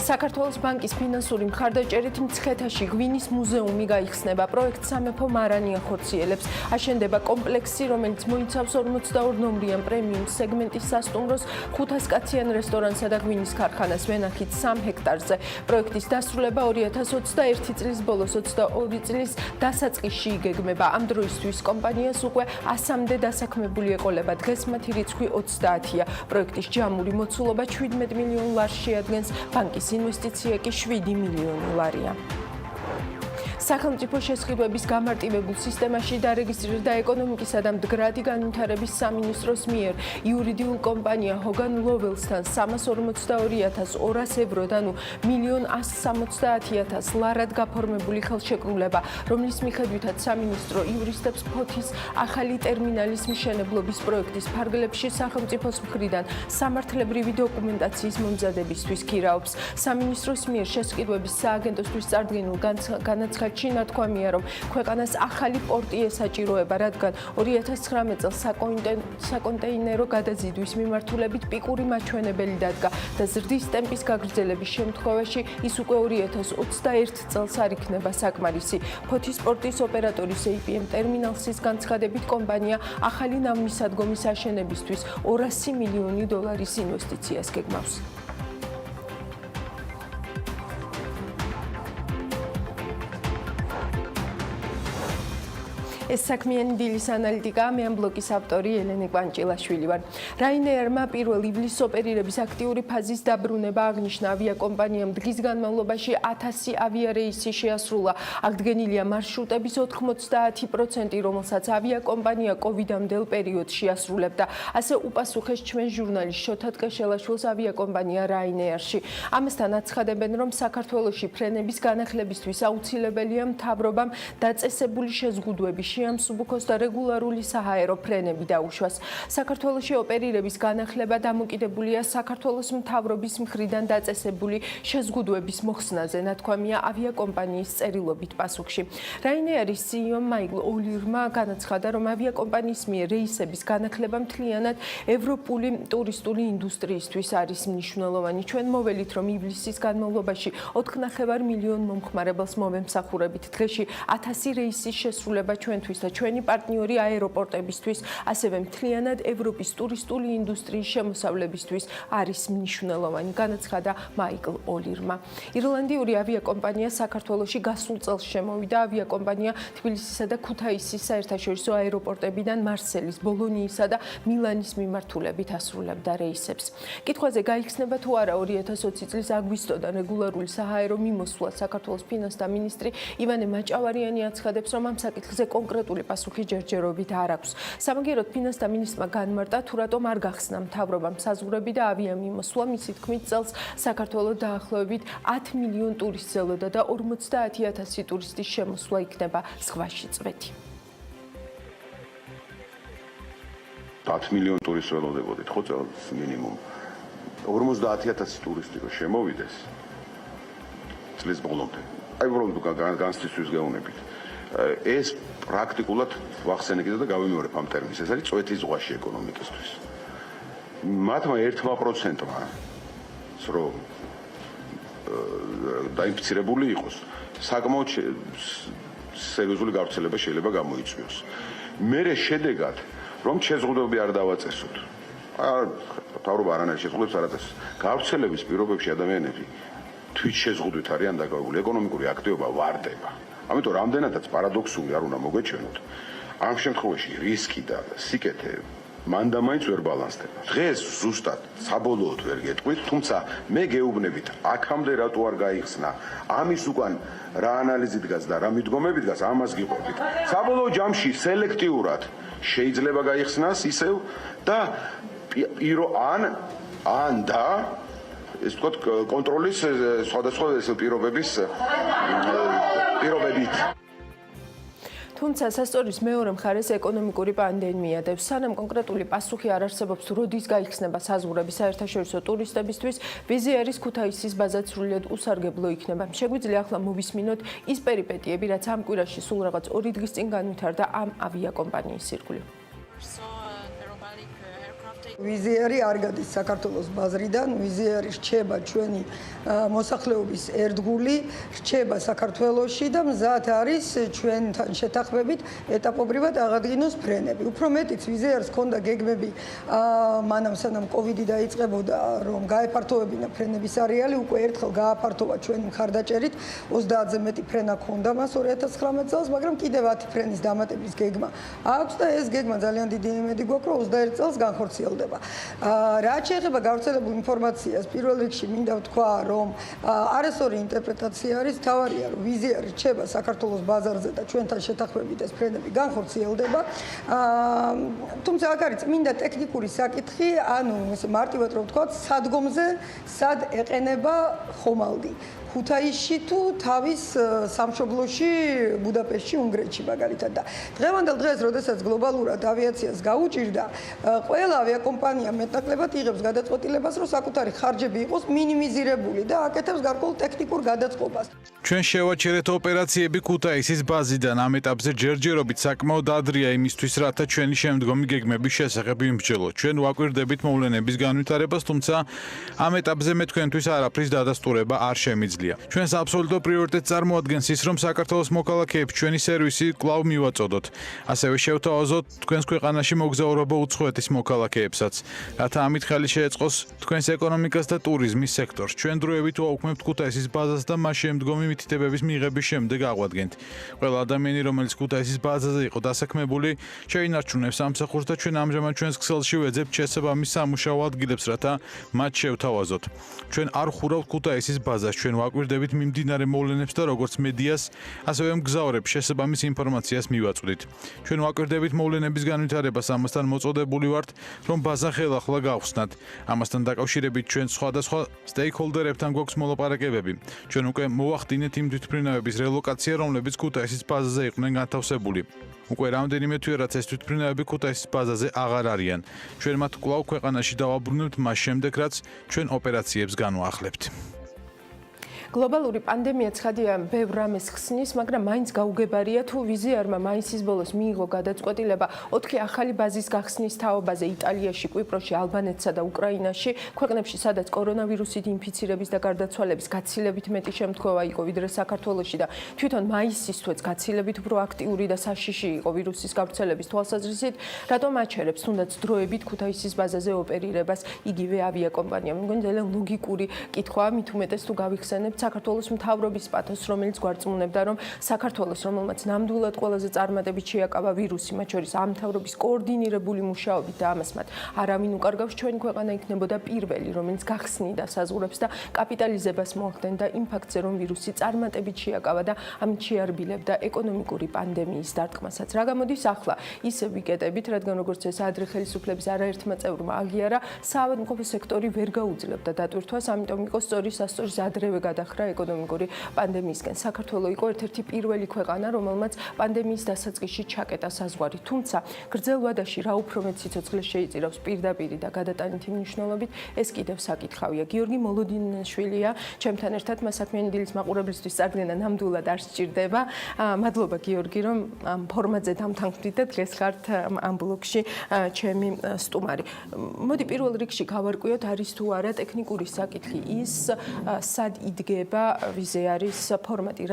საქართველოს ბანკის ფინანსური მხარდაჭერით მცხეთაში ღვინის მუზეუმი გაიხსნება. პროექტს სამეფო მარანი ახორციელებს. აშენდება კომპლექსი, რომელიც მოიცავს 42 ნომრიან პრემიუმ სეგმენტის სასტუმროს, 500 კაციან რესტორანსა და ღვინის ქარხანას ვენახით 3 ჰექტარზე. პროექტის დასრულება 2021 წლის ბოლოს 22 წლის დასაწყისში იგეგმება. ამ დროისთვის კომპანიას უკვე 100-მდე დასაქმებული ეყოლება. დღეს მათი რიცხვი 30-ია. პროექტის ჯამური მოცულობა 17 მილიონ ლარს შეადგენს. ბანკის ინვესტიცია კი 7 მილიონი ლარია. სახელმწიფო შესყიდვების გამარტივებულ სისტემაში დარეგისტრირდა ეკონომიკისა და მდგრადი განვითარების სამინისტროს მიერ იურიდიულ კომპანია ჰოგან ლოველსთან 342.200 ევროდან ანუ 1,170,000 ლარად გაფორმებული ხელშეკრულება, რომლის მიხედვითაც სამინისტრო იურისტებს ფოთის ახალი ტერმინალის მშენებლობის პროექტის ფარგლებში სახელმწიფოს მხრიდან სამართლებრივი დოკუმენტაციის მომზადებისთვის ქირაობს. სამინისტროს მიერ შესყიდვების სააგენტოსთვის წარდგენილ განაცხადში ნათქვამია, რომ ქვეყანას ახალი პორტი ესაჭიროება, რადგან 2019 წელს საკონტეინერო გადაზიდვის მიმართულებით პიკური მაჩვენებელი დადგა და ზრდის ტემპის გაგრძელების შემთხვევაში ის უკვე 2021 წელს არ იქნება საკმარისი. ფოთის პორტის ოპერატორის APM ტერმინალსის განცხადებით კომპანია ახალი ნავმისადგომის აშენებისთვის 200 მილიონი დოლარის ინვესტიციას გეგმავს. ეს საქმიანი დილის ანალიტიკა, მე ამ ბლოკის ავტორი ელენე კვანჭილაშვილი ვარ. Ryanair-მა 1 ივლისს ოპერირების აქტიური ფაზის დაბრუნება აღნიშნა. ავიაკომპანიამ დღის განმავლობაში 1000 ავიარეისი შეასრულა. აღდგენილია მარშრუტების 90%, რომელსაც ავიაკომპანია COVID-ამდელ პერიოდში ასრულებდა. ასე უპასუხეს ჩვენ ჟურნალისტ შოთა ტკეშელაშვილს ავიაკომპანია Ryanair-ში. ამასთან აცხადებენ, რომ საქართველოში ფრენების განახლებისთვის აუცილებელია მთავრობამ დაწესებული შეზღუდვები შეამსუბუქოს და რეგულარული საჰაერო ფრენები დაუშვას. საქართველოში ოპერირების განახლება დამოკიდებულია საქართველოს მთავრობის მხრიდან დაწესებული შეზღუდვების მოხსნაზე, ნათქვამია ავიაკომპანიის წერილობით პასუხში. Ryanair-ის CEO მაიკლ ოლირმა განაცხადა, რომ ავიაკომპანიის მიერ რეისების განახლება მთლიანად ევროპული ტურისტული ინდუსტრიისთვის არის მნიშვნელოვანი. ჩვენ მოველით, რომ ივლისის განმავლობაში 4.5 მილიონ მომხმარებელს მოვემსახურებით. დღეში 1000 რეისის შესრულება ჩვენთვის და ჩვენი პარტნიორი აეროპორტებისთვის, ასევე მთლიანად ევროპის ტურისტული ინდუსტრიის შემოსავლებისთვის არის მნიშვნელოვანი, განაცხადა მაიკლ ოლირმა. ირლანდიური ავიაკომპანია საქართველოში გასულ წელს შემოვიდა. ავიაკომპანია თბილისისა და ქუთაისის საერთაშორისო აეროპორტებიდან მარსელის, ბოლონიისა და მილანის მიმართულებით ასრულებდა რეისებს. კითხვაზე გაიხსნება თუ არა 2020 წლის აგვისტოდან რეგულარული საჰაერო მიმოსვლა, საქართველოს ფინანსთა მინისტრი ივანე მაჭავარიანი აცხადებს, რომ ამ საკითხზე კონკრეტული პასუხი ჯერჯერობით არ აქვს. სამაგიეროდ ფინანსთა მინისტრმა განმარტა, თუ რატომ არ გახსნა მთავრობამ საზღვრები და ავიამიმოსვლა. მისი თქმით, წელს საქართველოს დაახლოებით 10 მილიონ ტურისტს ელოდა და 50,000 ტურისტის შემოსვლა იქნება ზღვაში წვეთი. 10 მილიონ ტურისტს ველოდებოდით, ხო წელს მინიმუმ 50,000 ტურისტი რო შემოვიდეს წლის ბოლომდე. აი უბრალოდ განსწრისთვის გეუბნებით. ეს პრაქტიკულად ვახსენებთ და გავიმეორებ ამ ტერმინს. ეს არის წვეთი ზღვაში ეკონომიკისთვის. მათმა 1%-მა, რომ დაინფიცირებული იყოს, საკმაოდ სერიოზული გავრცელება შეიძლება გამოიწვიოს. მერე შედეგად, რომ შეზღუდვები არ დავაწესოთ. მთავრობა არანაირ შეზღუდვებს არ აწესებს. გავრცელების პირობებში ადამიანები თვითშეზღუდვით არიან დაკავებული, ეკონომიკური აქტივობა ვარდება. ამიტომ რამდენადაც პარადოქსული არ უნდა მოგვეჩვენოთ, ამ შემთხვევაში რისკი და სიკეთე მანდამაინც ვერ ბალანსდება. დღეს ზუსტად საბოლოოდ ვერ გეტყვით, თუმცა მე გეუბნებით, აქამდე რატო არ გაიხსნა, ამის უკან რა ანალიზი დგას და რა მიდგომები დგას, ამას გიყვებით. საბოლოო ჯამში სელექტიურად შეიძლება გაიხსნას ისევ და ან და ეს ვთქვათ კონტროლის სხვადასხვა პირობებით. თუმცა სასწორის მეორე მხარეს ეკონომიკური პანდემია დევს. სანამ კონკრეტული პასუხი არ არსებობს, როდის გაიხსნება საზღვრები საერთაშორისო ტურისტებისთვის, ვიზიარის ქუთაისის ბაზა სრულიად უსარგებლო იქნება. შეგვიძლია ახლა მოვისმინოთ ის პერიპეტიები, რაც ამ კვირაში სულ რაღაც 2 დღის წინ განვითარდა ამ ავიაკომპანიის ირგვლივ. ვიზიარი არ გადის საქართველოს ბაზრიდან, ვიზიარი რჩება ჩვენი მოსახლეობის ერთგული, რჩება საქართველოში და მზად არის ჩვენთან შეთანხმებით ეტაპობრივად აღადგინოს ფრენები. უფრო მეტიც ვიზიარს ჰქონდა გეგმები მანამ სანამ კოვიდი დაიწყებოდა, რომ გაეფართოვებინა ფრენების არეალი, უკვე ერთხელ გააფართოვა ჩვენი მხარდაჭერით, 30-ზე მეტი ფრენა ჰქონდა მას 2019 წელს, მაგრამ კიდევ 10 ფრენის დამატების გეგმა აქვს და ეს გეგმა ძალიან დიდი იმედი გვაქვს, რომ 21 წელს განხორციელდება. რაც შეეხება გავრცელებულ ინფორმაციას, პირველ რიგში მინდა ვთქვა, რომ არასწორი ინტერპრეტაცია არის, თავარია, რომ ვიზიარი რჩება საქართველოს ბაზარზე და ჩვენთან შეთანხმებით ეს ფრენები განხორციელდება. თუმცა აქ არის წმინდა ტექნიკური საკითხი, ანუ მარტივად რომ ვთქვათ, სადგომზე სად ეყენება ხომალდი. ქუთაისში თუ თავის სამშობლოში ბუდაპეშტში, უნგრეთში მაგალითად და დღევანდელ დღეს, როდესაც გლობალურად ავიაციას გაუჭირდა, ყველა ავიაკომპანია მეტნაკლებად იღებს გადაწყვეტილებას, რომ საკუთარი ხარჯები იყოს მინიმიზირებული და აკეთებს გარკვეულ ტექნიკურ გადაწყობას. ჩვენ შევაჩერეთ ოპერაციები ქუთაისის ბაზიდან. ამ ეტაპზე ჯერჯერობით საკმაოდ ადრეა იმისთვის, რათა ჩვენი შემდგომი გეგმების შესახებ ვიმსჯელოთ. ჩვენ ვაკვირდებით მოვლენების განვითარებას, თუმცა ამ ეტაპზე მე თქვენთვის არაფრის დადასტურება არ შემიძლია. ჩვენს აბსოლუტურ პრიორიტეტს წარმოადგენს ის, რომ საქართველოს მოქალაქეებს ჩვენი სერვისი კვლავ მივაწოდოთ. ასევე შევთავაზოთ თქვენს ქვეყანაში მოგზაურობა უცხოეთის მოქალაქეებსაც, რათა ამით ხელი შეეწყოს თქვენს ეკონომიკას და ტურიზმის სექტორს. ჩვენ დროებით ვაუქმებთ ქუთაისის ბაზას და მას შემდგომი მითითებების მიღების შემდეგ აღვადგენთ. ყველა ადამიანი, რომელიც ქუთაისის ბაზაზე იყო დასაქმებული, შეინარჩუნებს სამსახურს და ჩვენ ამჟამად ჩვენს ქსელში ვეძებთ შესაბამის სამუშაო ადგილებს, რათა მათ შევთავაზოთ. ჩვენ არ ხურავთ ქუთაისის ბაზას, ჩვენ ვაკვირდებით მიმდინარე მოვლენებს და როგორც მედიას, ასევე მგზავრებს შესაბამის ინფორმაციას მივაწვდით. ჩვენ ვაკვირდებით მოვლენების განვითარებას, ამასთან მოწოდებული ვართ, რომ ბაზა ხელახლა გავხსნათ. ამასთან დაკავშირებით ჩვენ სხვადასხვა სტეიქჰოლდერებთან გვაქვს მოლაპარაკებები. ჩვენ უკვე მოვახდინეთ იმ თვითმფრინავების რელოკაცია, რომლებიც ქუთაისის ბაზაზე იყვნენ განთავსებული. უკვე რამდენიმე თვეა, რაც ეს თვითმფრინავები ქუთაისის ბაზაზე აღარ არიან. ჩვენ მათ კვლავ ქვეყანაში დავაბრუნებთ მას შემდეგ, რაც ჩვენ ოპერაციებს განვაახლებთ. გლობალური პანდემია ცხადია ბევრ რამეს ხსნის, მაგრამ მაინც გაუგებარია თუ ვიზიარმა მაისის ბოლოს მიიღო გადაწყვეტილება 4 ახალი ბაზის გახსნის თაობაზე იტალიაში, კვიპროსში, ალბანეთსა და უკრაინაში, ქვეყნებში, სადაც კორონავირუსით ინფიცირების და გარდაცვალების გაცილებით მეტი შემთხვევა იყო ვიდრე საქართველოში და თვითონ მაისის თვეც გაცილებით უფრო აქტიური და საშიში იყო ვირუსის გავრცელების თვალსაზრისით, რატომ აჩერებს თუნდაც დროებით ქუთაისის ბაზაზე ოპერირებას იგივე ავიაკომპანია? მგონი ძალიან ლოგიკური კითხვაა, მით უმეტეს თუ გავიხსენებთ საქართველოს მთავრობის პათოს, რომელიც გვარწმუნებდა, რომ საქართველოს, რომელმაც ნამდვილად ყველაზე წარმატებით შეაკავა ვირუსი, მათ შორის ამ მთავრობის კოორდინირებული მუშაობით და ამას მათ არავინ უკარგავს, ჩვენი ქვეყანა იქნებოდა პირველი, რომელიც გახსნიდა საზღვრებს და კაპიტალიზებას მოახდენდა იმ ფაქტზე, რომ ვირუსი წარმატებით შეაკავა და ამით შეარბილებდა ეკონომიკური პანდემიის დარტყმასაც. რა გამოდის ახლა? ისე ვიკეტებით, რადგან როგორც ეს ადრე ხელისუფლების არაერთმა წევრმა აღიარა, საავადმყოფო სექტორი ვერ გაუძლებდა დატვირთვას, ამიტომ იყო სწორი სასწორის ადრევე გადახრა ეკონომიკური პანდემიისკენ. საქართველო იყო ერთ-ერთი პირველი ქვეყანა, რომელმაც პანდემიის დასაწყისში ჩაკეტა საზღვარი. თუმცა გრძელ ვადაში რა უფრო მეტ სიცოცხლეს შეიწირავს პირდაპირი და გადატანითი მნიშვნელობით, ეს კიდევ საკითხავია. გიორგი მოლოდინაშვილია ჩემთან ერთად, მას საქმიანი დილის მაყურებლისთვის წარდგენა ნამდვილად არ სჭირდება. მადლობა გიორგი, რომ ამ ფორმატზე დამთანხმდით და დღეს ხართ ამ ბლოგში ჩემი სტუმარი. მოდი პირველ რიგში გავარკვიოთ, არის თუ არა ტექნიკური საკითხი ის, სად იდგება იგება ვიზეარის ფორმატი,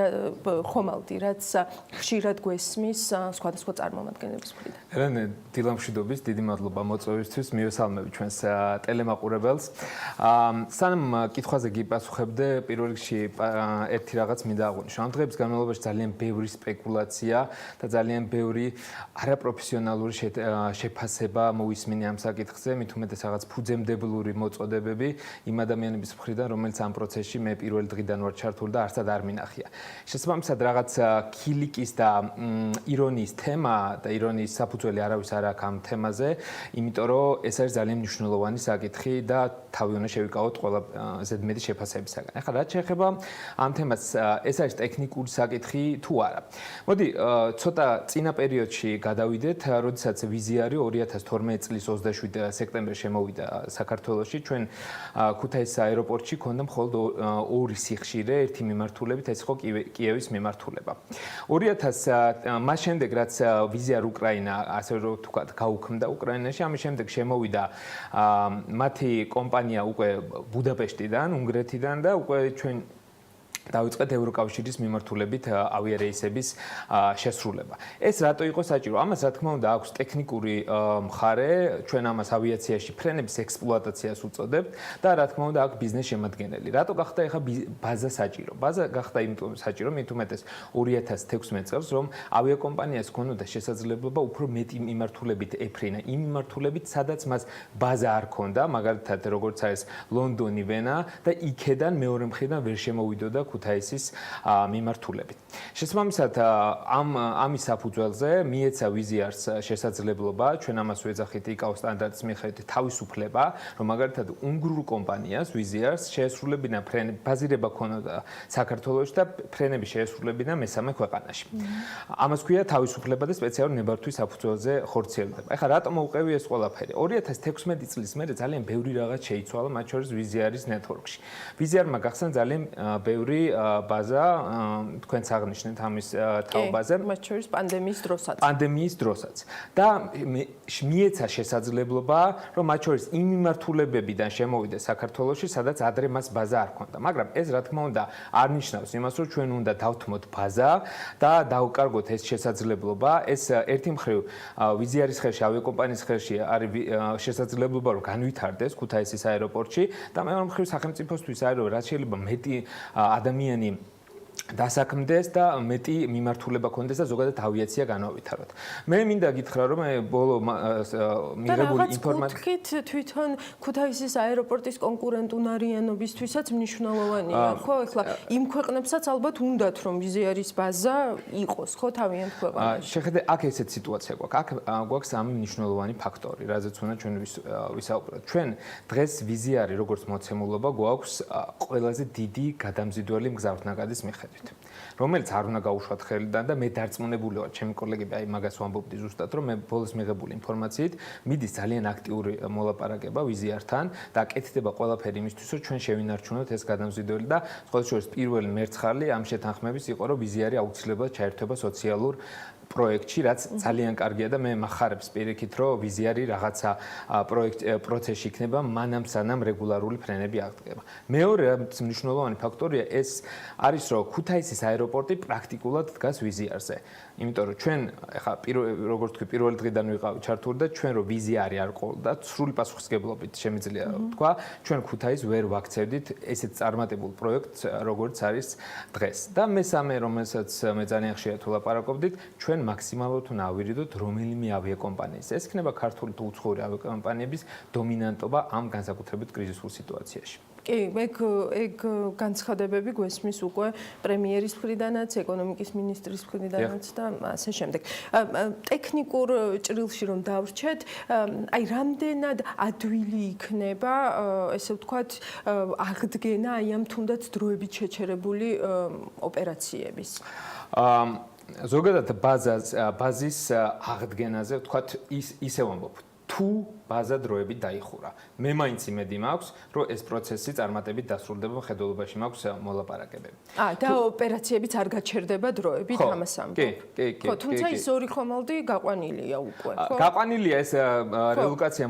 ხომალდი, რაც ხშირად გვესმის სხვადასხვა წარმომადგენლების მხრიდან. ელენე, დილამშვიდობის, დიდი მადლობა მოწვევისთვის, მივესალმები ჩვენს ტელემაყურებელს. სანამ კითხვაზე გიპასუხებდე, პირველ რიგში ერთი რაღაც მინდა აღვნიშნო. ამ დღეების განმავლობაში ძალიან ბევრი სპეკულაცია და ძალიან ბევრი არაპროფესიონალური შეფასება მოისმინე ამ საკითხზე, მით უმეტეს რაღაც ფუძემდებლური მოწოდებები იმ ადამიანების მხრიდან, რომელიც ამ პროცესში მე პირველ დღიდან ვარ ჩართული და არცად არ მინახია. შესაბამისად, რაღაც ქილიკის და ირონიის თემა და ირონიის საფუძველი არავის არ აქვს ამ თემაზე, იმიტომ რომ ეს არის ძალიან მნიშვნელოვანი საკითხი და თავი უნდა შევიკავოთ ყველა ზედმეტი შეფასებისაგან. ახლა რაც შეეხება ამ თემას, ეს არის ტექნიკური საკითხი თუ არა. მოდი ცოტა წინა პერიოდში გადავიდეთ, როდესაც ვიზიარი 2012 წლის 27 სექტემბერში შემოვიდა საქართველოში, ჩვენ ქუთაისის აეროპორტში ქონდა მხოლოდ ორი სიხშირე, ერთი მიმართულებით, ეს იყო კიევის მიმართულება. 2000 მას შემდეგ რაც ვიზიარ უკრაინა, ასე რომ თქვა, გაუქმდა უკრაინაში, ამის შემდეგ შემოვიდა მათი კომპანია უკვე ბუდაპეშტიდან, უნგრეთიდან და უკვე ჩვენ დავიწყეთ ევროკავშირის მიმართულებით ავიარეისების შესრულება. ეს რატო იყო საჭირო? ამას რა თქმა უნდა აქვს ტექნიკური მხარე, ჩვენ ამას ავიაციაში ფრენების ექსპლუატაციას უწოდებთ და რა თქმა უნდა აქვს ბიზნეს შემადგენელი. რატო გახდა ეხა ბაზა საჭირო? ბაზა გახდა იმიტომ საჭირო, მით უმეტეს 2016 წელს, რომ ავიაკომპანიას ჰქონოდა შესაძლებლობა უფრო მეტი მიმართულებით ეფრინა იმ მიმართულებით, სადაც მას ბაზა არ ჰქონდა, მაგალითად როგორც არის ლონდონი, ვენა და იქედან მეორე მხრიდან ვერ შემოვიდოდა ქუთაისის მიმართულებით. შესაბამისად, ამის საფუძველზე მიეცა ვიზიარს შესაძლებლობა, ჩვენ ამას ვეძახით იკაოს სტანდარტის მიხედვით თავისუფლება, რომ მაგალითად უნგრულ კომპანიას ვიზიარს შეესრულებინა ფრენები, ბაზირება ქონოდა საქართველოში და ფრენები შეესრულებინა მესამე ქვეყანაში. ამას ქვია თავისუფლება და სპეციალური ნებართვის საფუძველზე ხორციელდება. ეხლა რატომ მოუყევი ეს ყველაფერი? 2016 წლის მერე ძალიან ბევრი რაღაც შეიცვალა, მათ შორის ვიზიარის ნეტვორკში. ვიზიარმა გახსნა ძალიან ბევრი ბაზა, თქვენც აღნიშნეთ ამის თაობაზე, მათ შორის პანდემიის დროსაც. პანდემიის დროსაც. და მიეცა შესაძლებლობა, რომ მათ შორის იმ მიმართულებებიდან შემოვიდეს საქართველოში, სადაც ადრე მას ბაზა არ ჰქონდა. მაგრამ ეს რა თქმა უნდა არ ნიშნავს იმას, რომ ჩვენ უნდა დავთმოთ ბაზა და დავკარგოთ ეს შესაძლებლობა. ეს ერთი მხრივ ვიზიარის ხელში, ავიაკომპანიის ხელში არის შესაძლებლობა, რომ განვითარდეს ქუთაისის აეროპორტში და მეორე მხრივ სახელმწიფოსთვის არის, რომ რაც შეიძლება მეტი ადამიანი დასაქმდეს და მეტი მიმართულება ქონდეს და ზოგადად ავიაცია განავითაროთ. მე მინდა გითხრა, რომ ბოლო მიღებული ინფორმაციით თვითონ ქუთაისის აეროპორტის კონკურენტუნარიანობისთვისაც მნიშვნელოვანია, ხო? ეხლა იმ ქვეყნებსაც ალბათ უნდათ, რომ ვიზიარის ბაზა იყოს, ხო, თავიანთ ქვეყანაში. შეხედე, აქ ესეთ სიტუაცია გვაქვს. აქ გვაქვს სამი მნიშვნელოვანი ფაქტორი, რაზეც უნდა ჩვენ ვისაუბროთ. ჩვენ დღეს ვიზიარი როგორც მოცემულობა გვაქვს ყველაზე დიდი გადამზიდველი მგზავრთნაკადის მიხედვით, რომელიც არ უნდა გაუშვათ ხელიდან და მე დარწმუნებული ვარ, ჩემი კოლეგები აი მაგას ვამბობდი ზუსტად, რომ მე ბოლოს მიღებული ინფორმაციით მიდის ძალიან აქტიური მოლაპარაკება ვიზიართან და აკეთდება ყველაფერი იმისთვის, რომ ჩვენ შევინარჩუნოთ ეს გადამზიდველი და სხვათა შორის პირველი მერცხალი ამ შეთანხმების იყო, რომ ვიზიარი აუცილებლად ჩაერთვება სოციალურ პროექტში, რაც ძალიან კარგია და მე მახარებს პირიქით, რომ ვიზიარი რაღაცა პროცესში იქნება, მანამ სანამ რეგულარული ფრენები აღდგება. მეორე მნიშვნელოვანი ფაქტორია ეს არის, რომ ქუთაისის აეროპორტი პრაქტიკულად დგას ვიზიარზე. იმიტომ რომ ჩვენ ახლა როგორც თქვი, პირველ დღიდან ვიყავით ჩართული და ჩვენ რო ვიზიარი არ ყოლდა, სრული პასუხისგებლობით შემიძლია თქვა, ჩვენ ქუთაისს ვერ ვაქცევდით ესეთ წარმატებულ პროექტს, როგორც არის დღეს. და მესამე, რომელსაც მე ძალიან ხშირად ვლაპარაკობდით, ჩვენ მაქსიმალურად უნდა ავირიდოთ რომელიმე ავიაკომპანიის. ეს იქნება ქართული თუ უცხოური ავიაკომპანიების დომინანტობა ამ განსაკუთრებით კრიზისულ სიტუაციაში. კი, ეგ განცხადებები გვესმის უკვე პრემიერის მხრიდანაც, ეკონომიკის მინისტრის მხრიდანაც და ასე შემდეგ. ტექნიკურ ჭრილში რომ დავრჩეთ, აი რამდენად ადვილი იქნება, ესე ვთქვათ, აღდგენა აი ამ თუნდაც დროებით შეჩერებული ოპერაციების. ზოგადად ბაზის აღდგენაზე ვთქვათ ისე ვამბობ. თუ ბაზა დროებით დაიხურა. მე მაინც იმედი მაქვს, რომ ეს პროცესი წარმატებით დასრულდება, მხედველობაში მაქვს მოლაპარაკებები. და ოპერაციებიც არ გაჩერდება დროებით ამას ამბობ. კი. თუმცა ის ორი ხომალდი გაყვანილია უკვე, ხო? გაყვანილია ეს რელოკაცია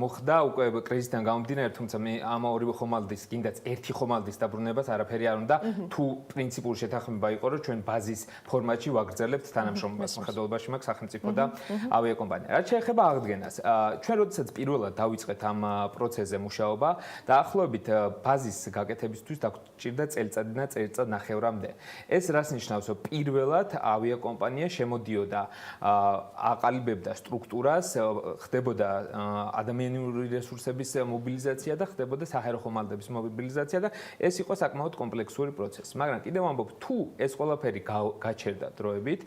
მოხდა უკვე კრიზისიდან გამომდინარე, თუმცა მე ამ ორი ხომალდის კიდაც ერთი ხომალდის დაბრუნებას არაფერი არ უნდა, თუ პრინციპული შეთანხმება იყო, რომ ჩვენ ბაზის ფორმატში ვაგრძელებთ თანამშრომლობას მხედველობაში მაქვს სახელმწიფო და ავიაკომპანია. რაც შეეხება აღდგენას, ჩვენ როდესაც პირველად დავიწყეთ ამ პროცესზე მუშაობა, დაახლოებით ბაზის გაკეთებისთვის დაგჭირდა წელიწად ნახევრამდე. ეს რას ნიშნავს, რომ პირველად ავიაკომპანია შემოდიოდა, აყალიბებდა სტრუქტურას, ხდებოდა ადამიანური რესურსების მობილიზაცია და ხდებოდა საჰაერო ხომალდების მობილიზაცია და ეს იყო საკმაოდ კომპლექსური პროცესი. მაგრამ კიდევ ამბობ, თუ ეს ყველაფერი გაჩერდა დროებით,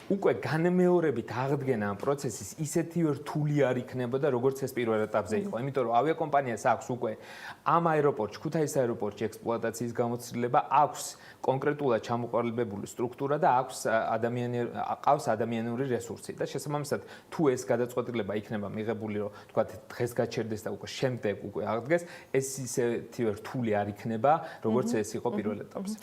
უკვე განმეორებით აღდგენა ამ პროცესის ისეთივე რთული არ იქნებოდა, როგორც ეს პირველ ეტაპზე იყო. იმიტომ რომ ავიაკომპანიას აქვს უკვე ამ აეროპორტში, ქუთაისის აეროპორტში ექსპლუატაციის გამოცდილება, აქვს კონკრეტულად ჩამოყალიბებული სტრუქტურა და ყავს ადამიანური რესურსი და შესაბამისად, თუ ეს გადაწყვეტილება იქნება მიღებული, რომ თქვა დღეს გაჩერდეს და უკვე შემდეგ უკვე აღდგეს, ეს ისეთივე რთული არ იქნება, როგორც ეს იყო პირველ ეტაპზე.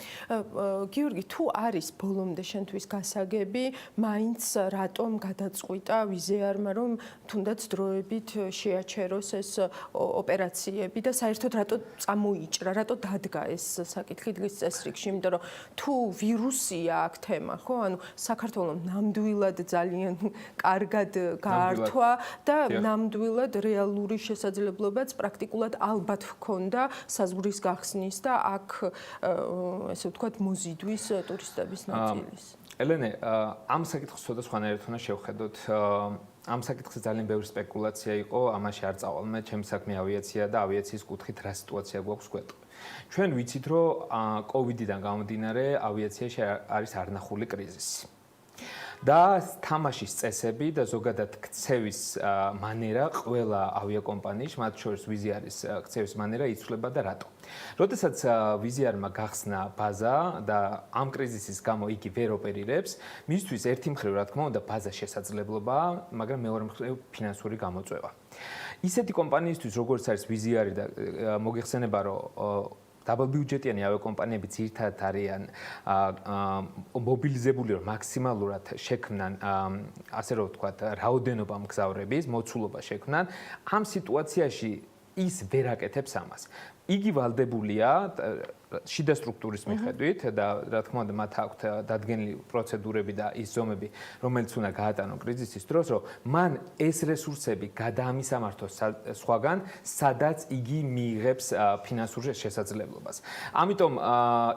გიორგი, თუ არის ბოლომდე შენთვის გასაგები, მაინც რატომ გადაწყვიტა ვიზიარმა, რომ თუნდაც დროებით შეაჩეროს ეს ოპერაციები და საერთოდ რატო წამოიჭრა, რატო დადგა ეს საკითხი დღის წესრიგში, იმიტომ რომ თუ ვირუსია აქ თემა, ხო? ანუ საქართველოს ნამდვილად ძალიან კარგად გაართვა და ნამდვილად რეალური შესაძლებლობაც პრაქტიკულად ალბათ ჰქონდა საზღვრის გახსნის და აქ ესე ვთქვათ მოზიდვის ტურისტების ნაწილის. ელენე, ამ საკითხს ცოტა სხვანაირად უნდა შევხედოთ. ამ საკითხზე ძალიან ბევრი სპეკულაცია იყო, ამაში არ წავალ მე, ჩემი საქმე ავიაცია და ავიაციის კუთხით რა სიტუაცია გვაქვს გვეტყვი. ჩვენ ვიცით, რომ კოვიდიდან გამომდინარე ავიაციაში არის არნახული კრიზისი. და თამაშის წესები და ზოგადად ქცევის მანერა ყველა ავიაკომპანიის, მათ შორის ვიზიარის ქცევის მანერა იცვლება და რატო. როდესაც ვიზიარმა გახსნა ბაზა და ამ კრიზისის გამო იგი ვერ ოპერირებს, მისთვის ერთი მხრივ რა თქმა უნდა ბაზა შესაძლებლობაა, მაგრამ მეორე მხრივ ფინანსური გამოწვევა. ისეთი კომპანიისთვის როგორც არის ვიზიარი და მოგეხსენება რომ დაბალბიუჯეტიანი ავიაკომპანიები ძირითადად არიან მობილიზებული, რომ მაქსიმალურად შექმნან, ასე რომ ვთქვათ, რაოდენობა მგზავრების, მოცულობა შექმნან, ამ სიტუაციაში ის ვერ აკეთებს ამას. იგი ვალდებულია შიდა სტრუქტურის მიხედვით და რა თქმა უნდა მათ აქვთ დადგენილი პროცედურები და ის ზომები, რომელიც უნდა გაატანონ კრიზისის დროს, რომ მან ეს რესურსები გადაამისამართოს სხვაგან, სადაც იგი მიიღებს ფინანსურ შესაძლებლობას. ამიტომ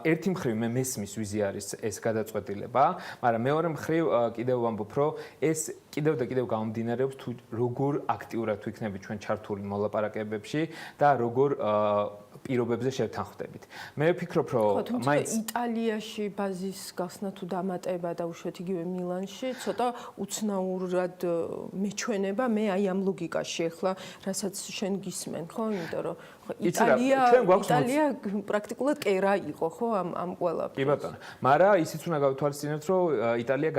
ერთი მხრივ მე მესმის ვიზიარის ეს გადაწყვეტილება, მაგრამ მეორე მხრივ კიდევ ვამბობ, რომ ეს კიდევ და კიდევ გამომდინარეობს თუ როგორ აქტიურად ვიქნებით ჩვენ ჩართული მოლაპარაკებებში და როგორ პირობებზე შევთანხმდებით. მე ვფიქრობ, რომ მაინც იტალიაში ბაზის გახსნა თუ დამატება და უშუალოდ იგივე მილანში ცოტა უცნაურად მეჩვენება, მე აი ამ ლოგიკაში ახლა, რასაც შენ გისმენ, ხო? იმიტომ რომ იტალია პრაქტიკულად კერა იყო, ხო, ამ ყველაფერს. კი ბატონო, მაგრამ ისიც უნდა გავთვალისწინოთ, რომ იტალია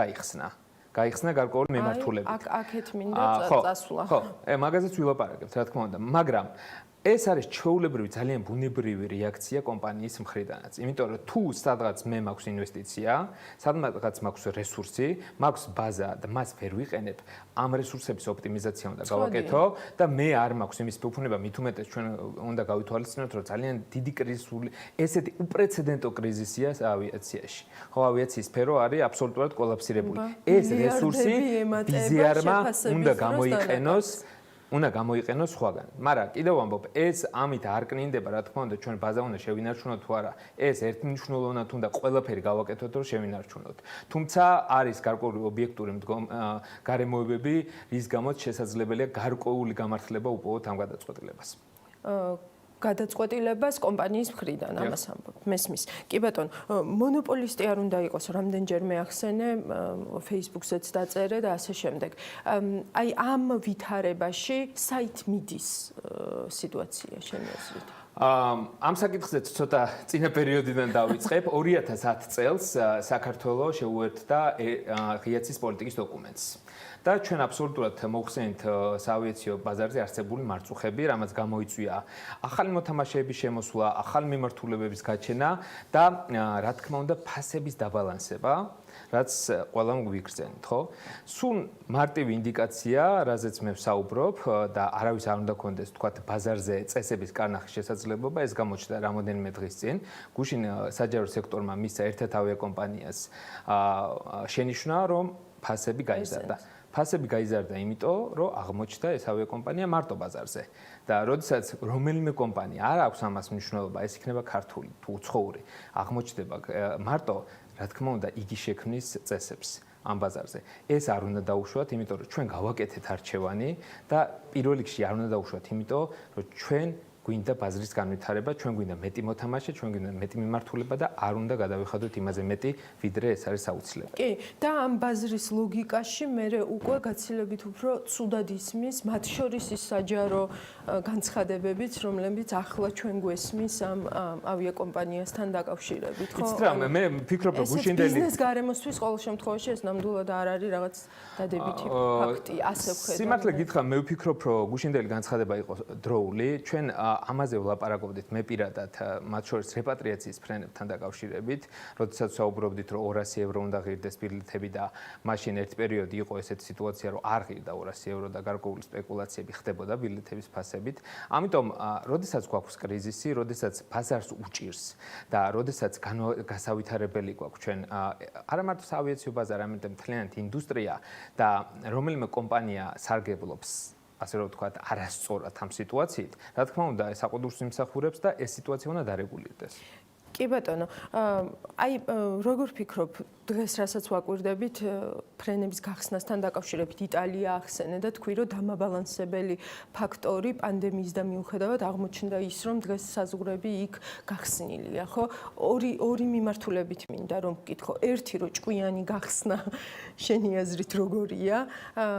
გაიხსნა გარკვეული მემართულებით. აქეთ მინდა წასვლა. ხო, მაგაზეც ვილაპარაკებთ, რა თქმა უნდა, მაგრამ ეს არის ჩვეულებრივი ძალიან ბუნებრივი რეაქცია კომპანიის მხრიდანაც. იმიტომ რომ თუ სადღაც მე მაქვს ინვესტიცია, სადღაც მაქვს რესურსი, მაქვს ბაზა და მას ვერ ვიყენებ, ამ რესურსების ოპტიმიზაცია უნდა გავაკეთო და მე არ მაქვს იმის უფუნება, მით უმეტეს ჩვენ უნდა გავითვალისწინოთ, რომ ძალიან დიდი კრიზისული, ესეთი უპრეცედენტო კრიზისია ავიაციაში. ხო, ავიაციის სფერო არის აბსოლუტურად კოლაფსირებული. ეს რესურსი ვიზიარმა უნდა გამოიყენოს სხვაგან. მაგრამ კიდევ ვამბობ, ეს ამით არ კნინდება, რა თქმა უნდა, ჩვენ ბაზა უნდა შევინარჩუნოთ თუ არა. ეს ერთმნიშვნელოვნად უნდა ყველაფერი გავაკეთოთ, რომ შევინარჩუნოთ. თუმცა არის გარკვეული ობიექტური გარემოებები, რის გამოც შესაძლებელია გარკვეული გამართლება უპოვოთ ამ გადაწყვეტილებას. გადაწყვეტილებას კომპანიის მხრიდან ამას ამბობ. მესმის. კი ბატონო, მონოპოლისტი არ უნდა იყოს, რამდენჯერმე ახსენე, Facebook-ზეც დაწერე და ასე შემდეგ. აი ამ ვითარებაში საით მიდის სიტუაცია შენი აზრით? ამ საკითხზე ცოტა წინა პერიოდიდან დავიწყებ. 2010 წელს საქართველოს შეუერთდა ღიაცის პოლიტიკის დოკუმენტს. და ჩვენ აბსოლუტურად მოხსენით საავიაციო ბაზარზე არსებული მარწუხები, რამაც გამოიწვია ახალი მოთამაშეების შემოსვლა, ახალი მიმართულებების გაჩენა და რა თქმა უნდა ფასების დაბალანსება, რაც ყველამ გვიგრძენთ, ხო? სულ მარტივი ინდიკაცია, რაზეც მე ვსაუბრობ და არავის არ უნდა კონდეს თქვა ბაზარზე წესების კარნახის შესაძლებლობა, ეს გამოჩნდა რამოდენიმე დღის წინ. გუშინ საჯარო სექტორმა მისცა ერთ-ერთ ავიაკომპანიას შენიშვნა, რომ ფასები გაიზარდა. ფასები გაიზარდა იმიტომ, რომ აღმოჩნდა ეს ავიაკომპანია მარტო ბაზარზე. და როდესაც რომელიმე კომპანია არ აქვს ამას მნიშვნელობა, ეს იქნება ქართული თუ უცხოური, აღმოჩნდება მარტო რა თქმა უნდა, იგი შექმნის წესებს ამ ბაზარზე. ეს არ უნდა დაუშვათ, იმიტომ რომ ჩვენ გავაკეთეთ არჩევანი და პირველ რიგში არ უნდა დაუშვათ, იმიტომ რომ ჩვენ გვინდა ბაზრის განვითარება, ჩვენ გვინდა მეტი მოთამაშე, ჩვენ გვინდა მეტი მიმართულება და არ უნდა გადავიხადოთ იმაზე მეტი, ვიდრე ეს არის აუცილებელი. კი, და ამ ბაზრის ლოგიკაში მე უკვე გაცილებით უფრო ცუდად ისმის, მათ შორის ის საჯარო განცხადებებიც, რომლებიც ახლა ჩვენ გვესმის ამ ავიაკომპანიასთან დაკავშირებით, ხო? იცით რა, მე ვფიქრობ, რომ გუშინდელი ბიზნეს გარემოსთვის ყოველ შემთხვევაში ეს ნამდვილად არ არის რაღაც დადებითი ფაქტი, ასე ვხედავ. სიმართლე გითხრა, მე ვფიქრობ, რომ გუშინდელი განცხადება იყო დროული, ჩვენ ამაზე ვლაპარაკობდით მე პირადად მათ შორის რეპატრიაციის ფრენებთან დაკავშირებით, როდესაც საუბრობდით, რომ 200 ევრო უნდა ღირდეს ბილეთები და მაშინ ერთ პერიოდი იყო ესეთი სიტუაცია, რომ არ ღირდა 200 ევრო და გარკვეული სპეკულაციები ხდებოდა ბილეთების ფასებით. ამიტომ, როდესაც გვაქვს კრიზისი, როდესაც ბაზარს უჭირს და როდესაც გასავითარებელი გვაქვს ჩვენ არა მარტო საავიაციო ბაზარი, არამედ მთლიანად ინდუსტრია და რომელიმე კომპანია სარგებლობს ასე რომ ვთქვათ, არასწორად ამ სიტუაციით, რა თქმა უნდა, ეს აყუდურს იმსახურებს და ეს სიტუაცია უნდა დარეგულირდეს. კი ბატონო, აი როგორ ფიქრობ, დღეს რასაც ვაკვირდებით ფრენების გახსნასთან დაკავშირებით იტალია ახსენე და თქვი, რომ დამაბალანსებელი ფაქტორი პანდემიის და მიუხედავად აღმოჩნდა ის, რომ დღეს საზღვრები იქ გახსნილია, ხო? ორი მიმართულებით მინდა რომ ვკითხო. ერთი რომ ჭკვიანი გახსნა შენი აზრით როგორია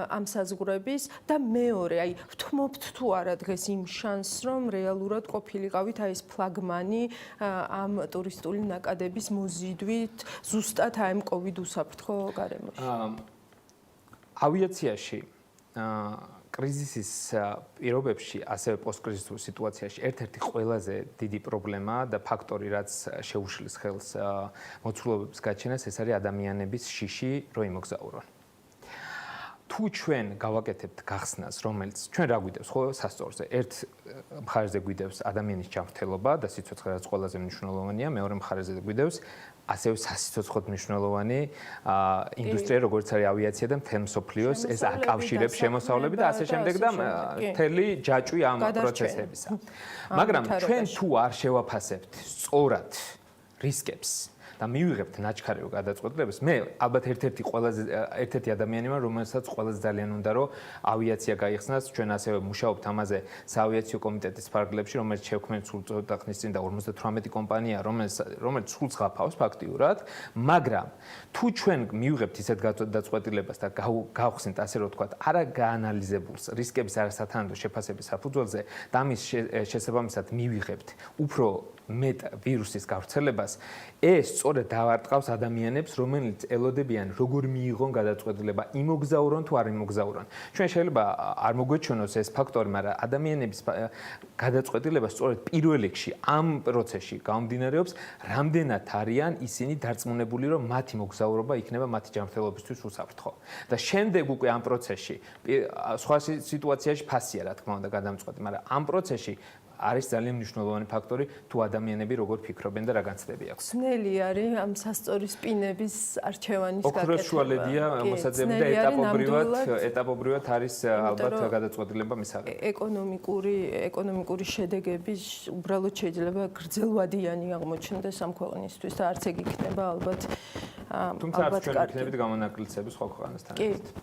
ამ საზღვრების და მეორე, აი ვთმობთ თუ არა დღეს იმ შანსს, რომ რეალურად ყოფილიყავით აი ეს ფლაგმანი ამ ტურისტული ნაკადების მოზიდვით ზუსტად აი ამ COVID უსაფრთხო გარემოში. ავიაციაში კრიზისის პირობებში, ასევე პოსტკრიზისურ სიტუაციაში ერთ-ერთი ყველაზე დიდი პრობლემა და ფაქტორი, რაც შეუშლის ხელს მოცულობების გაჩენას, ეს არის ადამიანების შიში რო იმოგზაურონ. თუ ჩვენ გავაკეთებთ გახსნას, რომელიც ჩვენ რა გვიდევს, ხო, სასწორზე, ერთ მხარეზე გვიდევს ადამიანის ჯანმრთელობა და სიცოცხლე, რაც ყველაზე მნიშვნელოვანია, მეორე მხარეზე გვიდევს ასევე სასიცოცხლოდ მნიშვნელოვანი ინდუსტრია, როგორც არის ავიაცია და მთელ მსოფლიოს, ეს აკავშირებს შემოსავლები და ასე შემდეგ და მთელი ჯაჭვი ამ პროცესებისა. მაგრამ ჩვენ თუ არ შევაფასებთ სწორად რისკებს და მივიღებთ ნაჩქარევ გადაწყვეტილებას, მე ალბათ ერთ-ერთი ადამიანი ვარ, რომელსაც ყველაზე ძალიან უნდა რომ ავიაცია გაიხსნას, ჩვენ ასევე მუშაობთ ამაზე საავიაციო კომიტეტის ფარგლებში, რომელიც შევქმნით სულ ცოტა ხნის წინ და 58 კომპანია, რომელიც სულ ცხაფავს ფაქტიურად, მაგრამ თუ ჩვენ მივიღებთ ისეთ გადაწყვეტილებას და გავხსნით ასე რომ ვთქვათ, არა გაანალიზებულს რისკების არასათანადო შეფასების საფუძველზე და ამის შესაბამისად მივიღებთ უფრო მეტ ვირუსის გავრცელებას, ეს სწორედ დავარტყავს ადამიანებს, რომელიც ელოდებიან, როგორ მიიღონ გადაწყვეტილება, იმოგზაურონ თუ არ იმოგზაურონ. ჩვენ შეიძლება არ მოგვეჩვენოს ეს ფაქტორი, მაგრამ ადამიანების გადაწყვეტილება სწორედ პირველ რიგში ამ პროცესში გამომდინარეობს, რამდენად არიან ისინი დარწმუნებული, რომ მათი მოგზაურობა იქნება მათი ჯანმრთელობისთვის უსაფრთხო. და შემდეგ უკვე ამ პროცესში სხვა სიტუაციაში ფასია, რა თქმა უნდა, გადამწყვეტი, მაგრამ ამ პროცესში არის ძალიან მნიშვნელოვანი ფაქტორი თუ ადამიანები როგორ ფიქრობენ და რა განცდები აქვს. ძნელი არის ამ სასწორის პინების არჩევანის გაკეთება. ოქროშუალებია მოსაძებნი და ეტაპობრივად არის ალბათ გადაწყვეტილება მისაღები. ეკონომიკური შედეგები უბრალოდ შეიძლება გრძელვადიანი აღმოჩნდეს ამ ქვეყნისთვის და არც ეგ იქნება ალბათ თუმცა არც ჩვენ ვიქნებით გამონაკლისები სხვა ქვეყანასთან.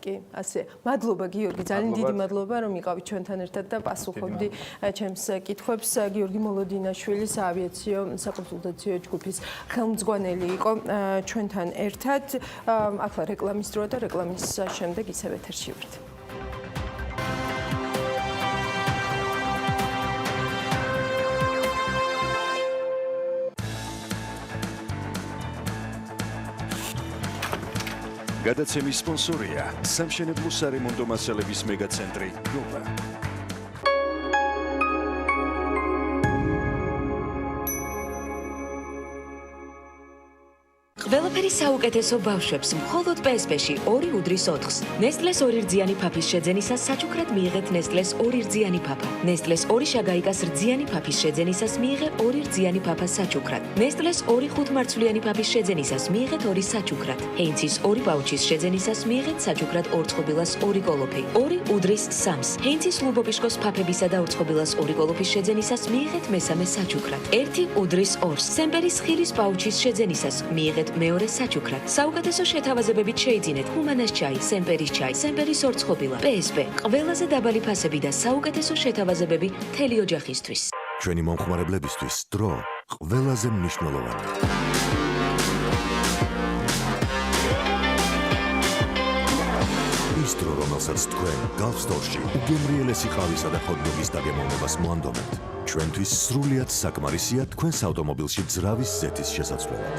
კი, ასე. მადლობა გიორგი, ძალიან დიდი მადლობა რომ იყავით ჩვენთან ერთად და პასუხობდი ჩემს კითხვებს. გიორგი მოლოდინაშვილი საავიაციო საკონსულტაციო ჯგუფის ხელმძღვანელი იყო ჩვენთან ერთად. ახლა რეკლამის დრო და რეკლამის შემდეგ ისევ ეთერში ვართ. გადაცემის სპონსორია სამშენებლო სარემონტო მასალების მეგაცენტრი ნოვა. ყველაფერი საუკეთესო ბავშვებს მხოლოდ PSP-ში 2 უდრის 4-ს. Nestlé-ს 2 რძიანი ფაფის შეძენისას საჩუქრად მიიღეთ Nestlé-ს 2 რძიანი ფაფა. Nestlé-ს 2 შაგაიკას რძიანი ფაფის შეძენისას მიიღე 2 რძიანი ფაფა საჩუქრად. Nestlé-ს 2 ხუთმარცვლიანი ფაფის შეძენისას მიიღეთ 2 საჩუქრად. Heinz-ის 2 პაუჩის შეძენისას მიიღეთ საჩუქრად 2 წყობილას 2 კოლოფი. 2 უდრის 3-ს. Heinz-ის ლუბობიშკოს ფაფებისა და 2 წყობილას 2 კოლოფის შეძენისას მიიღეთ მესამე საჩუქრად. 1 უდრის 2-ს. Semperis ხილის პაუჩის შეძენისას მიიღეთ მეორე საჩუქრად. საუკეთესო შეთავაზებებით შეიძინეთ ჰუმანას ჩაი, სემპერის ჩაი, სემპერის 2 წყობილა. PSP. ყველაზე დაბალი ფასები და საუკეთესო შეთავაზებები მთელი ოჯახისთვის. ჩვენი მომხმარებლებისთვის დრო ყველაზე მნიშვნელოვანია. ის დრო, რომელსაც თქვენ გალფსტორში უგემრიელესი ყავისა და ხოდნობის დაგემოვნებას მოანდომებთ, ჩვენთვის სრულიად საკმარისია თქვენს ავტომობილში ძრავის ზეთის შესაძლებლად.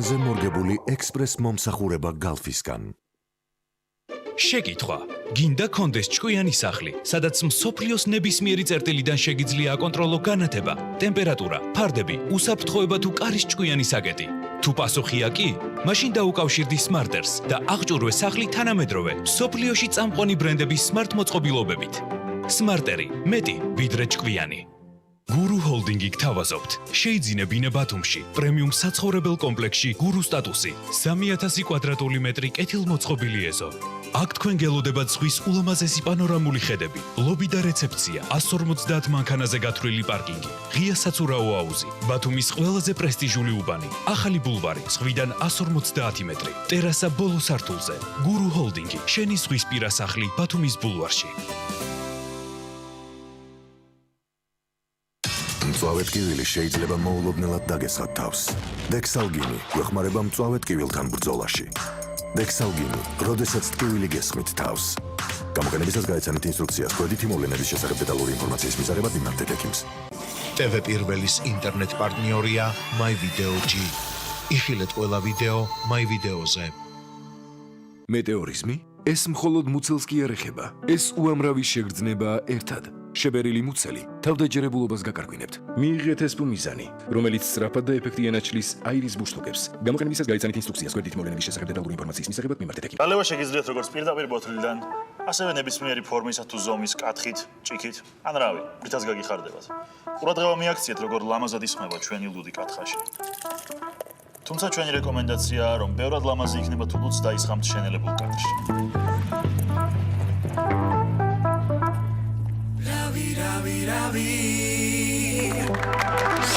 ჩვენზე მორგებული ექსპრეს მომსახურება გალფისგან. შეკითხვა: გინდა კონდეს ჭკვიანი სახლი, სადაც მსოფლიოს ნებისმიერი წერტილიდან შეგიძლია აკონტროლო განათება, ტემპერატურა, ფარდები, უსაფრთხოება თუ კარის ჭკვიანი საკეტი? თუ პასუხია კი, მაშინ დაუკავშირდი Smarters და აღჭურვე სახლი თანამედროვე, მსოფლიოში წამყვანი ბრენდების Smart მოწყობილობებით. Smarteri, მეტი, ვიდრე ჭკვიანი. Guru Holding-ი გთავაზობთ. შეიძინე ბინა ბათუმში, პრემიუმ საცხოვრებელ კომპლექსში Guru სტატუსი, 3000 კვადრატული მეტრი კეთილმოწყობილი ეზო. აქ თქვენ გელოდებათ ზღვის ულამაზესი პანორამული ხედები, ლობი და რეცეფცია, 150 მანქანაზე გათვლილი პარკინგი, ღია საცურაო აუზი, ბათუმის ყველაზე პრესტიჟული უბანი, ახალი ბულვარი, ზღვიდან 150 მეტრი, ტერასა ბოლო სართულზე. Guru Holding-ი, შენი ზღვისპირა სახლი ბათუმის ბულვარში. მწვავე ტკივილი შეიძლება მოულოდნელად დაგესხათ თავს. Dexalgini გვეხმარება მწვავე ტკივილთან ბრძოლაში. Dexalgini, როდესაც ტკივილი გესხმით თავს. გამოყენებისას გაეცანით ინსტრუქციას გვერდითი მოვლენების შესახებ დეტალური ინფორმაციის მისაღებად მიმართეთ ექიმს. TV პირველის ინტერნეტ პარტნიორია MyVideoG. იხილეთ ყველა ვიდეო MyVideoზე. მეტეორიზმი? ეს მხოლოდ მუცელს კი არ ეხება. ეს უამრავი შეგრძნება ერთად. შებერილი მუცელი თავდაჯერებულობას გაკარგვინებთ. მიიღეთ ეს პუმიზანი, რომელიც სწრაფად და ეფექტიანად შლის აირის ბუშტოკებს. გამოყენებისას გაეცანით ინსტრუქციას გვერდითი მოვლენების შესახებ დეტალური ინფორმაციის მისაღებად მიმართეთ ექიმს. დალევა შეგიძლიათ როგორც პირდაპირ ბოთლიდან, ასევე ნებისმიერი ფორმისა თუ ზომის კათხით, ჭიქით, ან რავი, ბრითაც გაგიხარდებათ. ყურადღება მიაქციეთ, როგორ ლამაზად ისხმება ჩვენი ლუდი კათხაში. თუმცა ჩვენი რეკომენდაციაა, რომ ბევრად ლამაზი იქნება თუ ლუდს დაისხამთ შენელებულ კათხში.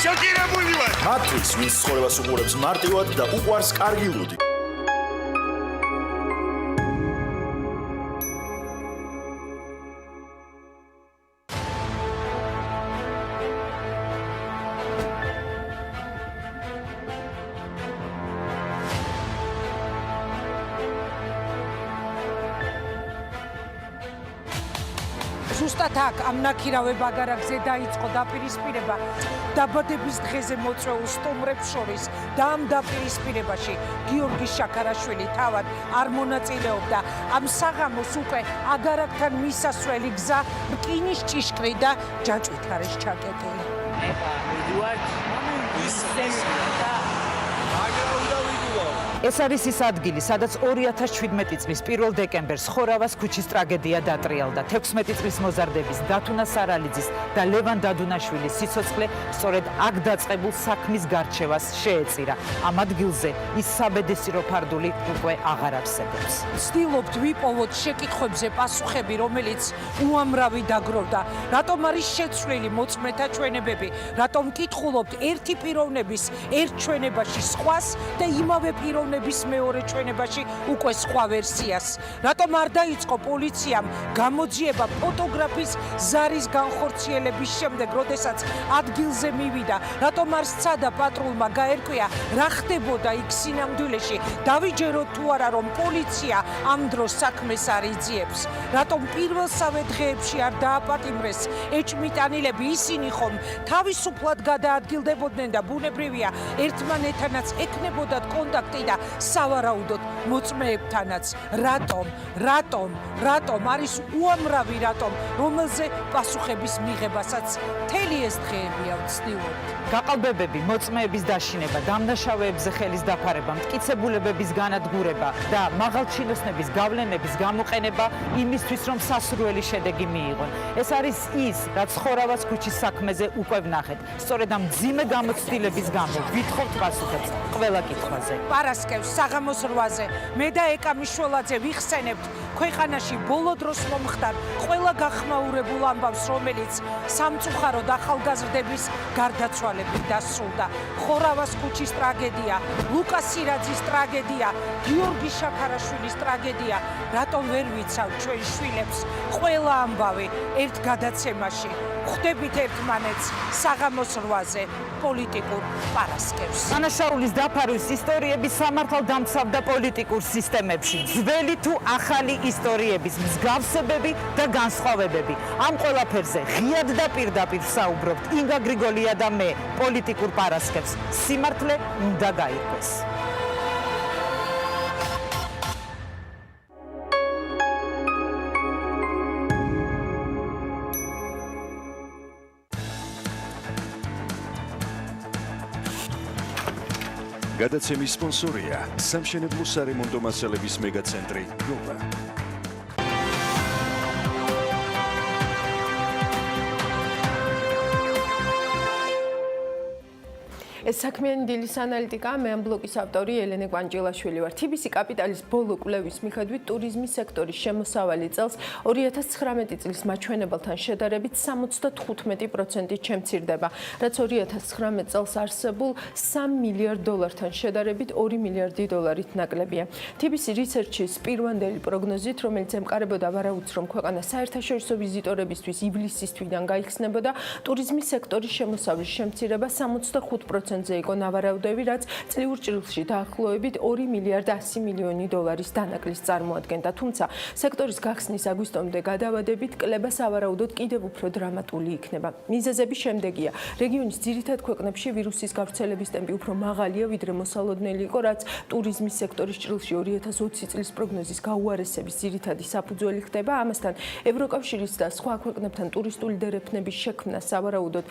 შოკირებული ვარ! მათთვის, ვინც ცხოვრებას უყურებს მარტივად და უყვარს კარგი ლუდი. ზუსტად აქ ამ ნაქირავე ბაგარაკზე დაიწყო დაპირისპირება დაბადების დღეზე მოწვეულ სტუმრებს შორის და ამ დაპირისპირებაში გიორგი შაქარაშვილი თავად არ მონაწილეობდა. ამ საღამოს უკვე აგარაკთან მისასვლელი გზა რკინის ჭიშკრი და ჯაჭვით არის ჩაკეტილი. ეს არის ის ადგილი, სადაც 2017 წლის 1 დეკემბერს ხორავას ქუჩის ტრაგედია დატრიალდა. 16 წლის მოზარდების დათუნა სარალიძის და ლევან დადუნაშვილის სიცოცხლე სწორედ აქ დაწყებულ საქმის გარჩევას შეეწირა. ამ ადგილზე ის საბედესირო ფარდული უკვე აღარ არსებობს. ვცდილობთ ვიპოვოთ შეკითხვებზე პასუხები, რომელიც უამრავი დაგროვდა. რატომ არის შეცვლილი მოწმეთა ჩვენებები? რატომ კითხულობთ ერთი პიროვნების ერთ ჩვენებაში სხვას და იმავე პიროვნების ნებისმეორე ჩვენებაში უკვე სხვა ვერსიას. რატომ არ დაიწყო პოლიციამ გამოძიება ფოტოგრაფის ზარის განხორციელების შემდეგ, როდესაც ადგილზე მივიდა? რატომ არ სცადა პატრულმა გაერკვია რა ხდებოდა იქ სინამდვილეში? დავიჯეროთ თუ არა რომ პოლიცია ამ დროს საქმეს არ იძიებს? რატომ პირველსავე დღეებში არ დააპატიმრეს ეჭმიტანილები? ისინი ხომ თავისუფლად გადაადგილდებოდნენ და ბუნებრივია ერთმანეთთანაც ექნებოდათ კონტაქტი და სავარაუდოდ მოწმეებთანაც. რატომ არის უამრავი რატომ, რომელზე პასუხების მიღებასაც მთელი ეს დღეებია ვცდილობთ. გაყალბებები, მოწმეების დაშინება, დამნაშავეებზე ხელის დაფარება, მტკიცებულებების განადგურება და მაღალჩინოსნების გავლენების გამოყენება იმისთვის, რომ სასურველი შედეგი მიიღონ. ეს არის ის, რაც ხორავას ქუჩის საქმეზე უკვე ვნახეთ. სწორედ ამ მძიმე გამოცდილების გამო ვითხოვთ პასუხებს ყველა კითხვაზე. პარასკევს საღამოს 8-ზე მე და ეკა მიშველაძე ვიხსენებთ ქვეყანაში ბოლო დროს მომხდარ ყველა გახმაურებულ ამბავს, რომელიც სამწუხაროდ ახალგაზრდების გარდაცვალებით დასრულდა. ხორავას ქუჩის ტრაგედია, ლუკა სირაძის ტრაგედია, გიორგი შაქარაშვილის ტრაგედია. რატომ ვერ ვიცავ ჩვენ შვილებს ყველა ამბავი ერთ გადაცემაში? ხვდებით ერთმანეთს საღამოს 8-ზე პოლიტიკურ პარასკევს. დანაშაულის დაფარვის ისტორიები სამართალდამცავ და პოლიტიკურ სისტემებში, ძველი თუ ახალი ისტორიების მსგავსებები და განსხვავებები. ამ ყველაფერზე ღიად და პირდაპირ საუბრობთ ინგა გრიგოლია და მე პოლიტიკურ პარასკევს. სიმართლე უნდა გაირკვეს. გადაცემის სპონსორია სამშენებლო სარემონტო მასალების მეგაცენტრი ნოვა. ეს საქმიანი დილის ანალიტიკა, მე ამ ბლოკის ავტორი ელენე კვანჭილაშვილი ვარ. TBC კაპიტალის ბოლო კვლევის მიხედვით ტურიზმის სექტორის შემოსავალი წელს 2019 წლის მაჩვენებელთან შედარებით 75% შემცირდება, რაც 2019 წელს არსებულ $3 მილიარდთან შედარებით $2 მილიარდი ნაკლებია. TBC Research-ის პირვანდელი პროგნოზით, რომელიც ემყარებოდა ვარაუდს, რომ ქვეყანა საერთაშორისო ვიზიტორებისთვის ივლისის თვიდან გაიხსნებოდა, ტურიზმის სექტორის შემოსავლის შემცირება 65%-ზე იყო ნავარაუდები, რაც წლიურ ჭრილში დაახლოებით $2 მილიარდ 100 მილიონი დანაკლის წარმოადგენდა. თუმცა სექტორის გახსნის აგვისტომდე გადავადებით კლება სავარაუდოდ კიდევ უფრო დრამატული იქნება. მიზეზები შემდეგია: რეგიონის ძირითად ქვეყნებში ვირუსის გავრცელების ტემპი უფრო მაღალია, ვიდრე მოსალოდნელი იყო, რაც ტურიზმის სექტორის ჭრილში 2020 წლის პროგნოზის გაუარესების ძირითადი საფუძველი ხდება. ამასთან ევროკავშირის და სხვა ქვეყნებთან ტურისტული დერეფნების შექმნა სავარაუდოდ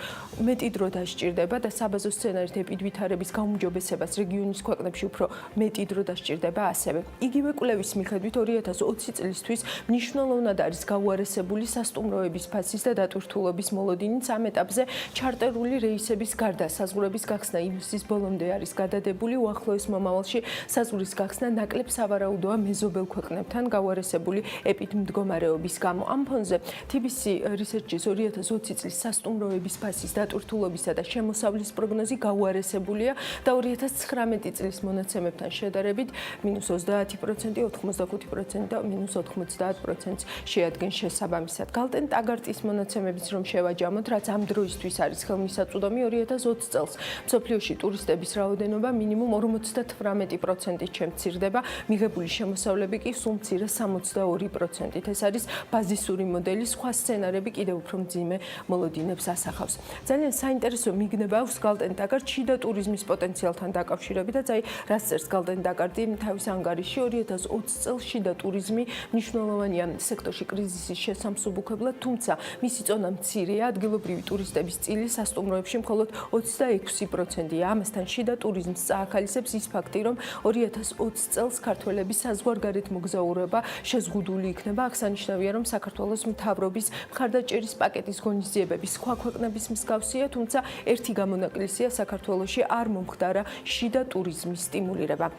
მეტი დრო დასჭირდება და საბაზო სცენარით ეპიდვითარების გაუმჯობესებას რეგიონის ქვეყნებში უფრო მეტი დრო დასჭირდება ასევე. იგივე კვლევის მიხედვით 2020 წლისთვის მნიშვნელოვნად არის გაუარესებული სასტუმროების ფასის და დატვირთულობის მოლოდინიც. ამ ეტაპზე ჩარტერული რეისების გარდა საზღვრების გახსნა ივლისის ბოლომდე არის გადადებული. უახლოეს მომავალში საზღვრის გახსნა ნაკლებ სავარაუდოა მეზობელ ქვეყნებთან გაუარესებული ეპიდმდგომარეობის გამო. ამ ფონზე TBC Research-ის 2020 წლის სასტუმროების ფასის დატვირთულობისა და შემოსავლის პროგნოზი გაუარესებულია და 2019 წლის მონაცემებთან შედარებით -30%, 85% და -90% შეადგენს შესაბამისად. გალტენ ტაგარტის მონაცემებიც რომ შევაჯამოთ, რაც ამ დროისთვის არის ხელმისაწვდომი, 2020 წელს მსოფლიოში ტურისტების რაოდენობა მინიმუმ 58%-ით შემცირდება, მიღებული შემოსავლები კი სულ მცირე 62%-ით. ეს არის ბაზისური მოდელი, სხვა სცენარები კიდევ უფრო მძიმე მოლოდინებს ასახავს. ძალიან საინტერესო მიგნება აქვს გალტენ ტაგარტ შიდა ტურიზმის პოტენციალთან დაკავშირებით და აი რაც წერს გალტენ ტაგარტი თავის ანგარიში 2020 წელს შიდა ტურიზმი მნიშვნელოვანია სექტორში კრიზისის შესამსუბუქებლად, თუმცა მისი წონა მცირეა, ადგილობრივი ტურისტების წილი სასტუმროებში მხოლოდ 26%-ია. ამასთან შიდა ტურიზმს წაახალისებს ის ფაქტი, რომ 2020 წელს ქართველების საზღვარგარეთ მოგზაურობა შეზღუდული იქნება. აღსანიშნავია, რომ საქართველოს მთავრობის მხარდაჭერის პაკეტის ღონისძიებები სხვა ქვეყნების მსგავსია, თუმცა ერთი გამონაკლისია საქართველოში არ მომხდარა შიდა ტურიზმის სტიმულირება.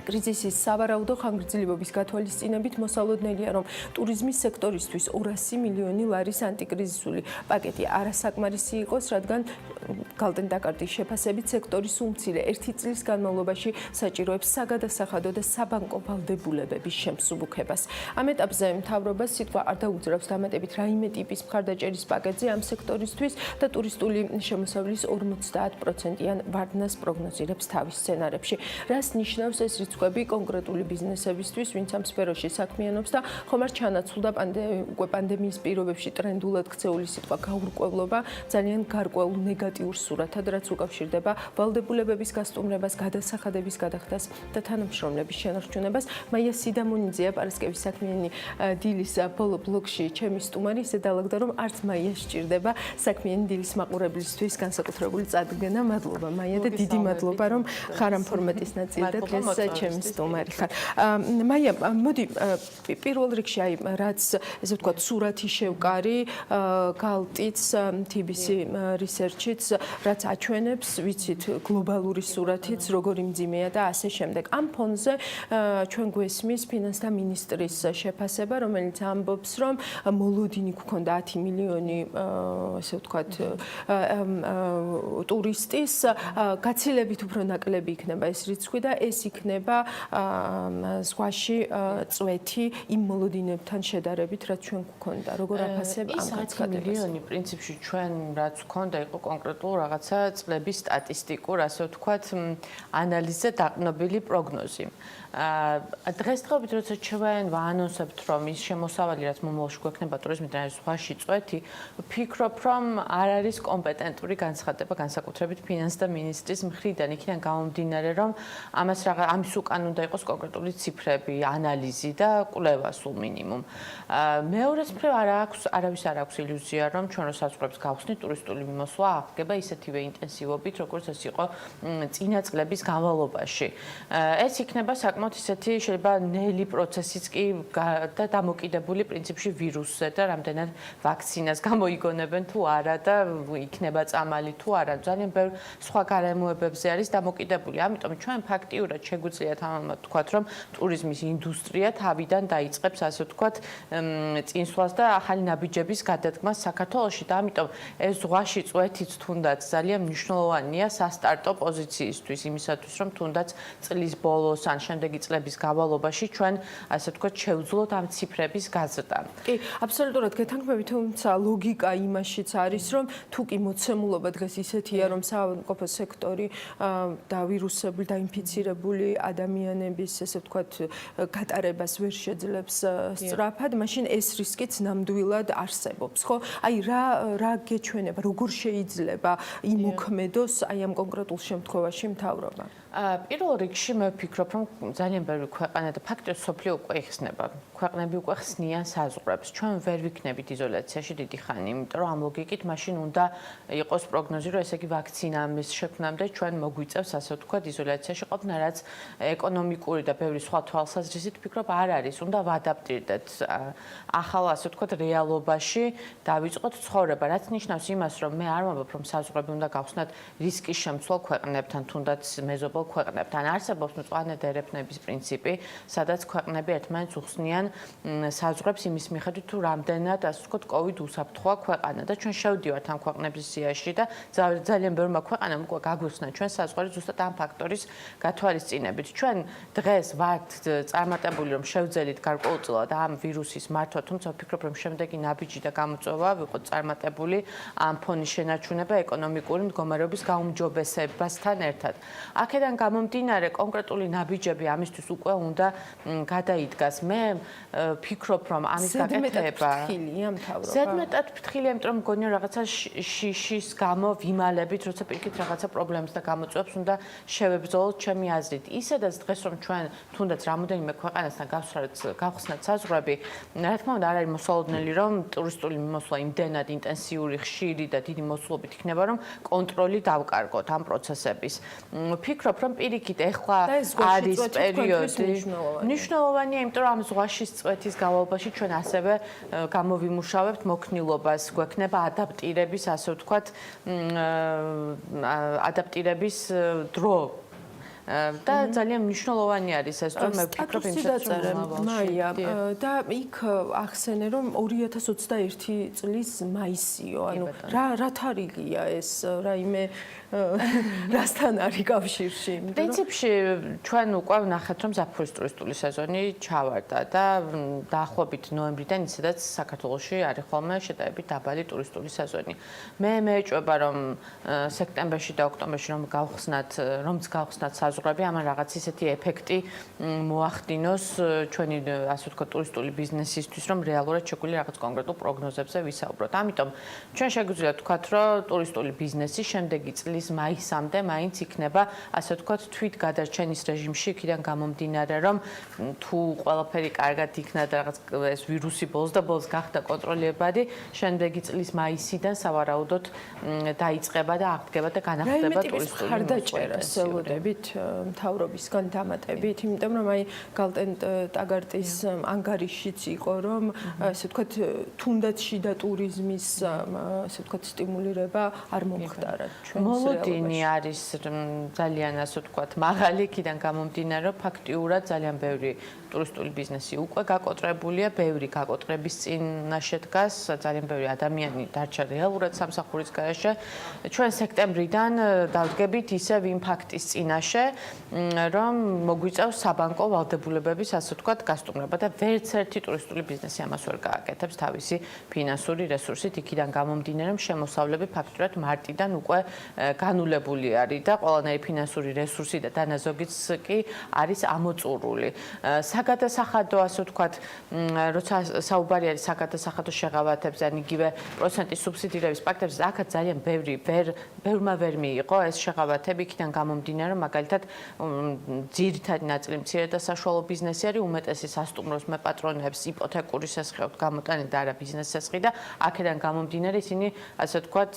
კრიზისის სავარაუდო ხანგრძლივობის გათვალისწინებით მოსალოდნელია, რომ ტურიზმის სექტორისთვის 200 მილიონი ლარის ანტიკრიზისული პაკეტი არასაკმარისი იყოს, რადგან გალტენ-დაკარტის შეფასებით სექტორის უმცირე 1 წლის განმავლობაში საჭიროებს საგადასახადო და საბანკო ვალდებულებების შემსუბუქებას. ამ ეტაპზე მთავრობას სიტყვა არ დაუძრავს დამატებით რაიმე ტიპის მხარდაჭერის პაკეტზე ამ სექტორისთვის და ტურისტული შემოსავლის 50%-იან ვარდნას პროგნოზირებს თავის სცენარებში. რას ნიშნავს ეს რიცხვები კონკრეტული ბიზნესებისთვის, ვინც ამ სფეროში საქმიანობს და ხომ არ ჩანაცვლდა პანდემიის პირობებში ტრენდულად ქცეული სიტყვა გაურკვევლობა ძალიან გარკვეულ ნეგატიურ სურათად, რაც უკავშირდება ვალდებულებების გასტუმრებას, გადასახადების გადახდას და თანამშრომლების შენარჩუნებას. მაია სიდამონიძეა პარასკევის საქმიანი დილის ბოლო ბლოკში ჩემი სტუმარი, ისე დაალაგდა, რომ არც მაიას სჭირდება საქმიანი დილის მაყურებლისთვის განსაკუთრებული წარდგენა. მადლობა მაია და დიდი მადლობა, რომ ხარ ამ ფორმატის ნაწილი და დღეს ჩემი სტუმარი ხარ. მაია, მოდი პირველ რიგში აი რაც ესე ვთქვათ სურათი შევკარი გალტიც TBC research-იც რაც აჩვენებს, ვიცით, გლობალური სურათიც როგორი მძიმეა და ასე შემდეგ. ამ ფონზე ჩვენ გვესმის ფინანსთა მინისტრის შეფასება, რომელიც ამბობს, რომ მოლოდინი გქონდა 10 მილიონი ესე ვთქვათ ტურისტის, გაცილებით უფრო ნაკლები იქნება ეს რიცხვი და ეს იქნება ზღვაში წვეთი იმ მოლოდინებთან შედარებით, რაც ჩვენ გქონდა. როგორ აფასებ ამ განცხადებას? 10 მილიონი პრინციპში ჩვენ რაც გქონდა იყო კონკრეტულ რაღაცა წლების სტატისტიკურ, ასე ვთქვათ, ანალიზზე დაყრდნობილი პროგნოზი. დღესდღეობით როცა ჩვენ ვაანონსებთ, რომ ის შემოსავალი, რაც მომავალში გვექნება ტურიზმიდან არის ზღვაში წვეთი, ვფიქრობ, რომ არ არის კომპეტენტური განცხადება განსაკუთრებით ფინანსთა მინისტრის მხრიდან, იქიდან გამომდინარე, რომ ამის უკან უნდა იყოს კონკრეტული ციფრები, ანალიზი და კვლევა სულ მინიმუმ. მეორეს მხრივ არავის არ აქვს ილუზია, რომ ჩვენ რო საზღვრებს გავხსნით, ტურისტული მიმოსვლა აღდგება ისეთივე ინტენსივობით, როგორც ეს იყო წინა წლების განმავლობაში. ეს იქნება საკმაოდ ისეთი შეიძლება ნელი პროცესიც კი და დამოკიდებული პრინციპში ვირუსზე და რამდენად ვაქცინას გამოიგონებენ თუ არა და იქნება წამალი თუ არა. ძალიან ბევრ სხვა გარემოებებზე არის დამოკიდებული. ამიტომ ჩვენ ფაქტიურად შეგვიძლიათ ამათ ვთქვათ, რომ ტურიზმის ინდუსტრია თავიდან დაიწყებს, ასე ვთქვათ, წინსვლას და ახალი ნაბიჯების გადადგმას საქართველოში და ამიტომ ეს ზღვაში წვეთიც თუნდაც ძალიან მნიშვნელოვანია სასტარტო პოზიციისთვის, იმისათვის, რომ თუნდაც წლის ბოლოს ან შემდეგი წლების განმავლობაში ჩვენ ასე ვთქვათ შევძლოთ ამ ციფრების გაზრდა. კი, აბსოლუტურად გეთანხმები, თუმცა ლოგიკა იმაშიც არის, რომ თუ კი მოცემულობა დღეს ისეთია, რომ საავადმყოფო სექტორი და ვირუსებით დაინფიცირებული ადამიანების ესე ვთქვათ გატარებას ვერ შეძლებს სწრაფად, მაშინ ეს რისკიც ნამდვილად არსებობს, ხო? აი რა გეჩვენება, როგორ შეიძლება იმოქმედოს აი ამ კონკრეტულ შემთხვევაში მთავრობა? პირველ რიგში მე ვფიქრობ, რომ ძალიან ბევრი ქვეყანა და ფაქტობრივად სოფლიო უკვე იხსნება. ქვეყნები უკვე ხსნიან საზღვრებს. ჩვენ ვერ ვიქნებით იზოლაციაში დიდი ხანი, იმიტომ რომ ამ ლოგიკით მაშინ უნდა იყოს პროგნოზი, რომ ესე იგი ვაქცინა ამის შექმნამდე ჩვენ მოგვიწევს, ასე ვთქვათ, იზოლაციაში ყოფნა, რაც ეკონომიკური და ბევრი სხვა თვალსაზრისით ვფიქრობ არ არის. უნდა ვადაპტირდეთ ახალ, ასე ვთქვათ, რეალობაში დავიწყოთ ცხოვრება, რაც ნიშნავს იმას, რომ მე არ ვამბობ, რომ საზღვრები უნდა გავხსნათ რისკის შემცველ ქვეყნებთან, თუნდაც მეზობელ ქვეყნებთან. არსებობს მწვანე დერეფნების პრინციპი, სადაც ქვეყნები ერთმანეთს უხსნიან საზღვრებს იმის მიხედვით, თუ რამდენად, ასე ვთქვათ, COVID უსაფრთხოა ქვეყანა და ჩვენ შევდივართ ამ ქვეყნების სიაში და ძალიან ბევრმა ქვეყანამ უკვე გაგვიხსნა ჩვენ საზღვარი ზუსტად ამ ფაქტორის გათვალისწინებით. ჩვენ დღეს ვართ წარმატებული, რომ შევძელით გარკვეულწილად ამ ვირუსის მართვა, თუმცა ვფიქრობ, რომ შემდეგი ნაბიჯი და გამოწვევა ვიყოთ წარმატებული ამ ფონის შენარჩუნება ეკონომიკური მდგომარეობის გაუმჯობესებასთან ერთად. აქედან გამომდინარე კონკრეტული ნაბიჯები ამისთვის უკვე უნდა გადაიდგას. მე ვფიქრობ, რომ ამის გაკეთება ზედმეტად ფრთხილია, იმიტომ რომ მგონია რაღაცა შიშის გამო ვიმალებით, როცა პირიქით რაღაცა პრობლემას და გამოწვევებს უნდა შევებრძოლოთ ჩემი აზრით. ისედაც დღეს რომ ჩვენ თუნდაც რამოდენიმე ქვეყანასთან გავხსნათ საზღვრები, რა თქმა უნდა არ არის მოსალოდნელი, რომ ტურისტული მიმოსვლა იმდენად ინტენსიური, ხშირი და დიდი მოსვლობით იქნება, რომ კონტროლი დავკარგოთ ამ პროცესების. ვფიქრობ, რომ პირიქით ეხლა არის პერიოდი მნიშვნელოვანია, იმიტომ რომ ამ ზღვაშის წვეთის განმავლობაში ჩვენ ასევე გამოვიმუშავებთ მოქნილობას, გვექნება ადაპტირების, ასე ვთქვათ, ადაპტირების დრო. და ძალიან მნიშვნელოვანი არის ეს, რომ მე ვფიქრობ იმ დაწერე მაია და იქ ახსენე რომ 2021 წლის მაისიო, ანუ რა თარიღია ეს, რაიმე რასთან არის კავშირში? პრინციპში ჩვენ უკვე ვნახეთ, რომ ზაფხულის ტურისტული სეზონი ჩავარდა და დაახლოებით ნოემბრიდან ისედაც საქართველოში არის ხოლმე შედარებით დაბალი ტურისტული სეზონი. მე მეეჭვება, რომ სექტემბერში და ოქტომბერში რომ გავხსნათ საზღვრები, ამან რაღაც ისეთი ეფექტი მოახდინოს ჩვენი ასე ვთქვათ ტურისტული ბიზნესისთვის, რომ რეალურად შეგვიძლია რაღაც კონკრეტულ პროგნოზებზე ვისაუბროთ. ამიტომ ჩვენ შეგვიძლია ვთქვათ, რომ ტურისტული ბიზნესი შემდეგი წლის მაისამდე მაინც იქნება ასე ვთქვათ თვით გადარჩენის რეჟიმში, იქიდან გამომდინარე, რომ თუ ყველაფერი კარგად იქნა და რაღაც ეს ვირუსი ბოლოს და ბოლოს გახდა კონტროლებადი, შემდეგი წლის მაისიდან სავარაუდოდ დაიწყება და აღდგება და განახლდება ტურისტული ხარდაჭერას ველოდებით მთავრობისგან დამატებით, იმიტომ რომ აი გალტენ ტაგარტის ანგარიშიც იყო, რომ ასე ვთქვათ თუნდაც შიდა ტურიზმის ასე ვთქვათ სტიმულირება არ მომხდარა ჩვენს მოლოდინი არის ძალიან ასე ვთქვათ მაღალი, იქიდან გამომდინარე, რომ ფაქტიურად ძალიან ბევრი ტურისტული ბიზნესი უკვე გაკოტრებულია, ბევრი გაკოტრების წინაშე დგას, ძალიან ბევრი ადამიანი დარჩა რეალურად სამსახურის გარეშე. ჩვენ სექტემბრიდან დავდგებით ისევ იმ ფაქტის წინაშე, რომ მოგვიწევს საბანკო ვალდებულებების ასე ვთქვათ გასტუმრება და ვერც ერთი ტურისტული ბიზნესი ამას ვერ გააკეთებს თავისი ფინანსური რესურსით, იქიდან გამომდინარე, რომ შემოსავლები ფაქტურად მარტიდან უკვე განულებული არის და ყველანაირი ფინანსური რესურსი და დანაზოგიც კი არის ამოწურული. საგადასახადო ასე ვთქვათ, როცა საუბარი არის საგადასახადო შეღავათებზე, ან იგივე პროცენტის სუბსიდირების პაქტებზე, აქაც ძალიან ბევრმა ვერ მიიღო ეს შეღავათები, იქიდან გამომდინარე, რომ მაგალითად ძირითადი ნაწილი მცირე და საშუალო ბიზნესი არის, უმეტესი სასტუმროს მეპატრონეებს იპოთეკური შესხი აქვს გამოტანილი და არა ბიზნეს შესხი და აქედან გამომდინარე ისინი ასე ვთქვათ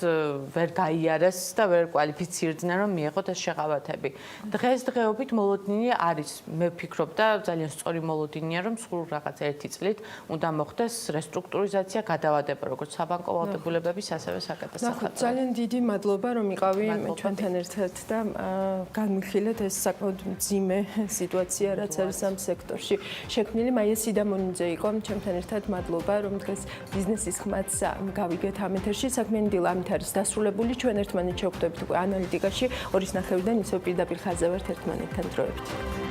ვერ გაიარეს და ვერ კვალიფიცირდნენ, რომ მიეღოთ ეს შეღავათები. დღესდღეობით მოლოდინი არის, მე ვფიქრობ და ძალიან სწორი მოლოდინია, რომ სულ რაღაც ერთი წლით უნდა მოხდეს რესტრუქტურიზაცია, გადავადება როგორც საბანკო ვალდებულებების, ასევე საგადასახადო. ძალიან დიდი მადლობა, რომ იყავი ჩვენთან ერთად და განვიხილეთ ეს საკმაოდ მძიმე სიტუაცია, რაც არის ამ სექტორში. შექმნილი მაია სიდამონიძე იყო ჩემთან ერთად. მადლობა, რომ დღეს ბიზნესის ხმაც გავიგეთ ამ ეთერში. საქმიანი დილა ამით არის დასრულებული. ჩვენ ერთმანეთს შევხვდებით უკვე ანალიტიკაში 2:30-დან ისევ პირდაპირ ხაზზე ვართ ერთმანეთთან დროებით.